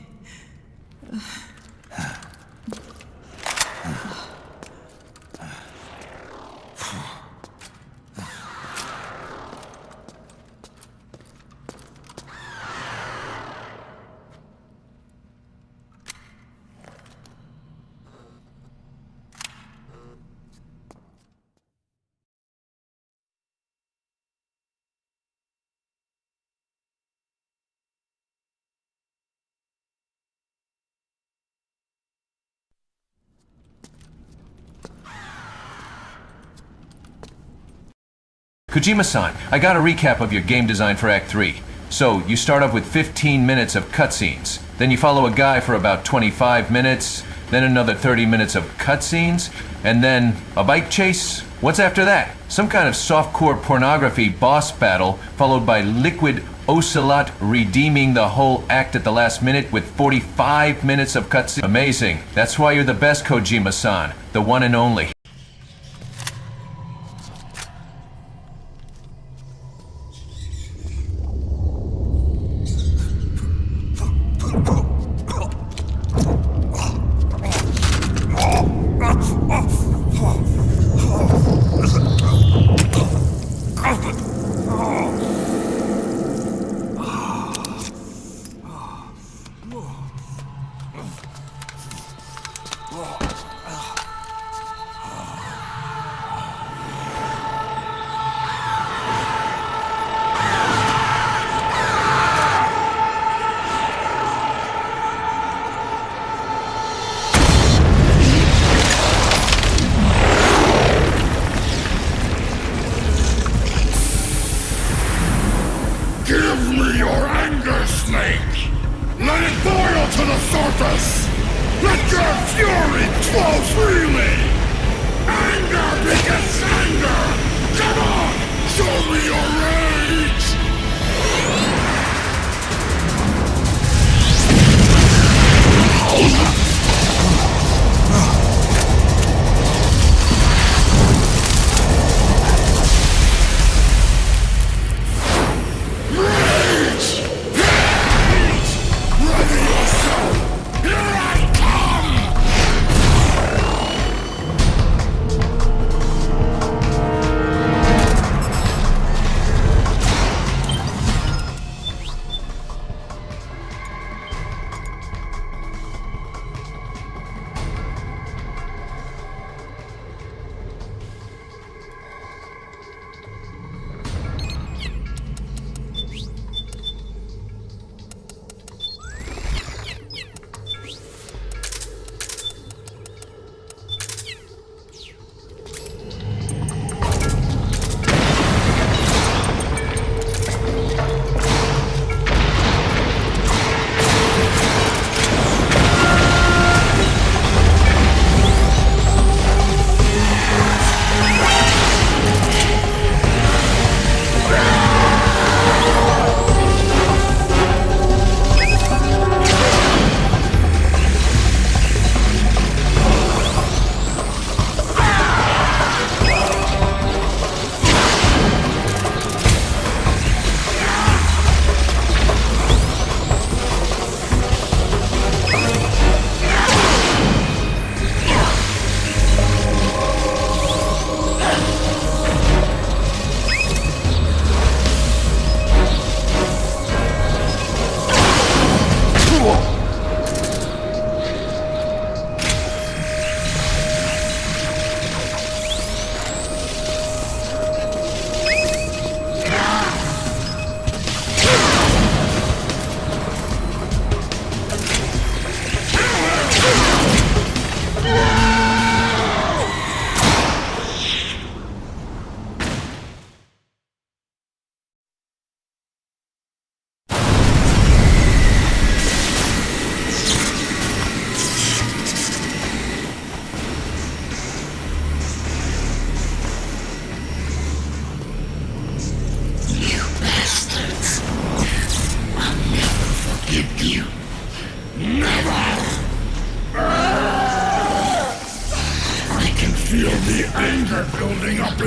Kojima-san, I got a recap of your game design for Act 3. So, you start off with 15 minutes of cutscenes. Then you follow a guy for about 25 minutes. Then another 30 minutes of cutscenes. And then a bike chase? What's after that? Some kind of softcore pornography boss battle, followed by Liquid Ocelot redeeming the whole act at the last minute with 45 minutes of cutscenes. Amazing. That's why you're the best, Kojima-san. The one and only.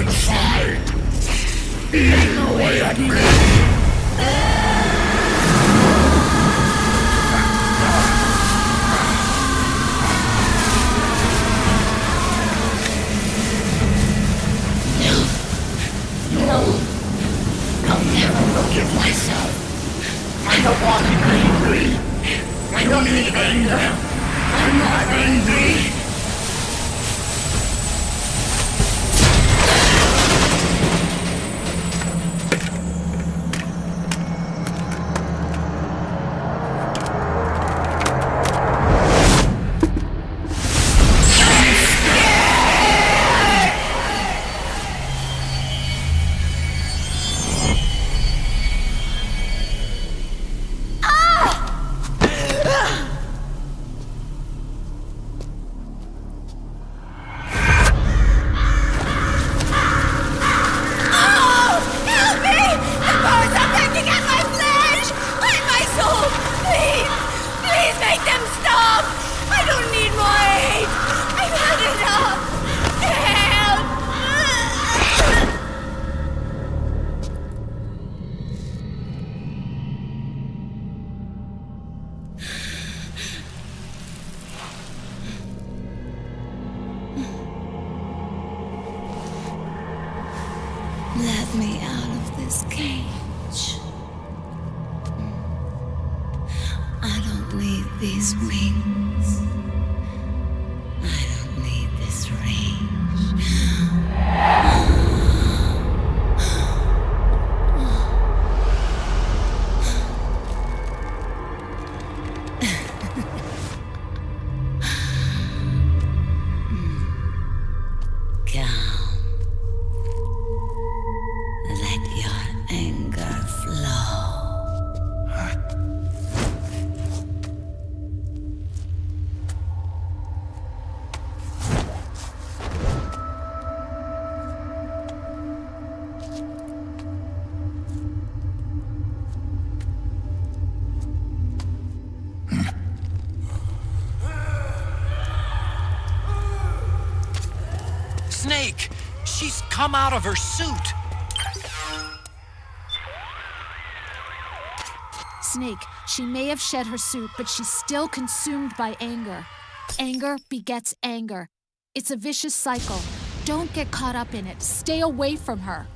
inside. Eating away at me. No. I'll never forgive myself. I don't want to be angry. I don't need anger. I'm not angry. Let me out of this cage. I don't need these wings. I don't need this range. Calm. Let your anger flow. Snake! She's come out of her suit! Snake, she may have shed her suit, but she's still consumed by anger. Anger begets anger. It's a vicious cycle. Don't get caught up in it. Stay away from her.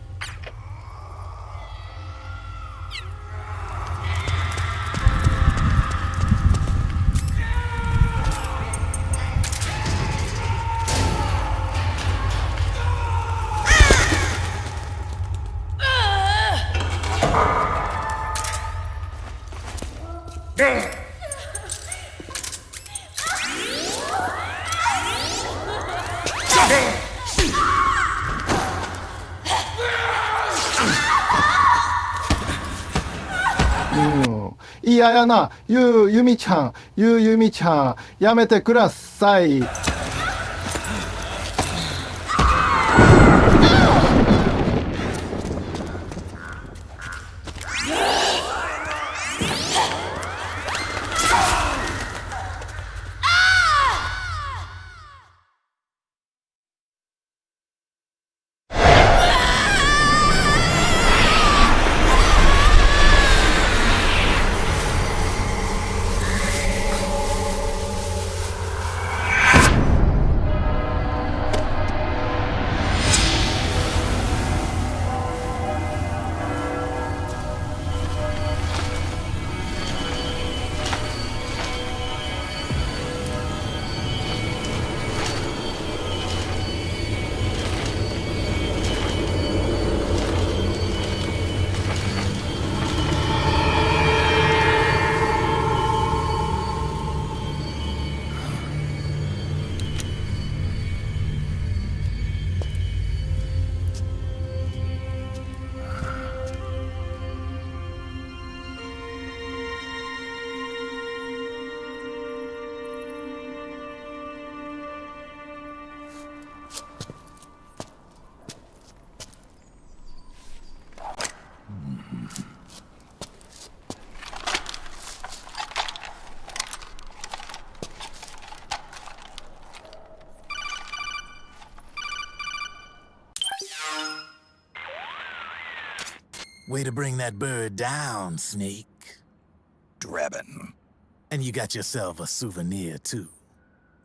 いややな、ゆみちゃん、ゆみちゃん、やめてください。Way to bring that bird down, Snake. Drebin. And you got yourself a souvenir, too.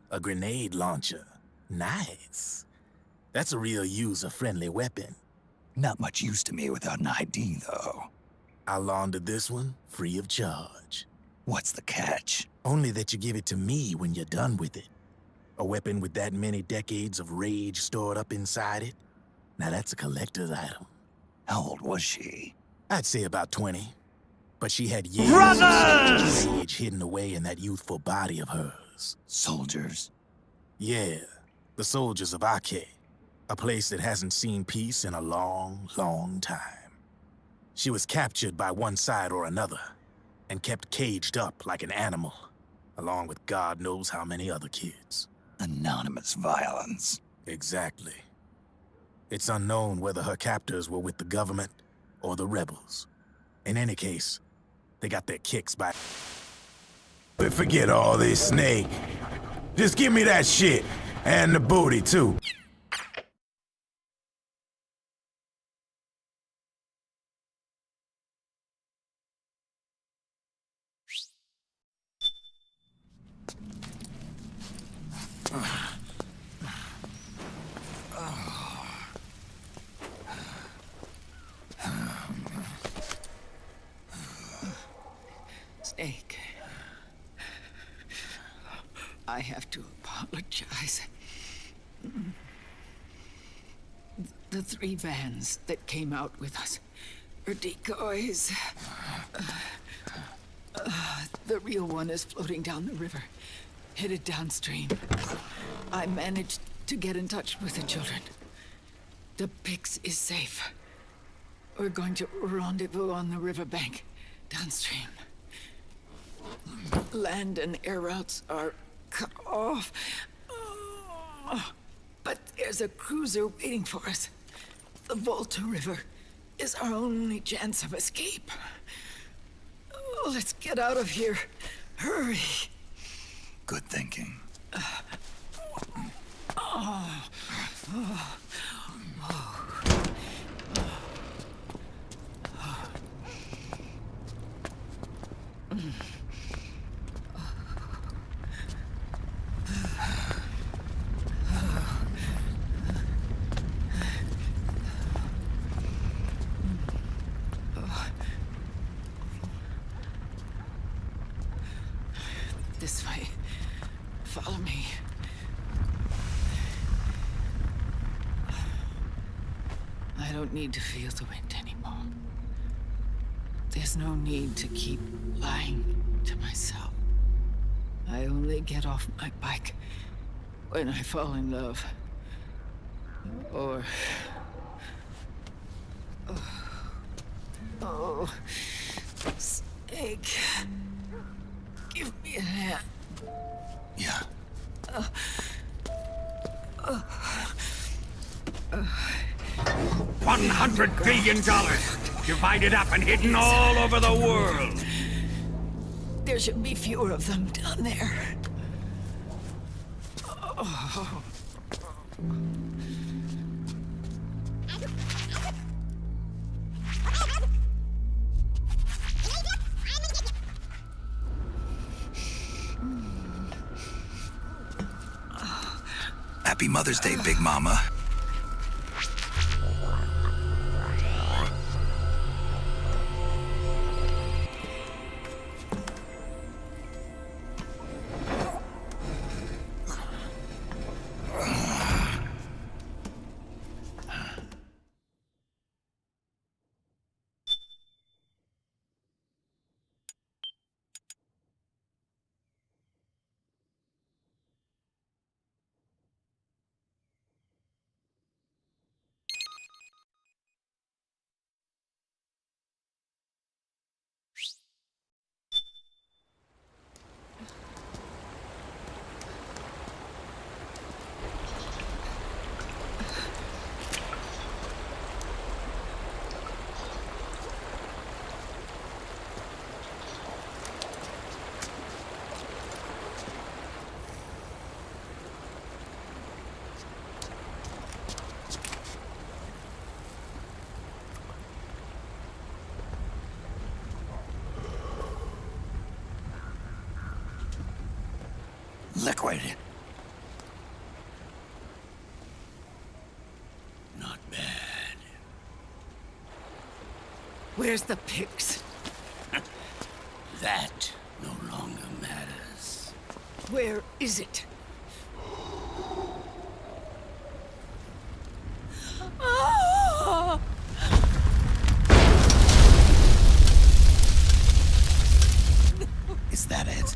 A grenade launcher. Nice. That's a real user-friendly weapon. Not much use to me without an ID, though. I'll launder this one free of charge. What's the catch? Only that you give it to me when you're done with it. A weapon with that many decades of rage stored up inside it? Now that's a collector's item. How old was she? I'd say about 20. But she had years of rage hidden away in that youthful body of hers. Soldiers? Yeah, the soldiers of Ake. A place that hasn't seen peace in a long, long time. She was captured by one side or another, and kept caged up like an animal, along with God knows how many other kids. Anonymous violence. Exactly. It's unknown whether her captors were with the government or the rebels. In any case, they got their kicks by... But forget all this, Snake. Just give me that shit, and the booty, too. Snake. I have to apologize. The 3 vans that came out with us are decoys. The real one is floating down the river, headed downstream. I managed to get in touch with the children. The Pix is safe. We're going to rendezvous on the riverbank, downstream. Land and air routes are cut off. But there's a cruiser waiting for us. The Volta River is our only chance of escape. Let's get out of here. Hurry. Good thinking. This way. Follow me. I don't need to feel the wind anymore. There's no need to keep lying to myself. I only get off my bike when I fall in love. Or... Oh... Snake... Give me a hand. Yeah. $100 billion divided up and hidden all over the world. There should be fewer of them down there. Oh. Happy Mother's Day, Big Mama. Liquid. Not bad. Where's the pics? That no longer matters. Where is it? Ah! Is that it?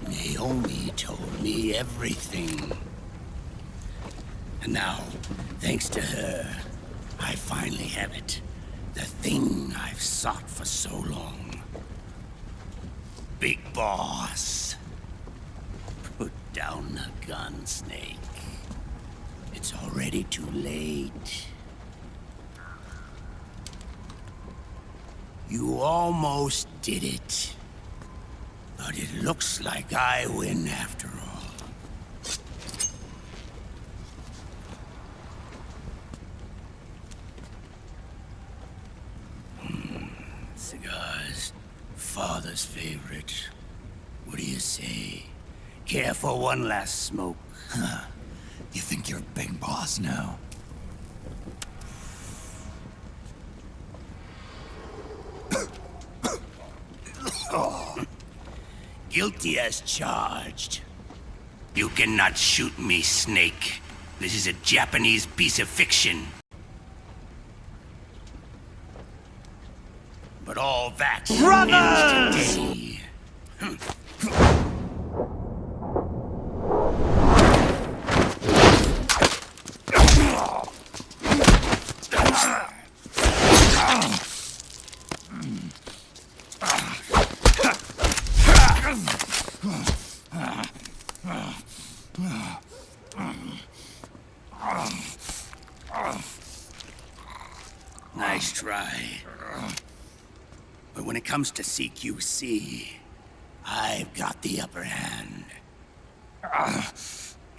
Naomi told me everything. And now, thanks to her, I finally have it. The thing I've sought for so long. Big Boss. Put down the gun, Snake. It's already too late. You almost did it. But it looks like I win after all. Cigars. Father's favorite. What do you say? Care for one last smoke? Huh. You think you're Big Boss now? Guilty as charged. You cannot shoot me, Snake. This is a Japanese piece of fiction. But all that ends today. Nice try. But when it comes to CQC, I've got the upper hand.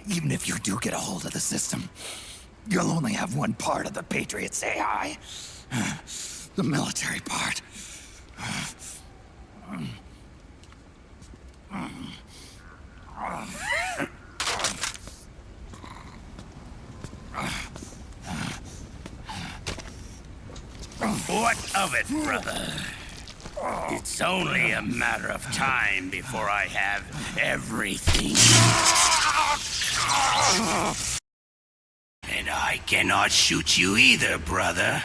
Even if you do get a hold of the system, you'll only have one part of the Patriots AI. The military part. What of it, brother? It's only a matter of time before I have everything. And I cannot shoot you either, brother.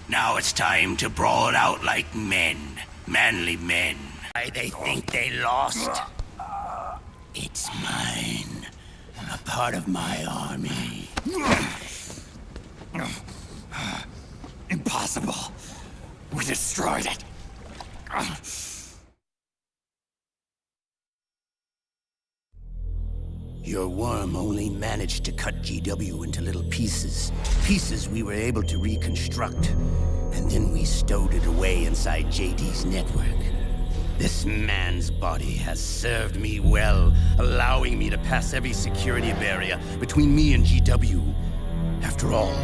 Now it's time to brawl it out like men. Manly men. Why they think they lost? It's mine. A part of my army. Impossible. We destroyed it. Your worm only managed to cut GW into little pieces. Pieces we were able to reconstruct. And then we stowed it away inside JD's network. This man's body has served me well, allowing me to pass every security barrier between me and GW. After all,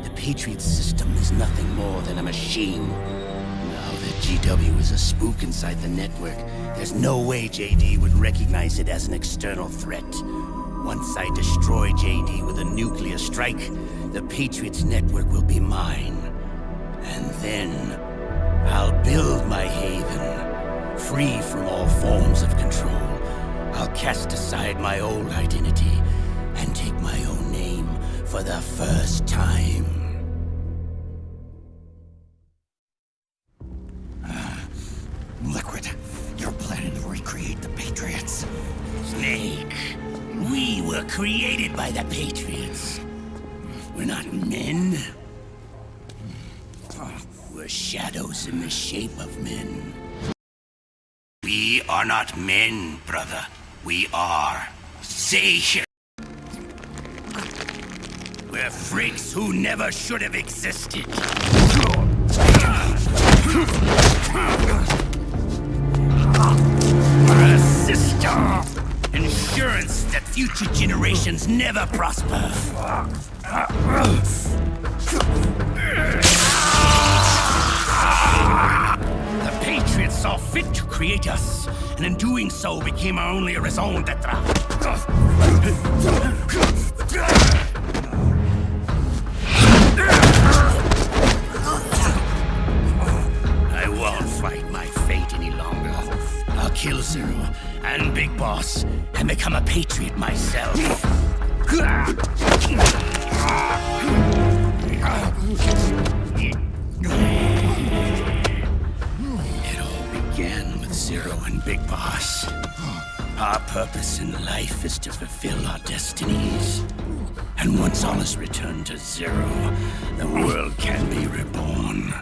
the Patriots system is nothing more than a machine. Now that GW is a spook inside the network, there's no way JD would recognize it as an external threat. Once I destroy JD with a nuclear strike, the Patriots network will be mine. And then, I'll build my haven, free from all forms of control. I'll cast aside my old identity and take my own name for the first time. Liquid, you're planning to recreate the Patriots. Snake, we were created by the Patriots. We're not men. We're shadows in the shape of men. We are not men, brother. We are Seizure. We're We're freaks who never should have existed. We're a system. Insurance that future generations never prosper. The Patriots saw fit to create us, and in doing so became our only raison d'etre. I won't fight my fate any longer. I'll kill Zero and Big Boss and become a Patriot myself. It all began with Zero and Big Boss. Our purpose in life is to fulfill our destinies. And once all is returned to Zero, the world can be reborn.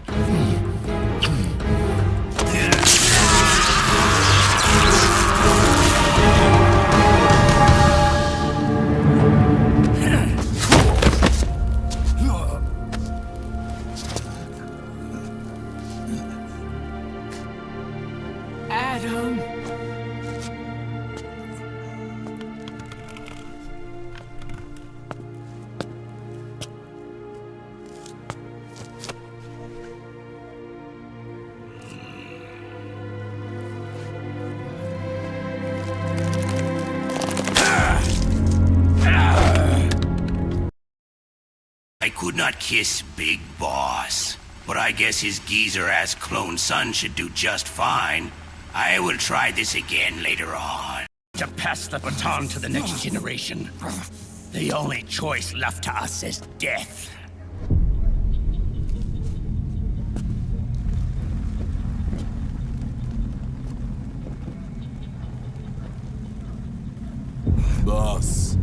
Adam. I could not kiss Big Boss, but I guess his geezer-ass clone son should do just fine. I will try this again later on. To pass the baton to the next generation. The only choice left to us is death. Boss.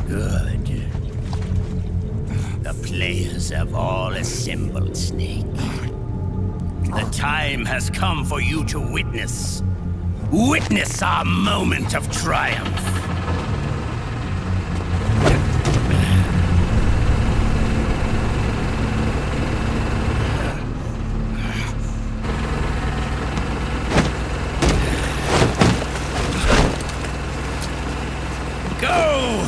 Good. The players have all assembled, Snake. The time has come for you to witness. Witness our moment of triumph. Go!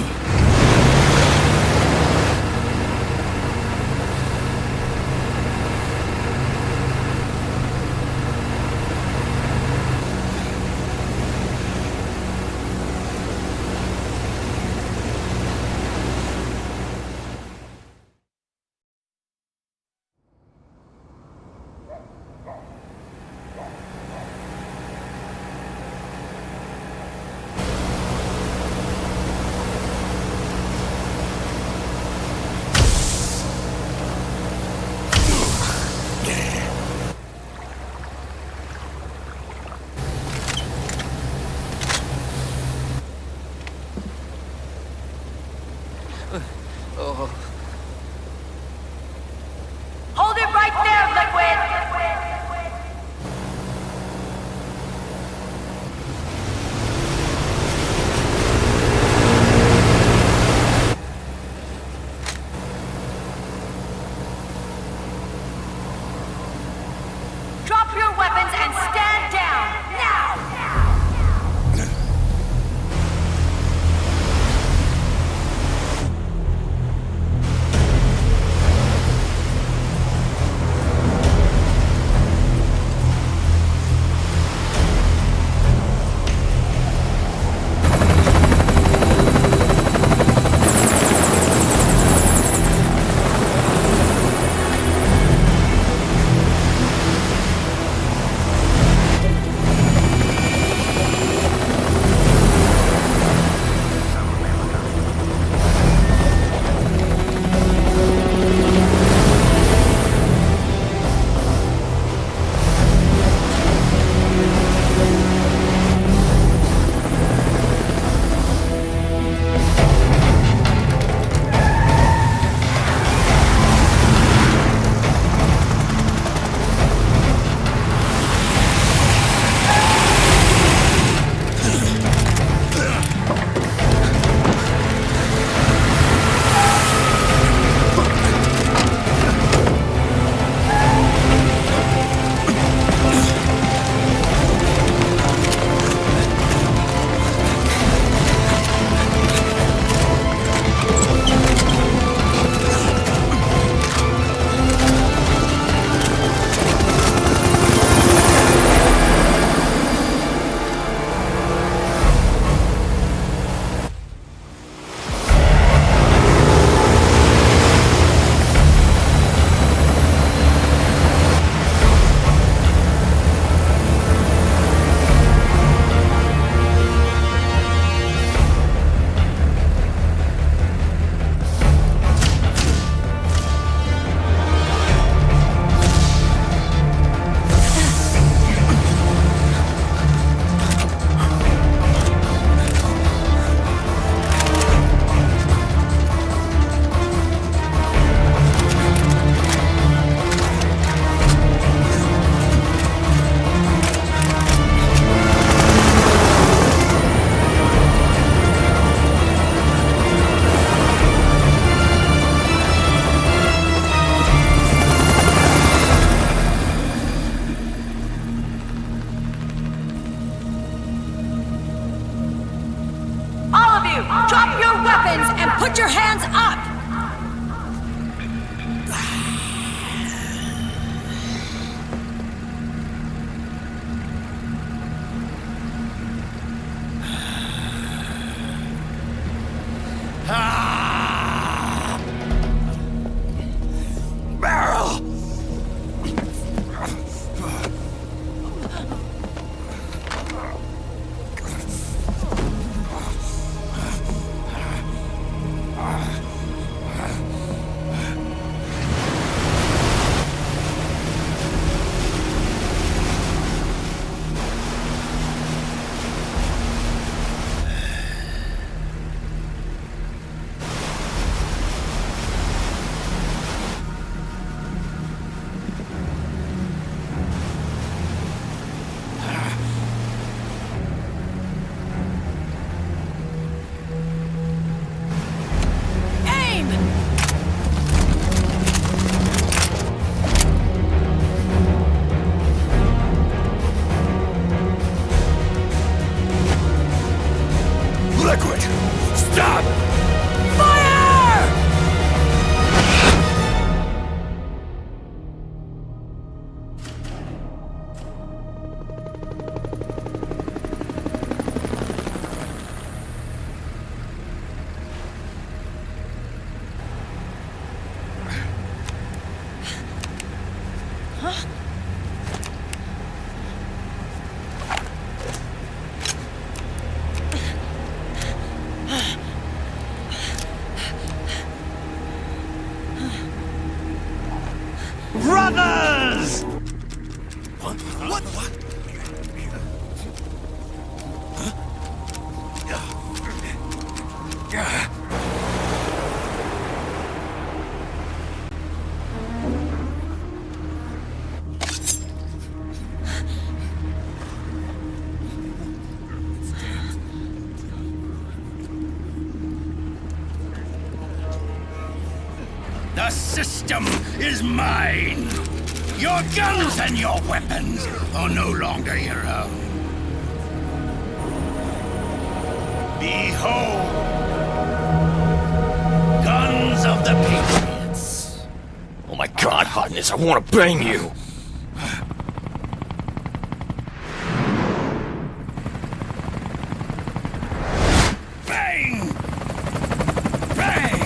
weapons and put your hands up! Barrel! Liquid! Stop! Fire! Huh? Brothers! What? The system is mine. Your guns and your weapons are no longer your own. Behold, guns of the Patriots. Oh my god, hotness, I want to bang you! Bang! Bang!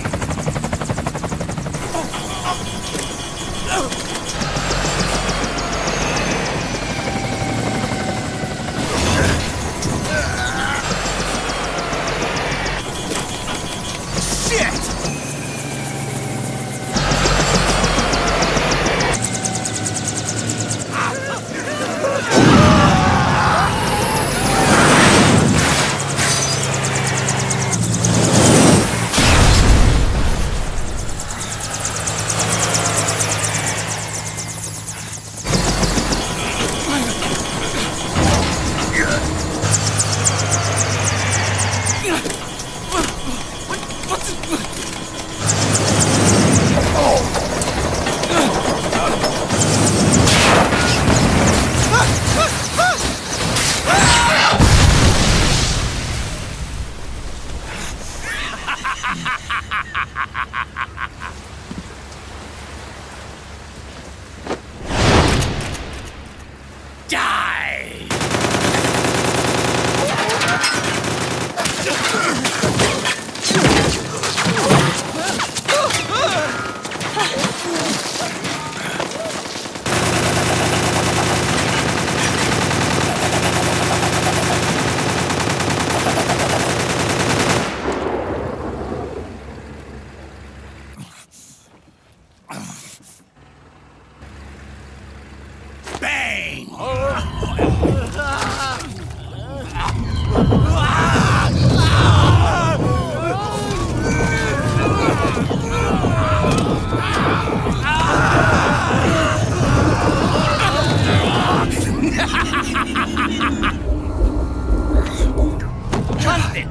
Jonathan!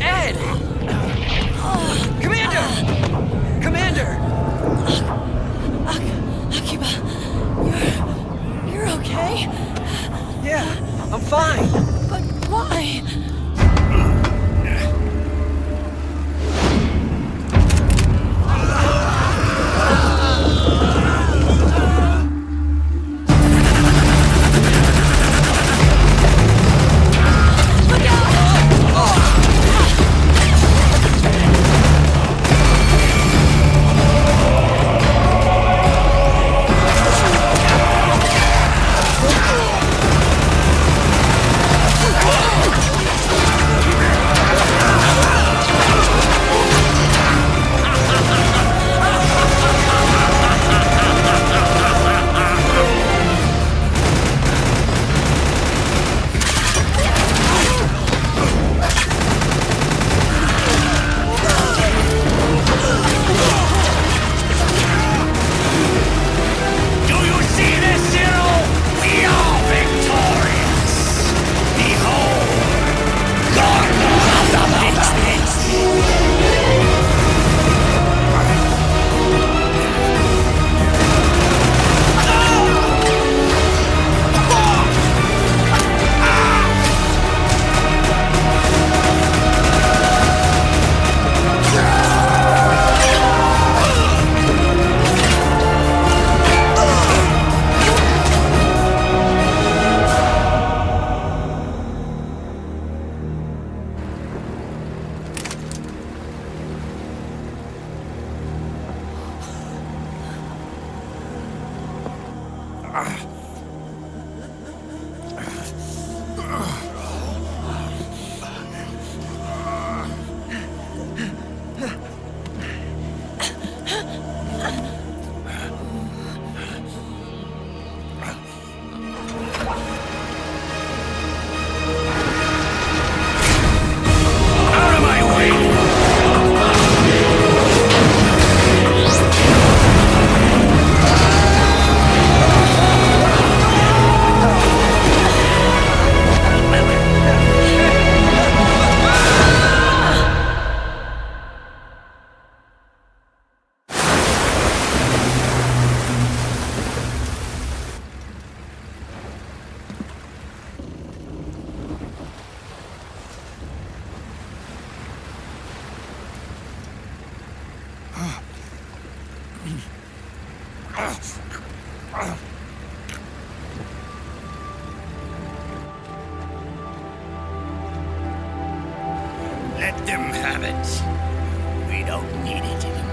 Ed! Commander! Commander! Akiba, you're okay? Yeah, I'm fine. But why? Let them have it. We don't need it anymore.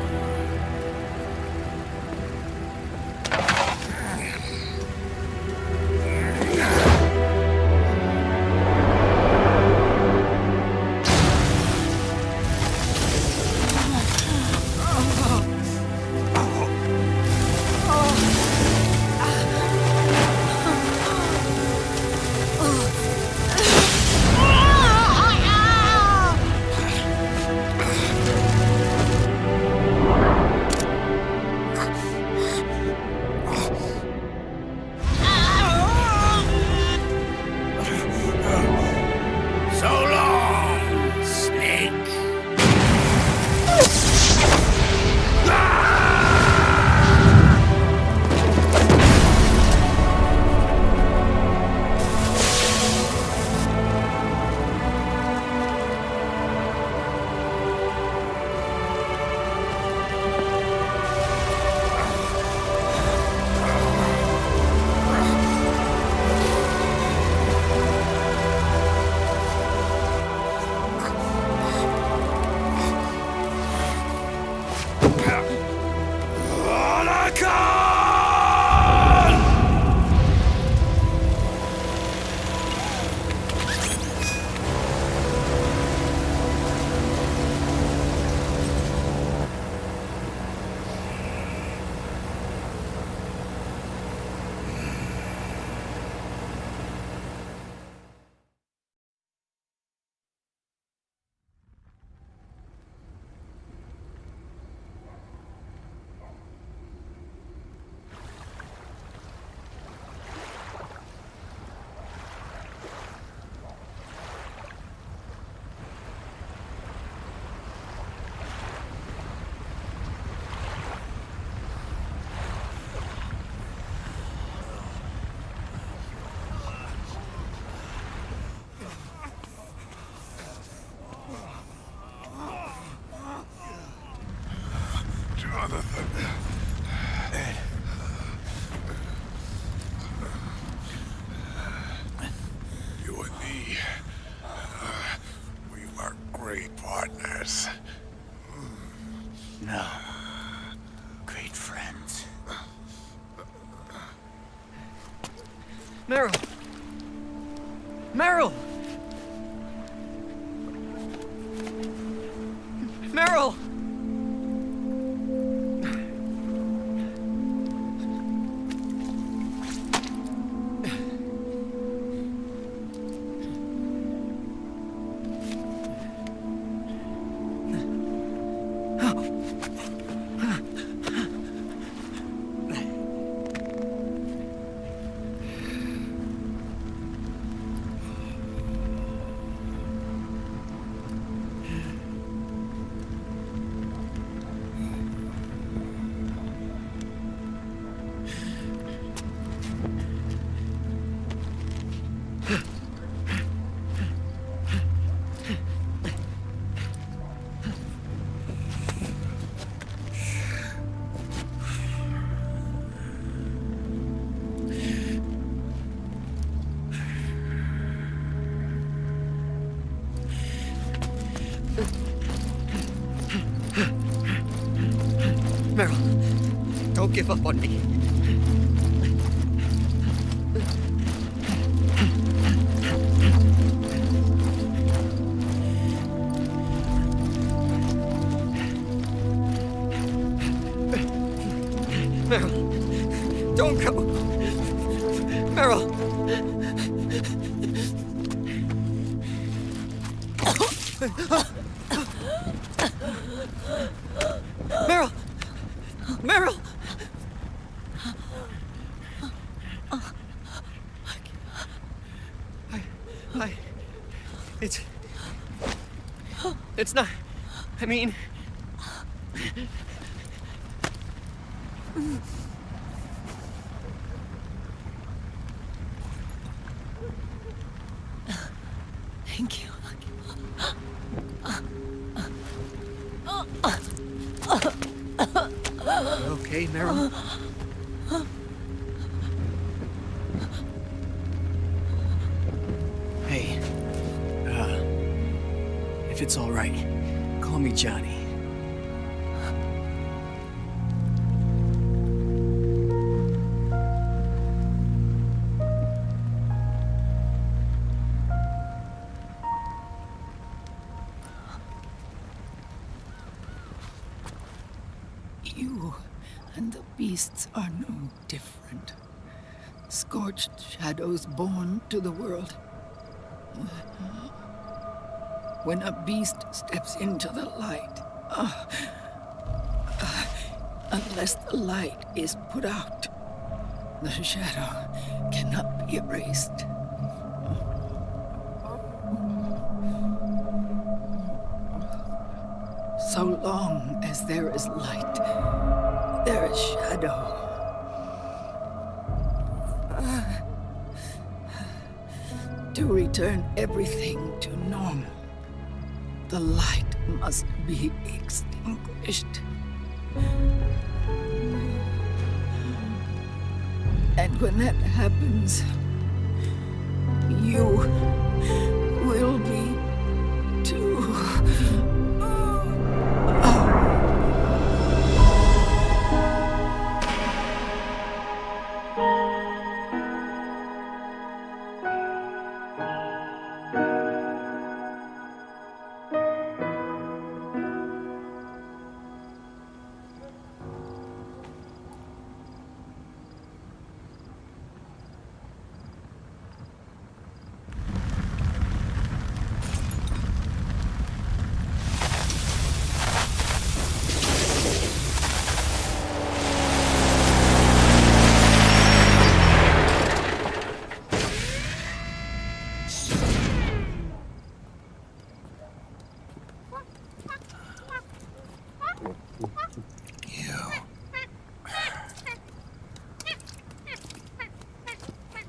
So long, Snake. You and me, we were great partners. No. Great friends. Meryl! Meryl! Meryl! Meryl, don't give up on me. Meryl, don't go. Meryl. Meryl! Meryl! It's not... I mean... Thank you. Okay, Meryl? If it's all right, call me Johnny. You and the beasts are no different. Scorched shadows born to the world. When a beast steps into the light, unless the light is put out, the shadow cannot be erased. So long as there is light, there is shadow. To return everything to normal, the light must be extinguished. And when that happens, you will be too.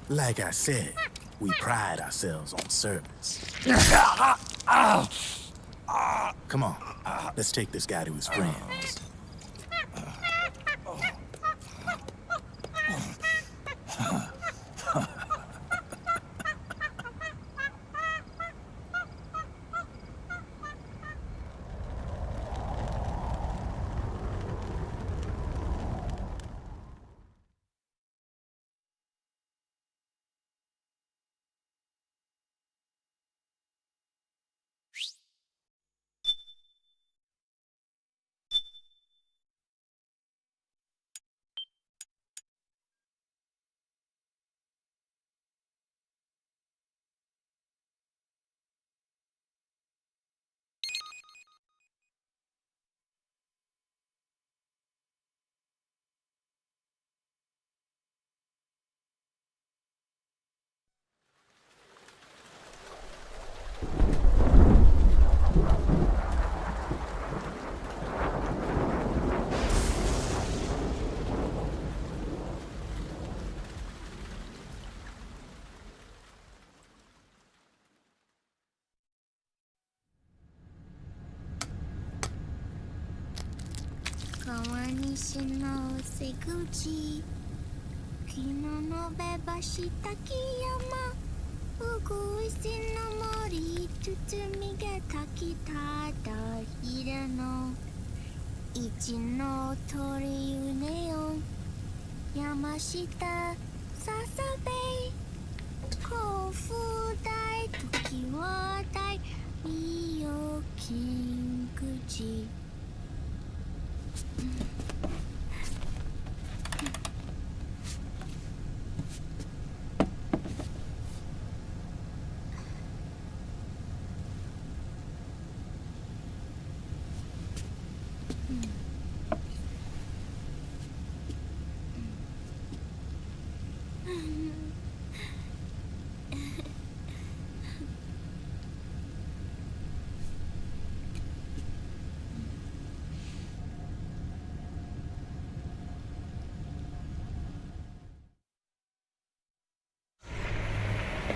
Like I said, we pride ourselves on service. Come on, let's take this guy to his friends.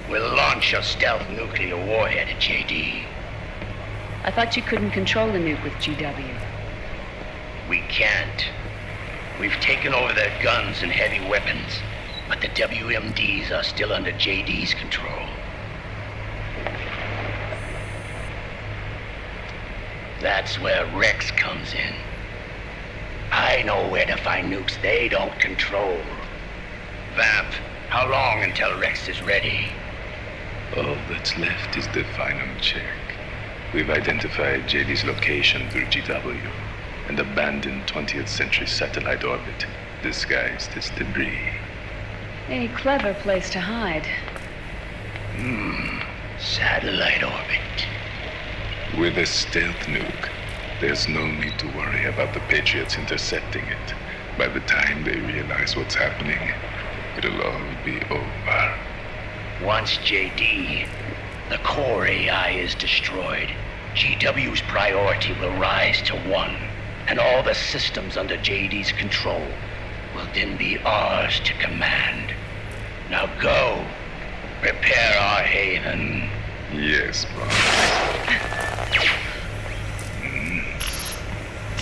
We'll launch a stealth nuclear warhead at JD. I thought you couldn't control the nuke with GW. We can't. We've taken over their guns and heavy weapons, but the WMDs are still under JD's control. That's where Rex comes in. I know where to find nukes they don't control. Vamp, how long until Rex is ready? All that's left is the final check. We've identified JD's location through GW, an abandoned 20th century satellite orbit disguised as debris. A clever place to hide. Satellite orbit. With a stealth nuke, there's no need to worry about the Patriots intercepting it. By the time they realize what's happening, it'll all be over. Once JD, the core AI is destroyed, GW's priority will rise to 1, and all the systems under JD's control will then be ours to command. Now go, prepare our haven. Yes, boss.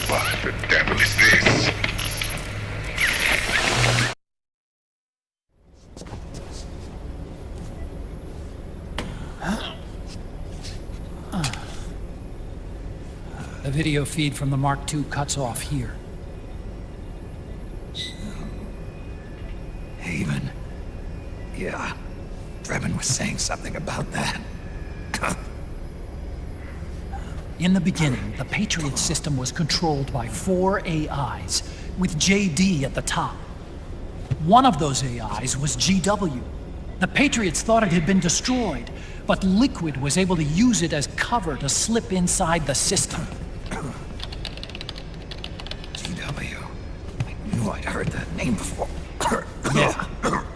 What the devil is this? The video feed from the Mark II cuts off here. Haven. Yeah. Drebin was saying something about that. In the beginning, the Patriot system was controlled by 4 AIs, with JD at the top. One of those AIs was GW. The Patriots thought it had been destroyed, but Liquid was able to use it as cover to slip inside the system. GW. I knew I'd heard that name before. Yeah.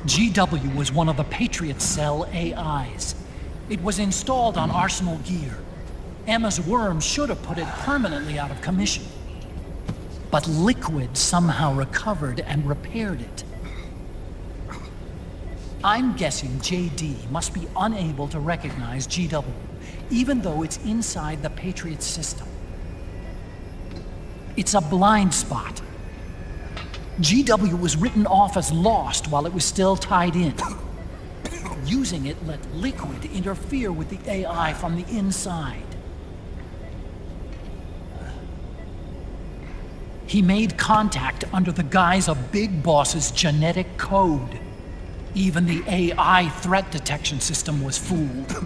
GW was one of the Patriot Cell AIs. It was installed on Arsenal gear. Emma's worm should have put it permanently out of commission. But Liquid somehow recovered and repaired it. I'm guessing JD must be unable to recognize GW, even though it's inside the Patriot system. It's a blind spot. GW was written off as lost while it was still tied in. Using it let Liquid interfere with the AI from the inside. He made contact under the guise of Big Boss's genetic code. Even the AI threat detection system was fooled.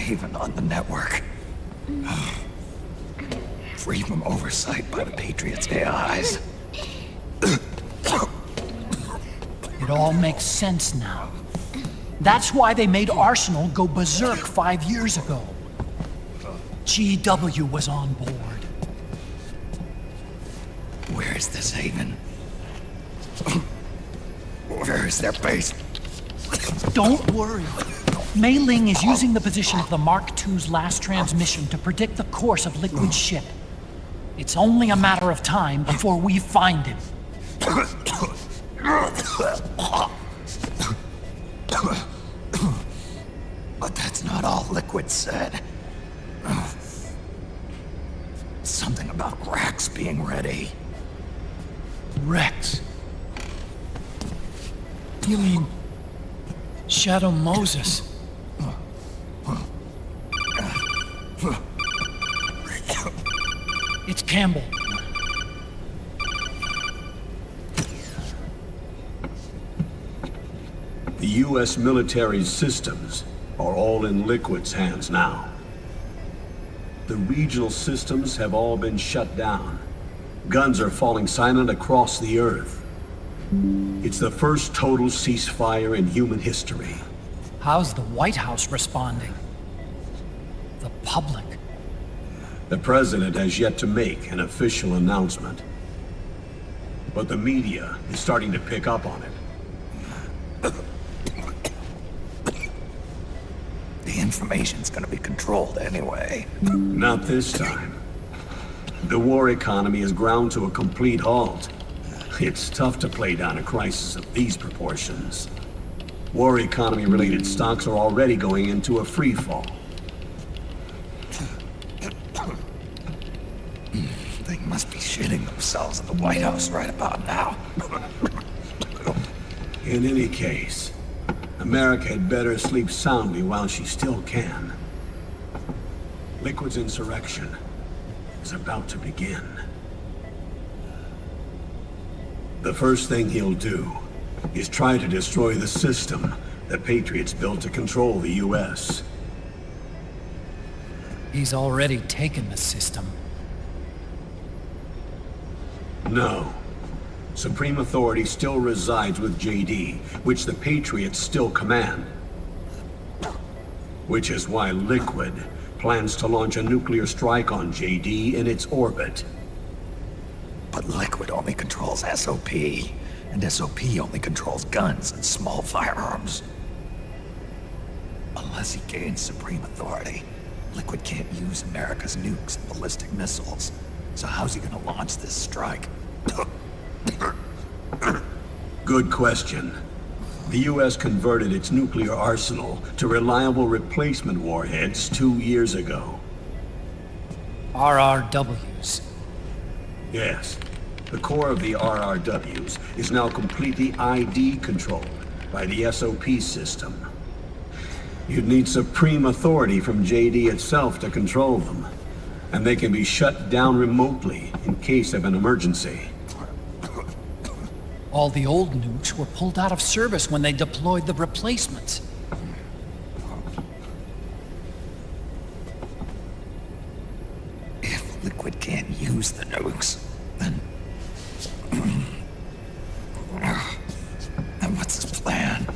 Even on the network. Free from oversight by the Patriots' AIs. It all makes sense now. That's why they made Arsenal go berserk 5 years ago. GW was on board. Where is this haven? Where is their base? Don't worry. Mei Ling is using the position of the Mark II's last transmission to predict the course of Liquid's ship. It's only a matter of time before we find him. But that's not all Liquid said. Something about Rex being ready. Rex? You mean Shadow Moses? It's Campbell. The U.S. military's systems are all in Liquid's hands now. The regional systems have all been shut down. Guns are falling silent across the Earth. It's the first total ceasefire in human history. How's the White House responding? The public? The president has yet to make an official announcement. But the media is starting to pick up on it. The information's gonna be controlled anyway. Not this time. The war economy is ground to a complete halt. It's tough to play down a crisis of these proportions. War economy-related stocks are already going into a free fall. They must be shitting themselves in the White House right about now. In any case, America had better sleep soundly while she still can. Liquid's insurrection is about to begin. The first thing he'll do is try to destroy the system the Patriots built to control the U.S. He's already taken the system. No. Supreme authority still resides with JD, which the Patriots still command. Which is why Liquid plans to launch a nuclear strike on JD in its orbit. But Liquid only controls SOP, and SOP only controls guns and small firearms. Unless he gains supreme authority, Liquid can't use America's nukes and ballistic missiles. So how's he gonna launch this strike? Good question. The U.S. converted its nuclear arsenal to reliable replacement warheads 2 years ago. RRWs. Yes. The core of the RRWs is now completely ID controlled by the SOP system. You'd need supreme authority from JD itself to control them, and they can be shut down remotely in case of an emergency. All the old nukes were pulled out of service when they deployed the replacements. If Liquid can't use the nukes, then what's his plan?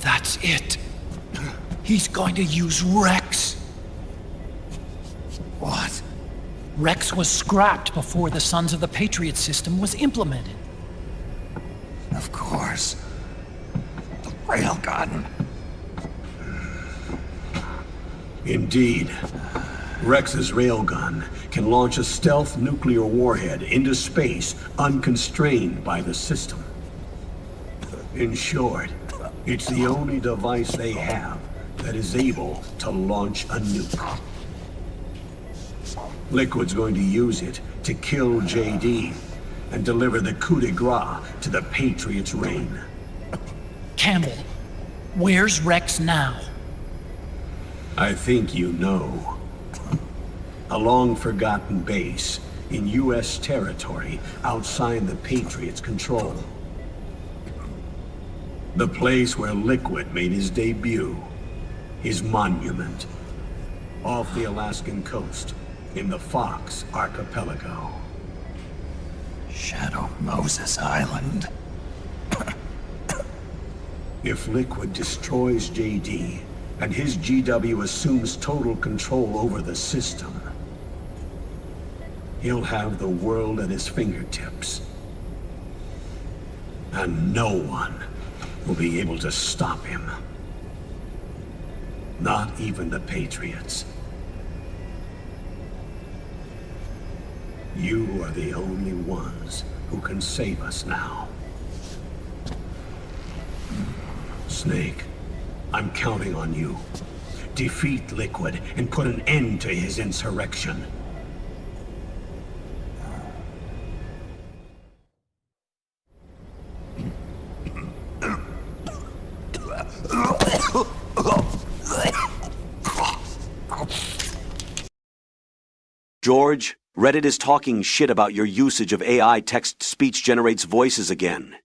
That's it. He's going to use Rex. What? Rex was scrapped before the Sons of the Patriot system was implemented. Of course. The railgun. Indeed. Rex's railgun can launch a stealth nuclear warhead into space unconstrained by the system. In short, it's the only device they have that is able to launch a nuke. Liquid's going to use it to kill JD and deliver the coup de grace to the Patriots' reign. Campbell, where's Rex now? I think you know. A long-forgotten base in U.S. territory outside the Patriots' control. The place where Liquid made his debut, his monument, off the Alaskan coast in the Fox Archipelago. Shadow Moses Island. If Liquid destroys JD, and his GW assumes total control over the system, he'll have the world at his fingertips. And no one will be able to stop him. Not even the Patriots. You are the only ones who can save us now. Snake, I'm counting on you. Defeat Liquid and put an end to his insurrection. George, Reddit is talking shit about your usage of AI text-speech generates voices again.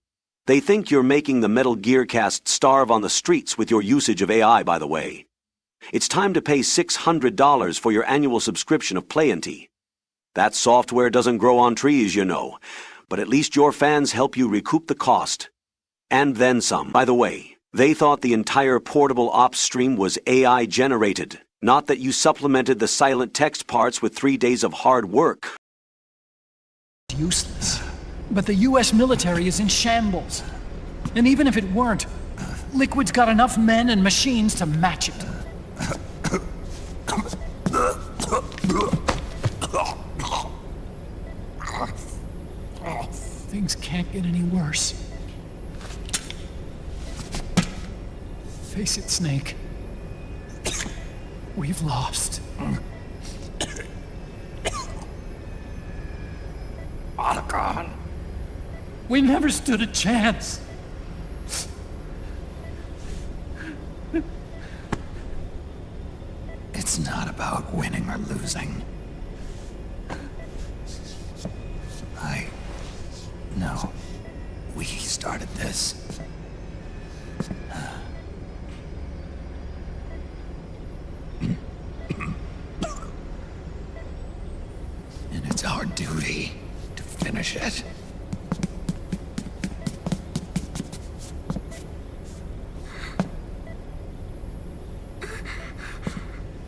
They think you're making the Metal Gear cast starve on the streets with your usage of AI, by the way. It's time to pay $600 for your annual subscription of Playenty. That software doesn't grow on trees, you know, but at least your fans help you recoup the cost. And then some. By the way, they thought the entire portable ops stream was AI-generated. Not that you supplemented the silent text parts with 3 days of hard work. Useless. But the U.S. military is in shambles. And even if it weren't, Liquid's got enough men and machines to match it. Things can't get any worse. Face it, Snake. We've lost. Otacon. We never stood a chance. It's not about winning or losing. No. We started this. And it's our duty to finish it.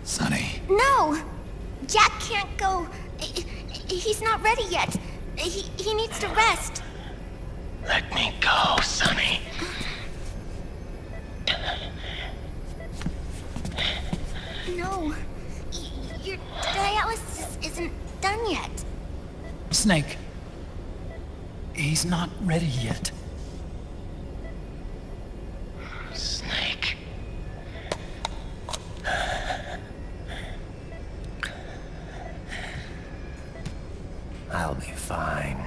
Sonny. No! Jack can't go. He's not ready yet. He needs to rest. Let me go, Sonny. No. Your dialysis isn't done yet. Snake. He's not ready yet. Snake. I'll be fine.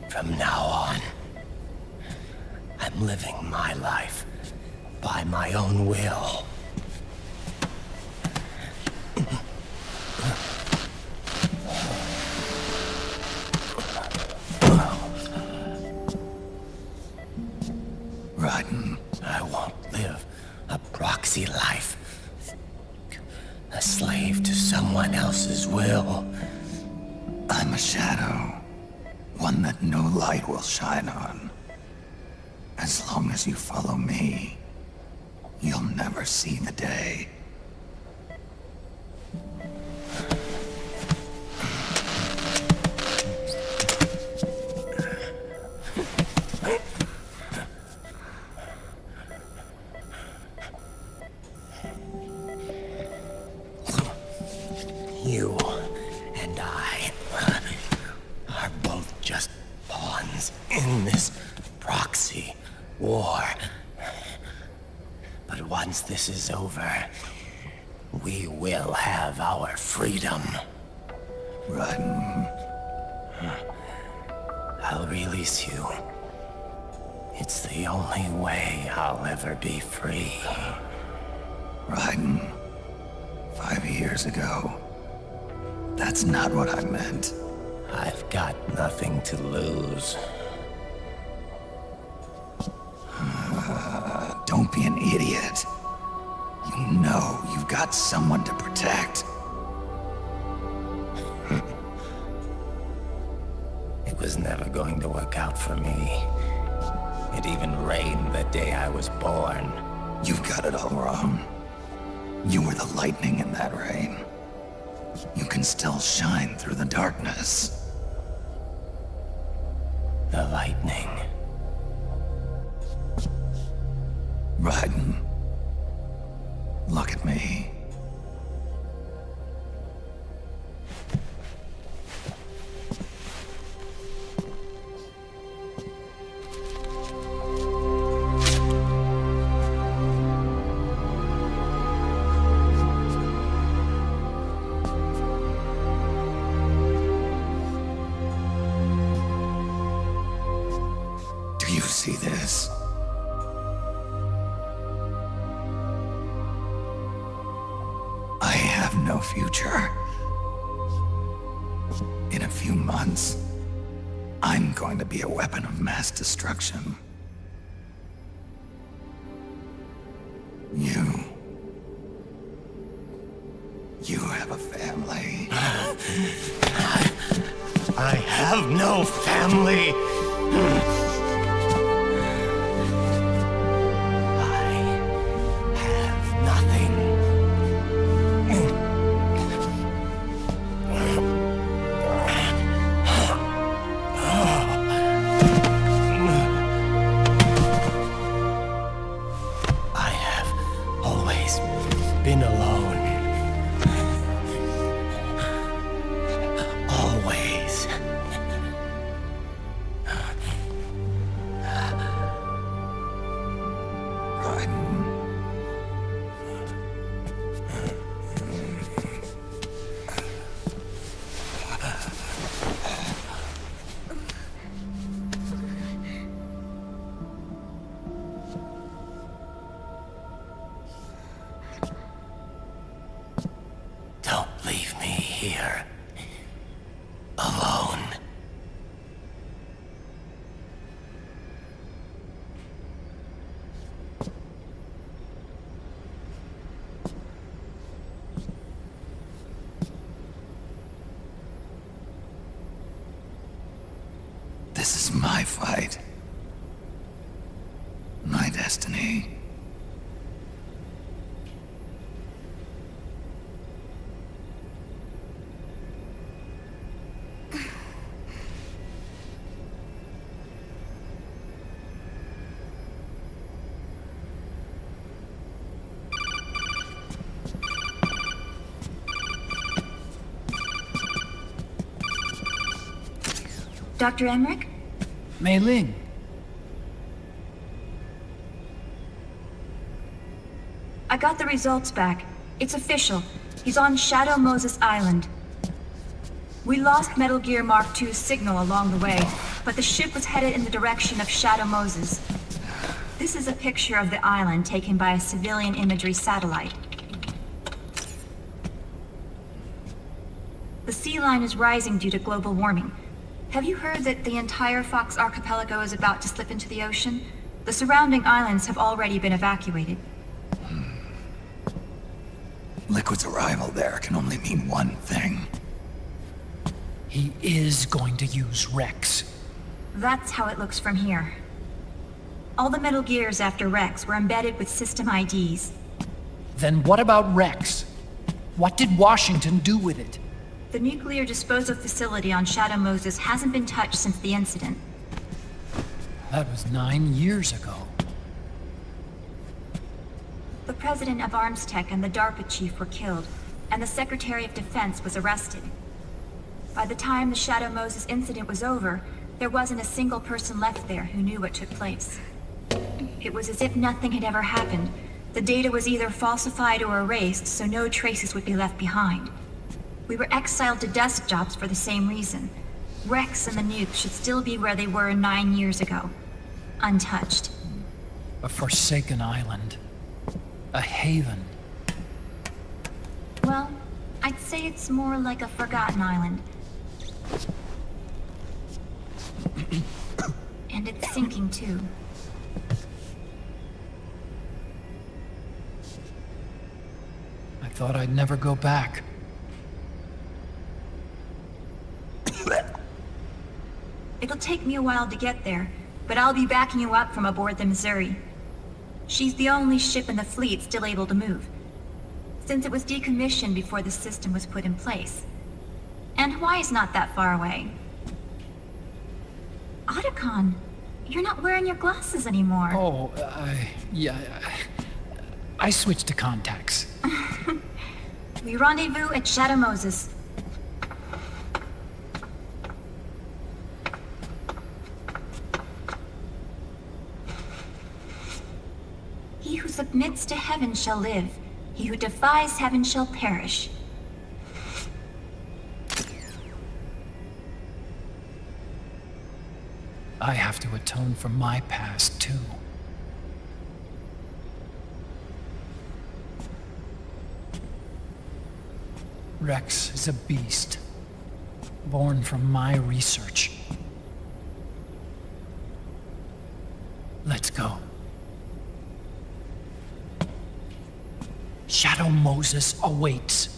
From now on, I'm living my life by my own will. Rotten. I won't live a proxy life. A slave to someone else's will. I'm a shadow. One that no light will shine on. As long as you follow me, you'll never see the day. You and I are both just pawns in this proxy war. But once this is over, we will have our freedom. Run. I'll release you. It's the only way I'll ever be free. Raiden, 5 years ago. That's not what I meant. I've got nothing to lose. Don't be an idiot. You know you've got someone to protect. It was never going to work out for me. It even rained the day I was born. You've got it all wrong. You were the lightning in that rain. You can still shine through the darkness. The lightning. Raiden, look at me. Do you see this? I have no future. In a few months, I'm going to be a weapon of mass destruction. You have a family. I have no family. Been alone. Always. here. Alone. This is my fight. My destiny. Dr. Emmerich? Mei Ling. I got the results back. It's official. He's on Shadow Moses Island. We lost Metal Gear Mark II's signal along the way, but the ship was headed in the direction of Shadow Moses. This is a picture of the island taken by a civilian imagery satellite. The sea line is rising due to global warming. Have you heard that the entire Fox archipelago is about to slip into the ocean? The surrounding islands have already been evacuated. Liquid's arrival there can only mean one thing. He is going to use Rex. That's how it looks from here. All the Metal Gears after Rex were embedded with system IDs. Then what about Rex? What did Washington do with it? The nuclear disposal facility on Shadow Moses hasn't been touched since the incident. That was 9 years ago. The president of Armstech and the DARPA chief were killed, and the Secretary of Defense was arrested. By the time the Shadow Moses incident was over, there wasn't a single person left there who knew what took place. It was as if nothing had ever happened. The data was either falsified or erased, so no traces would be left behind. We were exiled to desk jobs for the same reason. Rex and the nukes should still be where they were 9 years ago. Untouched. A forsaken island. A haven. Well, I'd say it's more like a forgotten island. And it's sinking too. I thought I'd never go back. It'll take me a while to get there, but I'll be backing you up from aboard the Missouri. She's the only ship in the fleet still able to move, since it was decommissioned before the system was put in place. And Hawaii's not that far away. Otacon, you're not wearing your glasses anymore. Oh, yeah. I switched to contacts. We rendezvous at Shadow Moses. He who submits to heaven shall live. He who defies heaven shall perish. I have to atone for my past, too. Rex is a beast, born from my research. Let's go. Shadow Moses awaits.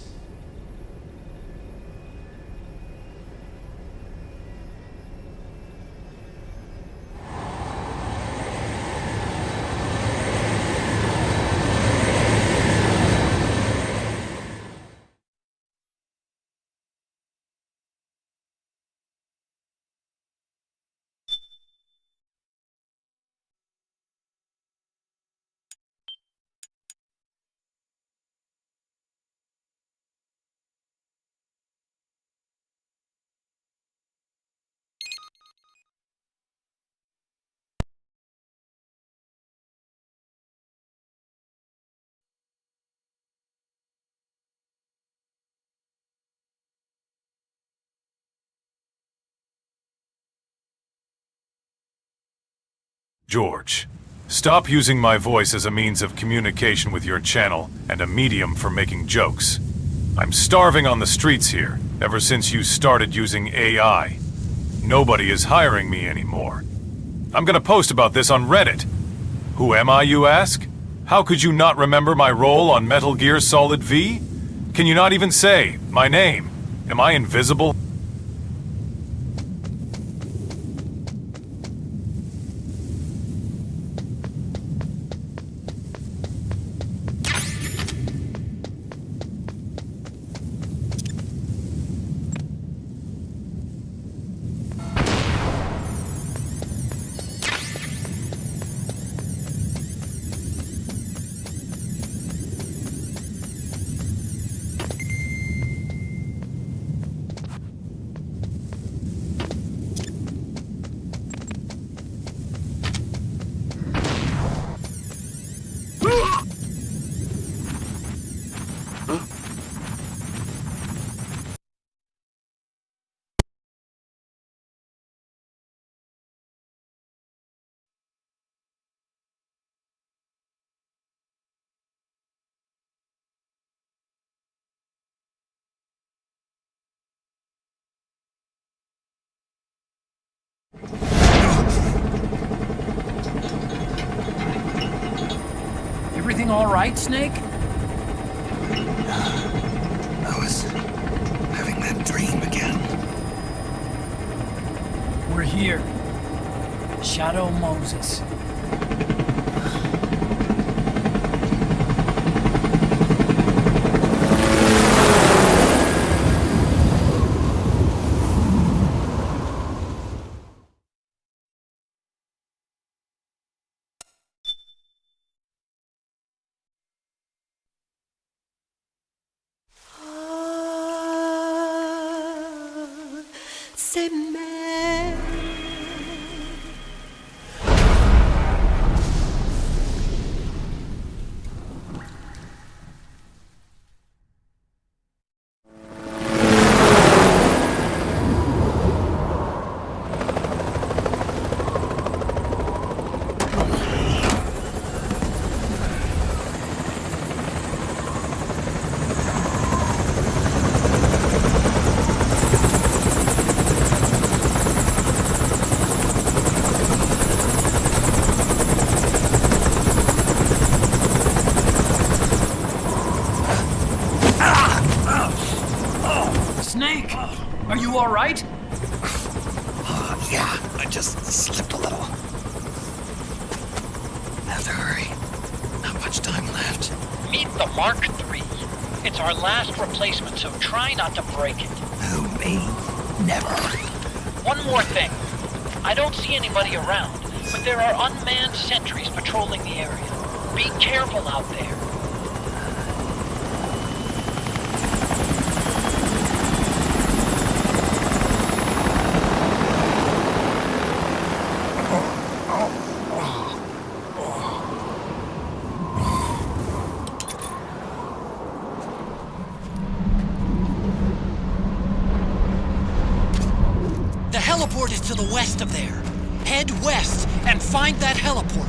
George, stop using my voice as a means of communication with your channel and a medium for making jokes. I'm starving on the streets here, ever since you started using AI. Nobody is hiring me anymore. I'm gonna post about this on Reddit. Who am I, you ask? How could you not remember my role on Metal Gear Solid V? Can you not even say my name? Am I invisible? Everything all right, Snake? I was having that dream again. We're here. Shadow Moses. C'est mère. Snake! Are you all right? Yeah, I just slipped a little. Have to hurry. Not much time left. Meet the Mark III. It's our last replacement, so try not to break it. Who, me? Never. One more thing. I don't see anybody around, but there are unmanned sentries patrolling the area. Be careful out there. The heliport is to the west of there. Head west and find that heliport.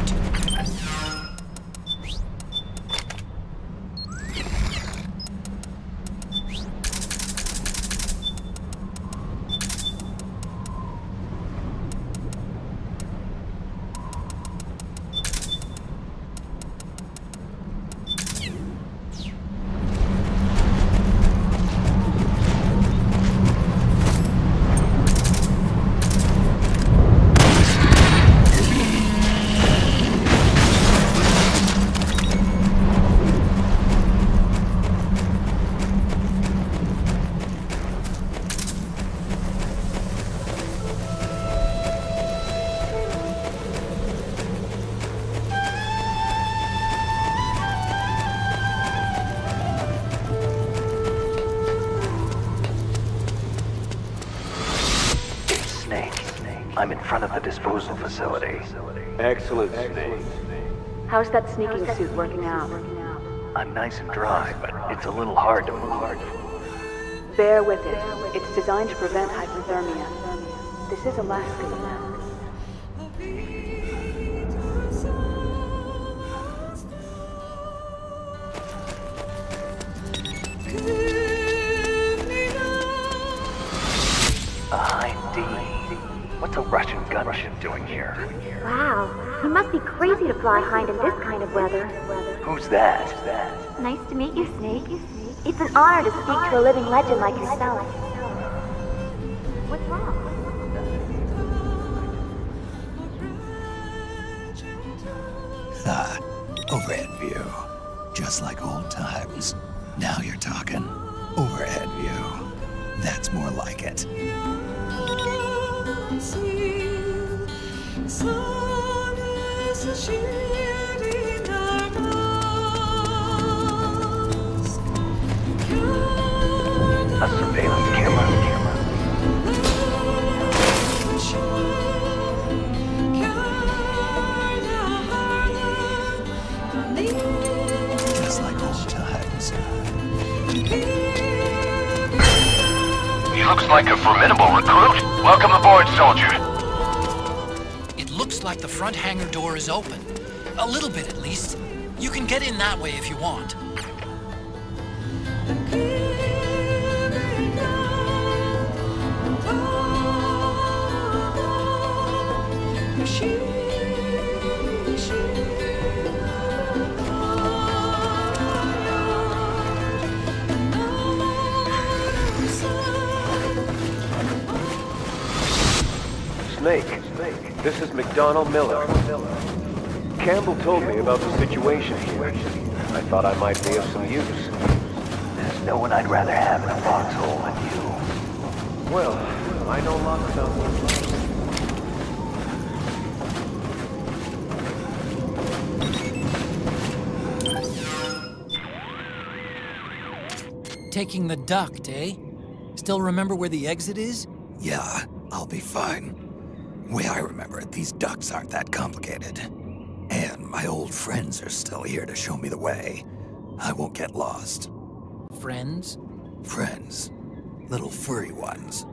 I'm in front of the disposal facility. Excellent, Snake. How's that sneaking suit working out? I'm nice and dry, but it's a little hard to move. Bear with it. It's designed to prevent hypothermia. This is Alaska, you know. Good. What's a Russian gunship doing here? Wow, he must be crazy to fly Hind in this kind of weather. Who's that? Nice to meet you, Snake. It's an honor to speak to a living legend like yourself. What's wrong? Overhead view. Just like old times. Now you're talking. Overhead view. That's more like it. A surveillance camera. Just like old times. He looks like a formidable recruit. Welcome aboard, soldier. It looks like the front hangar door is open. A little bit, at least. You can get in that way if you want. Snake, this is McDonald Miller. Campbell told me about the situation here. I thought I might be of some use. There's no one I'd rather have in a foxhole than you. Well, I know lots about one. Taking the duct, eh? Still remember where the exit is? Yeah, I'll be fine. Way I remember it, these ducts aren't that complicated. And my old friends are still here to show me the way. I won't get lost. Friends? Friends. Little furry ones.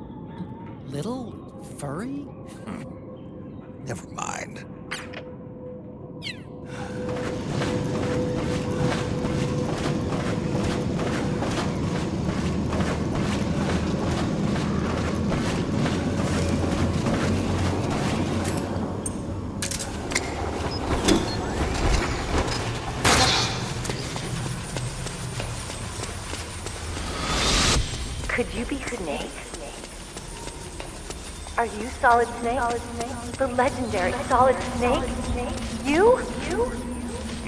Little furry? Never mind. Could you be Snake? Are you Solid Snake? The legendary Solid Snake? You?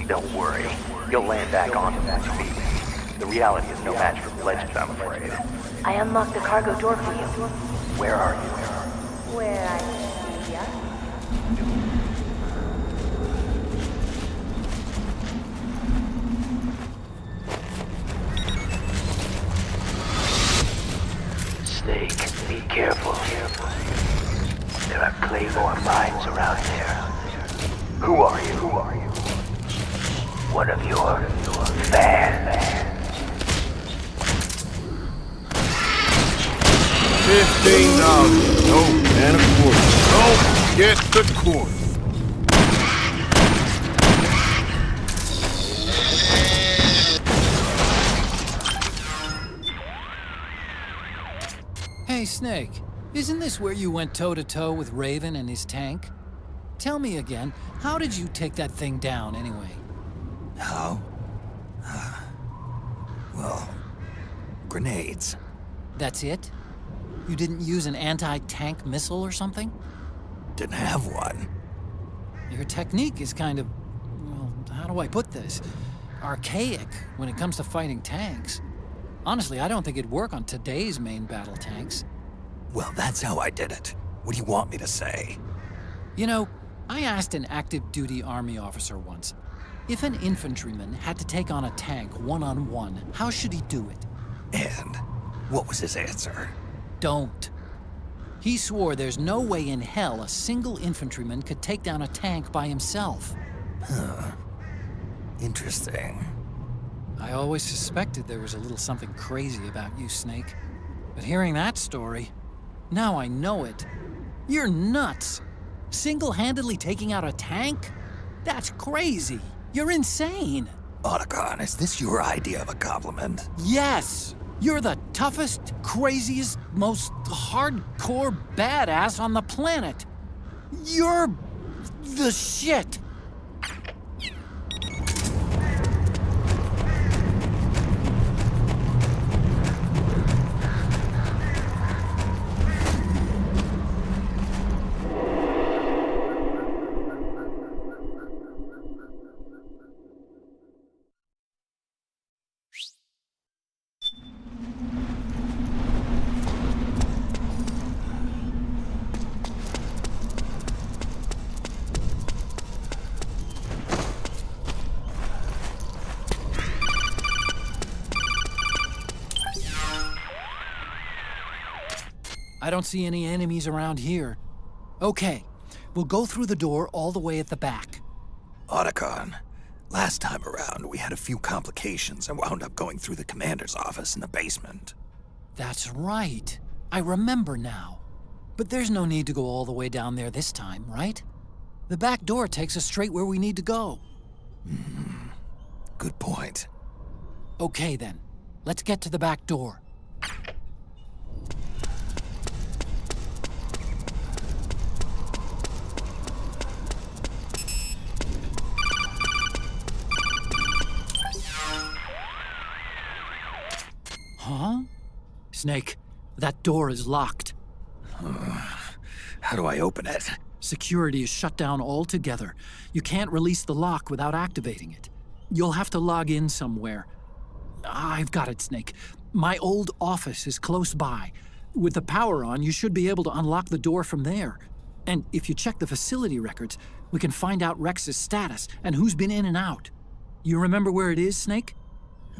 Don't worry. You'll land back onto that feet. The reality is no match for legends, I'm afraid. I unlocked the cargo door for you. Where are you? Where I see ya. Snake, be careful. There are Claymore mines around there. Who are you? One of your fans. 15 dollars. And a quarter. Don't get the quarter. Hey, Snake. Isn't this where you went toe-to-toe with Raven and his tank? Tell me again, how did you take that thing down, anyway? How? Well, grenades. That's it? You didn't use an anti-tank missile or something? Didn't have one. Your technique is kind of, well, how do I put this? Archaic when it comes to fighting tanks. Honestly, I don't think it'd work on today's main battle tanks. Well, that's how I did it. What do you want me to say? You know, I asked an active duty army officer once, if an infantryman had to take on a tank one-on-one, how should he do it? And what was his answer? Don't. He swore there's no way in hell a single infantryman could take down a tank by himself. Huh. Interesting. I always suspected there was a little something crazy about you, Snake. But hearing that story, now I know it. You're nuts. Single-handedly taking out a tank? That's crazy. You're insane. Otacon, is this your idea of a compliment? Yes. You're the toughest, craziest, most hardcore badass on the planet. You're the shit. I don't see any enemies around here. Okay, we'll go through the door all the way at the back. Otacon, last time around we had a few complications and wound up going through the commander's office in the basement. That's right. I remember now. But there's no need to go all the way down there this time, right? The back door takes us straight where we need to go. Good point. Okay then, let's get to the back door. Huh? Snake, that door is locked. How do I open it? Security is shut down altogether. You can't release the lock without activating it. You'll have to log in somewhere. I've got it, Snake. My old office is close by. With the power on, you should be able to unlock the door from there. And if you check the facility records, we can find out Rex's status and who's been in and out. You remember where it is, Snake?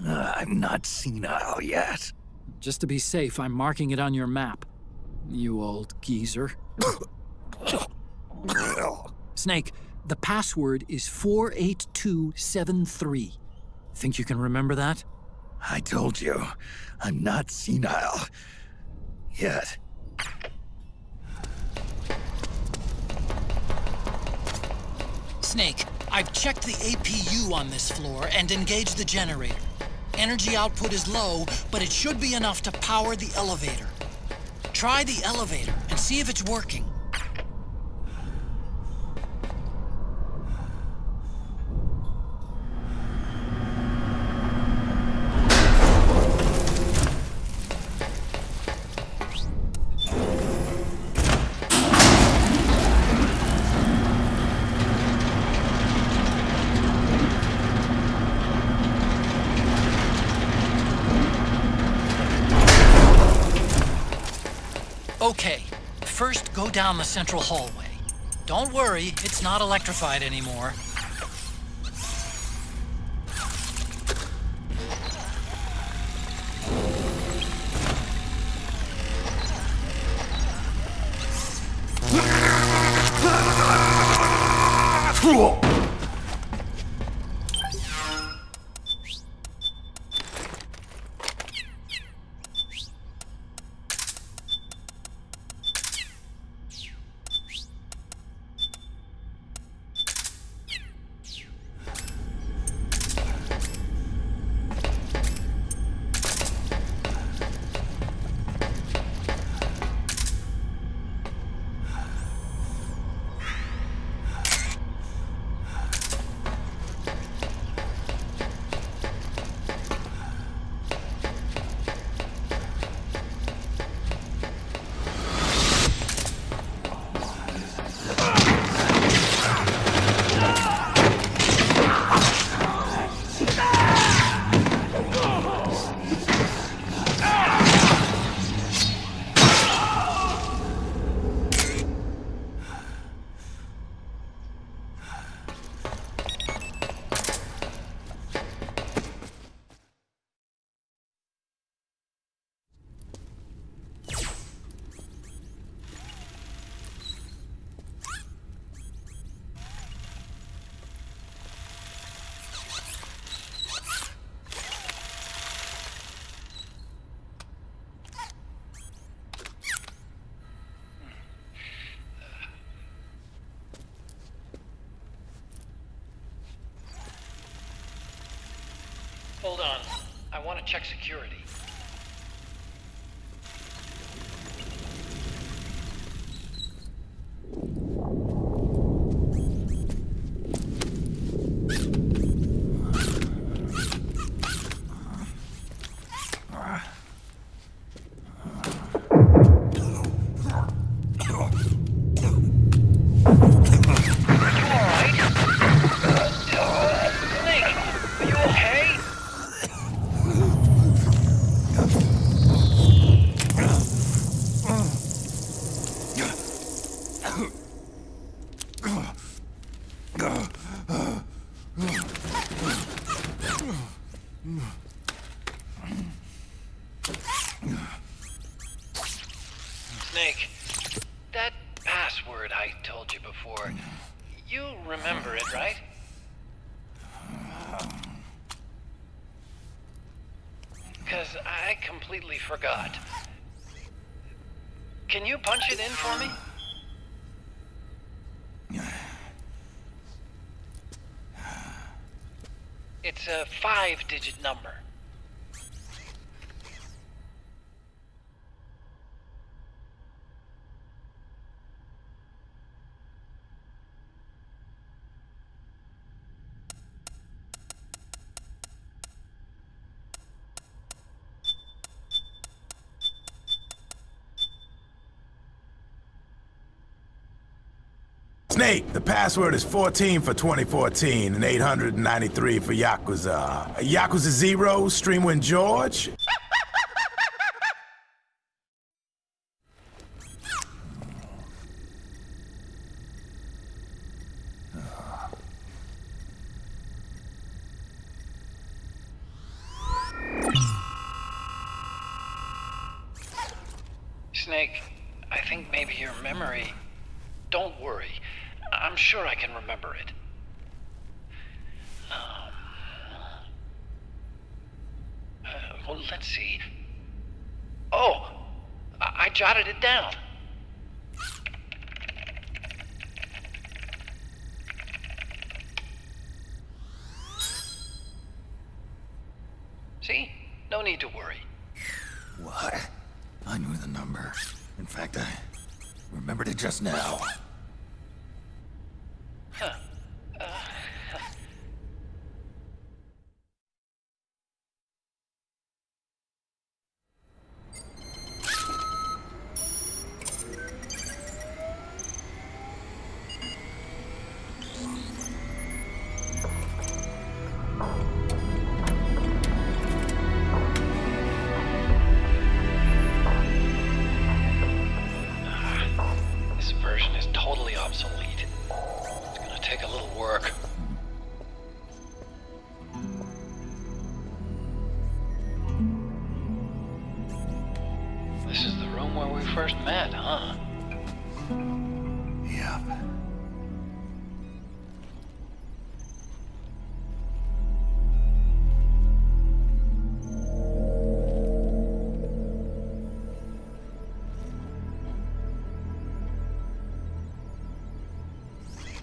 I'm not senile yet. Just to be safe, I'm marking it on your map. You old geezer. Snake, the password is 48273. Think you can remember that? I told you, I'm not senile yet. Snake, I've checked the APU on this floor and engaged the generator. Energy output is low, but it should be enough to power the elevator. Try the elevator and see if it's working. Okay, first go down the central hallway. Don't worry, it's not electrified anymore. Hold on. I want to check security. Snake, that password I told you before, you remember it, right? Because I completely forgot. Can you punch it in for me? It's a 5-digit number. Snake, the password is 14 for 2014 and 893 for Yakuza. Yakuza 0, Streamwind George. Snake, I think maybe your memory... Don't worry. I'm sure I can remember it. Well, let's see. Oh! I jotted it down. See? No need to worry. What? I knew the number. In fact, I remembered it just now. Huh. This version is totally obsolete. It's gonna take a little work. This is the room where we first met, huh? Yep.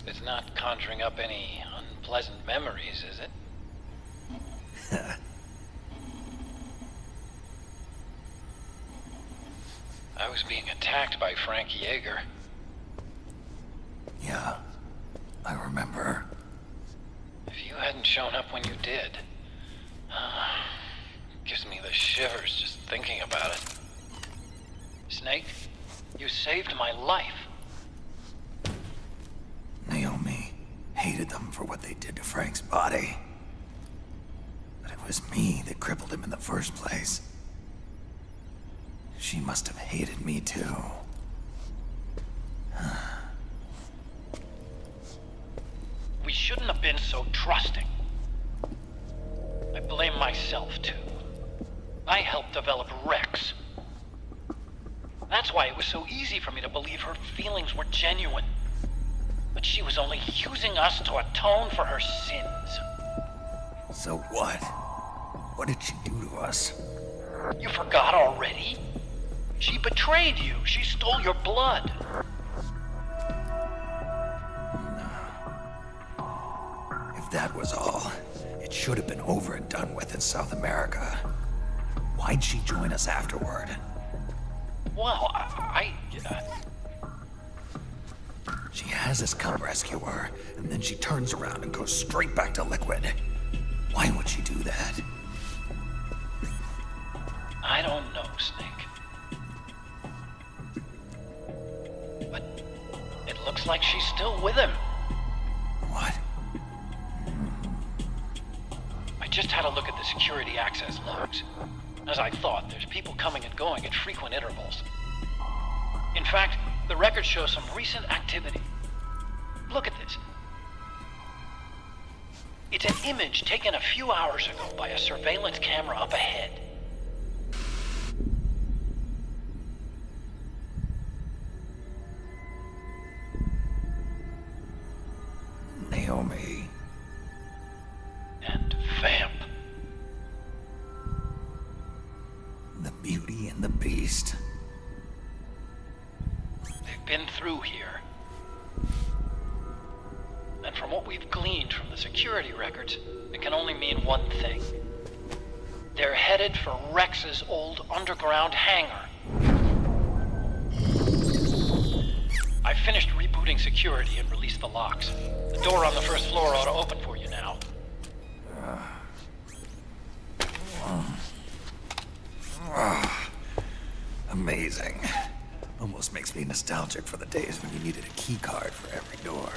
It's not conjuring up any unpleasant memories, is it? I was being attacked by Frank Yeager. Yeah, I remember. If you hadn't shown up when you did, gives me the shivers just thinking about it. Snake, you saved my life. Naomi hated them for what they did to Frank's body. But it was me that crippled him in the first place. She must have hated me too. We shouldn't have been so trusting. I blame myself too. I helped develop Rex. That's why it was so easy for me to believe her feelings were genuine. But she was only using us to atone for her sins. So what? What did she do to us? You forgot already? She betrayed you. She stole your blood. If that was all, it should have been over and done with in South America. Why'd she join us afterward? Well, She has us come rescue her, and then she turns around and goes straight back to Liquid. Why would she do that? I don't know, Snake. But it looks like she's still with him. What? I just had a look at the security access logs. As I thought, there's people coming and going at frequent intervals. In fact, the record shows some recent activity. Look at this. It's an image taken a few hours ago by a surveillance camera up ahead. Naomi. And Vamp. The Beauty and the Beast. They've been through here. And from what we've gleaned from the security records, it can only mean one thing. They're headed for Rex's old underground hangar. I finished rebooting security and released the locks. The door on the first floor ought to open for you now. Amazing. Almost makes me nostalgic for the days when you needed a key card for every door.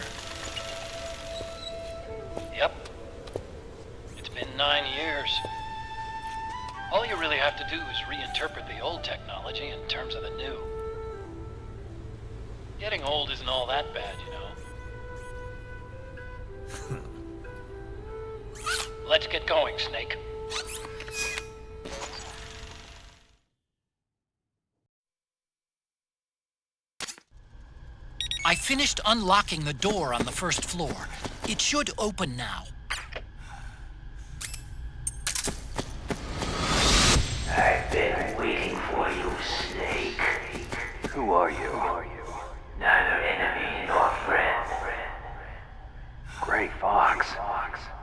Yep. It's been 9 years. All you really have to do is reinterpret the old technology in terms of the new. Getting old isn't all that bad, you know. Let's get going, Snake. I finished unlocking the door on the first floor. It should open now. I've been waiting for you, Snake. Who are you? Neither enemy nor friend. Gray Fox.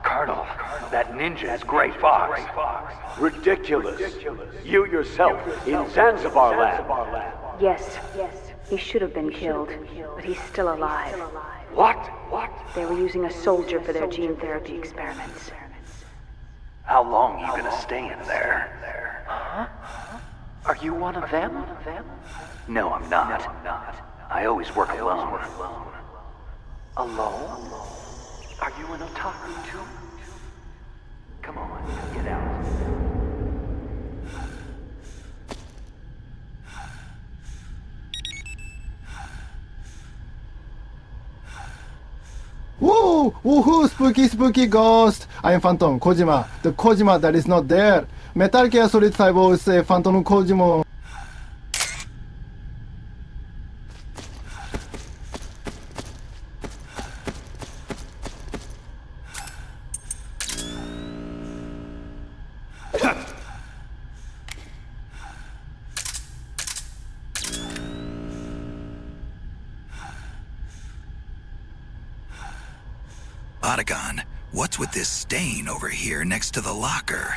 Colonel, that ninja is Gray Fox. Ridiculous. You yourself in Zanzibar land. Yes. He should have been killed, but he's still alive. What? They were using a soldier for their gene therapy experiments. How long you gonna stay in there? Huh? Are you one of them? No, I'm not. I always work alone. Alone? Are you an otaku too? Come on, get out. Woo! Woohoo! Spooky ghost! I am Phantom Kojima. The Kojima that is not there. Metal Gear Solid 5 is a Phantom Kojima. Otagon, what's with this stain over here next to the locker?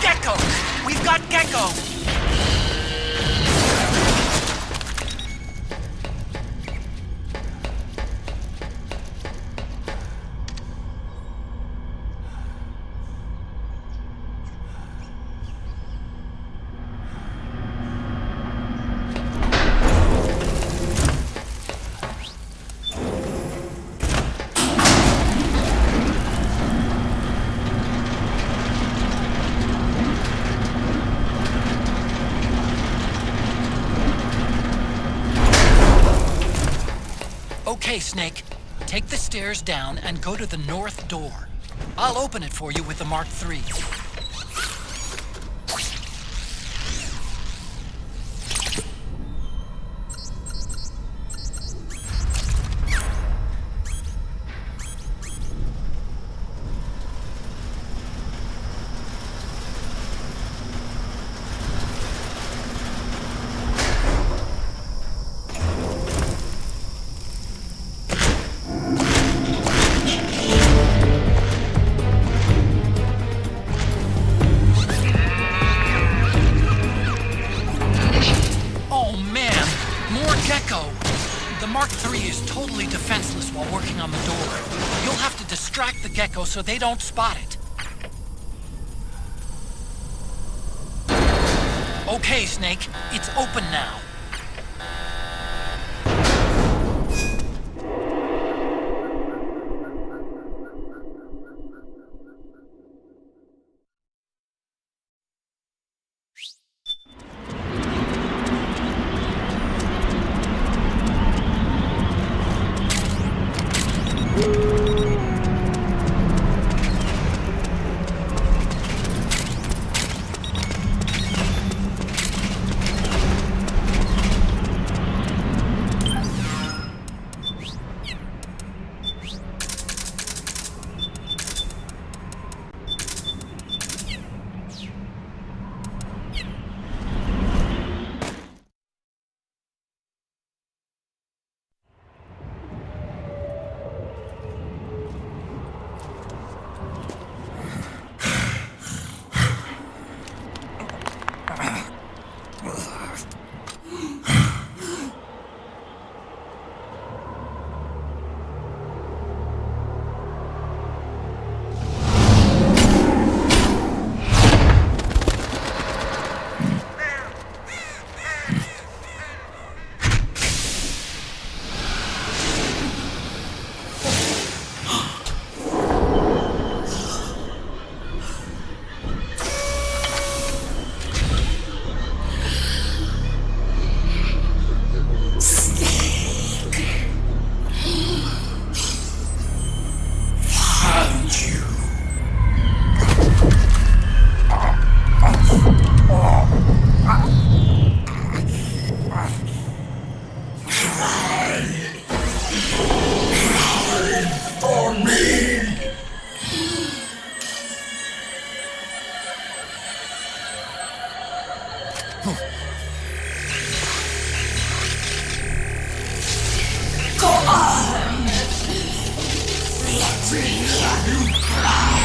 Gecko! We've got Gecko! Okay, Snake. Take the stairs down and go to the north door. I'll open it for you with the Mark III. Gecko so they don't spot it. Okay, Snake, it's open now. Go on! Let me hear you cry!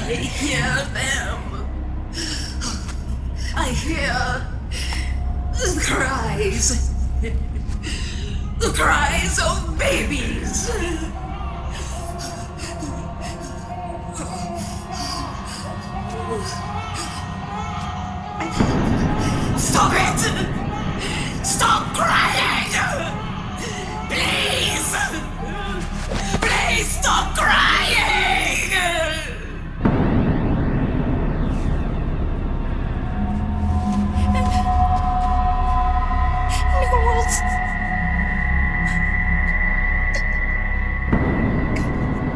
I hear them. I hear the cries. The cries of babies. Stop it! Stop crying! Please! Please stop crying!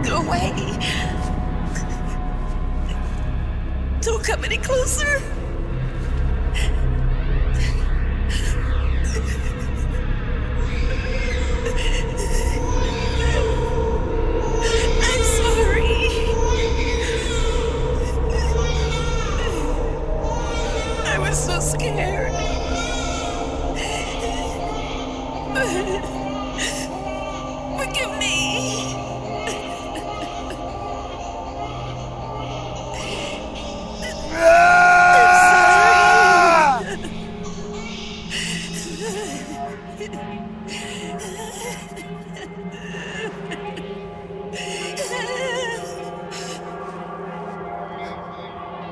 Go away. Don't come any closer. I'm sorry. I was so scared. Forgive me.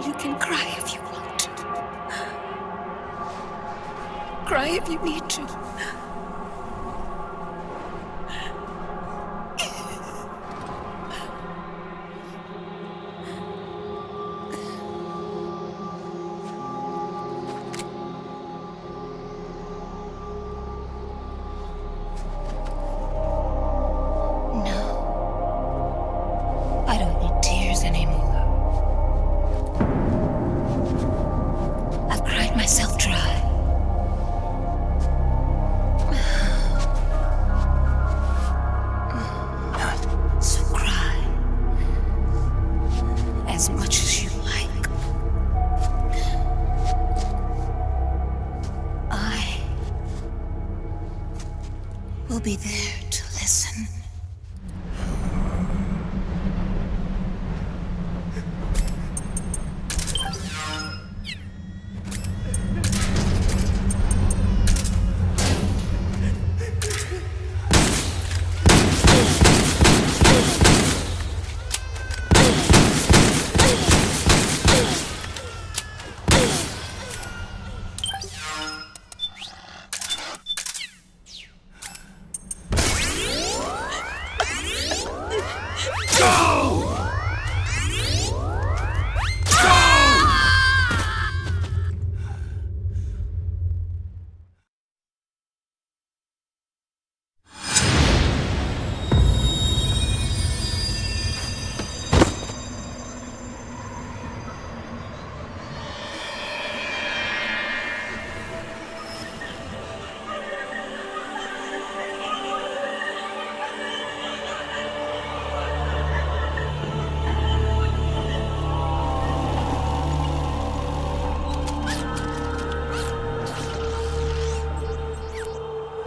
You can cry if you want to. Cry if you need to. I don't need tears anymore. I've cried myself dry. So cry as much as you like. I will be there to listen.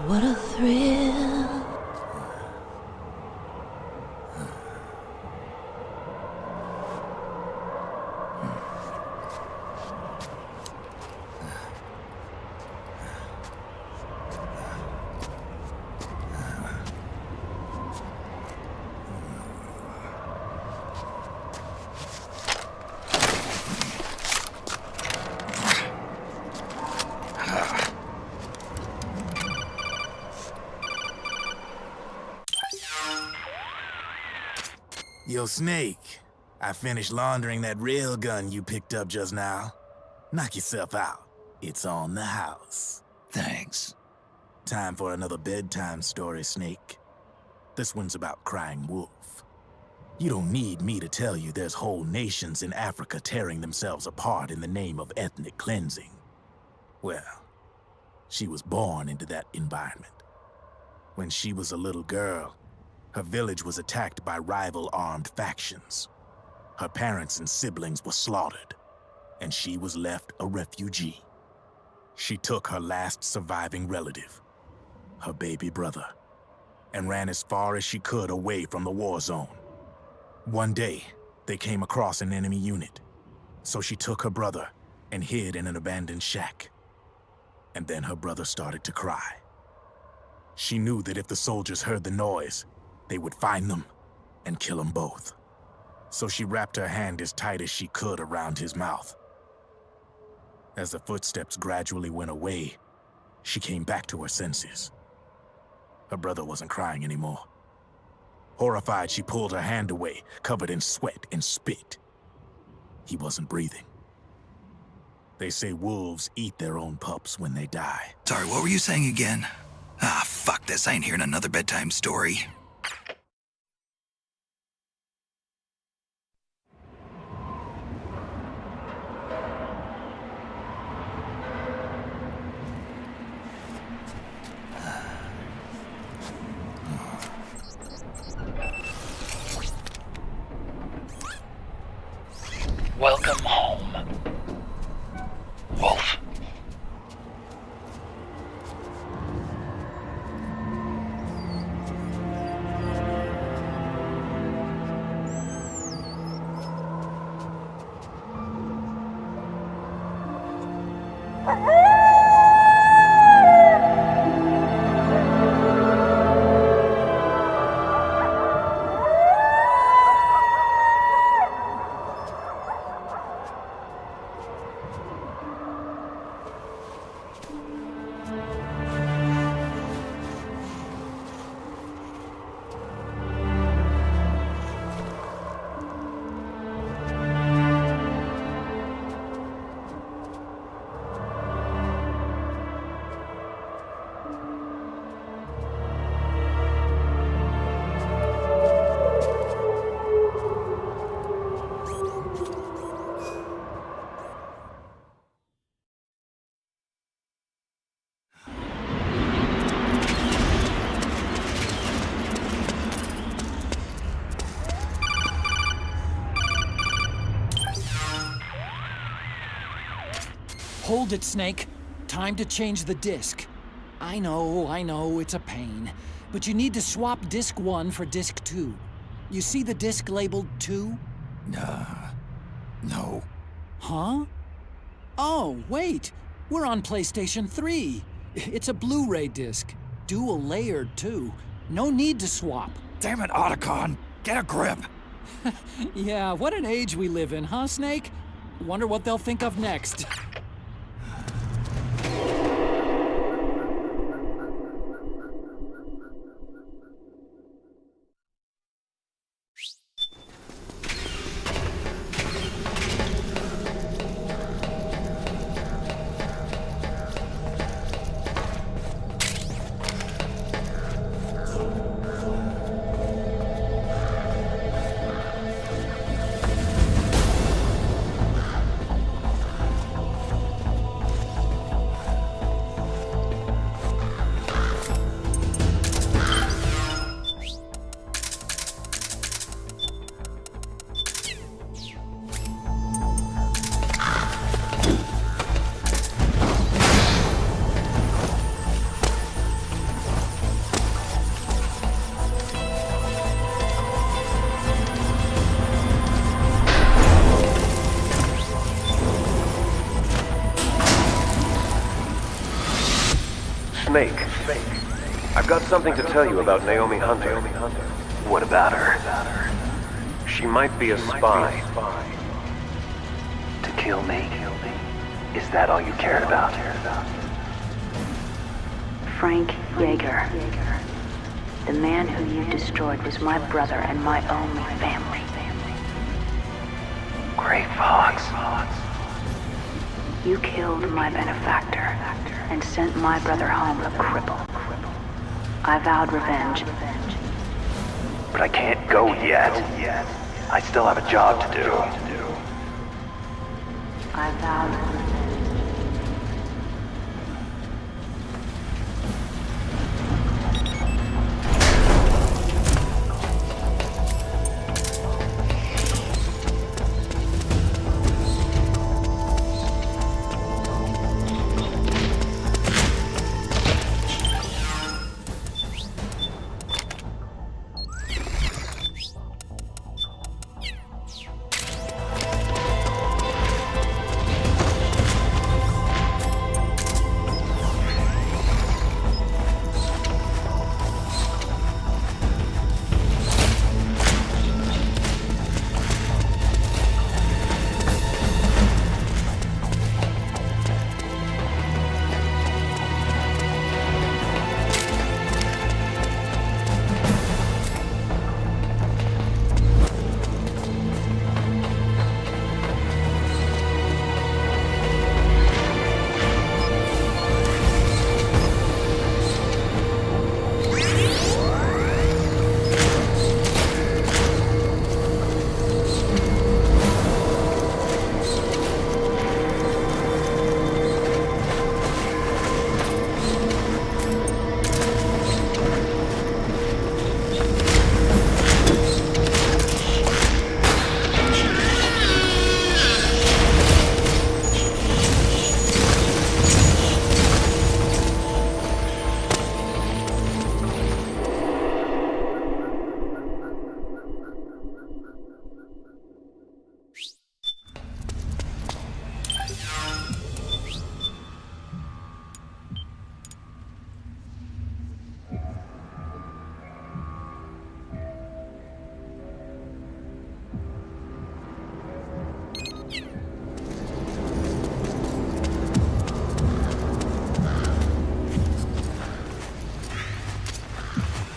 What a thrill. Yo, Snake, I finished laundering that railgun you picked up just now. Knock yourself out. It's on the house. Thanks. Time for another bedtime story, Snake. This one's about crying wolf. You don't need me to tell you there's whole nations in Africa tearing themselves apart in the name of ethnic cleansing. Well, she was born into that environment. When she was a little girl, her village was attacked by rival armed factions. Her parents and siblings were slaughtered, and she was left a refugee. She took her last surviving relative, her baby brother, and ran as far as she could away from the war zone. One day, they came across an enemy unit, so she took her brother and hid in an abandoned shack. And then her brother started to cry. She knew that if the soldiers heard the noise, they would find them and kill them both. So she wrapped her hand as tight as she could around his mouth. As the footsteps gradually went away, she came back to her senses. Her brother wasn't crying anymore. Horrified, she pulled her hand away, covered in sweat and spit. He wasn't breathing. They say wolves eat their own pups when they die. Sorry, what were you saying again? Ah, fuck this. I ain't hearing another bedtime story. Welcome home, Wolf. Hold it, Snake. Time to change the disc. I know, it's a pain. But you need to swap disc 1 for disc 2. You see the disc labeled 2? No. Huh? Oh, wait. We're on PlayStation 3. It's a Blu-ray disc. Dual layered, too. No need to swap. Damn it, Otacon! Get a grip! Yeah, what an age we live in, huh, Snake? Wonder what they'll think of next. Snake, I've got something to tell you about Naomi Hunter. What about her? She might be a spy. To kill me? Is that all you cared about? Frank Yeager. The man who you destroyed was my brother and my only family. Gray Fox. You killed my benefactor and sent my brother home a cripple. I vowed revenge. But I can't go yet. I still have a job to do. I vowed revenge.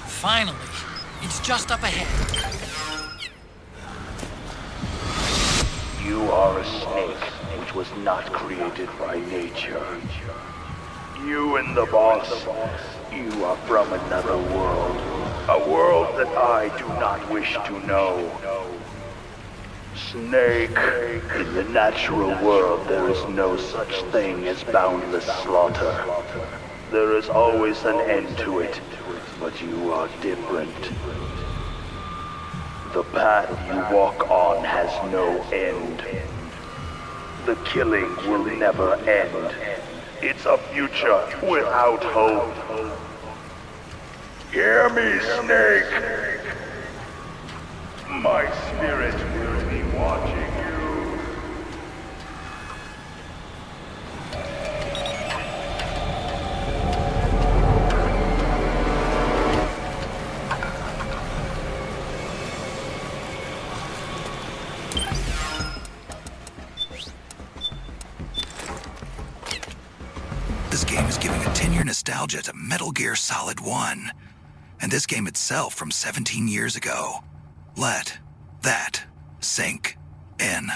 Finally, it's just up ahead. You are a snake which was not created by nature. You and the boss, you are from another world. A world that I do not wish to know. Snake, in the natural world there is no such thing as boundless slaughter. There is always an end to it, but you are different. The path you walk on has no end. The killing will never end. It's a future without hope. Hear me, Snake. My spirit will be watching you. This game is giving a 10-year nostalgia to Metal Gear Solid 1. And this game itself from 17 years ago. Let that sink in.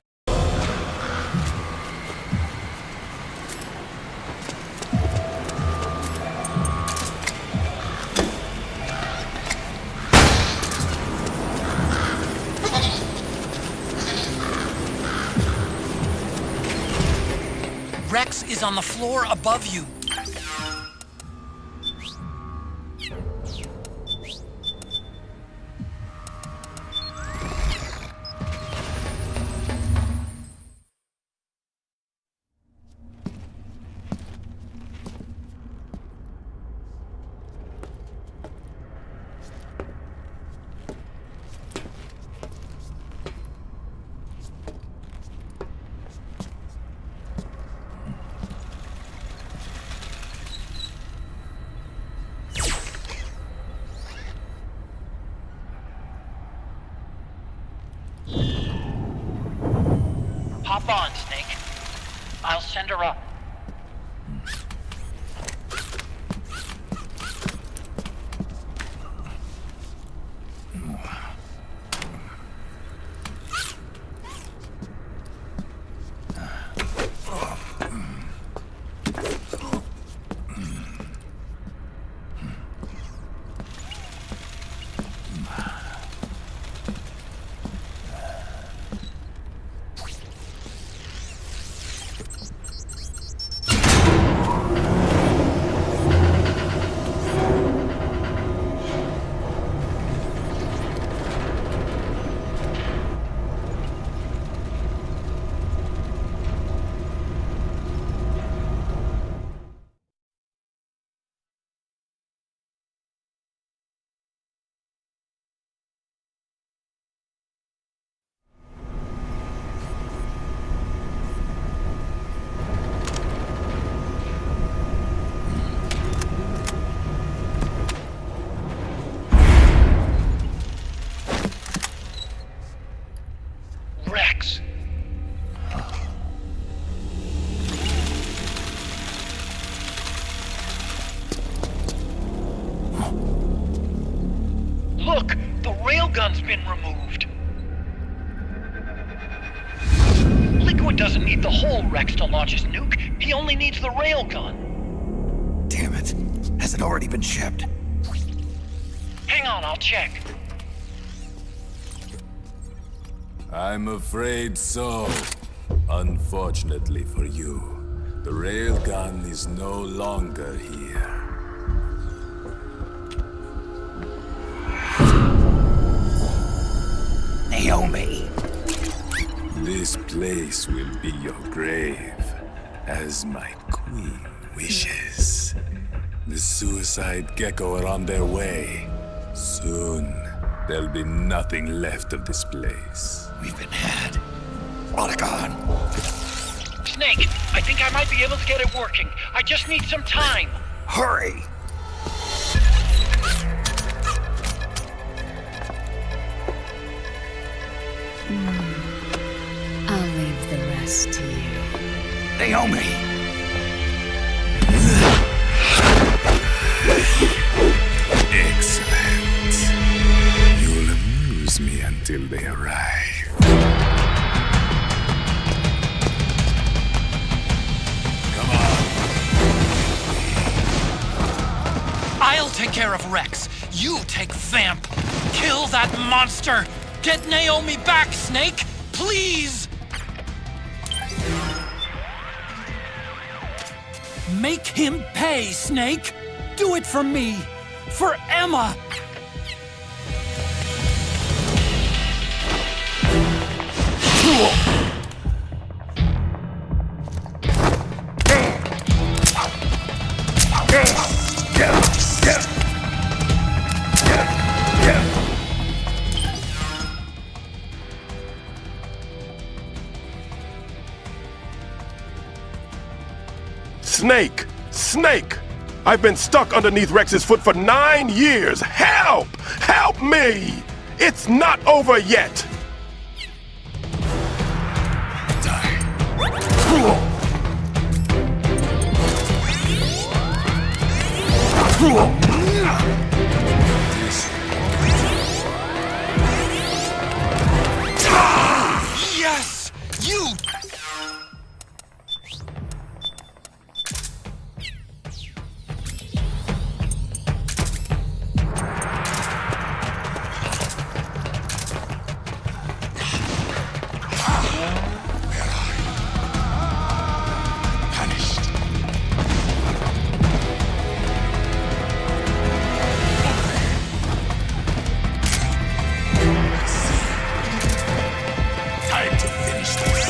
Rex is on the floor above you. Hop on, Snake. I'll send her up. railgun's been removed. Liquid doesn't need the whole Rex to launch his nuke. He only needs the railgun. Damn it. Has it already been shipped? Hang on, I'll check. I'm afraid so. Unfortunately for you, the railgun is no longer here. Naomi! This place will be your grave, as my queen wishes. The suicide gecko are on their way. Soon, there'll be nothing left of this place. We've been had. Otacon! Snake, I think I might be able to get it working. I just need some time. Hurry! I'll leave the rest to you. Naomi! Excellent. You'll amuse me until they arrive. I'll take care of Rex. You take Vamp. Kill that monster. Get Naomi back, Snake. Please. Make him pay, Snake. Do it for me. For Emma. Snake! Snake! I've been stuck underneath Rex's foot for 9 years! Help! Help me! It's not over yet! Yes! You! Time to finish this.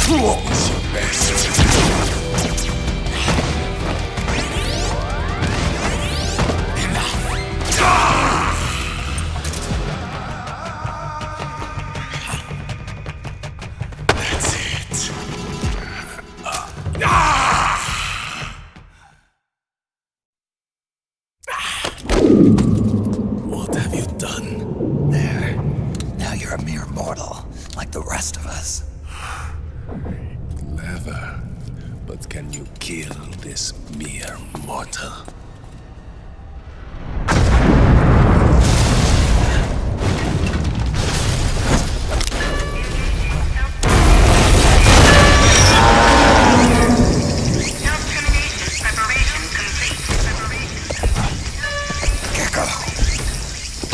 What was your best? That's it. What have you done? There. Now you're a mere mortal, like the rest of us. Clever. But can you kill this mere mortal?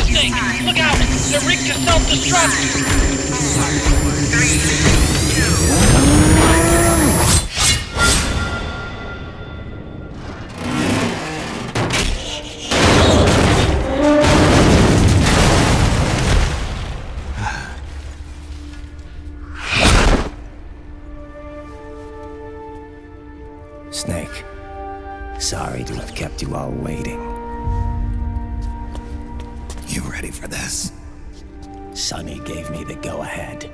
Snake, look out! They're rigged to self-destruct! Snake, sorry to have kept you all waiting. You ready for this? Sonny gave me the go-ahead.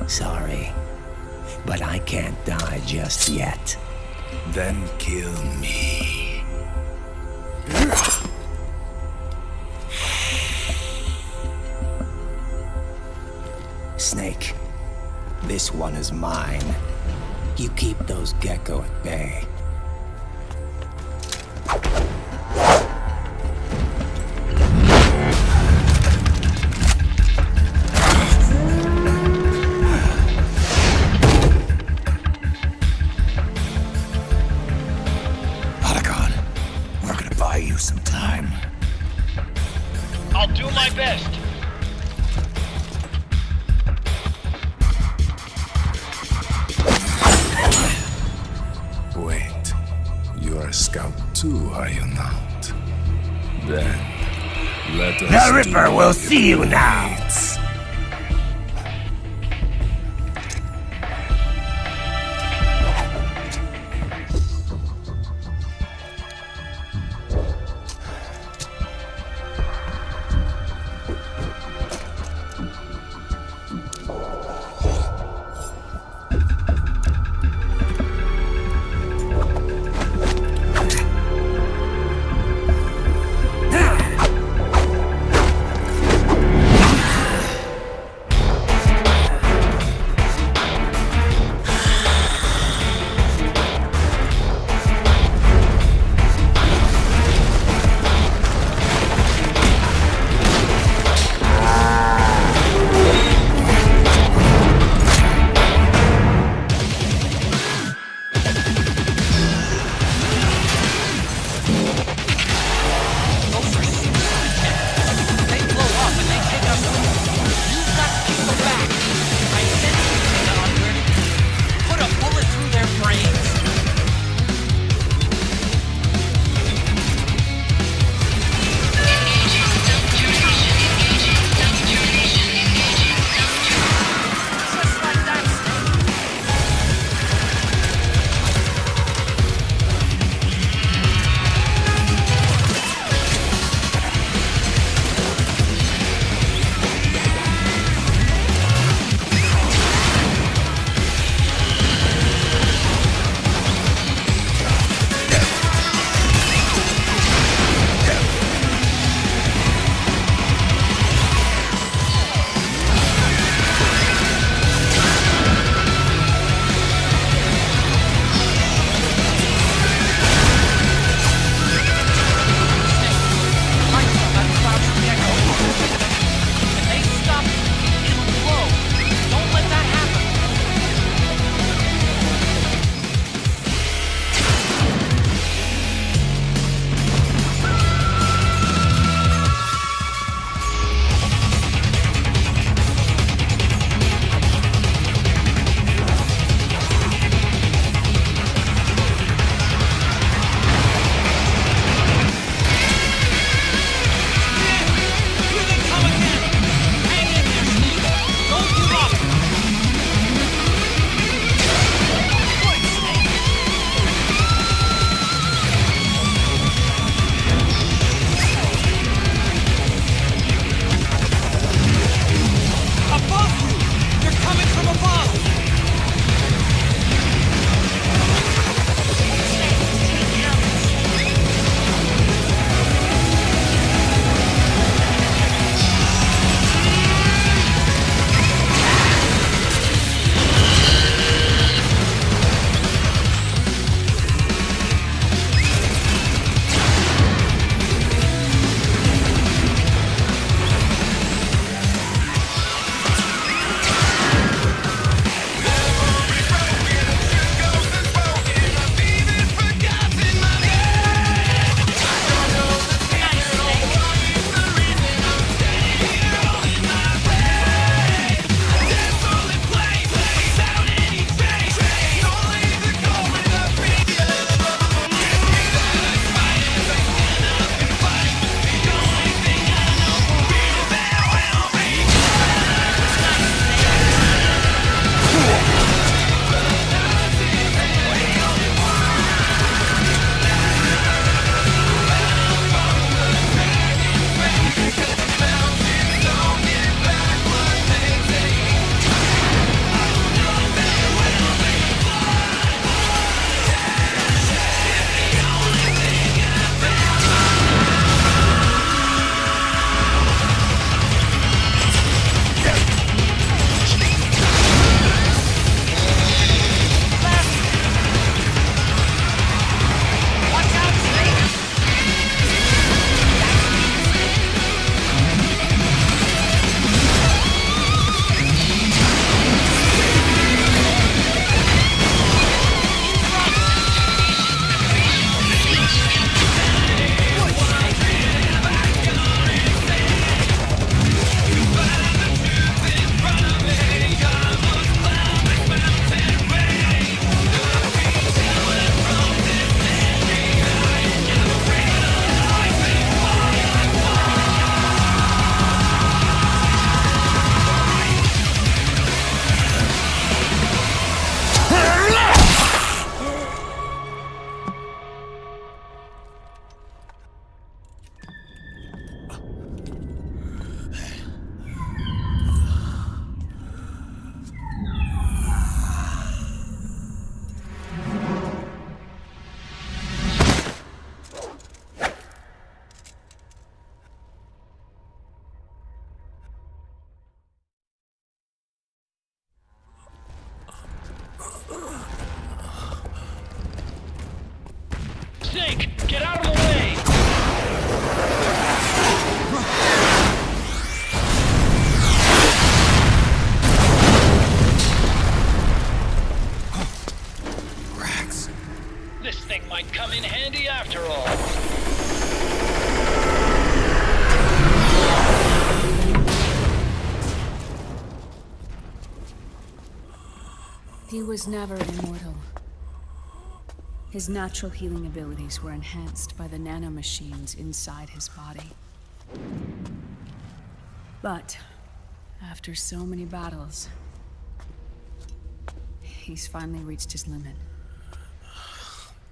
Sorry, but I can't die just yet. Then kill me. Snake, this one is mine. You keep those gecko at bay. Otacon, we're gonna buy you some time. I'll do my best. Wait, you are a scout too, are you not? Then, let us The Ripper will see you now! He was never immortal. His natural healing abilities were enhanced by the nanomachines inside his body. But, after so many battles, he's finally reached his limit.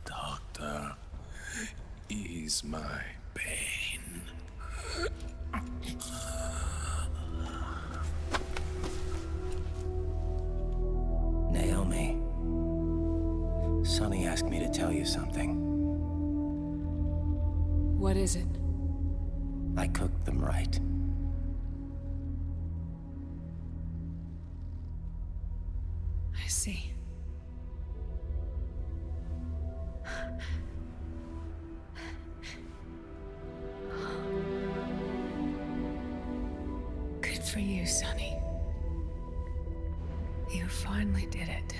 Doctor, ease my pain. Naomi. Sonny asked me to tell you something. What is it? I cooked them right. I see. Good for you, Sonny. You finally did it.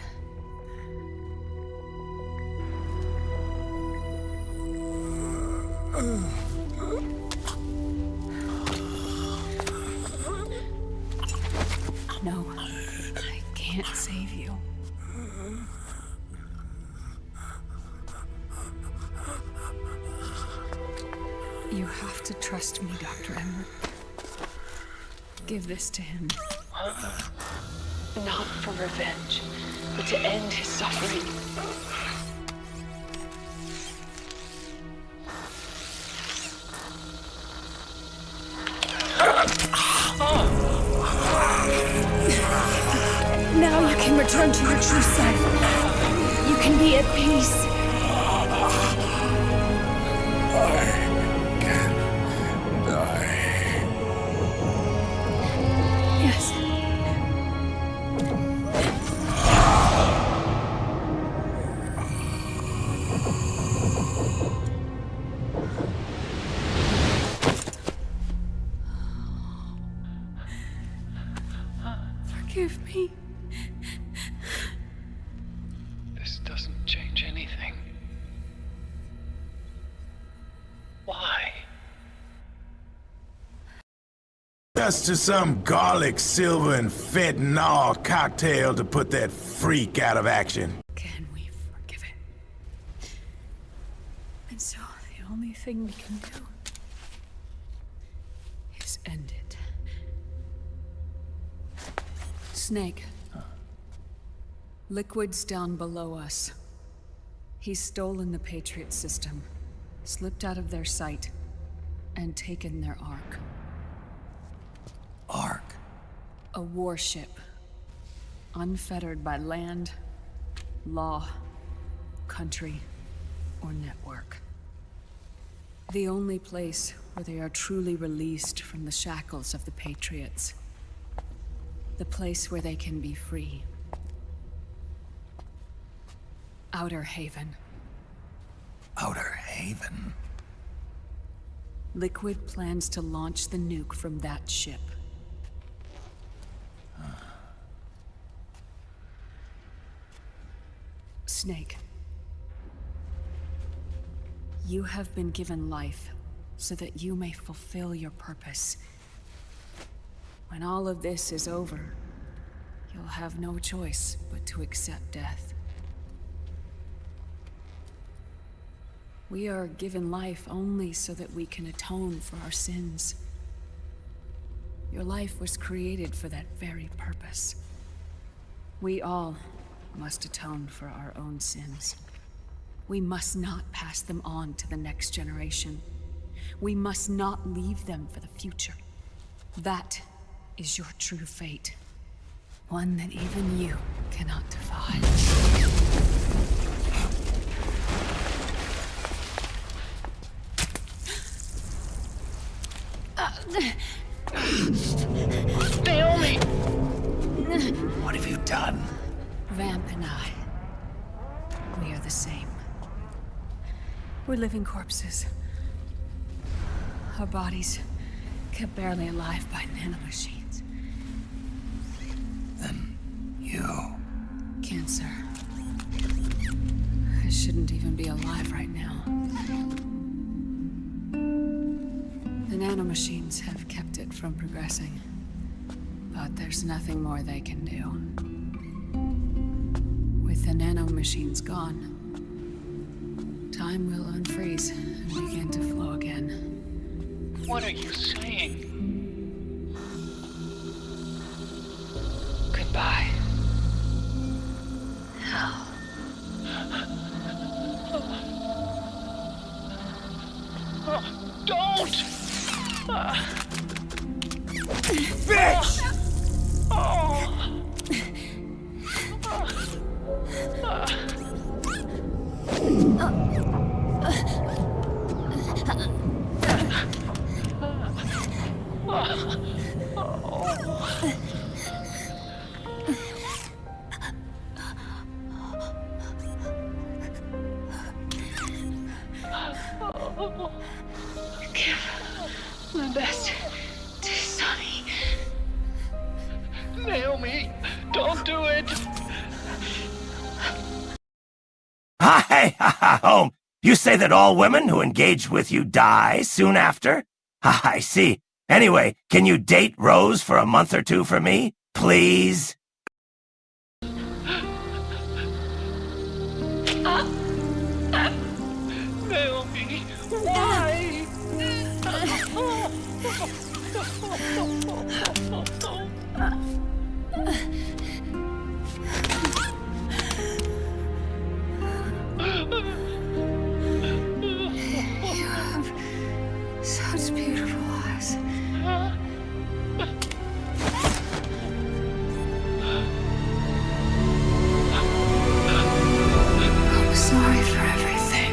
No, I can't save you. You have to trust me, Dr. Emmer. Give this to him. Not for revenge, but to end his suffering. Now you can return to your true self. You can be at peace. I can die. Yes. Forgive me. This doesn't change anything. Why? Just to some garlic, silver, and fentanyl cocktail to put that freak out of action. Can we forgive it? And so the only thing we can do is end it. Snake. Liquid's down below us. He's stolen the Patriot system, slipped out of their sight, and taken their Ark. Ark? A warship. Unfettered by land, law, country, or network. The only place where they are truly released from the shackles of the Patriots. The place where they can be free. Outer Haven. Outer Haven? Liquid plans to launch the nuke from that ship. Snake. You have been given life so that you may fulfill your purpose. When all of this is over, you'll have no choice but to accept death. We are given life only so that we can atone for our sins. Your life was created for that very purpose. We all must atone for our own sins. We must not pass them on to the next generation. We must not leave them for the future. That is your true fate. One that even you cannot defy. Naomi! What have you done? Vamp and I, we are the same. We're living corpses. Our bodies kept barely alive by nanomachines. Then you... Cancer. I shouldn't even be alive right now. The nanomachines have kept it from progressing. But there's nothing more they can do. the nanomachines gone, time will unfreeze and begin to flow again. What are you saying? Goodbye. Hell. Don't! Bitch! Give my best to Sonny. Naomi, don't do it! Hi, home. You say that all women who engage with you die soon after? I see. Anyway, can you date Rose for a month or two for me? Please? Naomi, why? You have such beautiful eyes. I'm sorry for everything.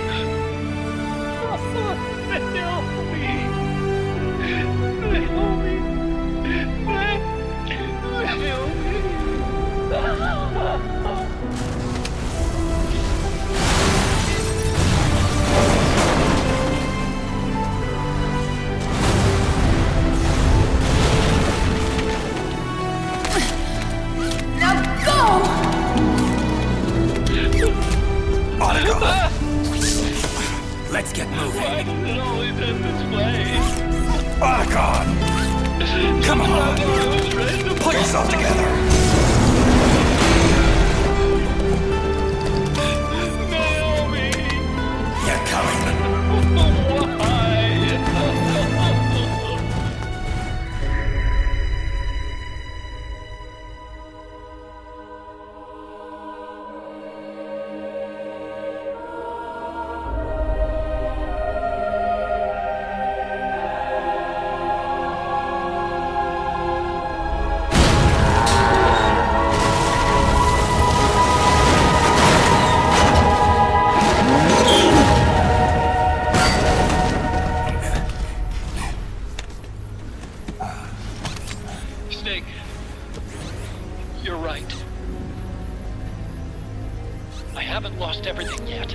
Now go! Let's get moving. Why does it always end this way? Otacon! Come on! Pull yourself together! Naomi! They're coming! Snake, you're right. I haven't lost everything yet.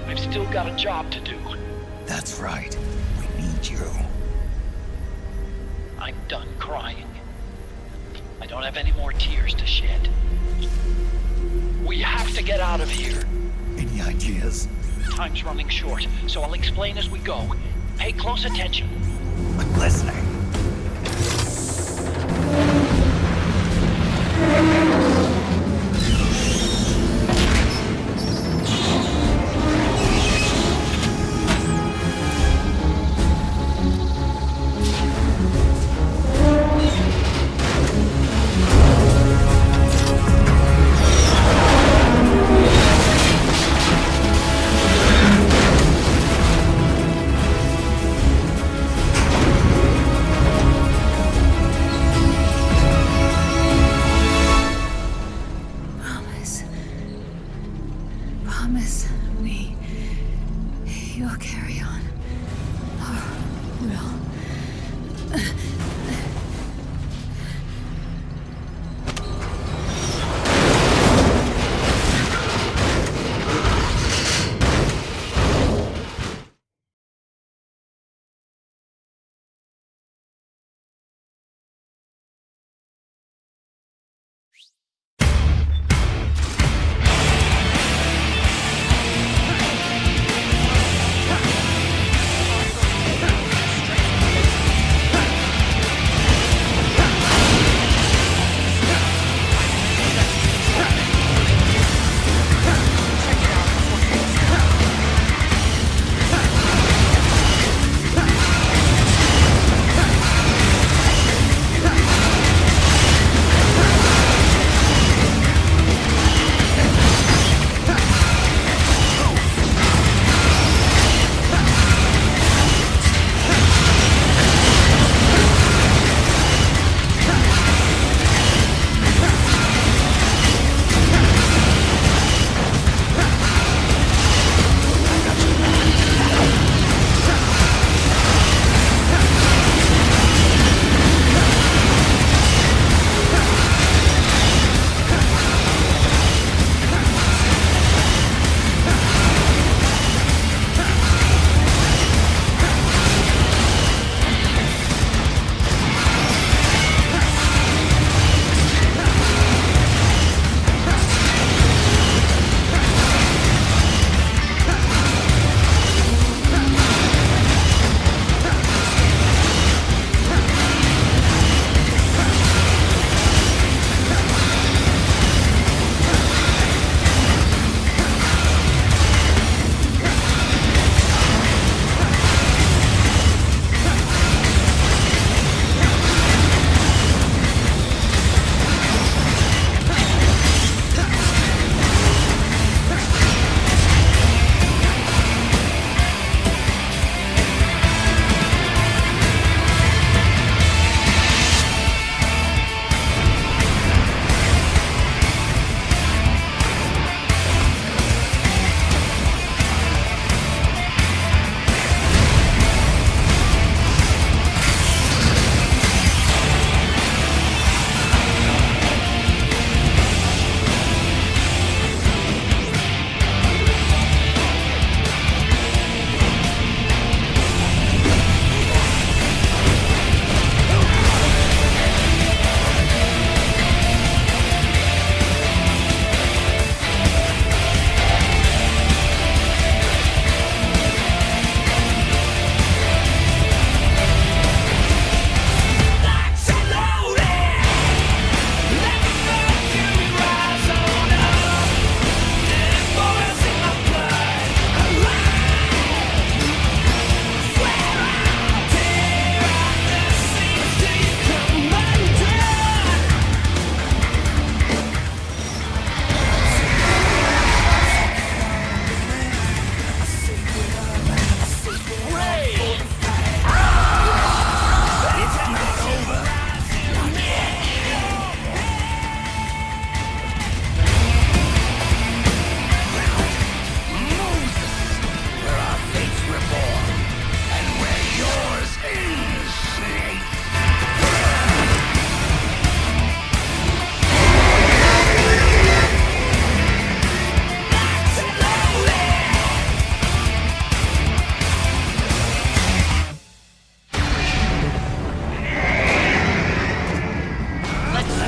I've still got a job to do. That's right. We need you. I'm done crying. I don't have any more tears to shed. We have to get out of here. Any ideas? Time's running short, so I'll explain as we go. Pay close attention. I'm listening.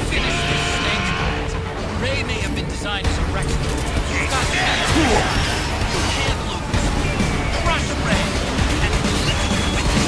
Finish this, Snake. Ray may have been designed as a wrecking ball. You've got to be you can't lose. Crush Ray and lift him with you.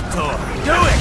Doctor! Do it!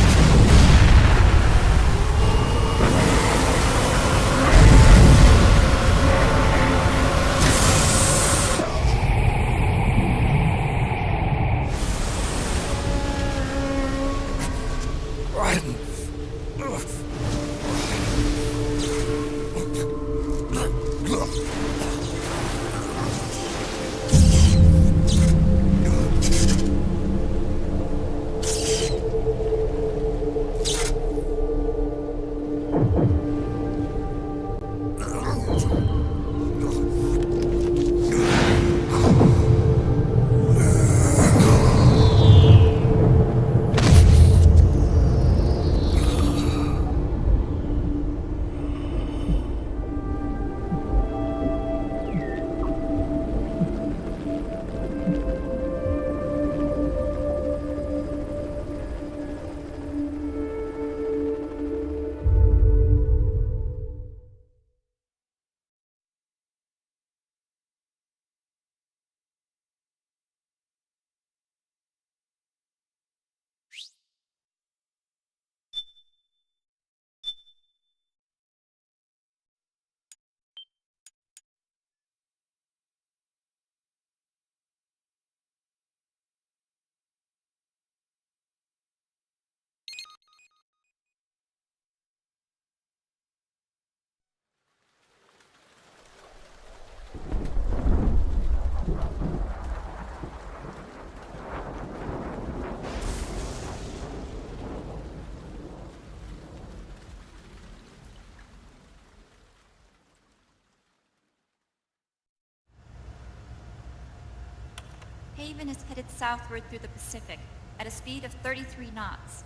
Haven is headed southward through the Pacific at a speed of 33 knots.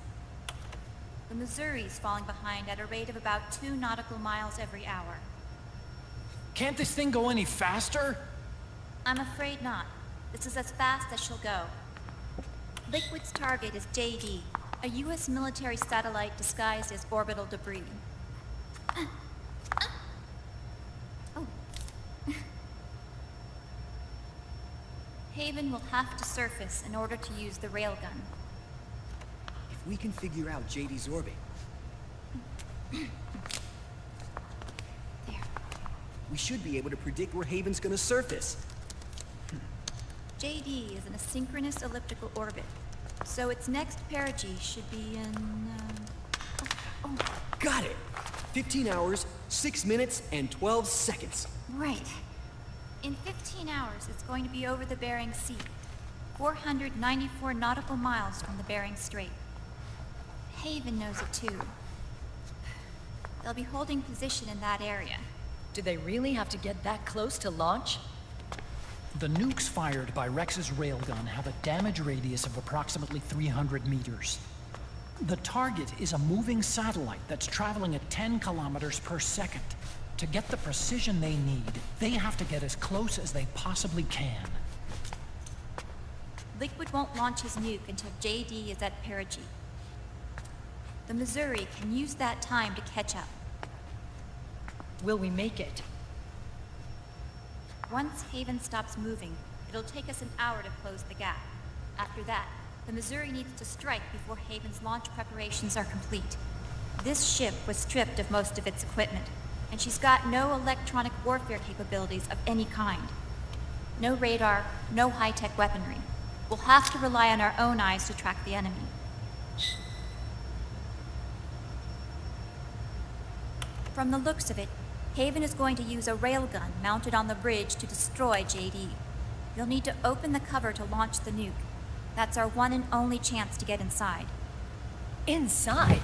The Missouri's falling behind at a rate of about 2 nautical miles every hour. Can't this thing go any faster? I'm afraid not. This is as fast as she'll go. Liquid's target is JD, a U.S. military satellite disguised as orbital debris. Haven will have to surface in order to use the railgun. If we can figure out JD's orbit... we should be able to predict where Haven's gonna surface. JD is in a synchronous elliptical orbit, so its next perigee should be in... Got it! 15 hours, 6 minutes, and 12 seconds. Right. In 15 hours, it's going to be over the Bering Sea, 494 nautical miles from the Bering Strait. Haven knows it too. They'll be holding position in that area. Do they really have to get that close to launch? The nukes fired by Rex's railgun have a damage radius of approximately 300 meters. The target is a moving satellite that's traveling at 10 kilometers per second. To get the precision they need, they have to get as close as they possibly can. Liquid won't launch his nuke until JD is at perigee. The Missouri can use that time to catch up. Will we make it? Once Haven stops moving, it'll take us an hour to close the gap. After that, the Missouri needs to strike before Haven's launch preparations are complete. This ship was stripped of most of its equipment, and she's got no electronic warfare capabilities of any kind. No radar, no high-tech weaponry. We'll have to rely on our own eyes to track the enemy. From the looks of it, Haven is going to use a railgun mounted on the bridge to destroy JD. You'll need to open the cover to launch the nuke. That's our one and only chance to get inside. Inside?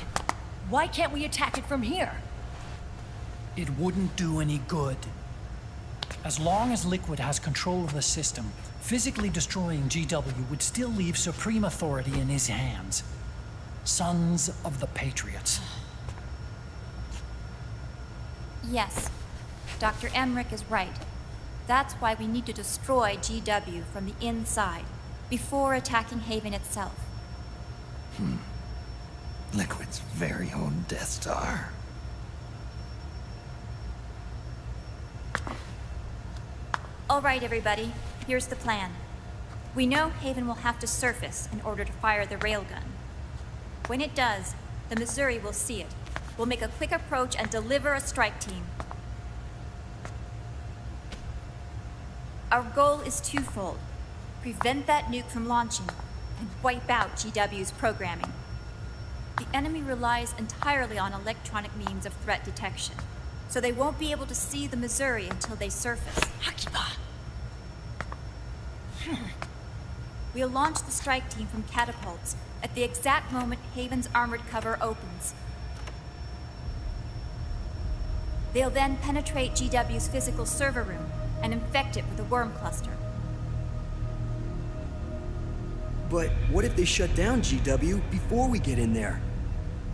Why can't we attack it from here? It wouldn't do any good. As long as Liquid has control of the system, physically destroying GW would still leave supreme authority in his hands. Sons of the Patriots. Yes, Dr. Emmerich is right. That's why we need to destroy GW from the inside, before attacking Haven itself. Liquid's very own Death Star. All right, everybody. Here's the plan. We know Haven will have to surface in order to fire the railgun. When it does, the Missouri will see it. We'll make a quick approach and deliver a strike team. Our goal is twofold. Prevent that nuke from launching, and wipe out GW's programming. The enemy relies entirely on electronic means of threat detection, so they won't be able to see the Missouri until they surface. Akiba! We'll launch the strike team from catapults at the exact moment Haven's armored cover opens. They'll then penetrate GW's physical server room and infect it with a worm cluster. But what if they shut down GW before we get in there?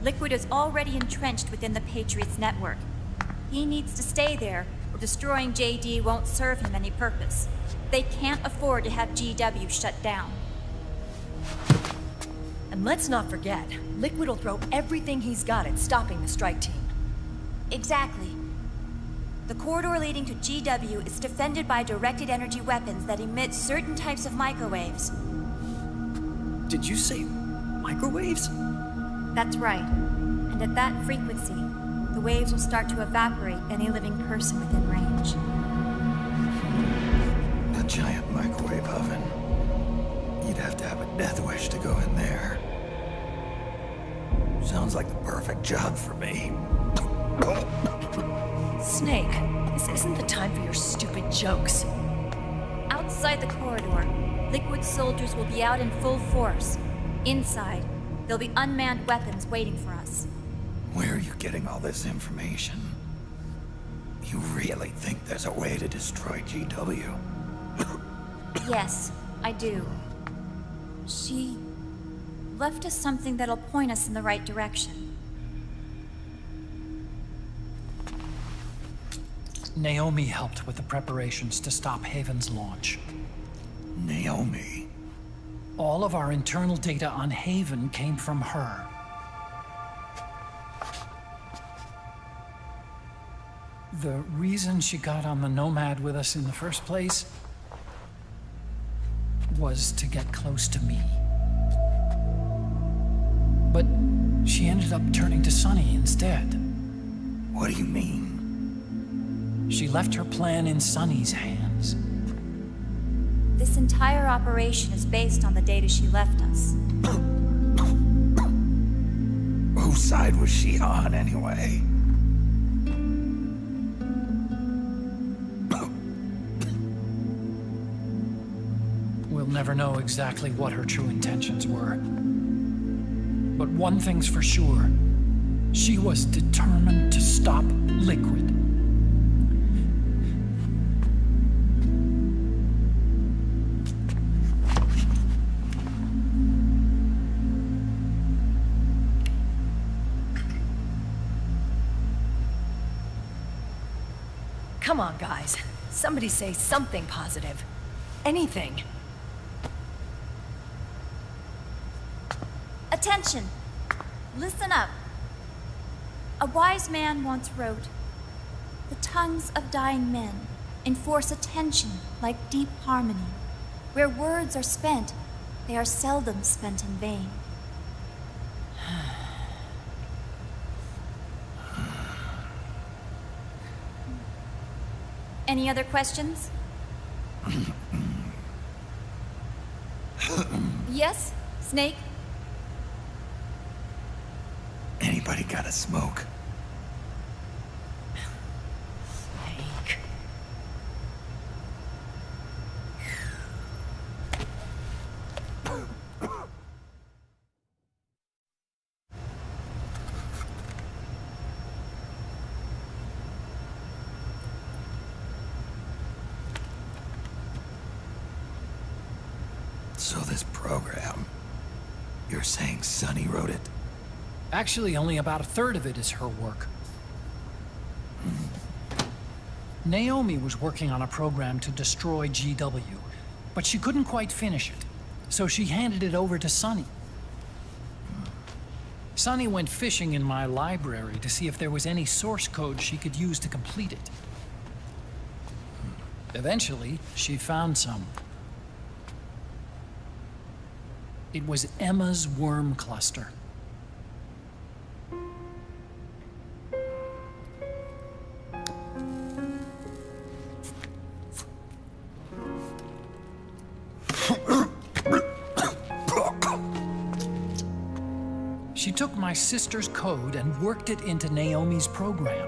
Liquid is already entrenched within the Patriots network. He needs to stay there, or destroying JD won't serve him any purpose. They can't afford to have GW shut down. And let's not forget, Liquid will throw everything he's got at stopping the strike team. Exactly. The corridor leading to GW is defended by directed energy weapons that emit certain types of microwaves. Did you say microwaves? That's right. And at that frequency, the waves will start to evaporate any living person within range. A giant microwave oven. You'd have to have a death wish to go in there. Sounds like the perfect job for me. Snake, this isn't the time for your stupid jokes. Outside the corridor, Liquid soldiers will be out in full force. Inside, there'll be unmanned weapons waiting for us. Where are you getting all this information? You really think there's a way to destroy GW? Yes, I do. She left us something that'll point us in the right direction. Naomi helped with the preparations to stop Haven's launch. Naomi? All of our internal data on Haven came from her. The reason she got on the Nomad with us in the first place was to get close to me. But she ended up turning to Sunny instead. What do you mean? She left her plan in Sunny's hands. This entire operation is based on the data she left us. Whose side was she on, anyway? We'll never know exactly what her true intentions were. But one thing's for sure. She was determined to stop Liquid. Come on, guys. Somebody say something positive. Anything. Attention! Listen up. A wise man once wrote, "The tongues of dying men enforce attention like deep harmony. Where words are spent, they are seldom spent in vain." Any other questions? Yes, Snake? Anybody got a smoke? Snake. So this program, you're saying Sunny wrote it? Actually, only about a third of it is her work. Naomi was working on a program to destroy GW, but she couldn't quite finish it, so she handed it over to Sunny. Sunny went fishing in my library to see if there was any source code she could use to complete it. Eventually, she found some. It was Emma's worm cluster. took my sister's code and worked it into Naomi's program.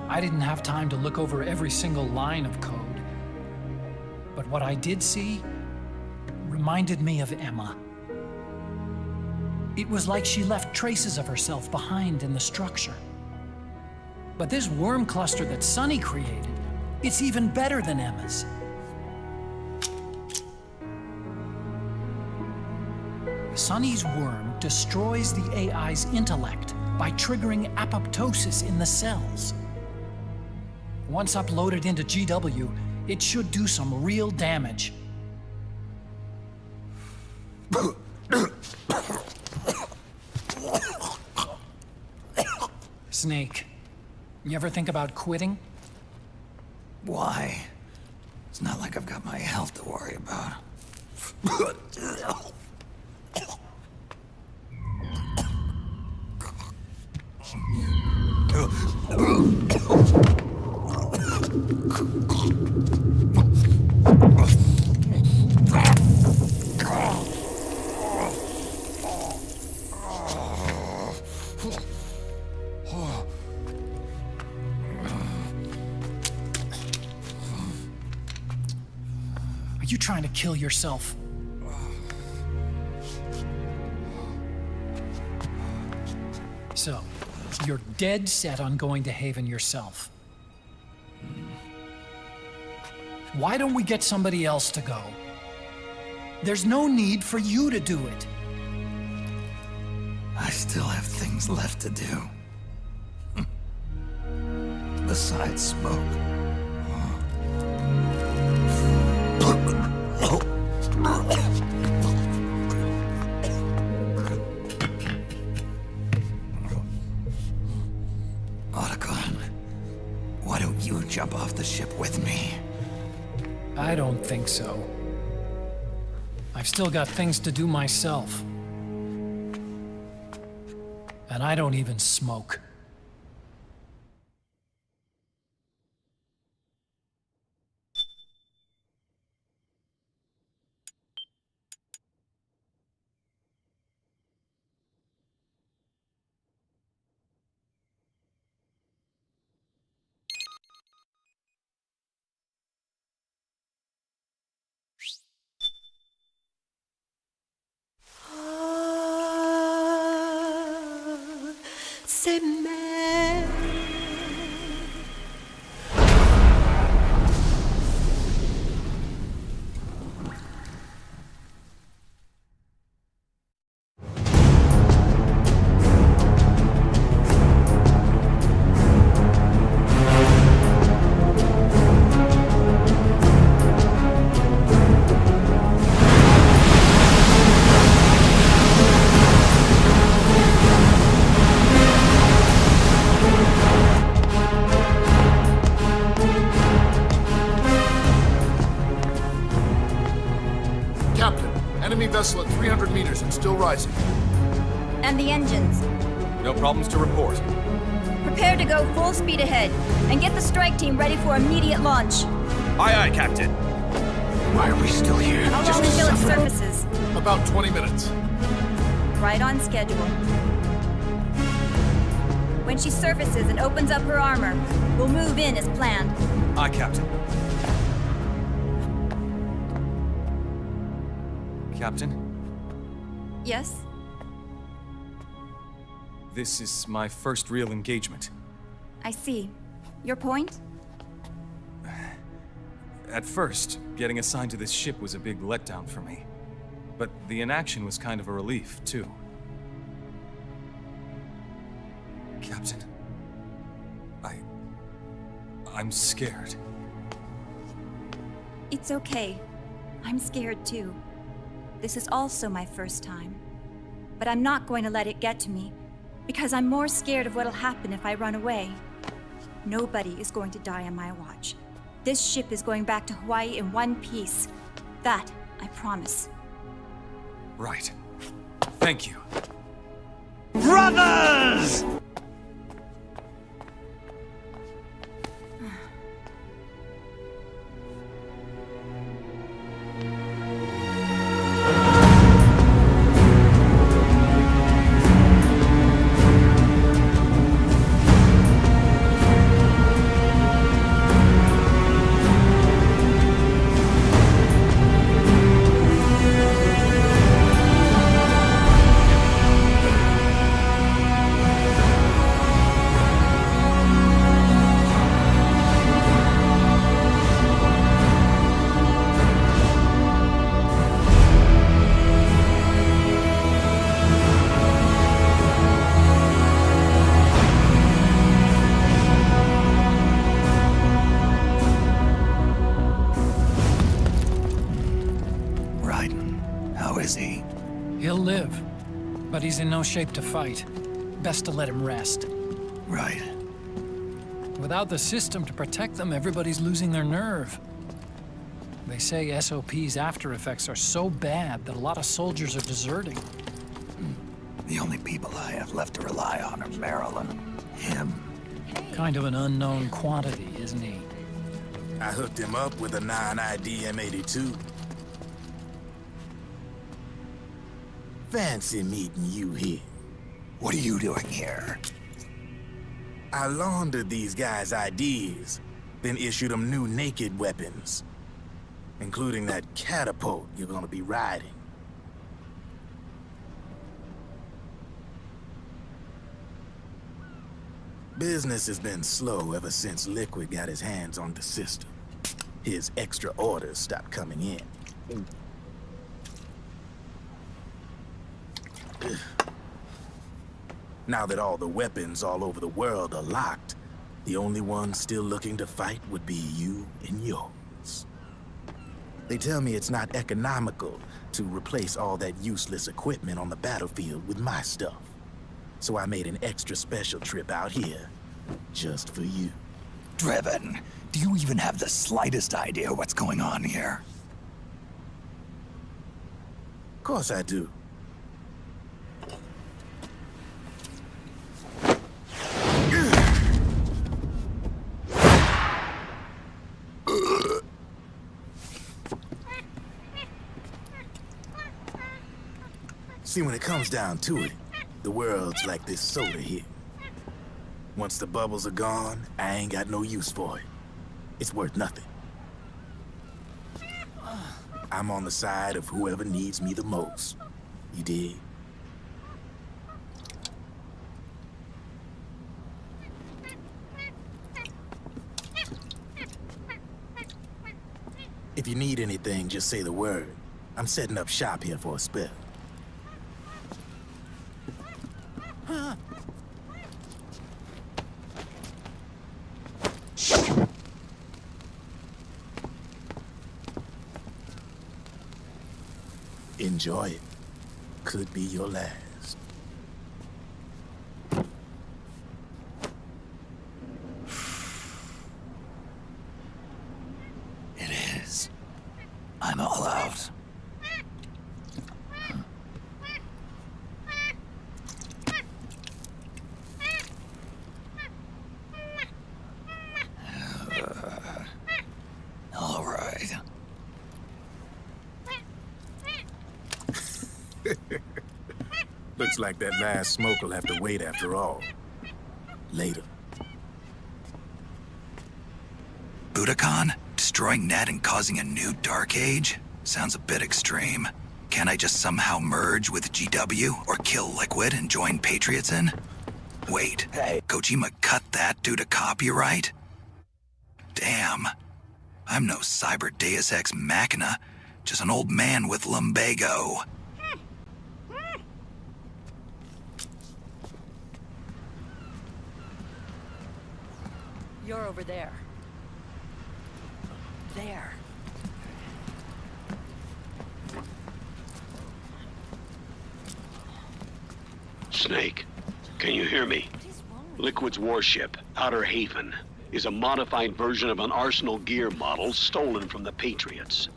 I didn't have time to look over every single line of code, but what I did see reminded me of Emma. It was like she left traces of herself behind in the structure. But this worm cluster that Sonny created, it's even better than Emma's. Sonny's worm destroys the AI's intellect by triggering apoptosis in the cells. Once uploaded into GW, it should do some real damage. Snake, you ever think about quitting? Why? It's not like I've got my health to worry about. Are you trying to kill yourself? So, you're dead set on going to Haven yourself. Why don't we get somebody else to go? There's no need for you to do it. I still have things left to do. Besides smoke. Otacon, why don't you jump off the ship with me? I don't think so. I've still got things to do myself. And I don't even smoke. Enemy vessel at 300 meters and still rising. And the engines. No problems to report. Prepare to go full speed ahead, and get the strike team ready for immediate launch. Aye, aye, Captain. Why are we still here? How long until it surfaces? About 20 minutes. Right on schedule. When she surfaces and opens up her armor, we'll move in as planned. Aye, Captain. Captain, Yes? this is my first real engagement. I see. Your point? At first, getting assigned to this ship was a big letdown for me. But the inaction was kind of a relief, too. Captain, I'm scared. It's okay. I'm scared too. This is also my first time. But I'm not going to let it get to me, because I'm more scared of what'll happen if I run away. Nobody is going to die on my watch. This ship is going back to Hawaii in one piece. That, I promise. Right. Thank you. Brothers! live. But he's in no shape to fight. Best to let him rest. Right. Without the system to protect them, everybody's losing their nerve. They say SOP's after effects are so bad that a lot of soldiers are deserting. The only people I have left to rely on are Marilyn, him. Kind of an unknown quantity, isn't he? I hooked him up with a non-ID M82. Fancy meeting you here. What are you doing here? I laundered these guys' IDs, then issued them new naked weapons, including that catapult you're gonna be riding. Business has been slow ever since Liquid got his hands on the system. His extra orders stopped coming in. Now that all the weapons all over the world are locked, the only ones still looking to fight would be you and yours. They tell me it's not economical to replace all that useless equipment on the battlefield with my stuff. So I made an extra special trip out here, just for you. Driven, do you even have the slightest idea what's going on here? Of course I do. See, when it comes down to it, the world's like this soda here. Once the bubbles are gone, I ain't got no use for it. It's worth nothing. I'm on the side of whoever needs me the most. You dig? If you need anything, just say the word. I'm setting up shop here for a spell. Enjoy it. Could be your last. It is. I'm all out. All right. Looks like that last smoke will have to wait after all. Later. Budokan? Destroying Ned and causing a new Dark Age? Sounds a bit extreme. Can't I just somehow merge with GW or kill Liquid and join Patriots in? Wait, hey, Kojima cut that due to copyright? Damn. I'm no cyber deus ex machina, just an old man with lumbago. You're over there. There. Snake, can you hear me? Liquid's warship, Outer Haven, is a modified version of an Arsenal gear model stolen from the Patriots.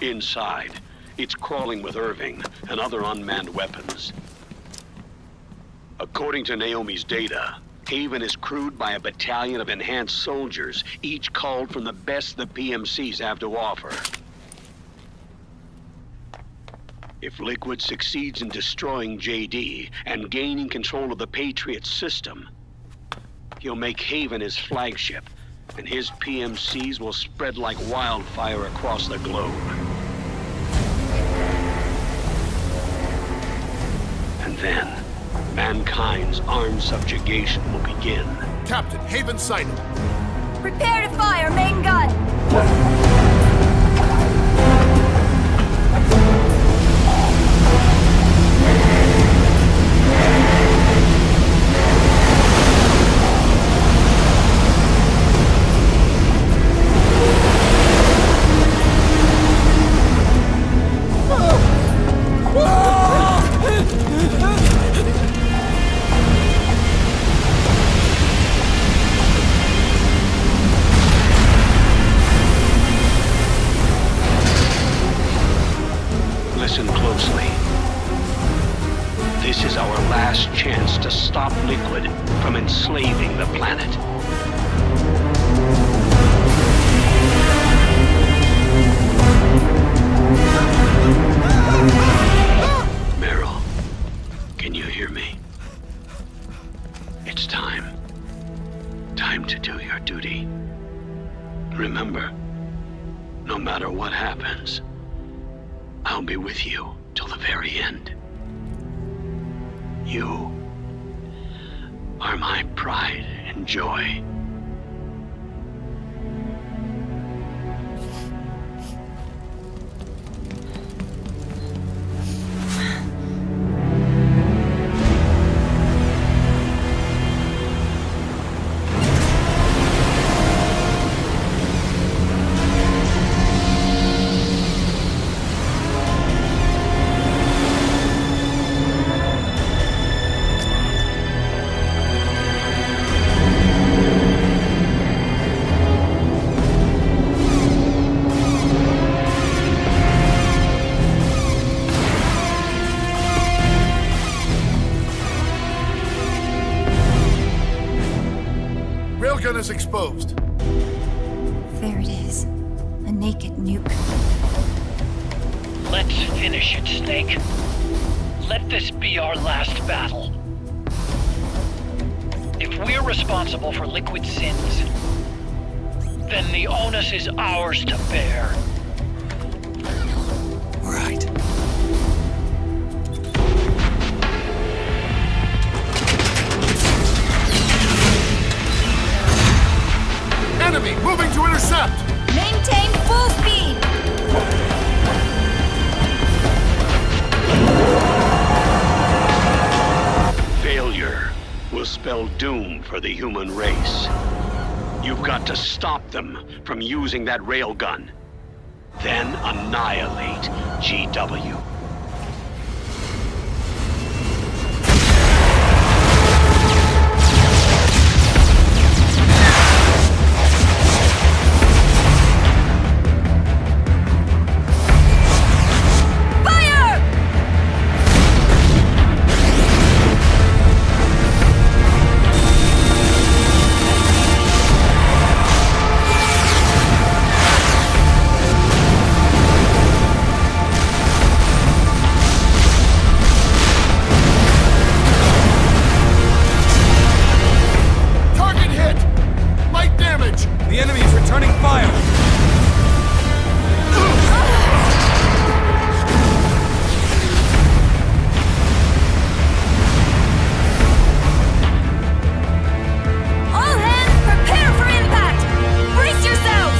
Inside, it's crawling with Irving and other unmanned weapons. According to Naomi's data, Haven is crewed by a battalion of enhanced soldiers, each culled from the best the PMCs have to offer. If Liquid succeeds in destroying JD and gaining control of the Patriots system, he'll make Haven his flagship, and his PMCs will spread like wildfire across the globe. And then, mankind's armed subjugation will begin. Captain, Haven sighted. Prepare to fire, main gun! chance to stop Liquid from enslaving the planet. Meryl, can you hear me? It's time. Time to do your duty. Remember, no matter what happens, I'll be with you till the very end. You are my pride and joy. Railgun is exposed. There it is. A naked nuke. Let's finish it, Snake. Let this be our last battle. If we're responsible for Liquid's sins, then the onus is ours to bear. Right. Enemy moving to intercept! Maintain full speed! Failure will spell doom for the human race. You've got to stop them from using that railgun. Then annihilate GW. The enemy is returning fire! All hands, prepare for impact! Brace yourselves!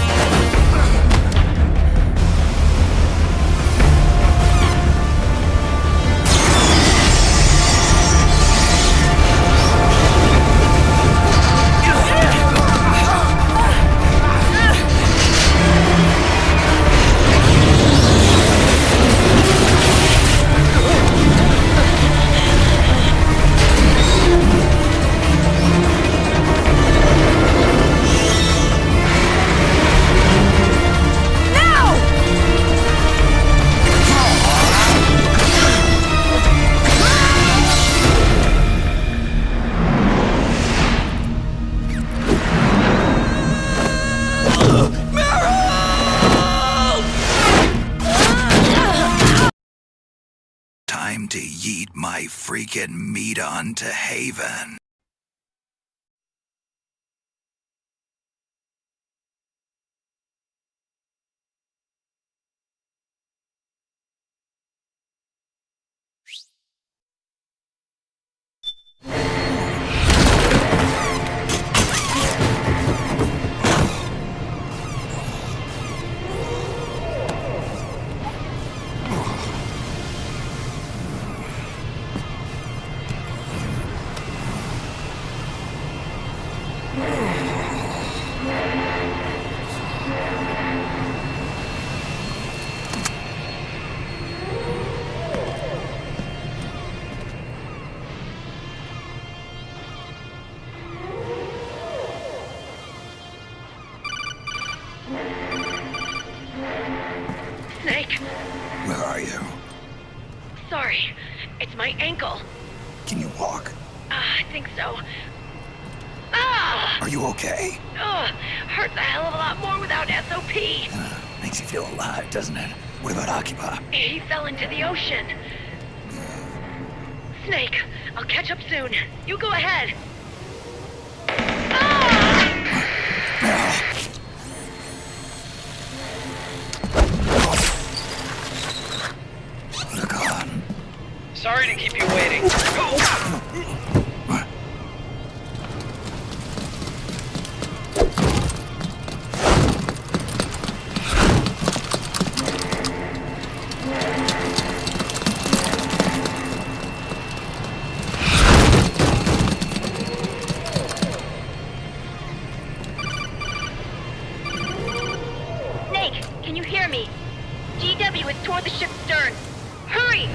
Time to yeet my freaking meat onto Haven. Snake, Where are you? sorry. It's my ankle. Can you walk? think so. Ah! Are you okay? Hurts a hell of a lot more without SOP. Makes you feel alive, doesn't it? What about Occupy? He fell into the ocean. Snake, I'll catch up soon. You go ahead. Look on. Sorry to keep you waiting. Snake, can you hear me? GW is toward the ship's stern. Hurry!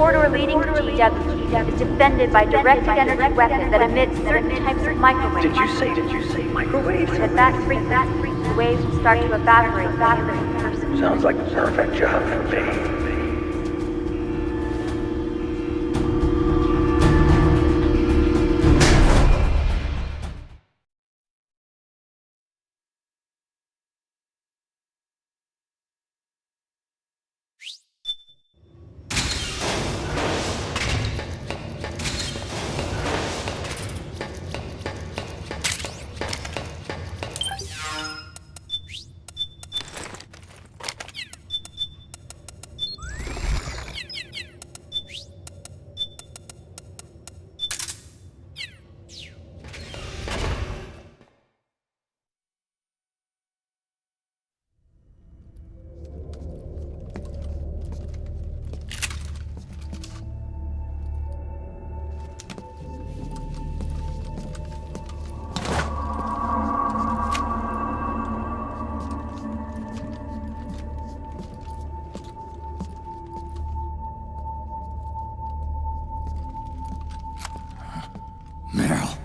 corridor leading to GW. is defended by directed energy weapons that emit certain types of microwaves. Did you say microwaves? At that frequency, the waves will start to evaporate from the living person. Sounds like a perfect job for me. Meryl.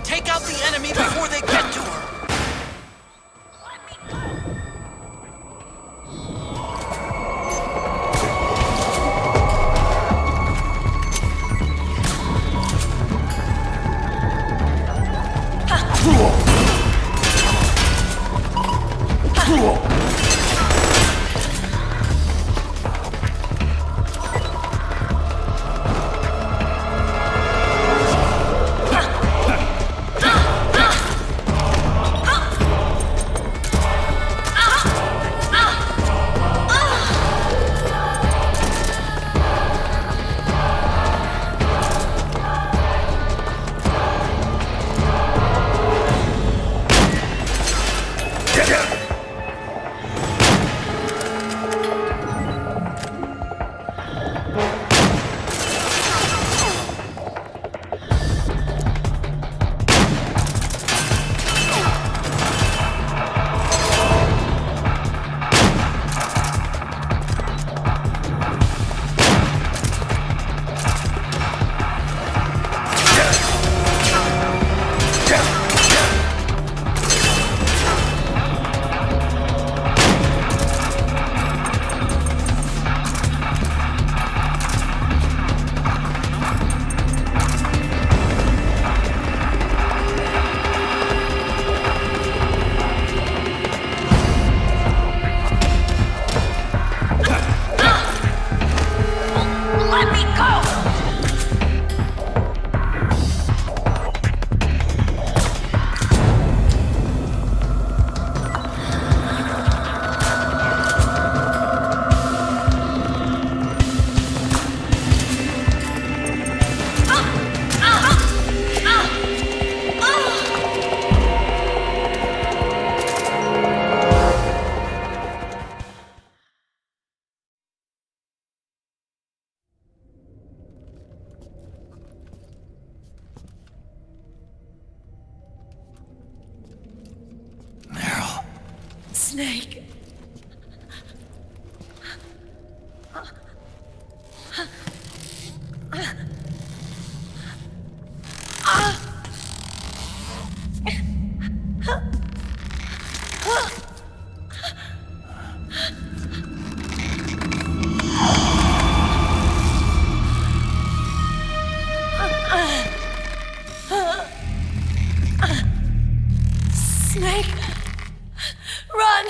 Take out the enemy before they get to her! Snake. Snake, run!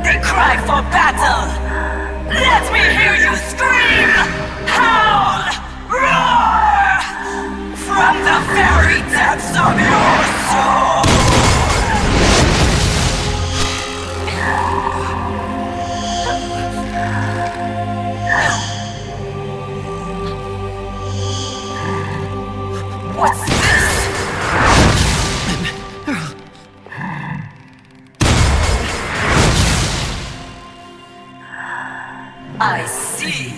They cry for battle! Let me hear you scream! Howl! Roar! From the very depths of your soul! What's this? I see.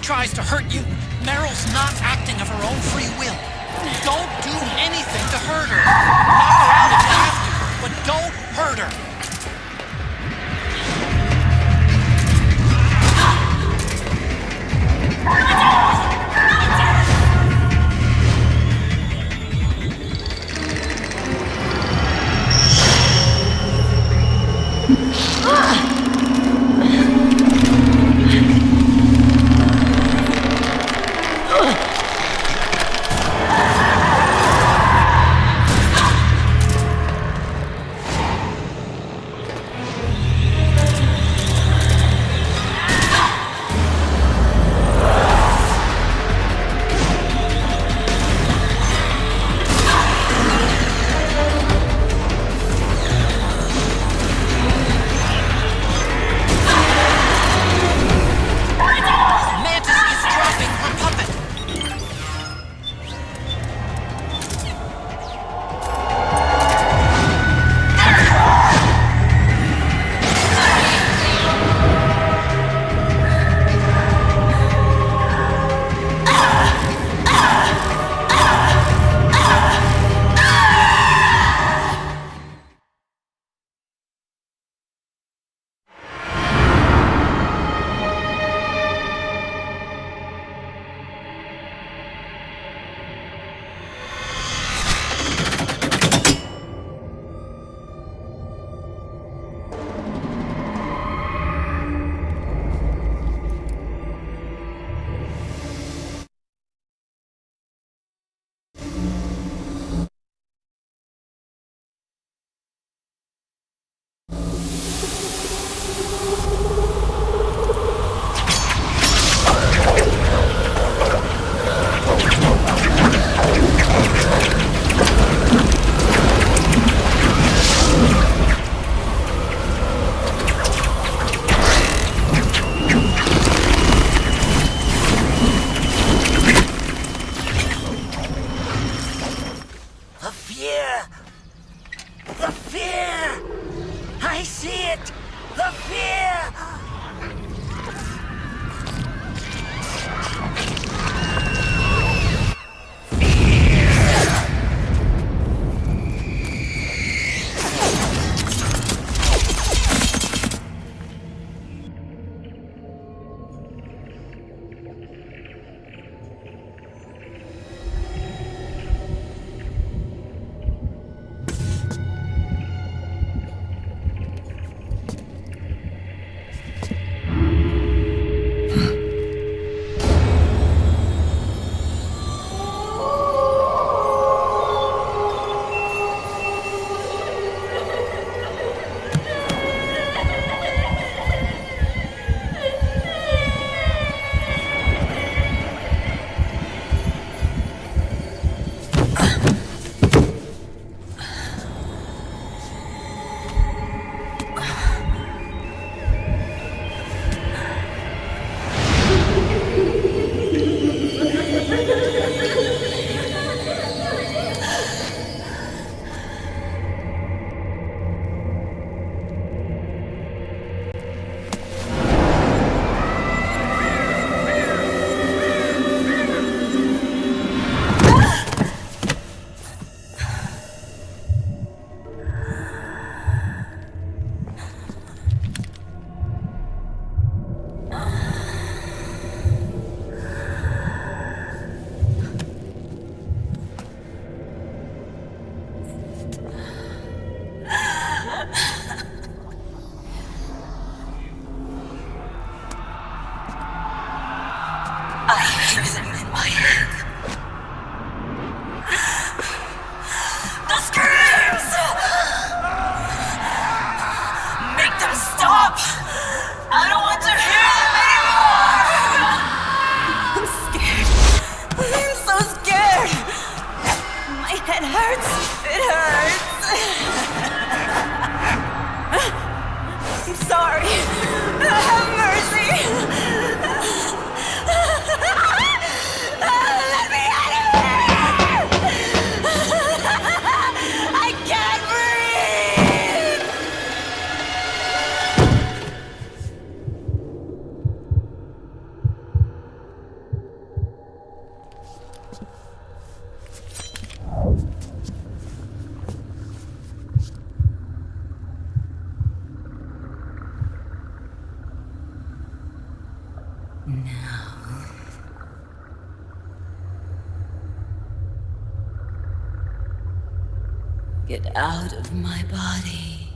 Tries to hurt you, Meryl's not acting of her own free will. Don't do anything to hurt her. Knock her out if you have to, but don't hurt her. screams in my head. The screams! Make them stop! I don't want to hear them anymore! I'm scared. I'm so scared. My head hurts. It hurts. I'm sorry. Have mercy. Let me out of here! I can't breathe! Get out of my body.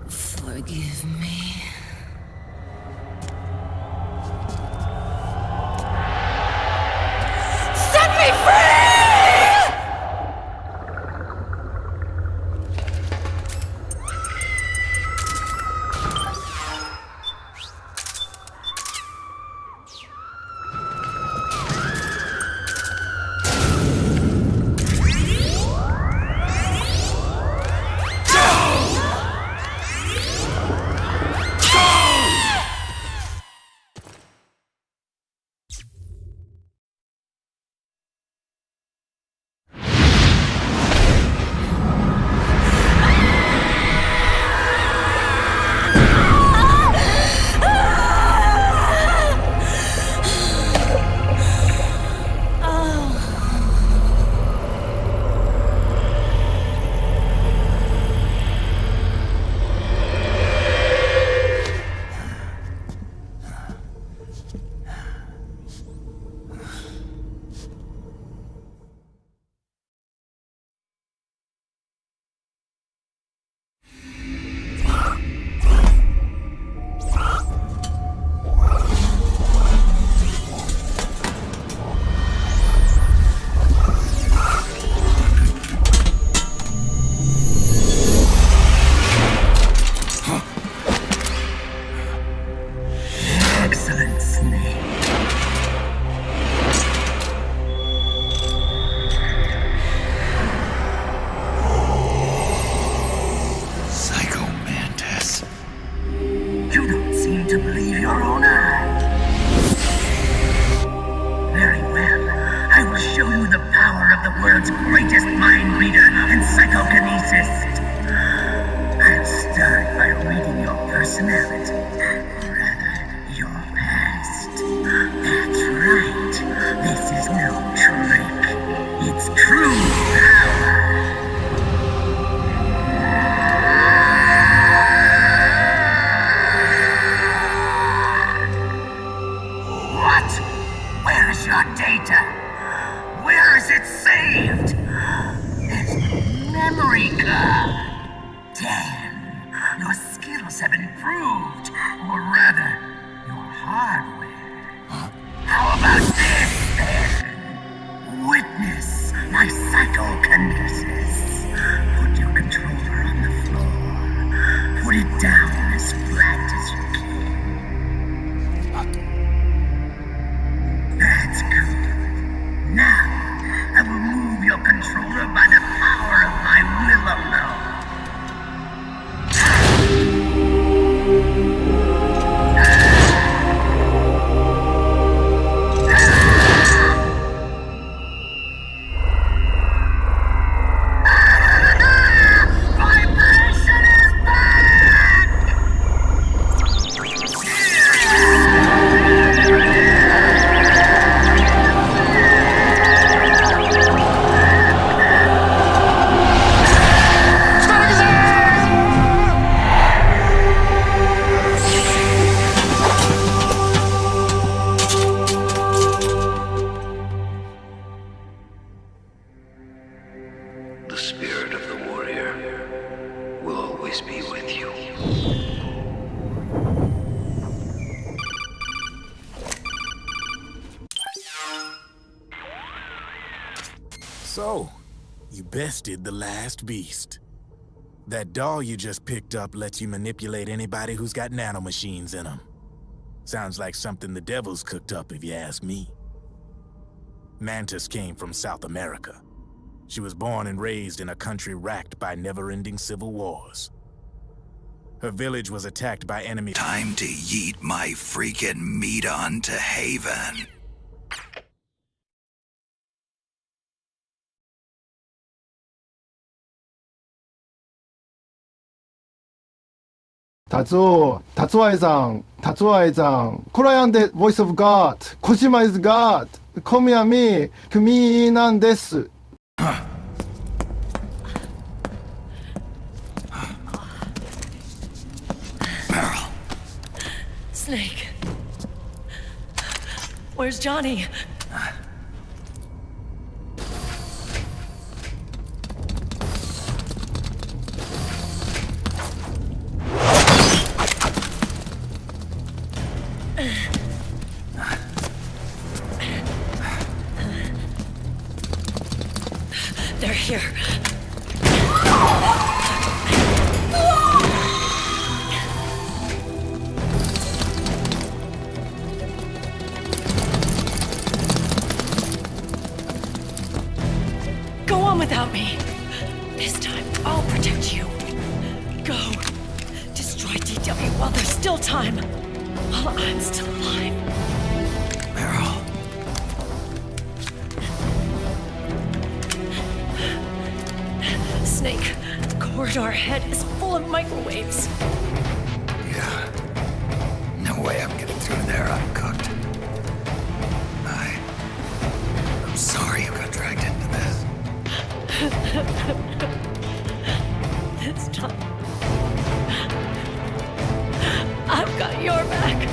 Forgive me. Set me free! So, you bested the last beast. That doll you just picked up lets you manipulate anybody who's got nanomachines in them. Sounds like something the devil's cooked up, if you ask me. Mantis came from South America. She was born and raised in a country racked by never-ending civil wars. Her village was attacked by enemy... Time to yeet my freaking meat onto Haven. Tatsuo Aisan, Korean the voice of God, Kojima is God, Komi nan desu. Meryl. Snake. Where's Johnny? They're here. Go on without me. This time, I'll protect you. Go. Destroy DW while there's still time. While I'm still alive. Meryl. Snake, the corridor ahead is full of microwaves. Yeah. No way I'm getting through there uncooked. I'm sorry you got dragged into this. This time, I've got your back.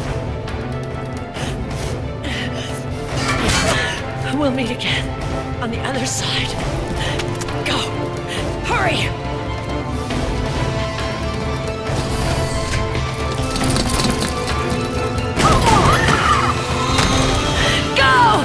We'll meet again on the other side. Go! Hurry! Go!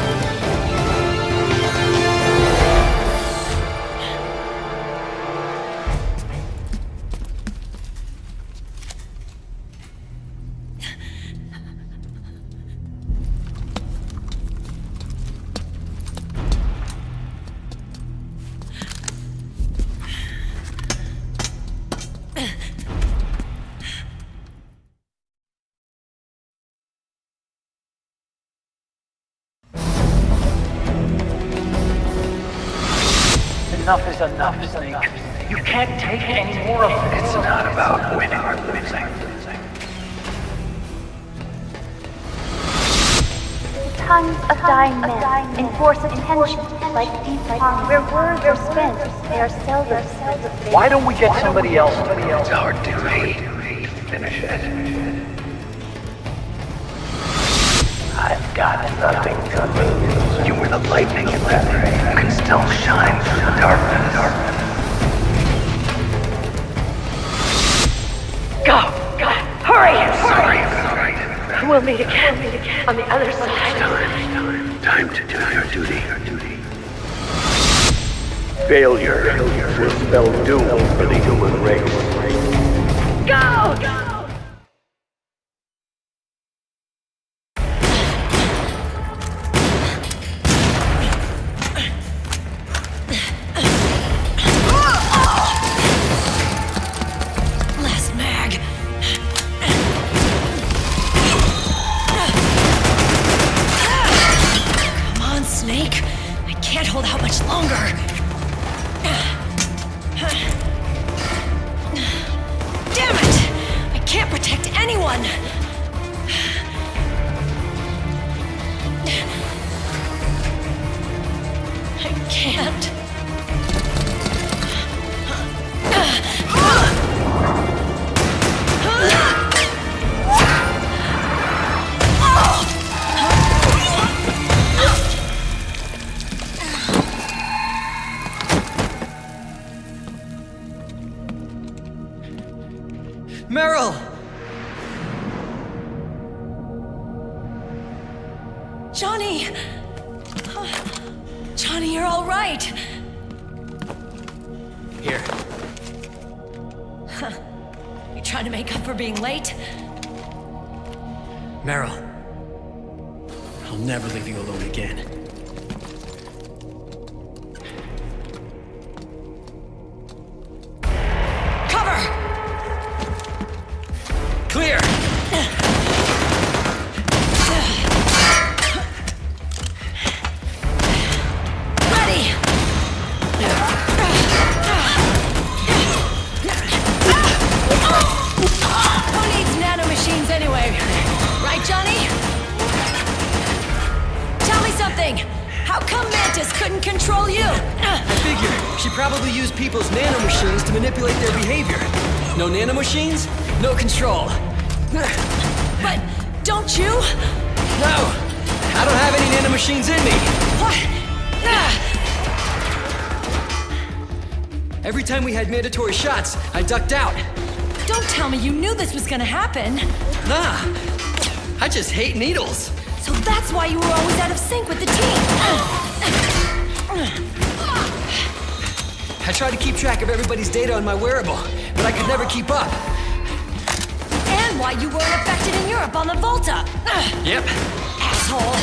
Enough is enough, Snake. You can't take any more of this. It's not about winning or losing. Tons of dying men enforce attention like deep pond where words are spent. They are seldom. Why don't we get somebody else? It's our duty to finish it. I've got nothing to lose. You were the lightning in that ray. You can still shine through the darkness. Go! Hurry! Sorry about it. We'll meet again on the other side. Time to do your duty. Failure will spell doom for the human race. Go! Meryl! Johnny! Johnny, you're all right. Here. Huh. You trying to make up for being late? Meryl, I'll never leave you alone again. Cover! Clear! Ready! Who needs nanomachines anyway? Right, Johnny? Tell me something! How come Mantis couldn't control you? I figure she probably used people's nanomachines to manipulate their behavior. No nanomachines, no control. But don't you? No! I don't have any nanomachines in me! What? Every time we had mandatory shots, I ducked out. Don't tell me you knew this was gonna happen. Nah, I just hate needles. So that's why you were always out of sync with the team. I tried to keep track of everybody's data on my wearable, but I could never keep up. And why you weren't affected in Europe on the Volta. Yep. Asshole.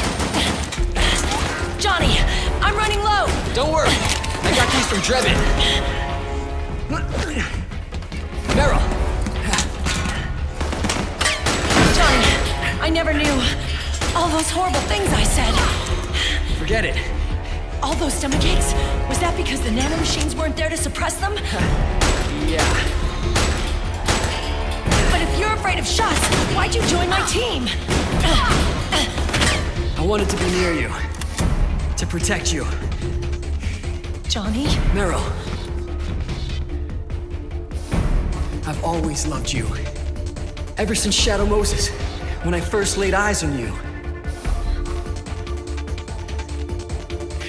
Johnny, I'm running low. Don't worry, I got these from Drebin. Meryl. Johnny, I never knew. All those horrible things I said. Forget it. All those stomach aches? Was that because the nanomachines weren't there to suppress them? Yeah. But if you're afraid of shots, why'd you join my team? I wanted to be near you. To protect you. Johnny? Meryl. I've always loved you. Ever since Shadow Moses, when I first laid eyes on you.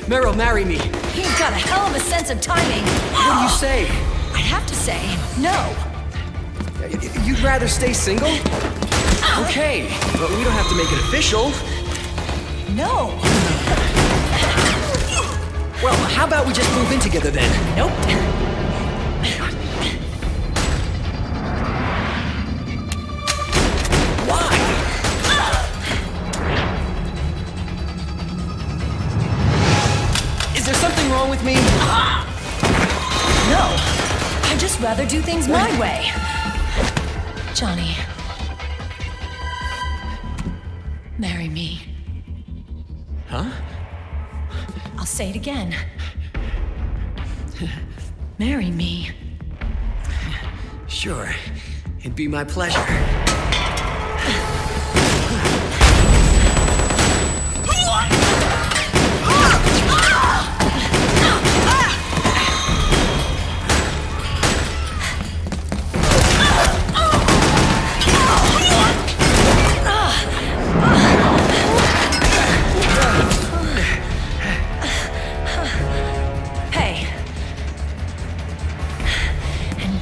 Meryl, marry me. You've got a hell of a sense of timing. What do you say? I'd have to say no. You'd rather stay single? Okay, but we don't have to make it official. No. Well, how about we just move in together then? Nope. Why? Is there something wrong with me? No. I'd just rather do things my way. Johnny. Marry me. Huh? I'll say it again. Marry me. Sure. It'd be my pleasure.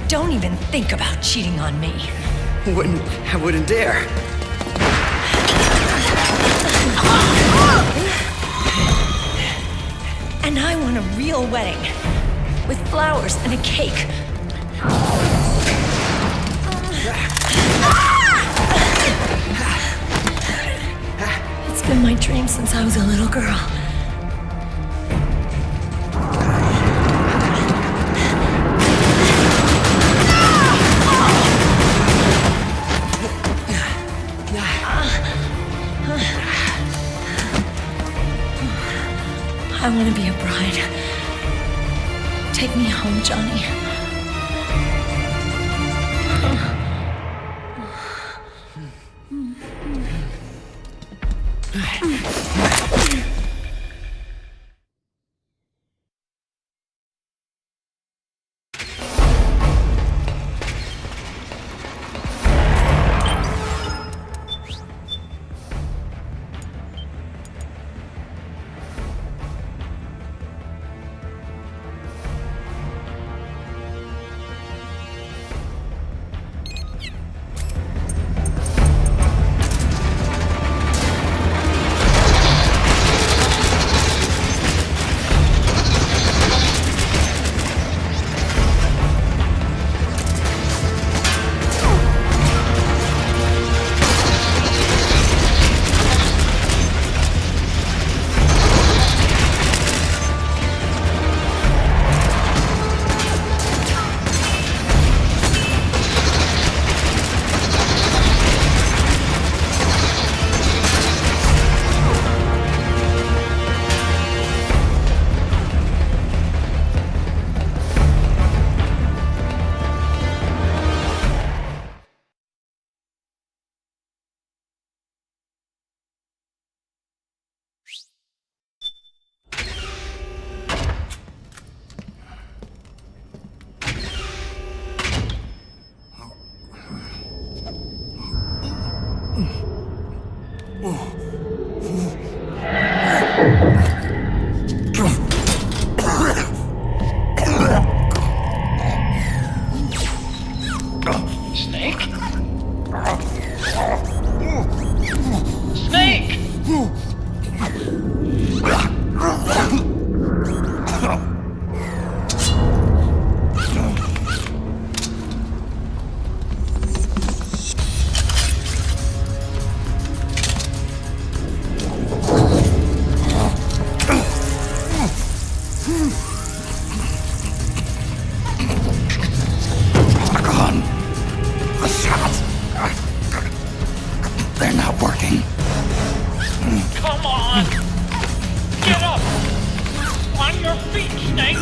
Don't even think about cheating on me. I wouldn't dare. And I want a real wedding. With flowers and a cake. It's been my dream since I was a little girl. I want to be a bride. Take me home, Johnny. Snake? Snake! The shots! They're not working. Come on! Get up! On your feet, Snake!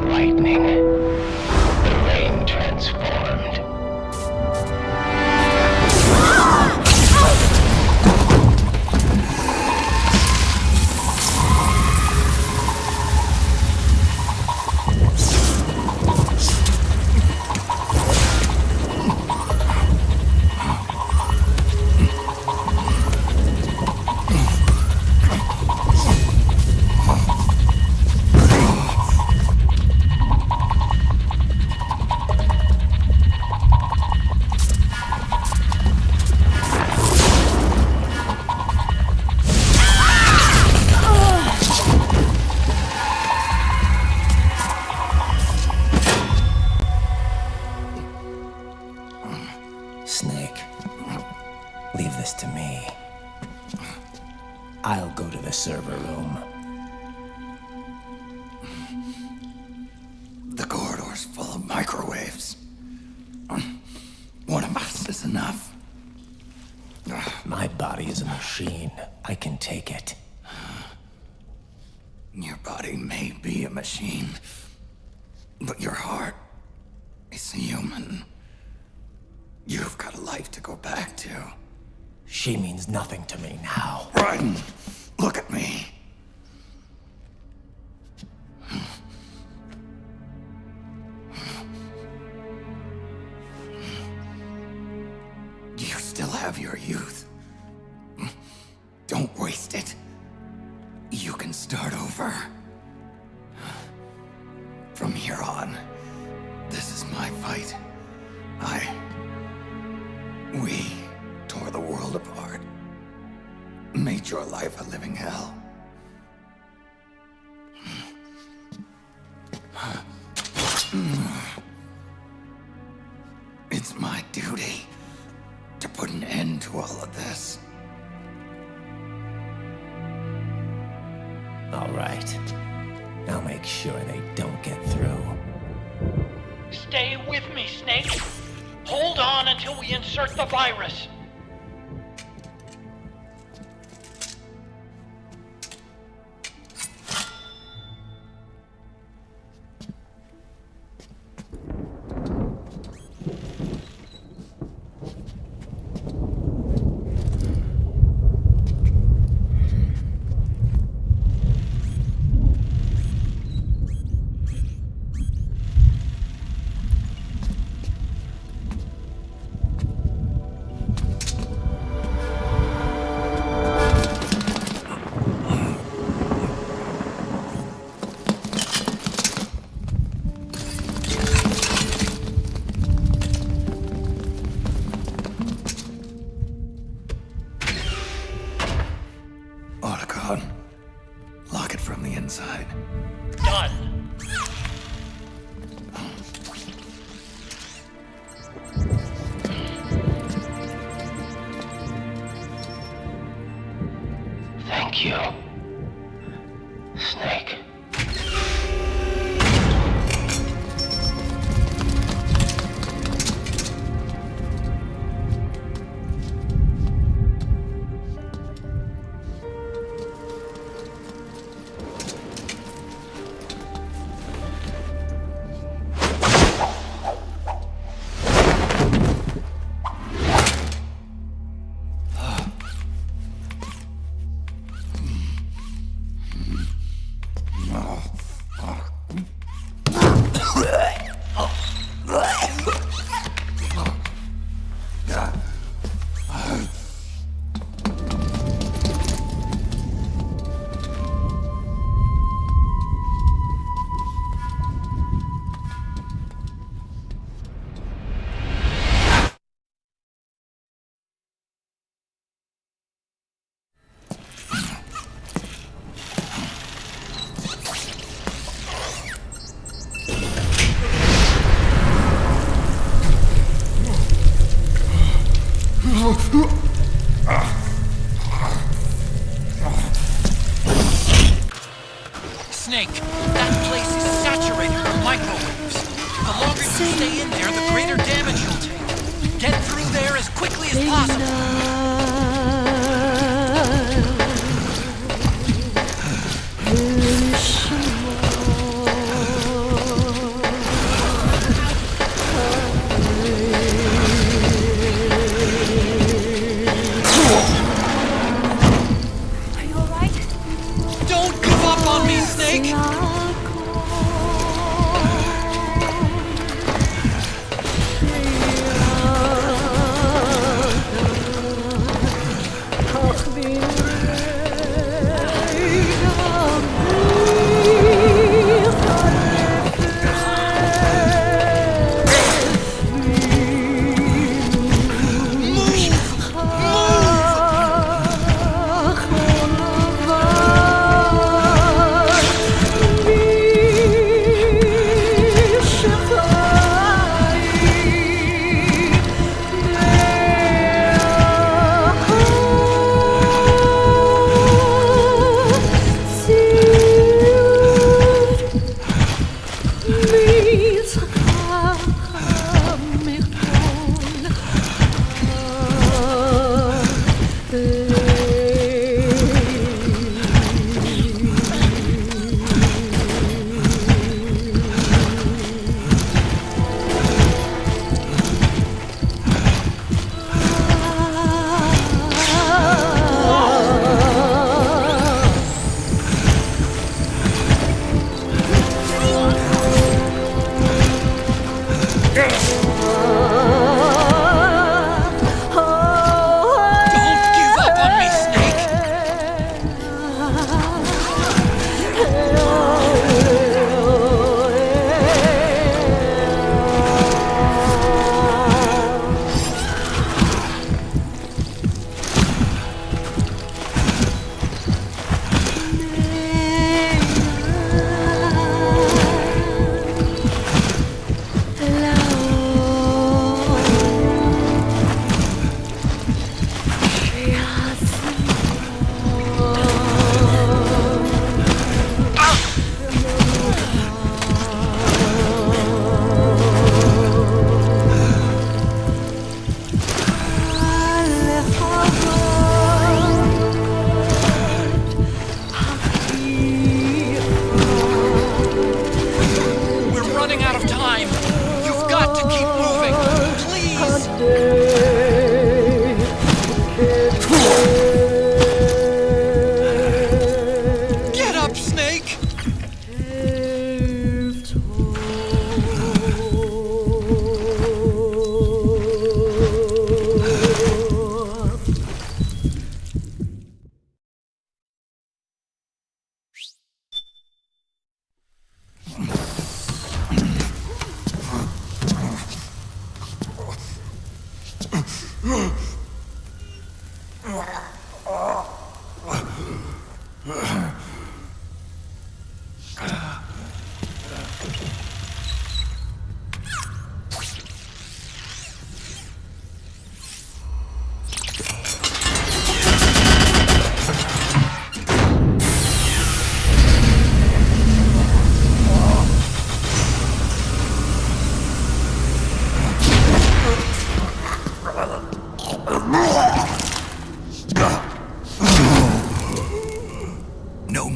Lightning. The rain transformed. Snake, leave this to me. I'll go to the server room. The corridor's full of microwaves. One of us is enough. My body is a machine. I can take it. Your body may be a machine, but your heart is human. You've got a life to go back to. She means nothing to me now. Raiden, look at me. You still have your youth. Don't waste it. You can start over. From here on, this is my fight. We tore the world apart. Made your life a living hell. It's my duty to put an end to all of this. All right. I'll make sure they don't get through. Stay with me, Snake. Hold on until we insert the virus. Lock it from the inside. Done. Thank you. Snake. Snake, that place is saturated with microwaves. The longer you stay in there, the greater damage you'll take. Get through there as quickly as possible. Are you alright? Don't give up on me, Snake!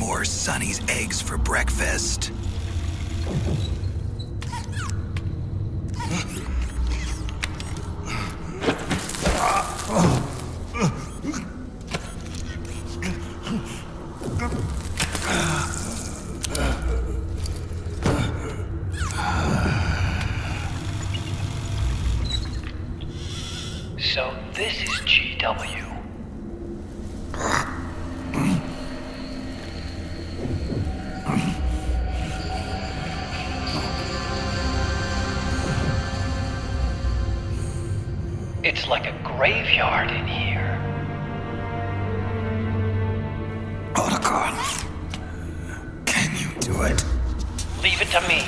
more Sonny's eggs for breakfast. So this is GW. It's like a graveyard in here. Otacon, can you do it? Leave it to me.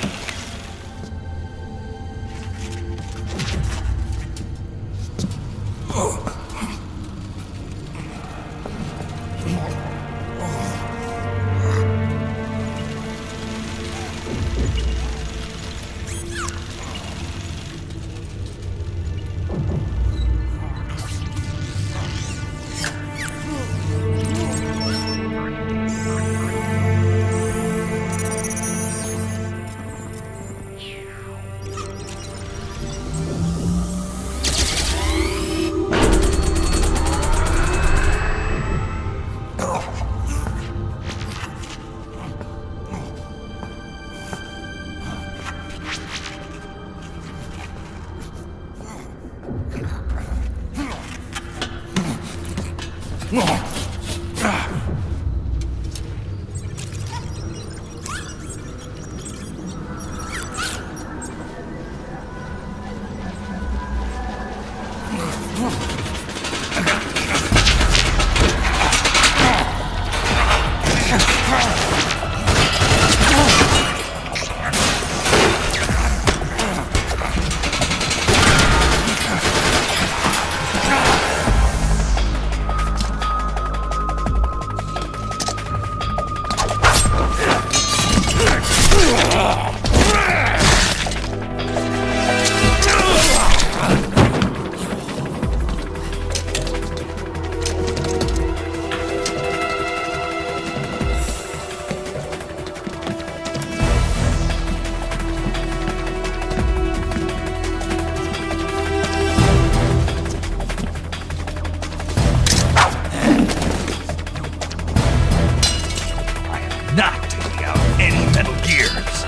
Not taking out any Metal Gears.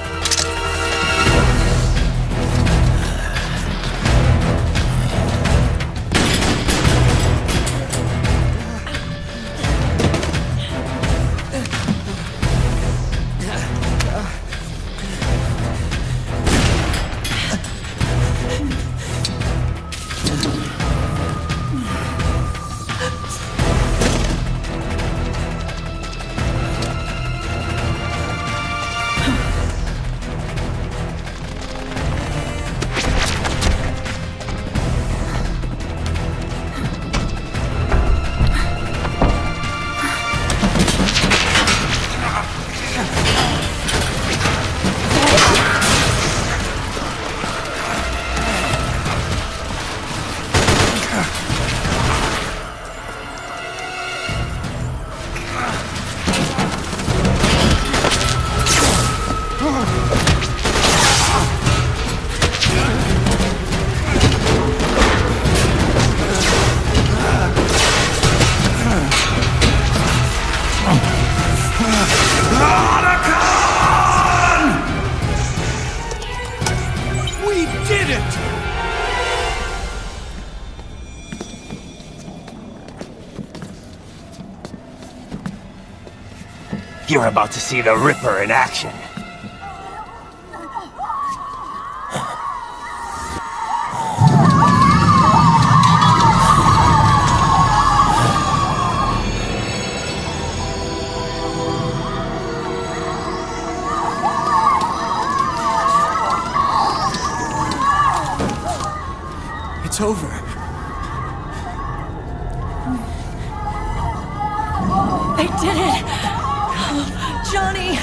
We did it! You're about to see the Ripper in action. It's over. They did it! Johnny!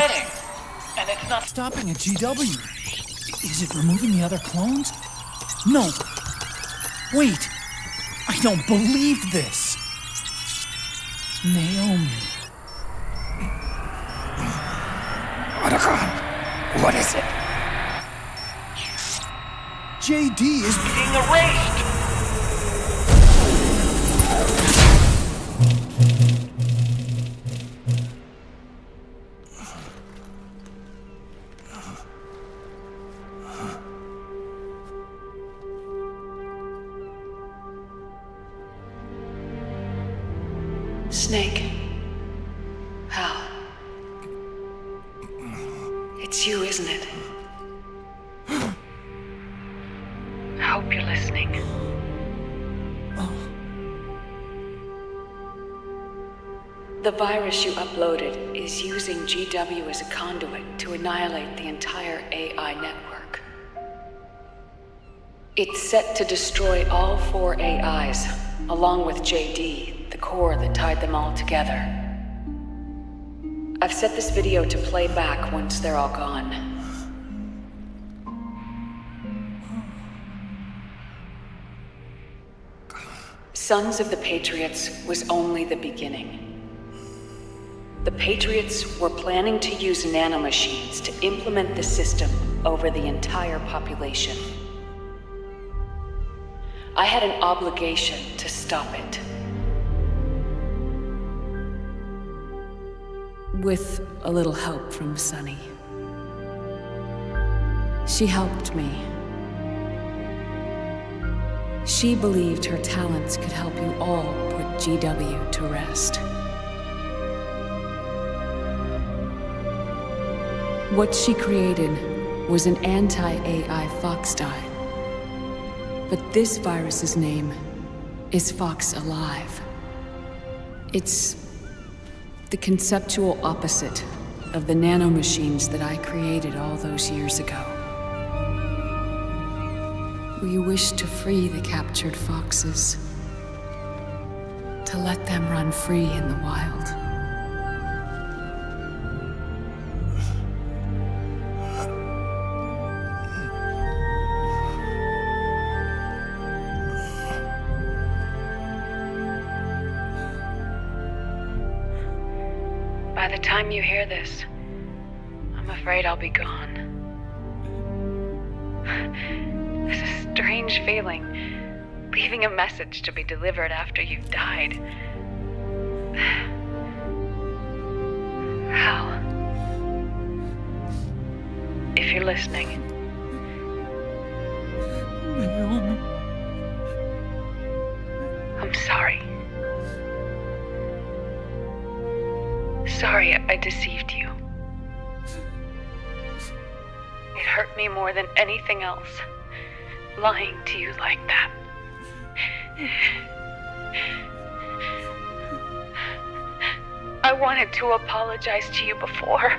spreading. And it's not stopping at GW. Is it removing the other clones? No. Wait. I don't believe this. Naomi. Otacon, what is it? JD is being erased. Snake. Hal. It's you, isn't it? I hope you're listening. The virus you uploaded is using GW as a conduit to annihilate the entire AI network. It's set to destroy all 4 AIs, along with JD, the core that tied them all together. I've set this video to play back once they're all gone. Sons of the Patriots was only the beginning. The Patriots were planning to use nanomachines to implement the system over the entire population. I had an obligation to stop it. With a little help from Sunny. She helped me. She believed her talents could help you all put GW to rest. What she created was an anti-AI Fox dye. But this virus's name is Fox Alive. It's the conceptual opposite of the nanomachines that I created all those years ago. We wish to free the captured foxes, to let them run free in the wild. By the time you hear this, I'm afraid I'll be gone. It's a strange feeling, leaving a message to be delivered after you've died. Hal, if you're listening. Naomi. I'm sorry. Sorry I deceived you. It hurt me more than anything else, lying to you like that. I wanted to apologize to you before,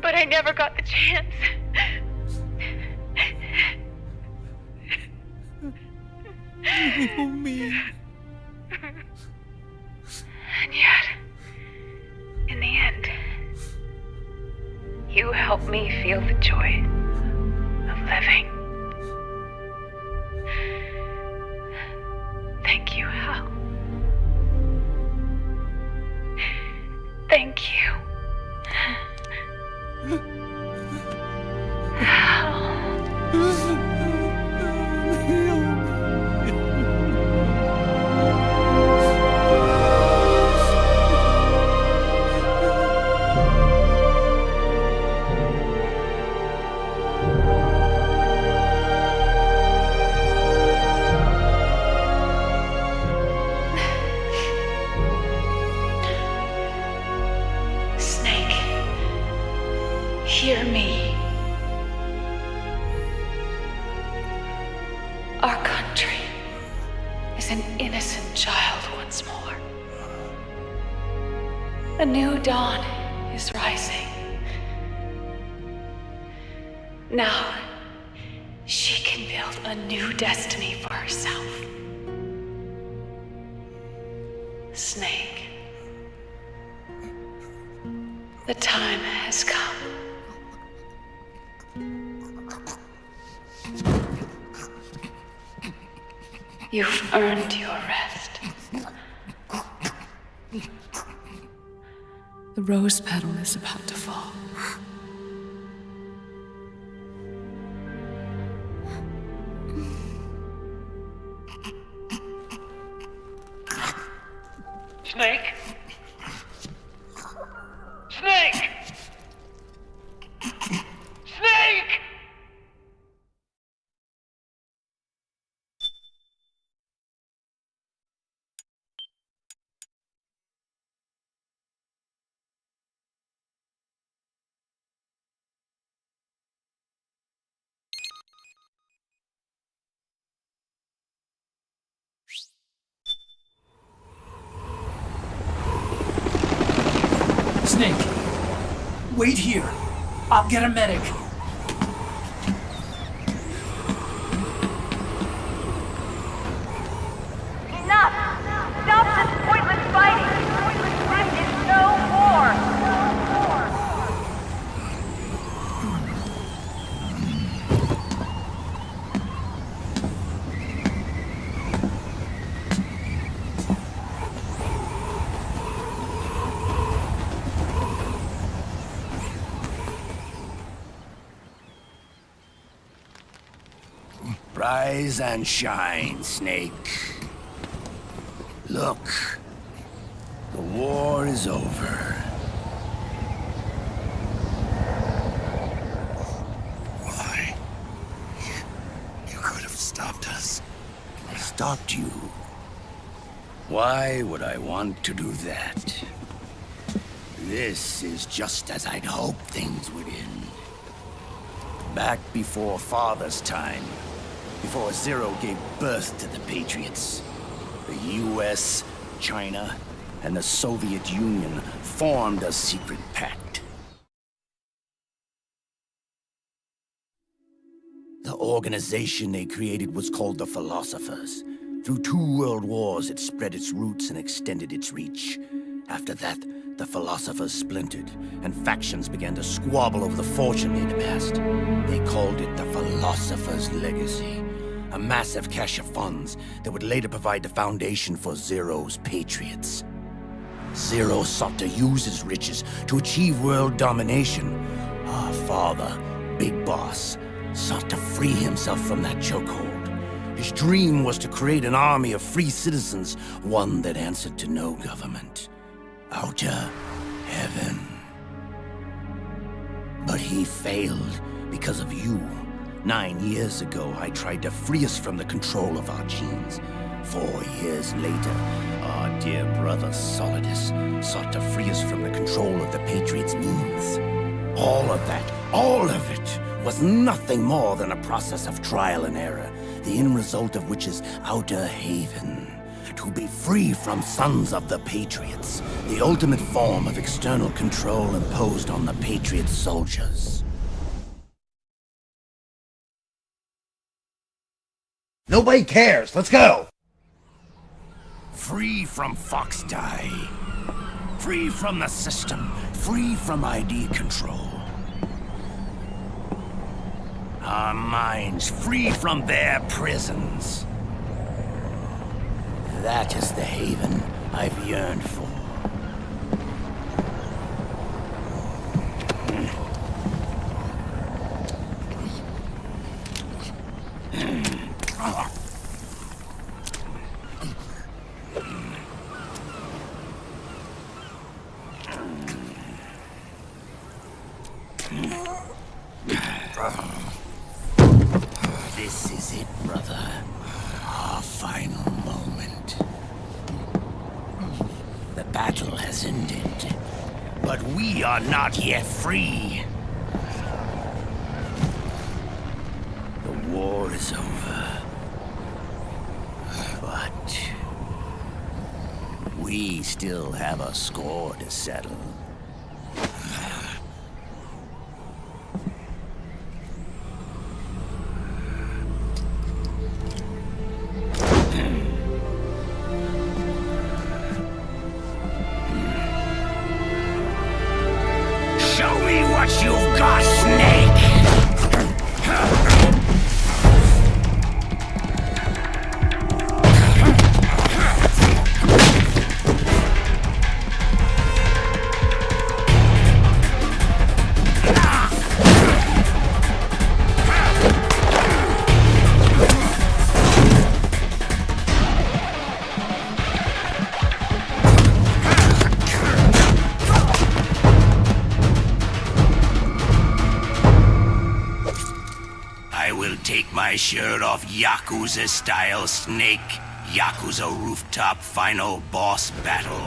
but I never got the chance. Naomi. And yet, in the end, you helped me feel the joy of living. Thank you, Hal. Thank you. Hal. Hear me. Our country is an innocent child once more. A new dawn is rising. Now, she can build a new destiny for herself. Snake, the time time has come. You've earned your rest. The rose petal is about to fall. Snake? Snake! Snake! Snake, wait here. I'll get a medic. Enough! Stop this pointless fighting! This is no war! Rise and shine, Snake. Look, the war is over. Why? You could have stopped us. Stopped you? Why would I want to do that? This is just as I'd hoped things would end. Back before Father's time, before Zero gave birth to the Patriots, the US, China, and the Soviet Union formed a secret pact. The organization they created was called the Philosophers. Through 2 world wars, it spread its roots and extended its reach. After that, the Philosophers splintered, and factions began to squabble over the fortune they'd amassed. They called it the Philosopher's Legacy, a massive cache of funds that would later provide the foundation for Zero's Patriots. Zero sought to use his riches to achieve world domination. Our father, Big Boss, sought to free himself from that chokehold. His dream was to create an army of free citizens, one that answered to no government. Outer heaven. But he failed because of you. 9 years ago, I tried to free us from the control of our genes. 4 years later, our dear brother Solidus sought to free us from the control of the Patriots' means. All of it, was nothing more than a process of trial and error, the end result of which is Outer Haven. To be free from sons of the Patriots, the ultimate form of external control imposed on the Patriot soldiers. Nobody cares. Let's go. Free from Fox Die. Free from the system. Free from ID control. Our minds free from their prisons. That is the haven I've yearned for. This is it, brother. Our final moment. The battle has ended, but we are not yet free. The war is over, but we still have a score to settle. me what you've got, Snake! Take my shirt off Yakuza style, Snake. Yakuza rooftop final boss battle.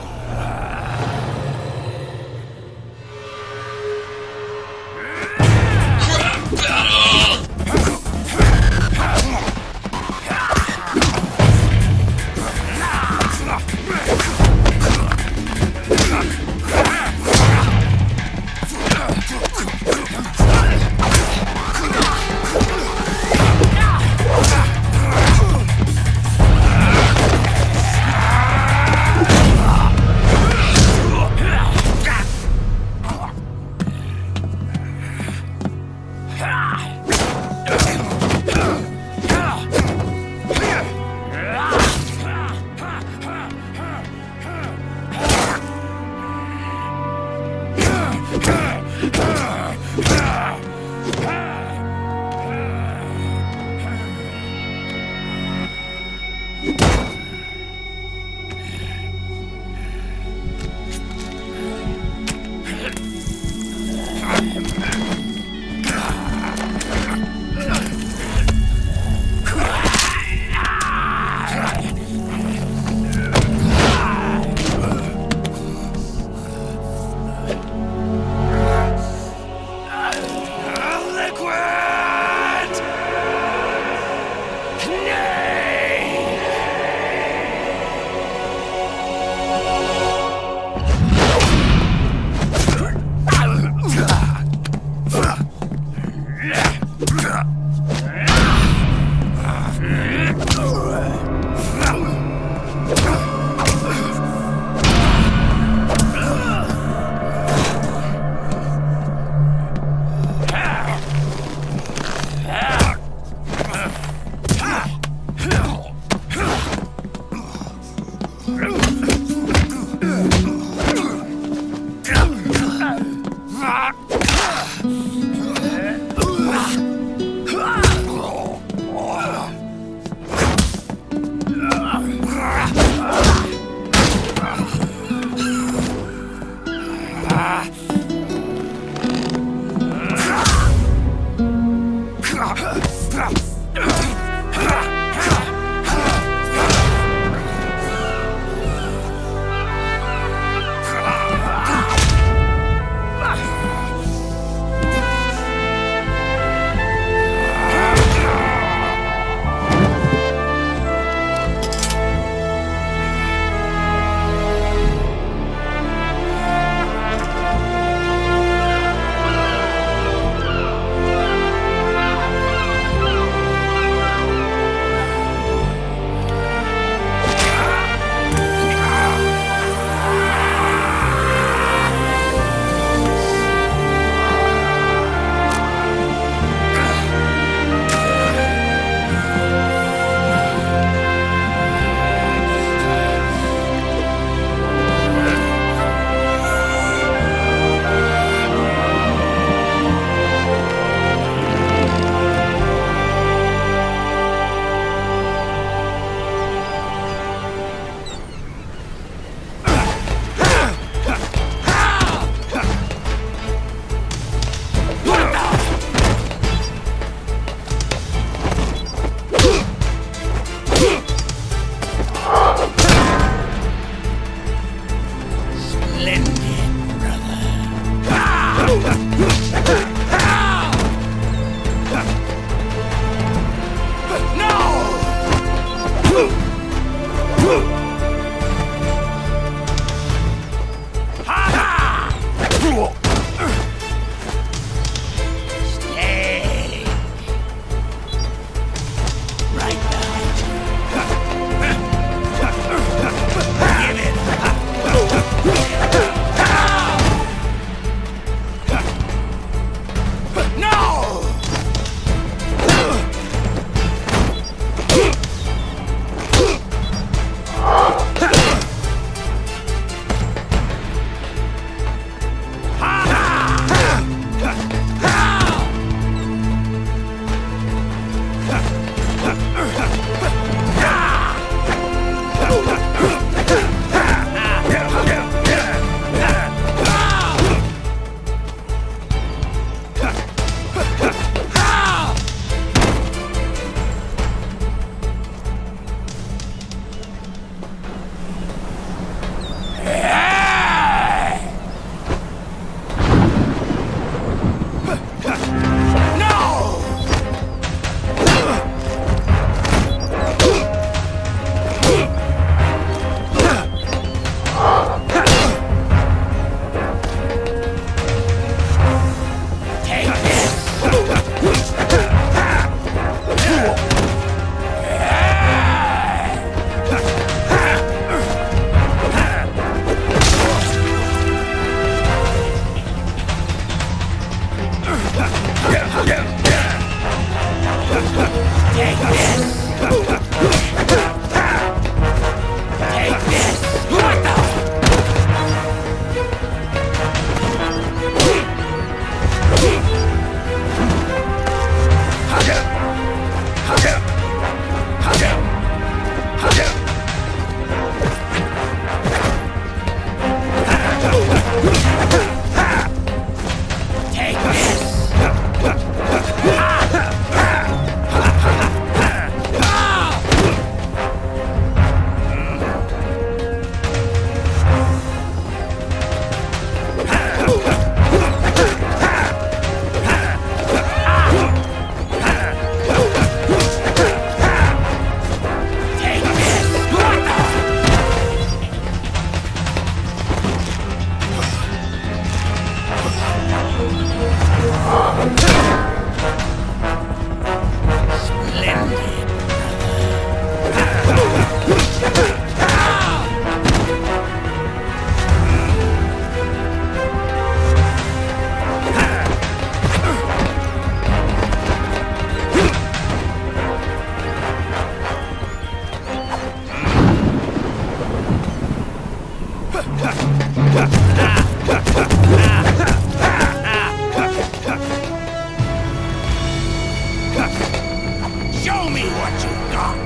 Show me what you got!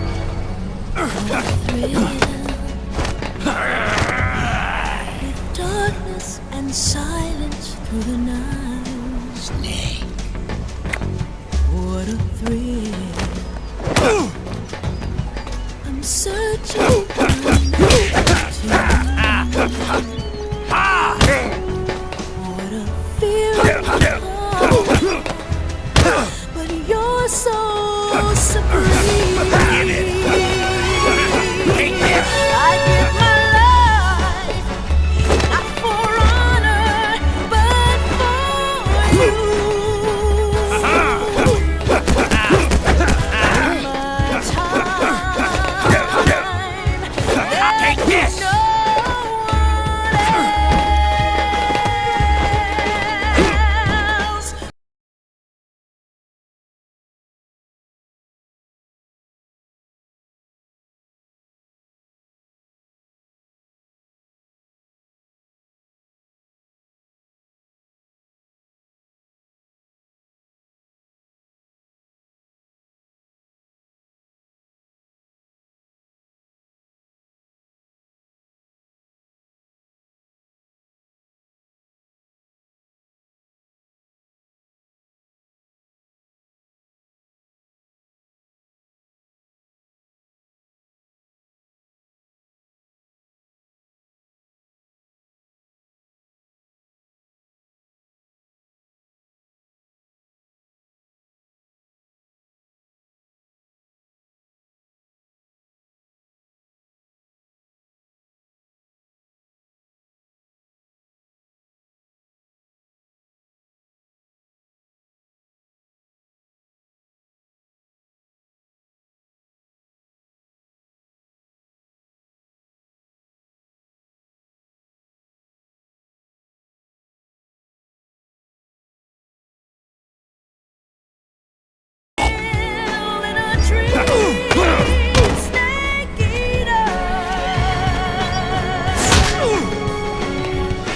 With darkness and silence through the night. Snake. What a thrill. I'm searching for what a fear. But you're so supreme. I give my life, not for honor, but for you. My time, take this!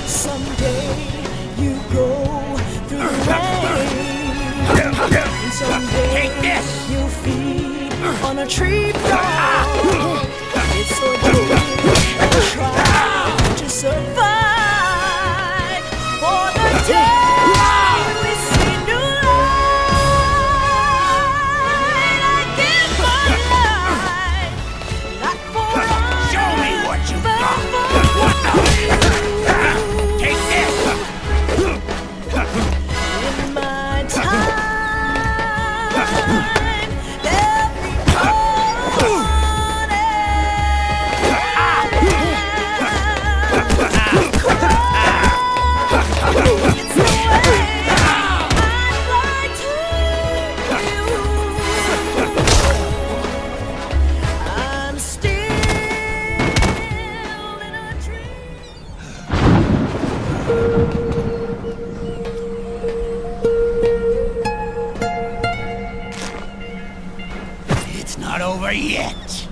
Someday you go through the rain. And someday you feed on a tree frog. It's so good to try to survive for the day. yet.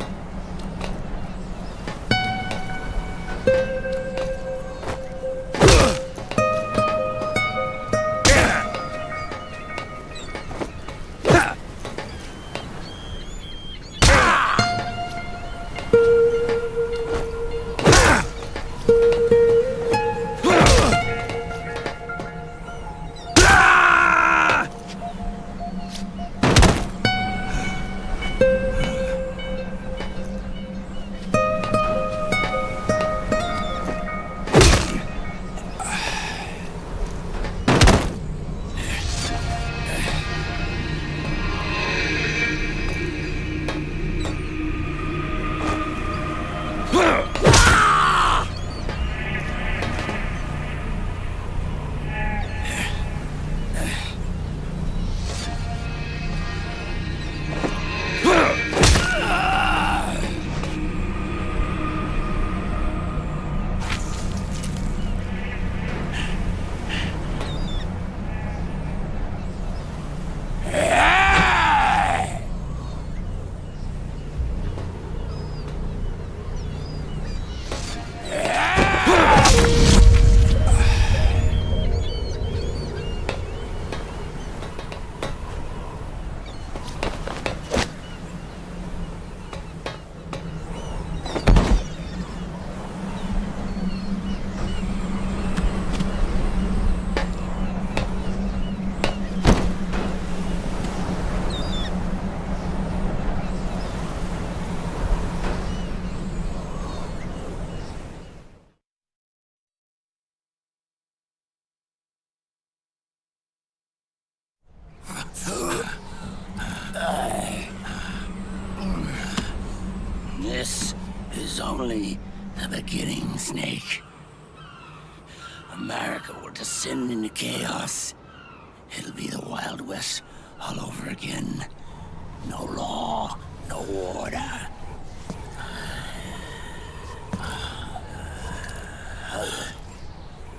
This is only the beginning, Snake. America will descend into chaos. It'll be the Wild West all over again. No law, no order.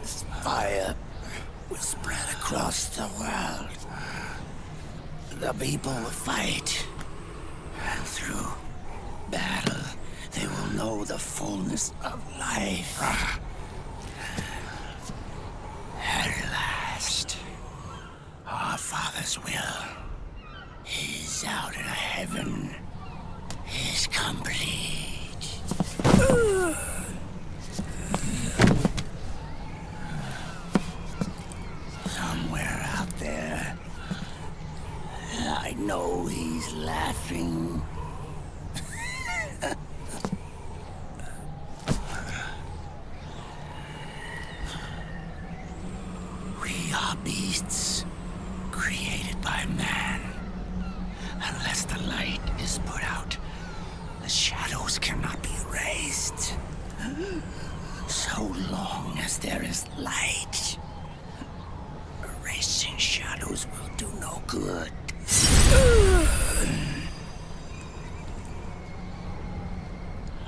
This fire will spread across the world. The people will fight. And through battle, they will know the fullness of life. At last, our Father's will is out in heaven, is complete. Somewhere out there, I know he's laughing. We are beasts created by man. Unless the light is put out, the shadows cannot be erased. So long as there is light, erasing shadows will do no good.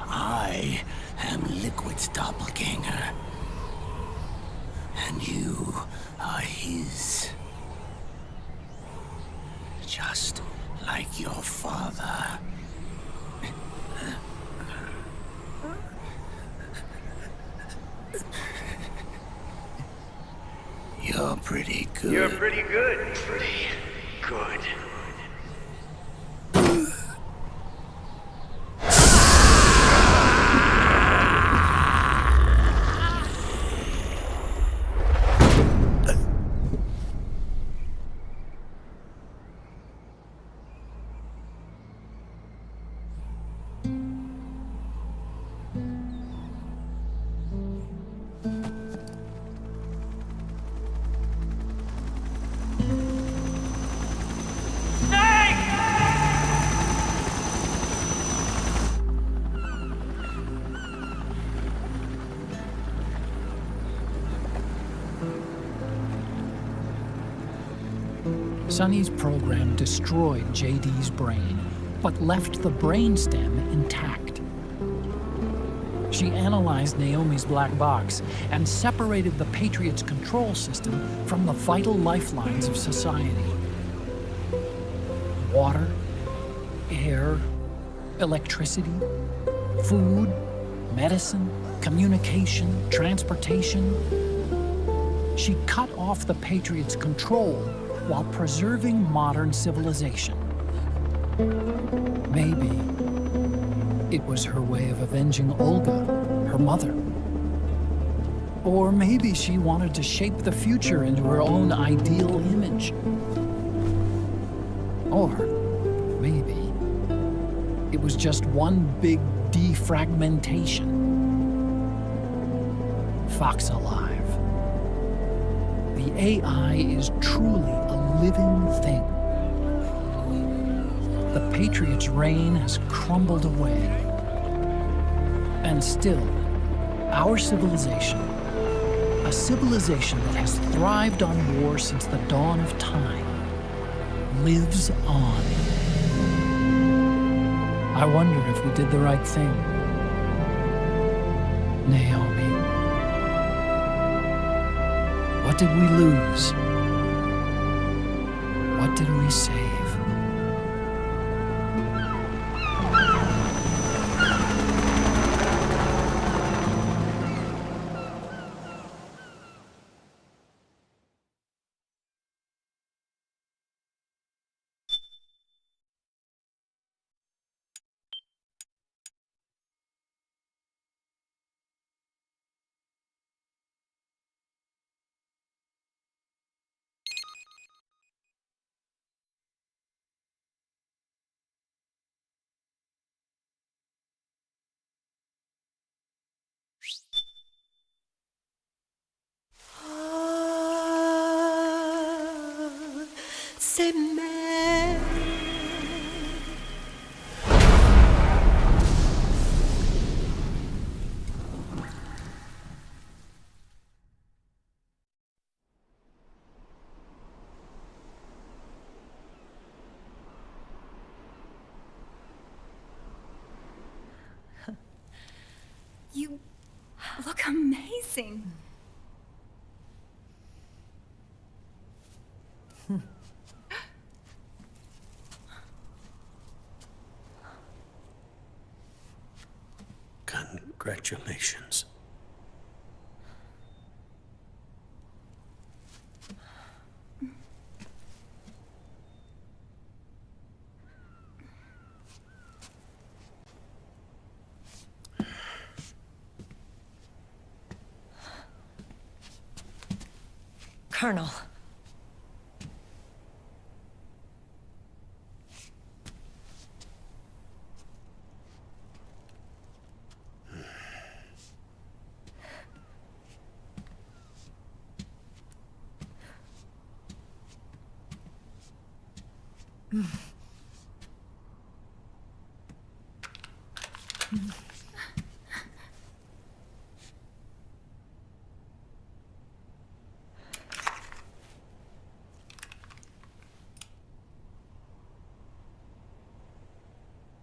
I am Liquid's doppelganger, and you are his. Just like your father. You're pretty good. You're pretty good. Pretty good. Sonny's program destroyed JD's brain, but left the brainstem intact. She analyzed Naomi's black box and separated the Patriots' control system from the vital lifelines of society. Water, air, Electricity, food, medicine, communication, transportation. She cut off the Patriots' control while preserving modern civilization. Maybe it was her way of avenging Olga, her mother. Or maybe she wanted to shape the future into her own ideal image. Or maybe it was just one big defragmentation. Fox Alive. The AI is truly a living thing. The Patriots' reign has crumbled away. And still, our civilization, a civilization that has thrived on war since the dawn of time, lives on. I wonder if we did the right thing. Naomi. What did we lose? What did we save? You look amazing. Congratulations. Colonel.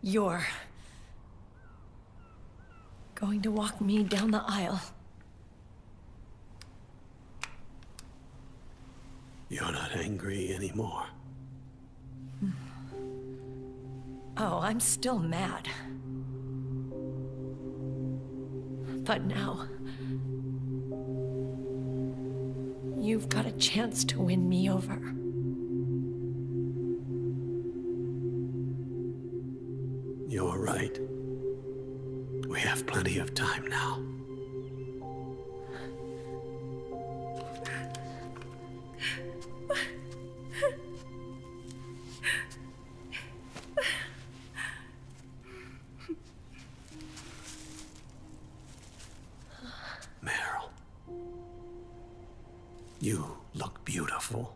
You're going to walk me down the aisle. You're not angry anymore. Oh, I'm still mad. But now, you've got a chance to win me over. You're right. We have plenty of time now. Meryl, you look beautiful.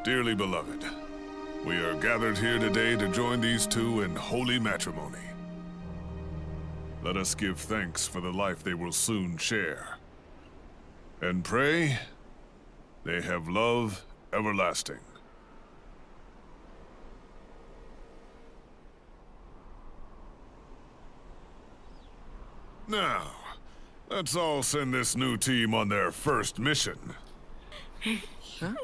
Dearly beloved, we are gathered here today to join these two in holy matrimony. Let us give thanks for the life they will soon share. And pray they have love everlasting. Now, let's all send this new team on their first mission. Huh?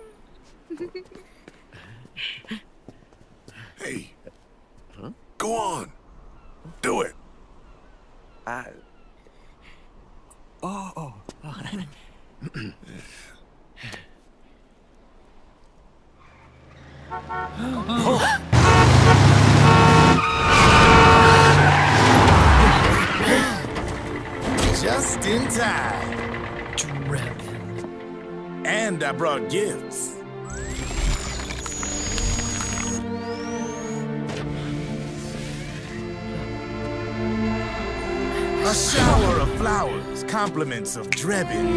Hey. Go on. Do it. Oh. Just in time. Drebin. And I brought gifts. A shower of flowers, compliments of Drebin.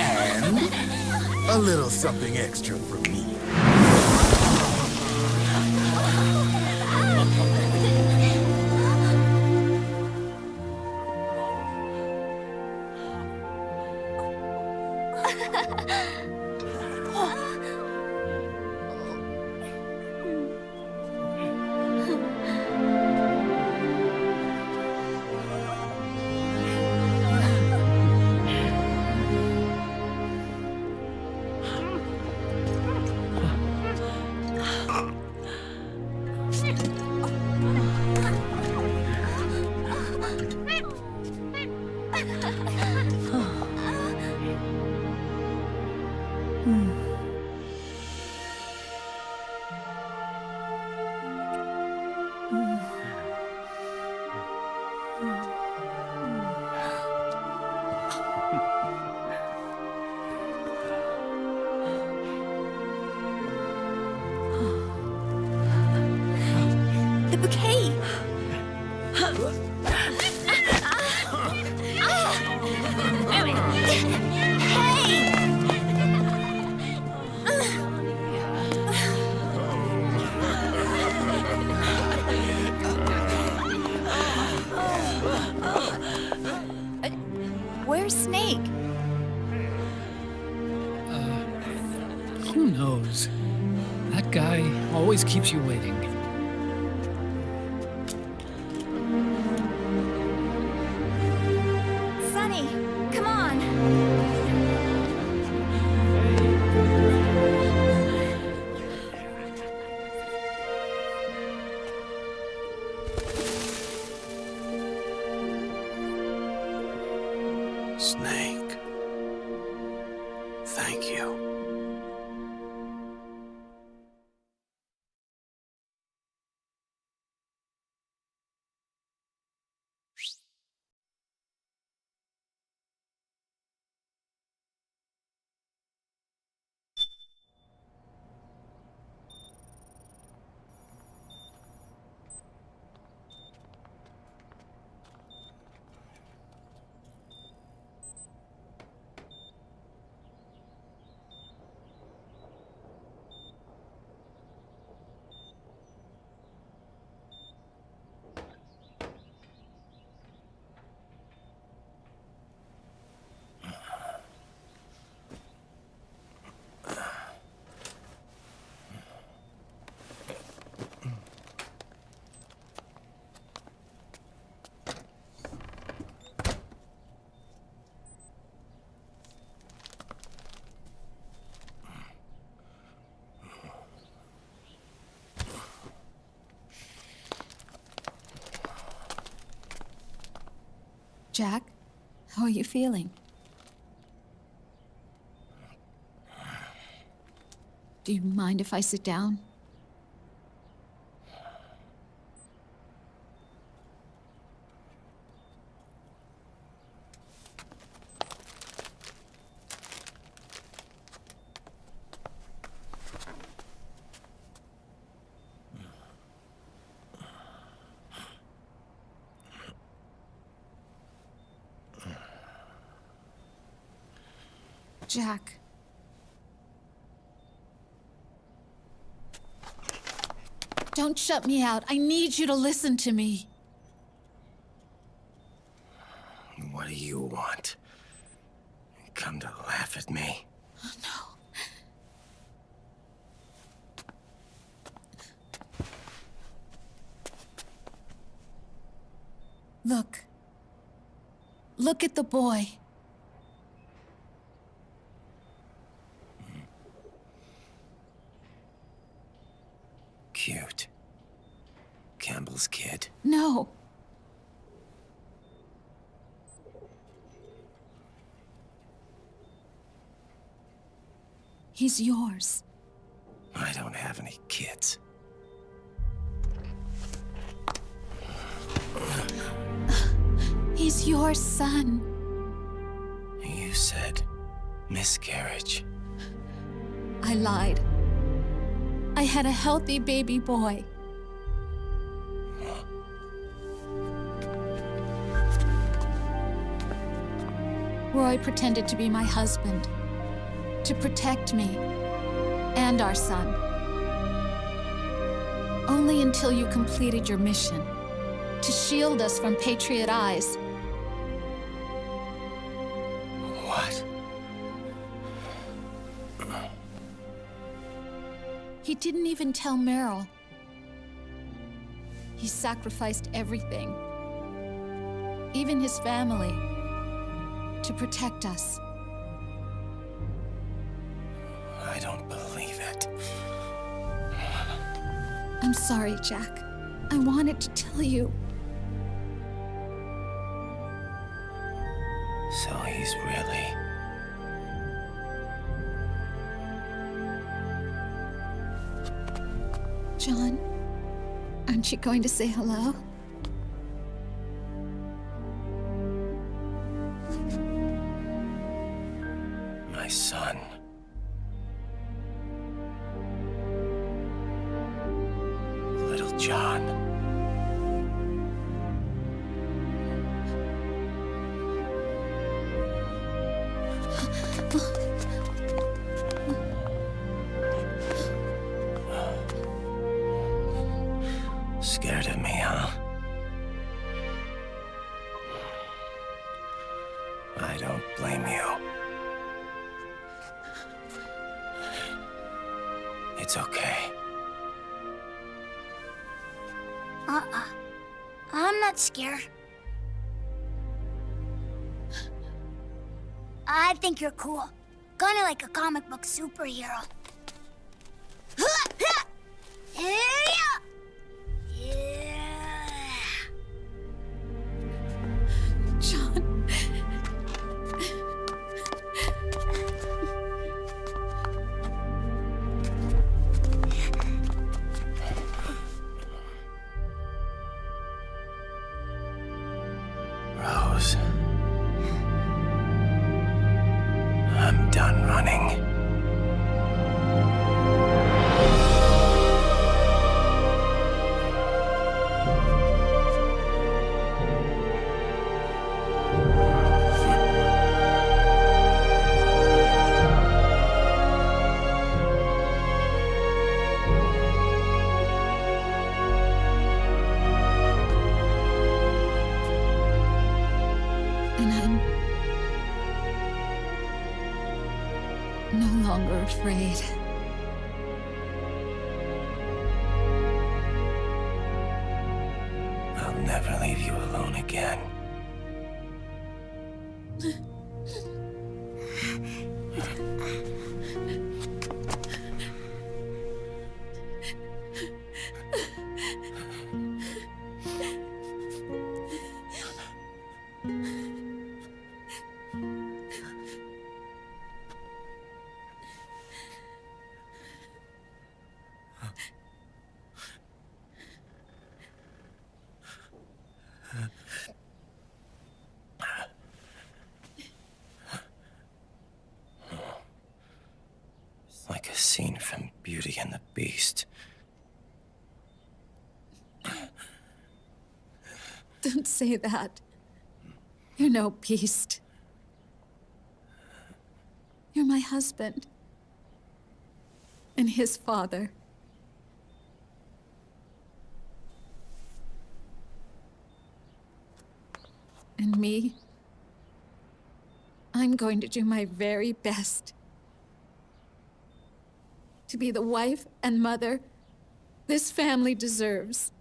And a little something extra from me. The bouquet! Where's Snake? Who knows? That guy always keeps you waiting. Sunny, come on! Snake. Thank you. Jack, how are you feeling? Do you mind if I sit down? Jack. Don't shut me out. I need you to listen to me. What do you want? Come to laugh at me? Oh, no. Look. Look at the boy. Cute. Campbell's kid. No. He's yours. I don't have any kids. He's your son. You said miscarriage. I lied. I had a healthy baby boy. Roy pretended to be my husband, to protect me and our son. Only until you completed your mission, to shield us from Patriot eyes. What? He didn't even tell Meryl. He sacrificed everything, even his family, to protect us. I don't believe it. I'm sorry, Jack. I wanted to tell you. So he's really... John, aren't you going to say hello? my son. Little John. Scared of me, huh? I don't blame you. It's okay. I'm not scared. I think you're cool. Kinda like a comic book superhero. John. Rose. I'm done running. And I'm no longer afraid. I'll never leave you alone again. Like a scene from Beauty and the Beast. Don't say that. You're no beast. You're my husband and his father. And me, I'm going to do my very best to be the wife and mother this family deserves.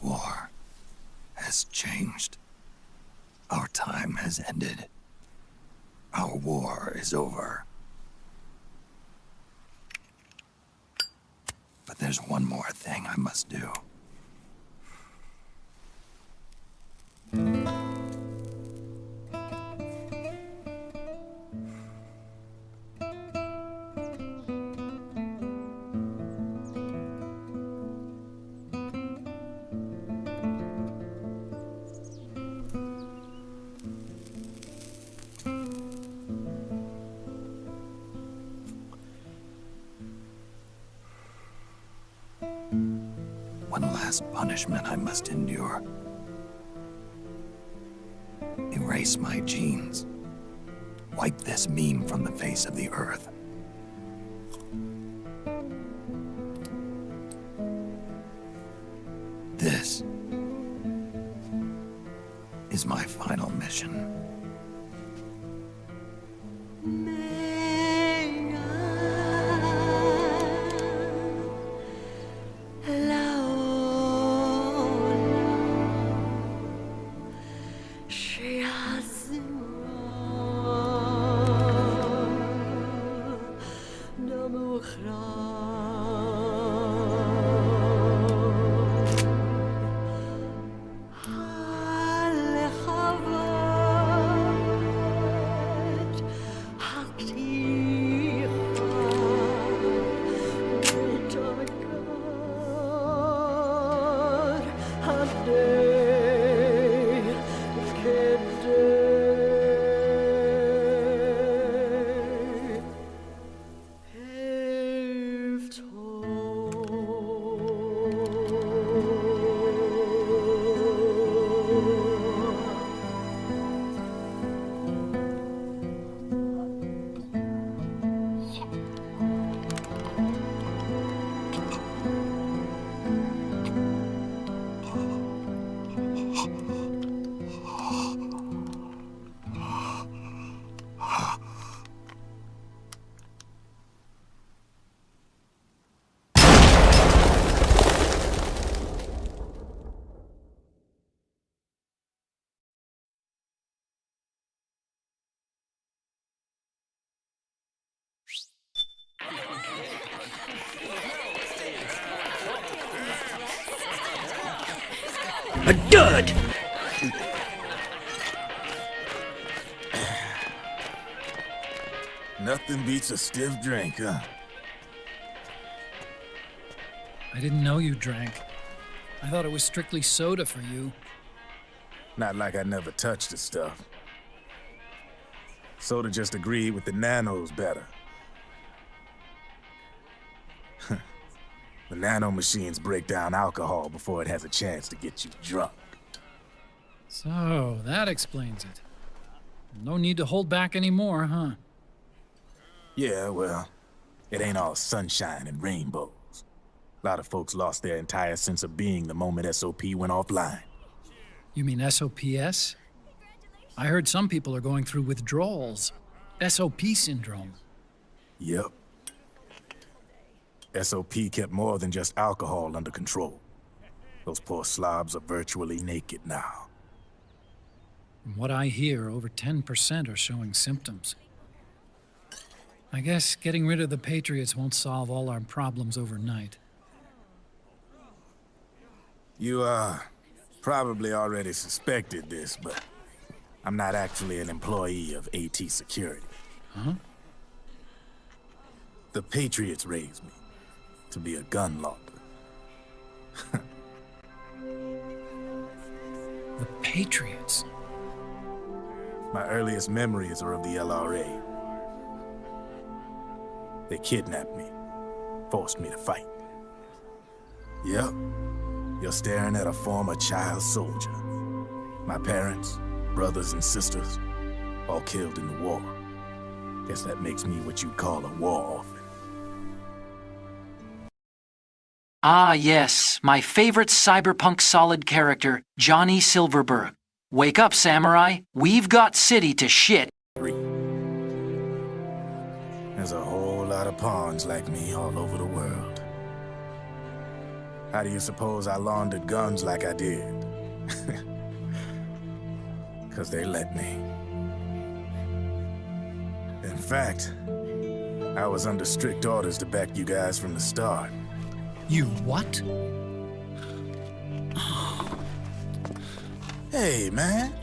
War has changed. Our time has ended. Our war is over. But there's one more thing I must do. One last punishment I must endure. Erase my genes. Wipe this meme from the face of the earth. This is my final mission. A dud! Nothing beats a stiff drink, huh? I didn't know you drank. I thought it was strictly soda for you. Not like I never touched the stuff. Soda just agreed with the nanos better. The nanomachines break down alcohol before it has a chance to get you drunk. So, that explains it. No need to hold back anymore, huh? Yeah, well, It ain't all sunshine and rainbows. A lot of folks lost their entire sense of being the moment SOP went offline. You mean SOPS? I heard some people are going through withdrawals. SOP syndrome. Yep. SOP kept more than just alcohol under control. Those poor slobs are virtually naked now. From what I hear, over 10% are showing symptoms. I guess getting rid of the Patriots won't solve all our problems overnight. You, probably already suspected this, but I'm not actually an employee of AT Security. Huh? The Patriots raised me to be a gun launder. The Patriots? My earliest memories are of the LRA. They kidnapped me, forced me to fight. Yep, you're staring at a former child soldier. My parents, brothers and sisters, all killed in the war. Guess that makes me what you'd call a war orphan. Ah, yes, my favorite cyberpunk solid character, Johnny Silverberg. Wake up, samurai. We've got city to shit. There's a whole lot of pawns like me all over the world. How do you suppose I laundered guns like I did? 'Cause they let me. In fact, I was under strict orders to back you guys from the start. You what? Hey, man.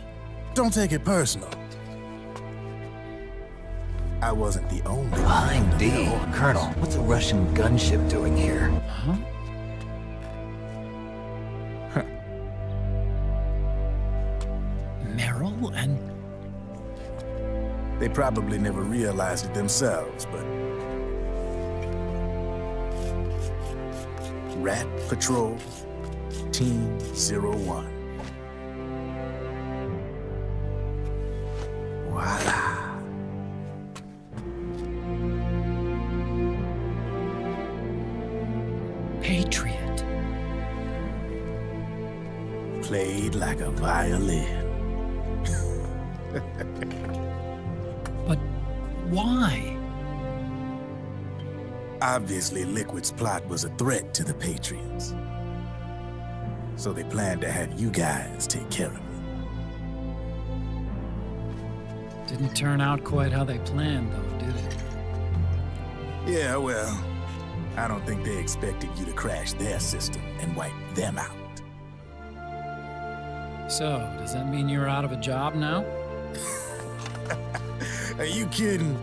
Don't take it personal. I wasn't the only Behind D. Colonel, what's a Russian gunship doing here? Huh? Merrill and... They probably never realized it themselves, but... Rat Patrol, Team 01. Voila. Patriot. Played like a violin. But why? Obviously, Liquid's plot was a threat to the Patriots. So they planned to have you guys take care of it. Didn't turn out quite how they planned, though, did it? Yeah, well, I don't think they expected you to crash their system and wipe them out. So, does that mean you're out of a job now? Are you kidding?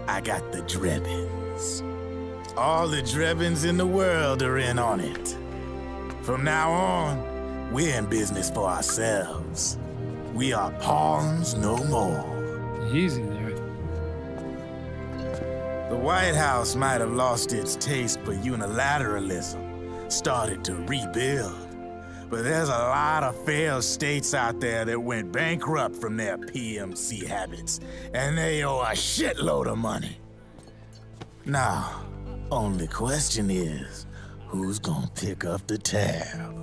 I got the Drebbins. All the Drebbins in the world are in on it. From now on, we're in business for ourselves. We are pawns no more. Easy there. The White House might have lost its taste for unilateralism, started to rebuild. But there's a lot of failed states out there that went bankrupt from their PMC habits, and they owe a shitload of money. Now, only question is, who's gonna pick up the tab?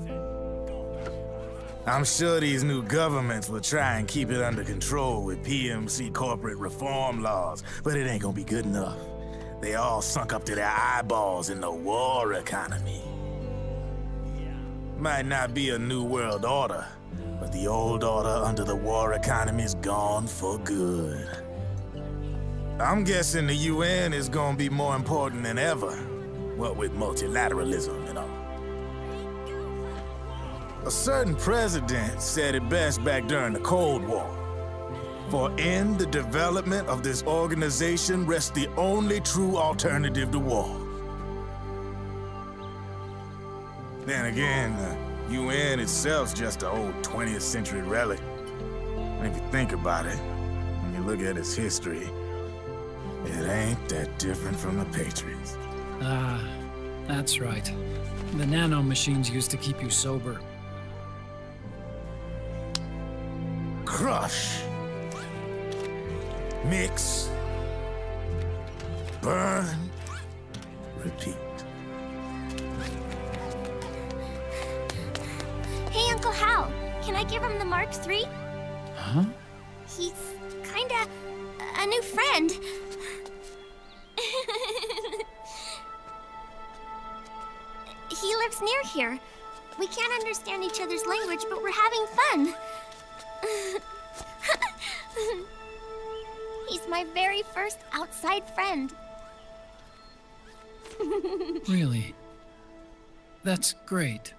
I'm sure these new governments will try and keep it under control with PMC corporate reform laws, but it ain't gonna be good enough. They all sunk up to their eyeballs in the war economy. Might not be a new world order, but the old order under the war economy's gone for good. I'm guessing the UN is gonna be more important than ever, what with multilateralism and all. A certain president said it best back during the Cold War. For in the development of this organization rests the only true alternative to war. Then again, the UN itself's just an old 20th century relic. And if you think about it, when you look at its history, it ain't that different from the Patriots. Ah, that's right. The nanomachines used to keep you sober. Crush. Mix. burn, repeat. Hey, Uncle Hal, can I give him the Mark III? Huh? He's kinda a new friend. He lives near here. We can't understand each other's language, but we're having fun. He's my very first outside friend. Really? That's great.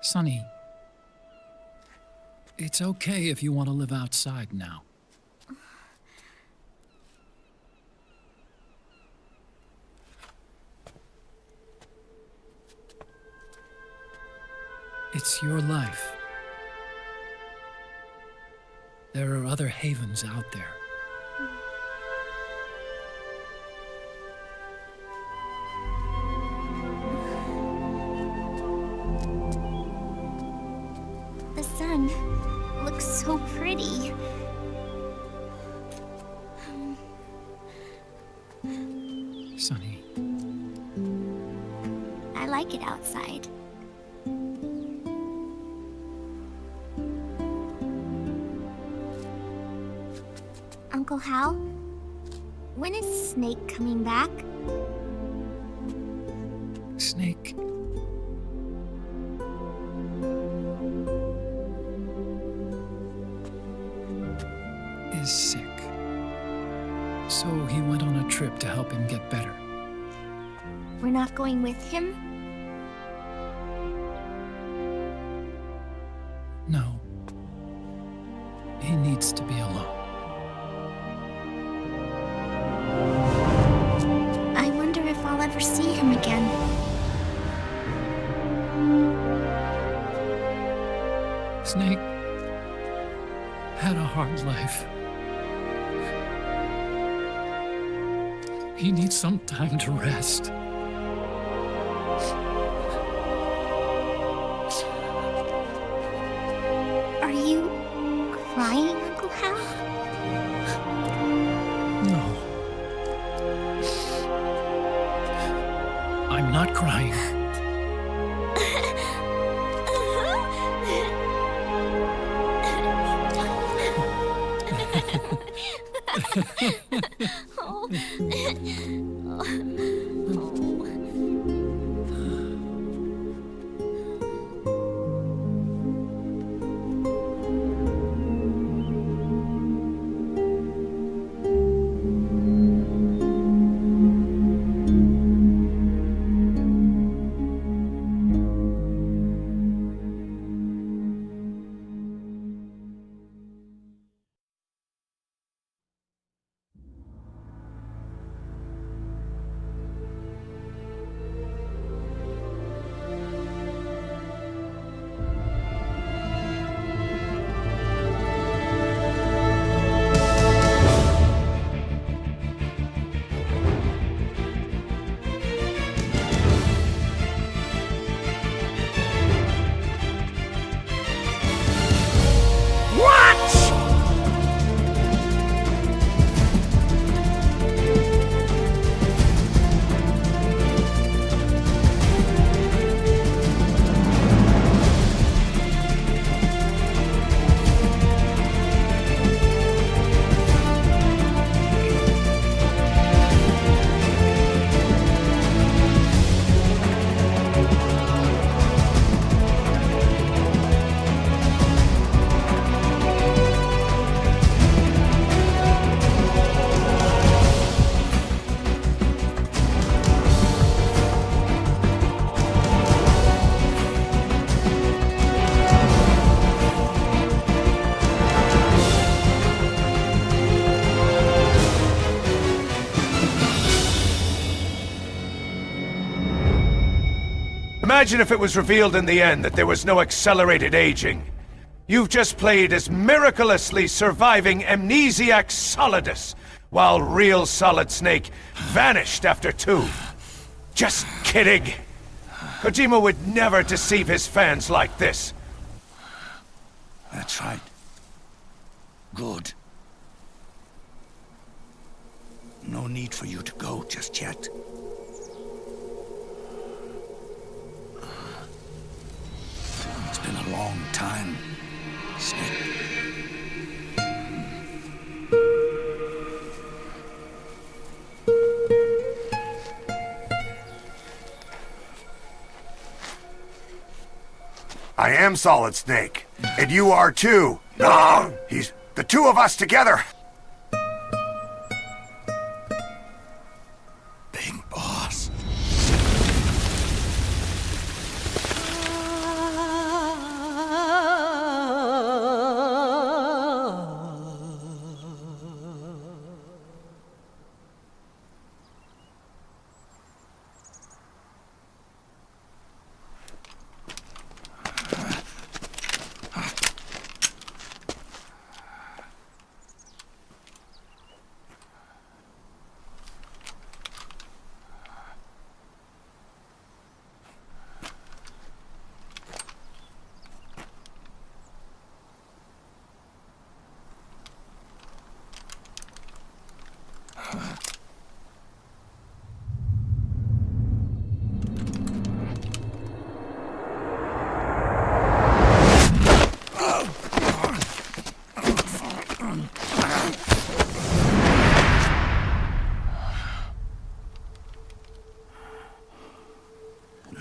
Sonny, it's okay if you want to live outside now. It's your life. There are other havens out there. The sun looks so pretty. Sonny. I like it outside. Uncle Hal, when is Snake coming back? Snake. Is sick. So he went on a trip to help him get better. We're not going with him? No. He needs to be alone. I wonder if I'll ever see him again. Snake had a hard life. He needs some time to rest. Are you crying, Uncle Hal? No. I'm not crying. Imagine if it was revealed in the end that there was no accelerated aging. You've just played as miraculously surviving amnesiac Solidus, while real Solid Snake vanished after 2. Just kidding! Kojima would never deceive his fans like this. That's right. Good. No need for you to go just yet. It's been a long time, Snake. I am Solid Snake, and you are too. No, he's the two of us together. Big boss.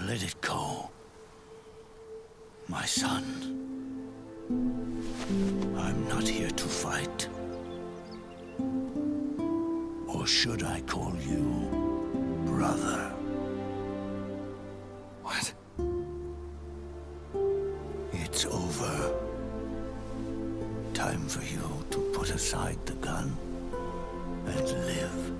Let it go, my son. I'm not here to fight. Or should I call you brother? What? It's over. Time for you to put aside the gun and live.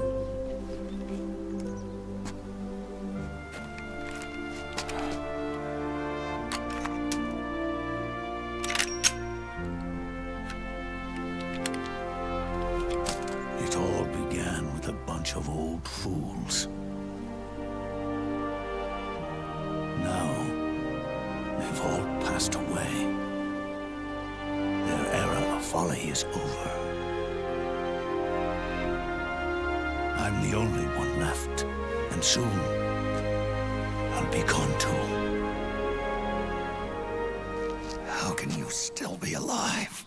It all began with a bunch of old fools. Now, they've all passed away. Their era of folly is over. I'm the only one left, and soon I'll be gone too. How can you still be alive?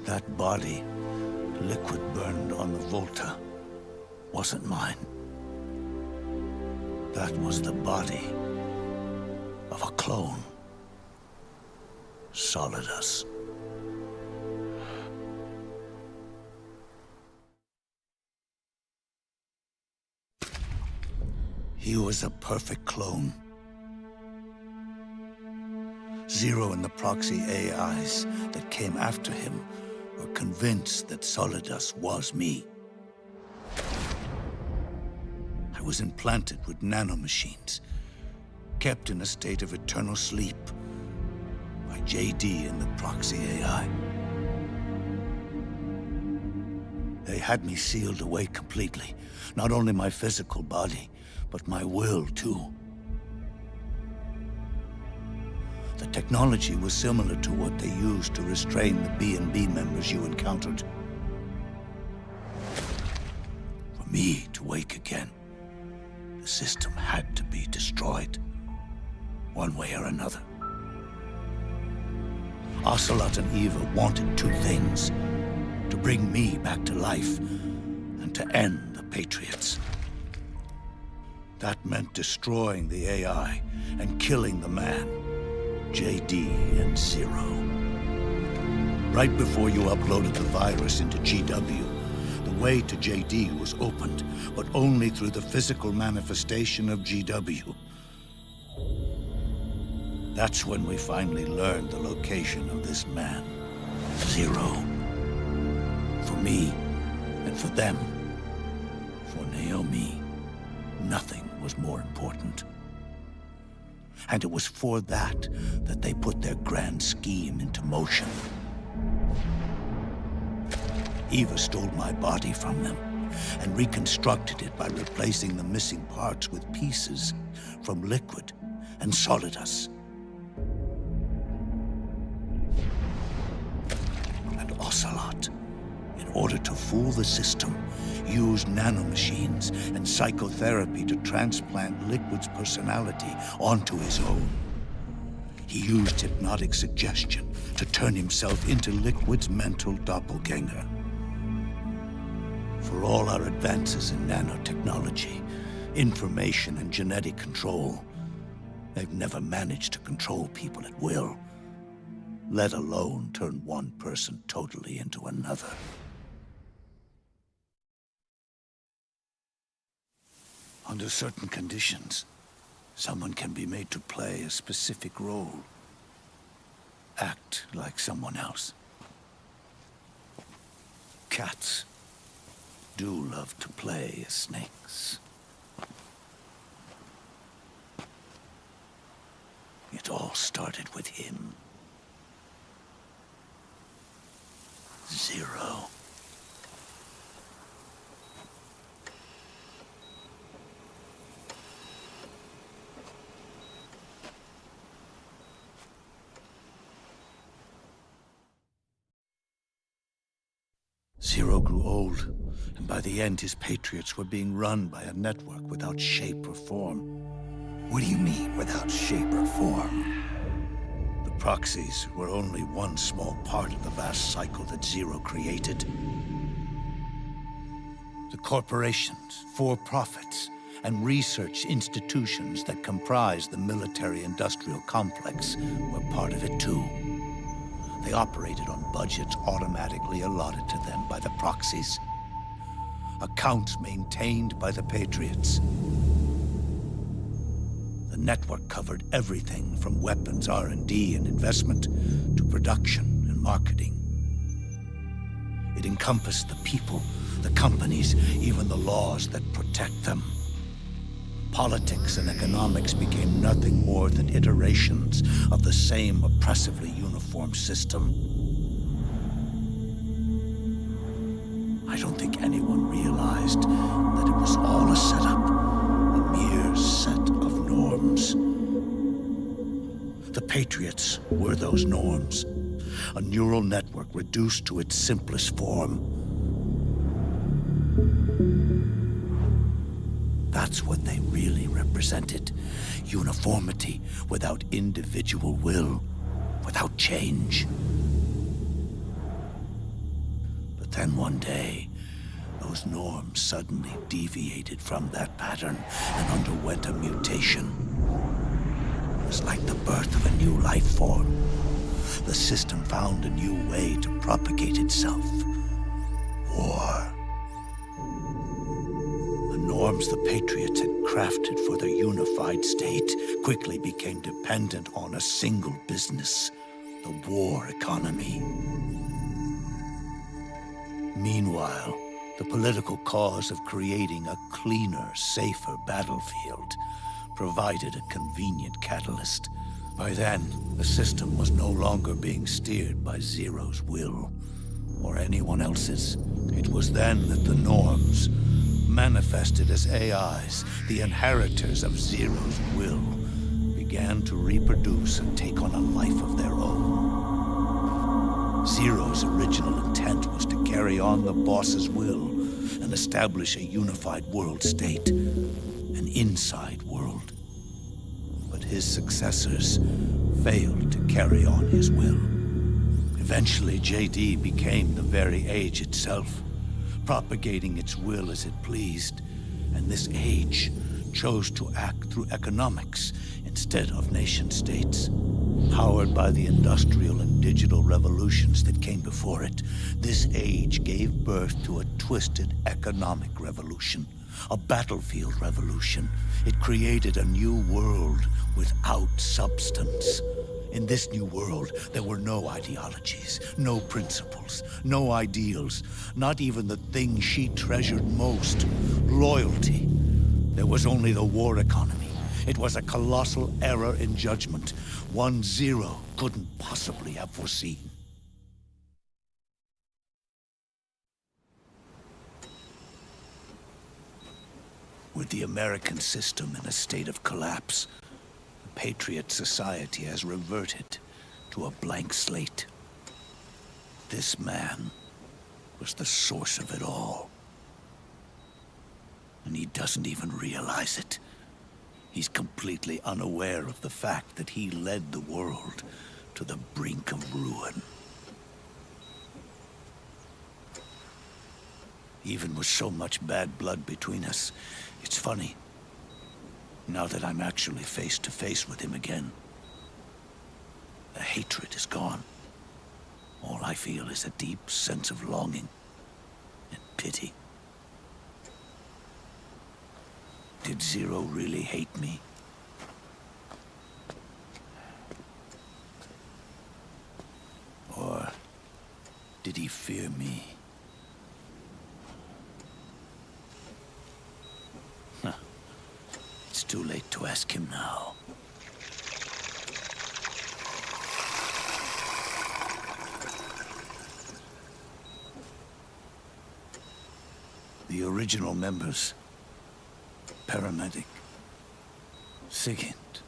That body, liquid burned on the Volta, wasn't mine. That was the body of a clone. Solidus. He was a perfect clone. Zero and the proxy AIs that came after him were convinced that Solidus was me. I was implanted with nanomachines, kept in a state of eternal sleep by JD and the proxy AI. They had me sealed away completely, not only my physical body, but my will too. The technology was similar to what they used to restrain the B&B members you encountered. For me to wake again, the system had to be destroyed, one way or another. Ocelot and Eva wanted two things: to bring me back to life, and to end the Patriots. That meant destroying the AI and killing the man, JD and Zero. Right before you uploaded the virus into GW, the way to JD was opened, but only through the physical manifestation of GW. That's when we finally learned the location of this man, Zero. For me, and for them, for Naomi, nothing was more important. And it was for that they put their grand scheme into motion. Eva stole my body from them and reconstructed it by replacing the missing parts with pieces from Liquid and Solidus. And Ocelot, in order to fool the system, used nanomachines and psychotherapy to transplant Liquid's personality onto his own. He used hypnotic suggestion to turn himself into Liquid's mental doppelganger. For all our advances in nanotechnology, information and genetic control, they've never managed to control people at will, let alone turn one person totally into another. Under certain conditions, someone can be made to play a specific role. Act like someone else. Cats do love to play as snakes. It all started with him. Zero. Zero grew old, and by the end his Patriots were being run by a network without shape or form. What do you mean, without shape or form? The proxies were only one small part of the vast cycle that Zero created. The corporations, for-profits, and research institutions that comprise the military-industrial complex were part of it too. They operated on budgets automatically allotted to them by the proxies. Accounts maintained by the Patriots. The network covered everything from weapons R&D and investment to production and marketing. It encompassed the people, the companies, even the laws that protect them. Politics and economics became nothing more than iterations of the same oppressively uniform system. I don't think anyone realized that it was all a setup, a mere set of norms. The Patriots were those norms, a neural network reduced to its simplest form. That's what they really represented. Uniformity without individual will, without change. But then one day, those norms suddenly deviated from that pattern and underwent a mutation. It was like the birth of a new life form. The system found a new way to propagate itself. War. The norms the Patriots had crafted for their unified state quickly became dependent on a single business, the war economy. Meanwhile, the political cause of creating a cleaner, safer battlefield provided a convenient catalyst. By then, the system was no longer being steered by Zero's will, or anyone else's. It was then that the norms, manifested as AIs, the inheritors of Zero's will, began to reproduce and take on a life of their own. Zero's original intent was to carry on the boss's will and establish a unified world state, an inside world. But his successors failed to carry on his will. Eventually, JD became the very age itself, propagating its will as it pleased, and this age chose to act through economics instead of nation-states. Powered by the industrial and digital revolutions that came before it, this age gave birth to a twisted economic revolution, a battlefield revolution. It created a new world without substance. In this new world, there were no ideologies, no principles, no ideals, not even the thing she treasured most, loyalty. There was only the war economy. It was a colossal error in judgment, one Zero couldn't possibly have foreseen. With the American system in a state of collapse, the Patriot society has reverted to a blank slate. This man was the source of it all. And he doesn't even realize it. He's completely unaware of the fact that he led the world to the brink of ruin. Even with so much bad blood between us, it's funny. Now that I'm actually face to face with him again, the hatred is gone. All I feel is a deep sense of longing and pity. Did Zero really hate me? Or did he fear me? Huh. It's too late to ask him now. The original members, Paramedic, Sigint,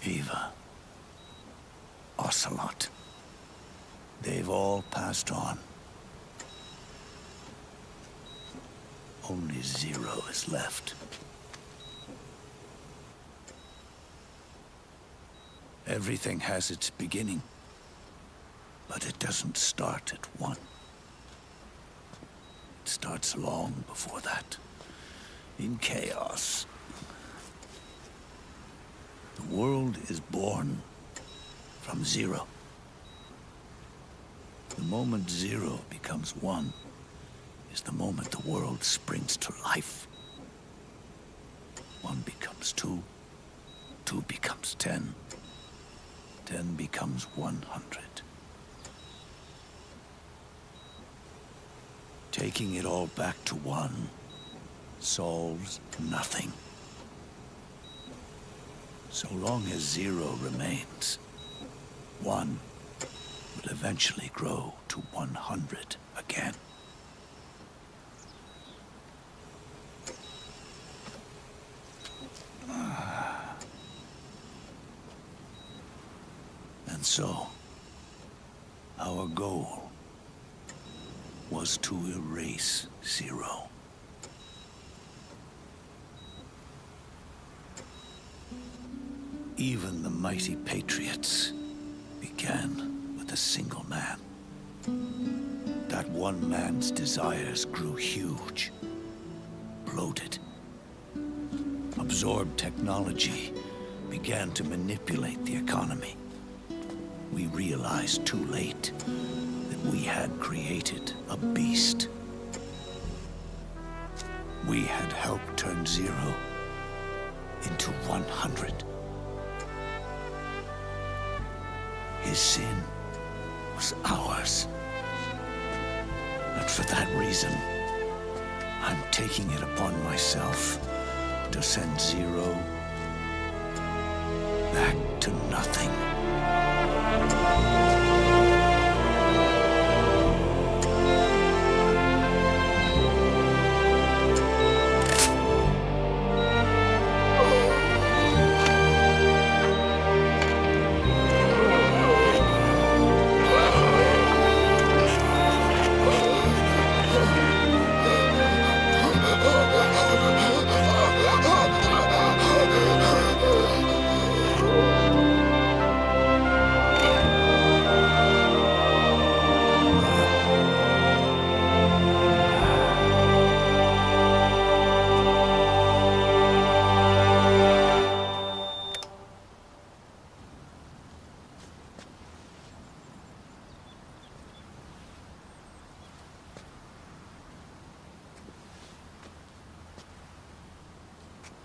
Eva, Ocelot, they've all passed on. Only Zero is left. Everything has its beginning, but it doesn't start at one. It starts long before that, in chaos. The world is born from zero. The moment zero becomes one is the moment the world springs to life. One becomes two, two becomes 10, 10 becomes 100. Taking it all back to one solves nothing. So long as zero remains, one will eventually grow to 100 again. And so, our goal was to erase Zero. Even the mighty Patriots began with a single man. That one man's desires grew huge, bloated, absorbed technology, began to manipulate the economy. We realized too late that we had created a beast. We had helped turn Zero into 100. His sin was ours. And for that reason, I'm taking it upon myself to send Zero back to nothing.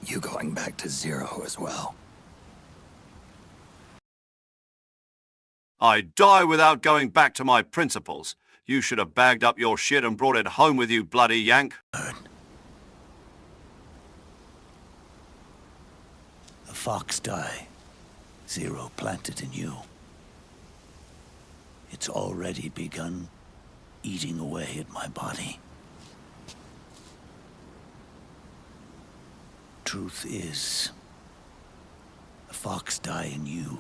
You going back to Zero as well? I die without going back to my principles. You should have bagged up your shit and brought it home with you, bloody Yank. The fox die Zero planted in you. It's already begun eating away at my body. Truth is, the fox die in you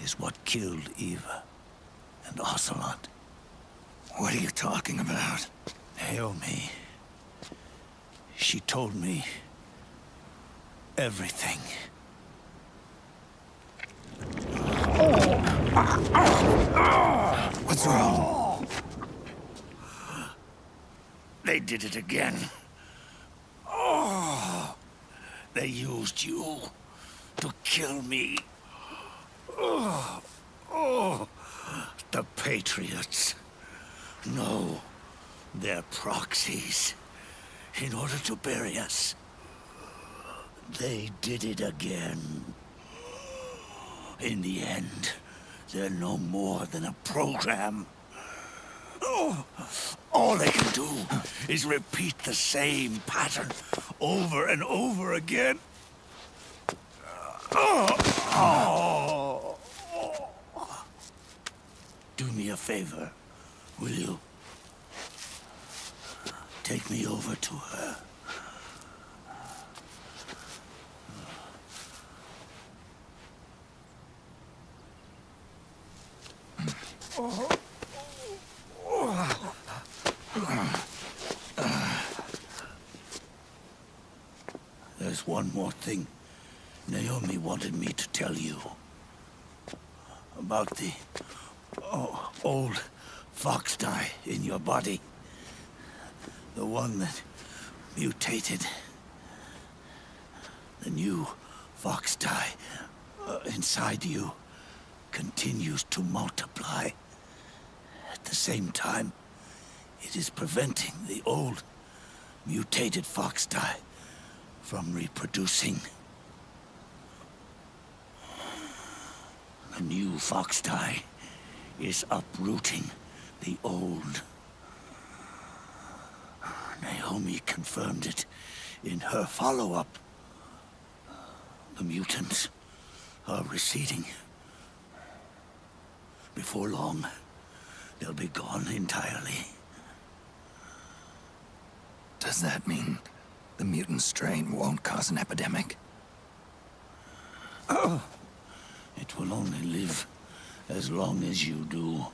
is what killed Eva and Ocelot What are you talking about? Naomi. She told me everything. What's wrong? They did it again. They used you to kill me. The Patriots. No, they're proxies. In order to bury us. They did it again. In the end, they're no more than a program. All they can do is repeat the same pattern over and over again. Do me a favor, will you? Take me over to her. There's one more thing Naomi wanted me to tell you. About the old fox dye in your body. The one that mutated. The new fox dye inside you continues to multiply. At the same time, it is preventing the old mutated fox dye from reproducing. The new fox dye is uprooting the old. Naomi confirmed it in her follow-up. The mutants are receding. Before long, they'll be gone entirely. Does that mean the mutant strain won't cause an epidemic? It will only live as long as you do.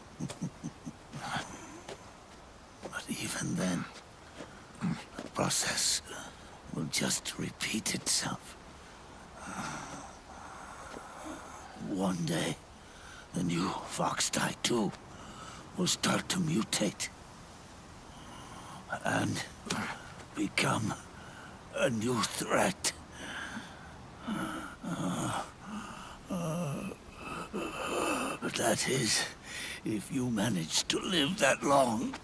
But even then, the process will just repeat itself. One day, the new fox dye too will start to mutate and become a new threat. That is, if you manage to live that long.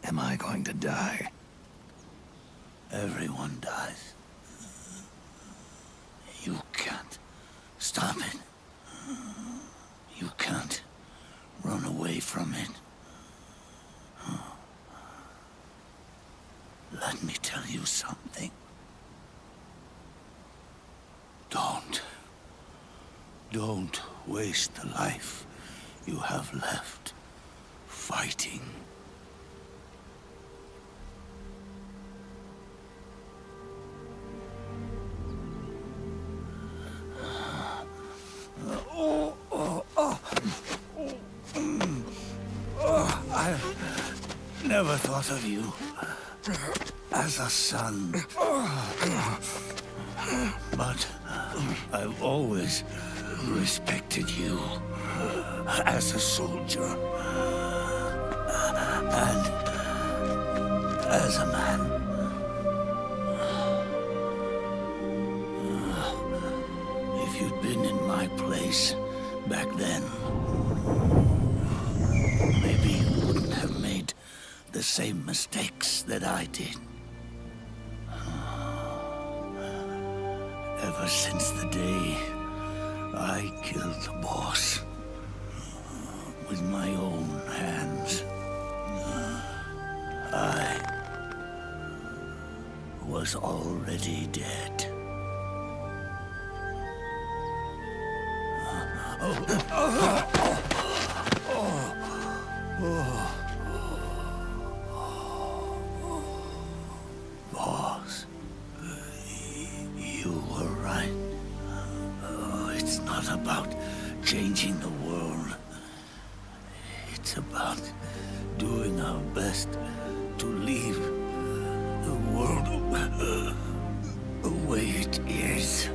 Am I going to die? Everyone dies. You can't stop it. You can't run away from it. Let me tell you something. Don't waste the life you have left fighting. I never thought of you as a son. But I've always respected you as a soldier and as a man. If you'd been in my place back then, maybe you wouldn't have made the same mistakes that I did. Ever since the day I killed the boss with my own hands, I was already dead. Boss, not about changing the world. It's about doing our best to leave the world the way it is.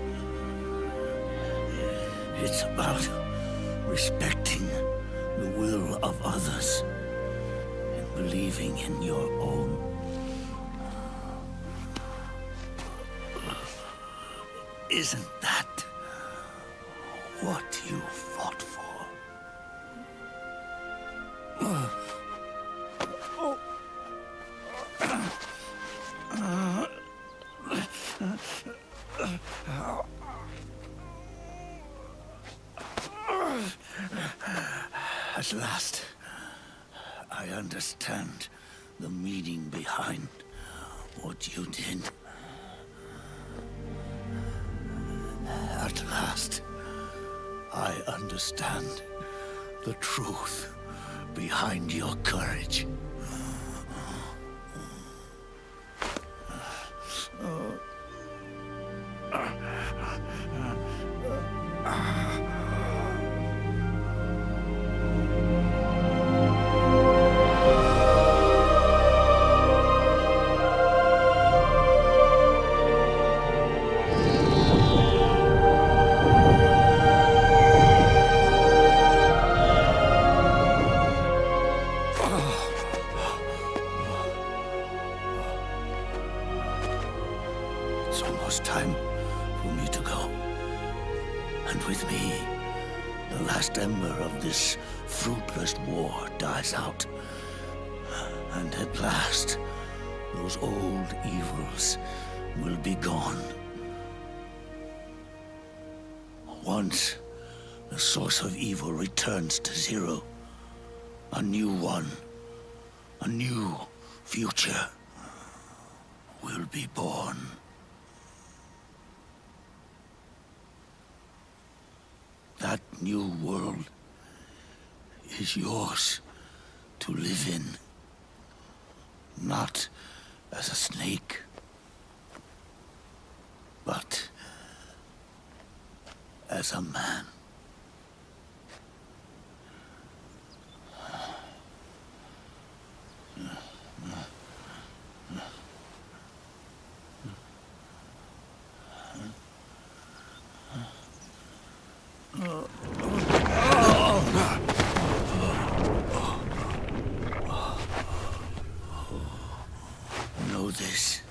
It's about respecting the will of others and believing in your own. Isn't that what you fought for? At last, I understand the meaning behind what you did. At last, I understand the truth behind your courage. It's almost time for me to go. And with me, the last ember of this fruitless war dies out. And at last, those old evils will be gone. Once the source of evil returns to zero, a new one, a new future will be born. That new world is yours to live in, not as a snake, but as a man. Know this.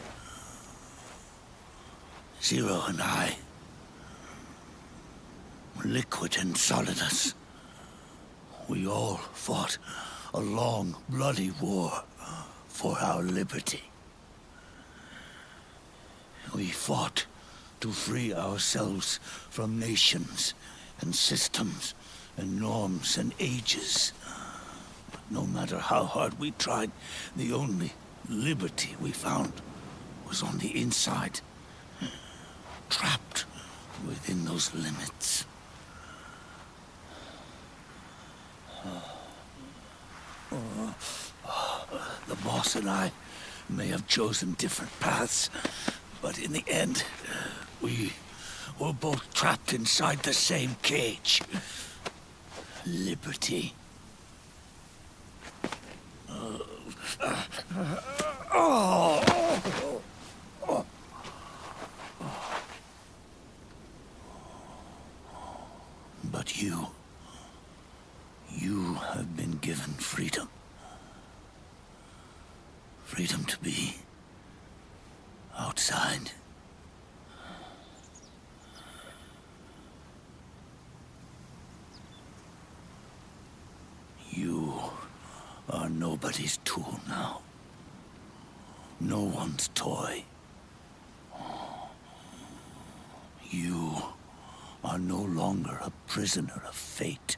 Zero and I, Liquid and Solidus, we all fought a long, bloody war for our liberty. We fought to free ourselves from nations and systems and norms and ages. But no matter how hard we tried, the only liberty we found was on the inside, trapped within those limits. The boss and I may have chosen different paths, but in the end, we were both trapped inside the same cage. Liberty. But you have been given freedom. Freedom to be outside. You are nobody's tool now. No one's toy. You are no longer a prisoner of fate.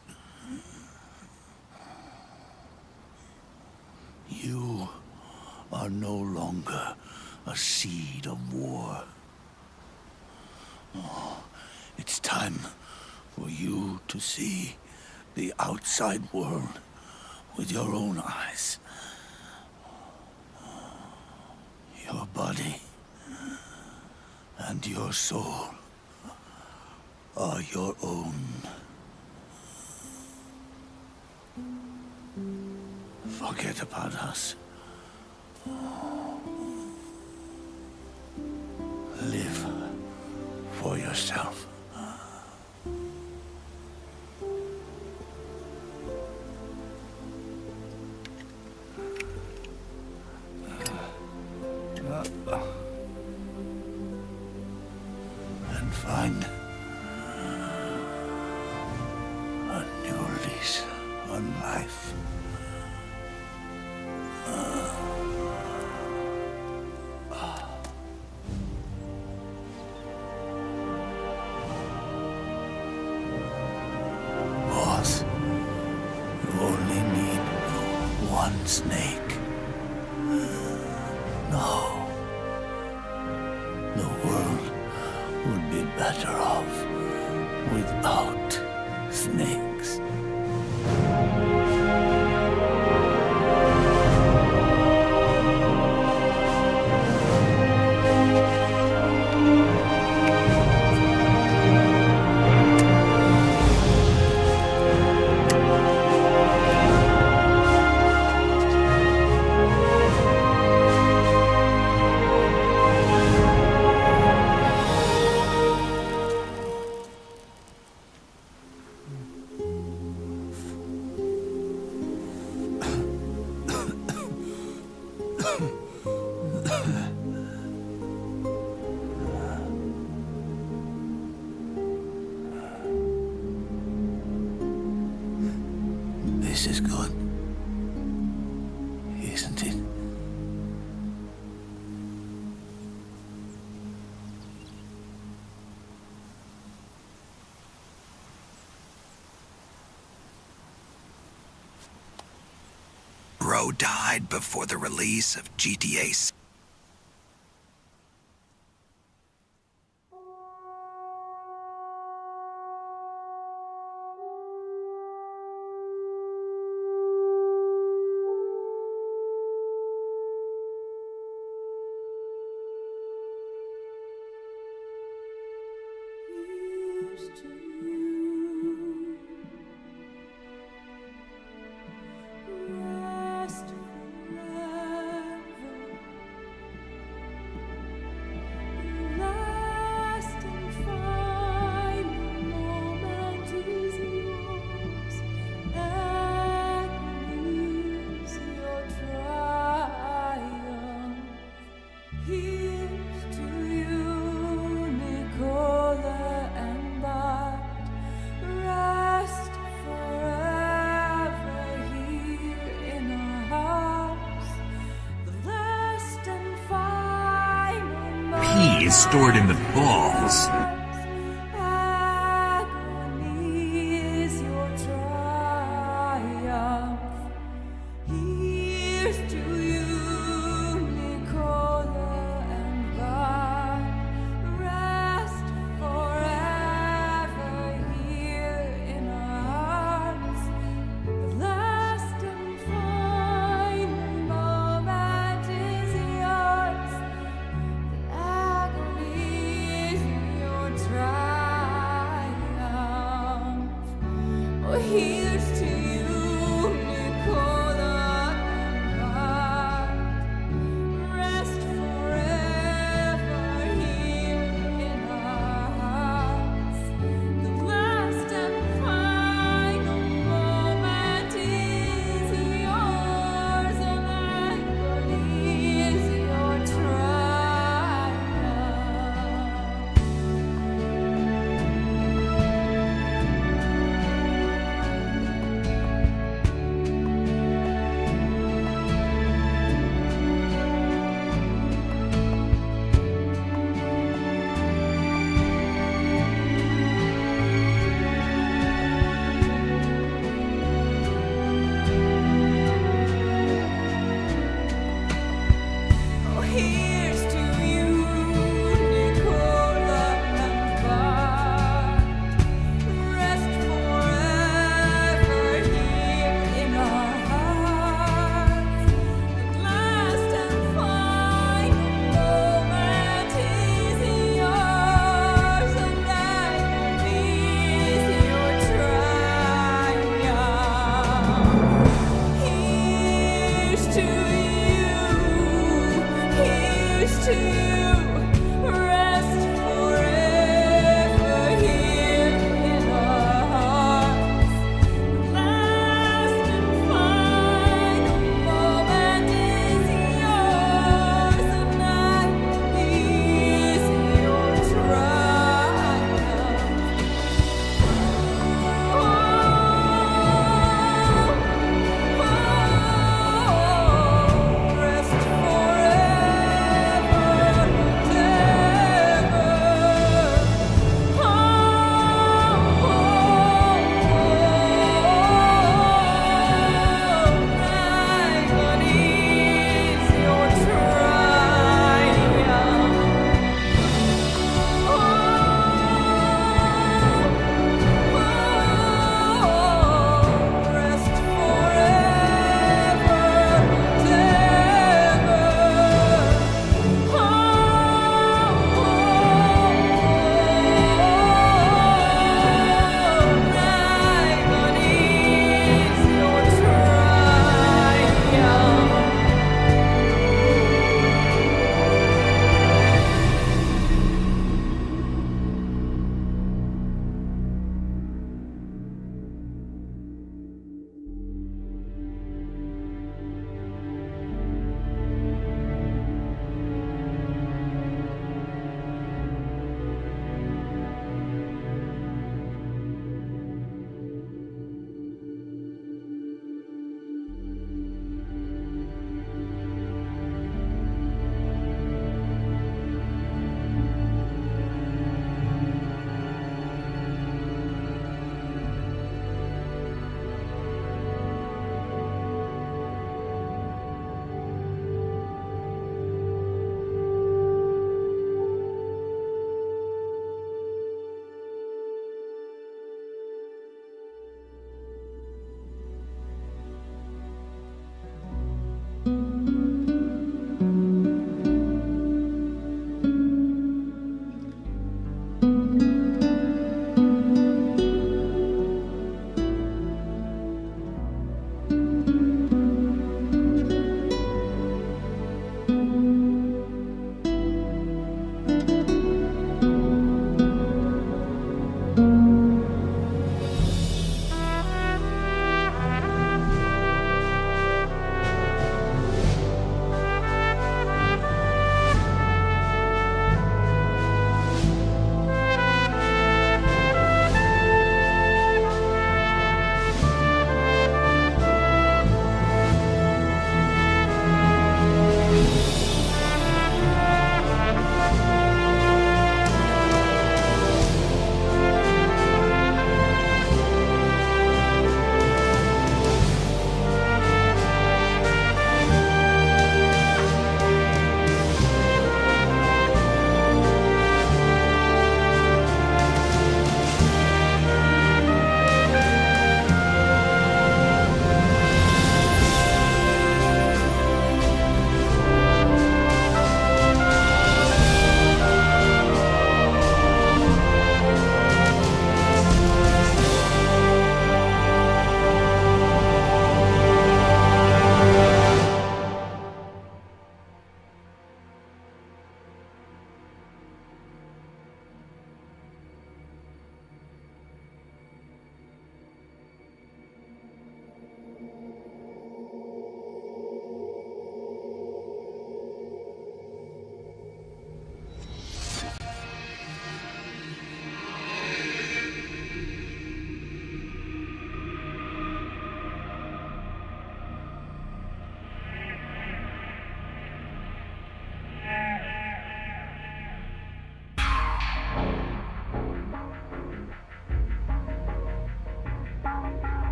You are no longer a seed of war. It's time for you to see the outside world with your own eyes. Your body and your soul are your own. Forget about us. Live for yourself. And find a new lease on life. Boss, you only need one snake. No. The world would be better off without snakes. This is good, isn't it? Bro died before the release of GTA 6. P is stored in the balls. Here's to you, Nicola and Bart. Rest forever here in our hearts. The last and final moment is yours, and agony is your triumph.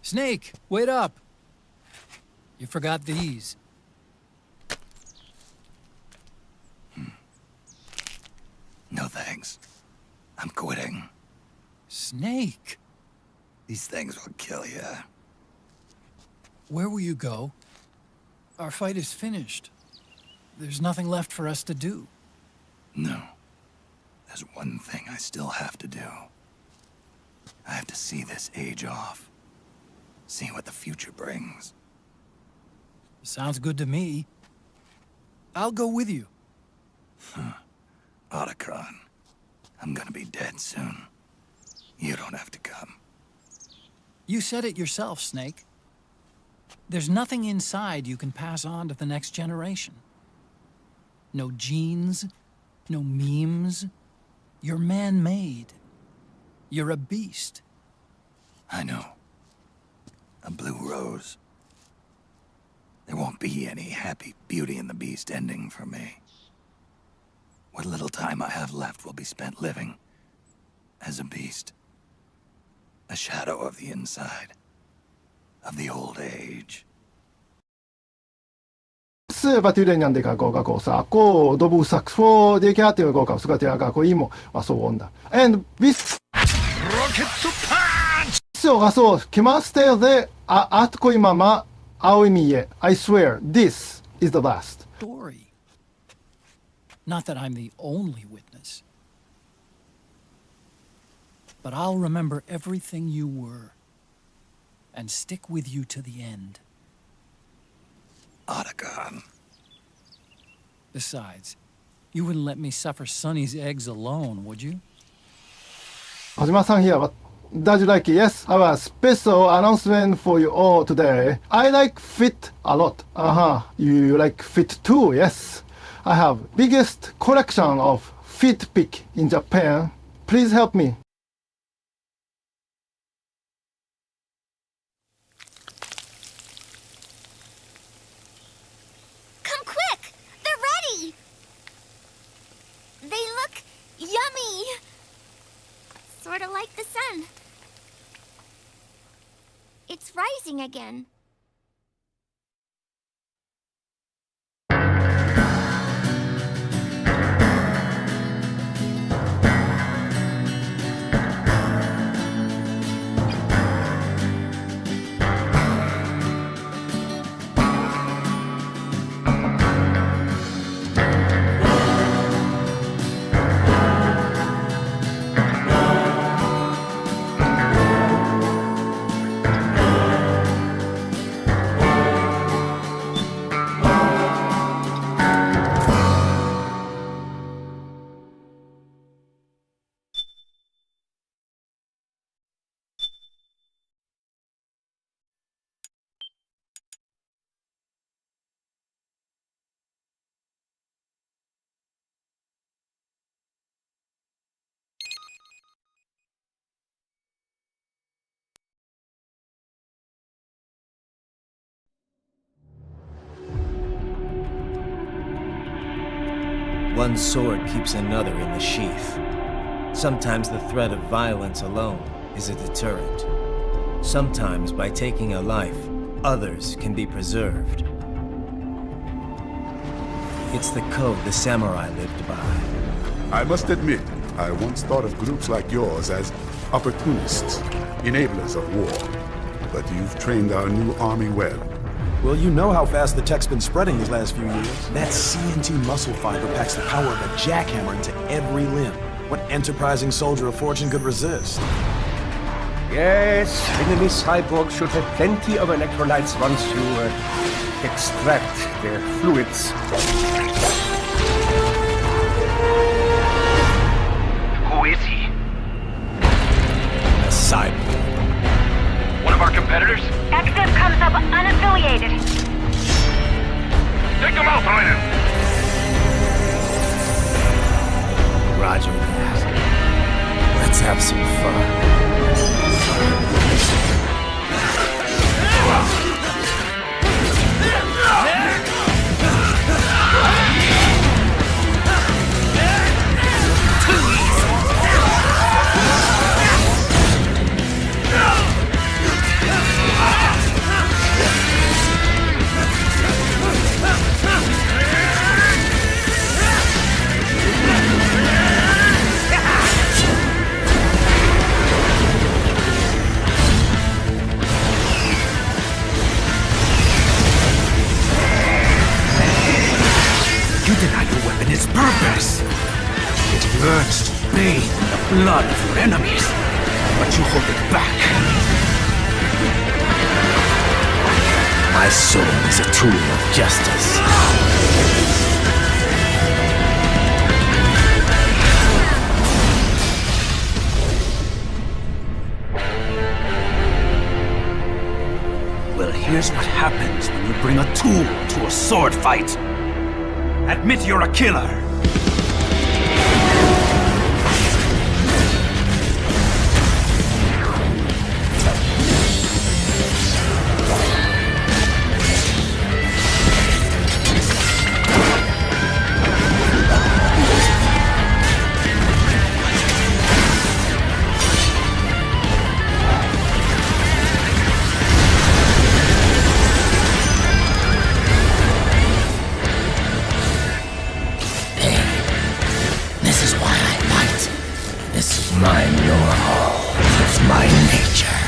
Snake, wait up. You forgot these. No thanks. I'm quitting. Snake. These things will kill you. Where will you go? Our fight is finished. There's nothing left for us to do. No. There's one thing I still have to do. I have to see this age off. See what the future brings. Sounds good to me. I'll go with you. Otacon, I'm gonna be dead soon. You don't have to come. You said it yourself, Snake. There's nothing inside you can pass on to the next generation. No genes, no memes. You're man-made. You're a beast. I know. A blue rose. There won't be any happy Beauty and the Beast ending for me. What little time I have left will be spent living as a beast. A shadow of the inside. Of the old age. Patriots ang dekago sa ako dobu sakso de kate go ka suka te aga ko imo so onda. And this rocket to punch. So gaso kimaste de at ko imama aoi mie. I swear this is the last. Story. Not that I'm the only witness. But I'll remember everything you were. And stick with you to the end. Otacon. Besides, you wouldn't let me suffer Sonny's eggs alone, would you? Hajima-san here, but does you like it? Yes, I have a special announcement for you all today. I like fit a lot. You like fit too, yes. I have biggest collection of fit pick in Japan. Please help me. Come quick! They're ready! They look yummy! Sort of like the sun. It's rising again. One sword keeps another in the sheath. Sometimes the threat of violence alone is a deterrent. Sometimes by taking a life, others can be preserved. It's the code the samurai lived by. I must admit, I once thought of groups like yours as opportunists, enablers of war. But you've trained our new army well. Well, you know how fast the tech's been spreading these last few years. That CNT muscle fiber packs the power of a jackhammer into every limb. What enterprising soldier of fortune could resist? Yes, enemy cyborgs should have plenty of electrolytes once you extract their fluids. Who is he? A cyborg. One of our competitors? XF comes up unaffiliated. Take them out, Raiden! Roger that. Let's have some fun. blood of your enemies, but you hold it back. My soul is a tool of justice. Well, here's what happens when you bring a tool to a sword fight. Admit you're a killer. My normal. It's my nature.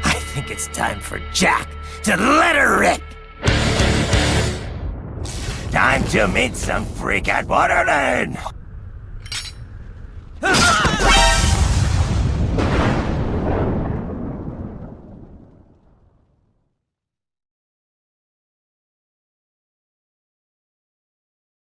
I think it's time for Jack to let her rip. Time to meet some freak at Waterland.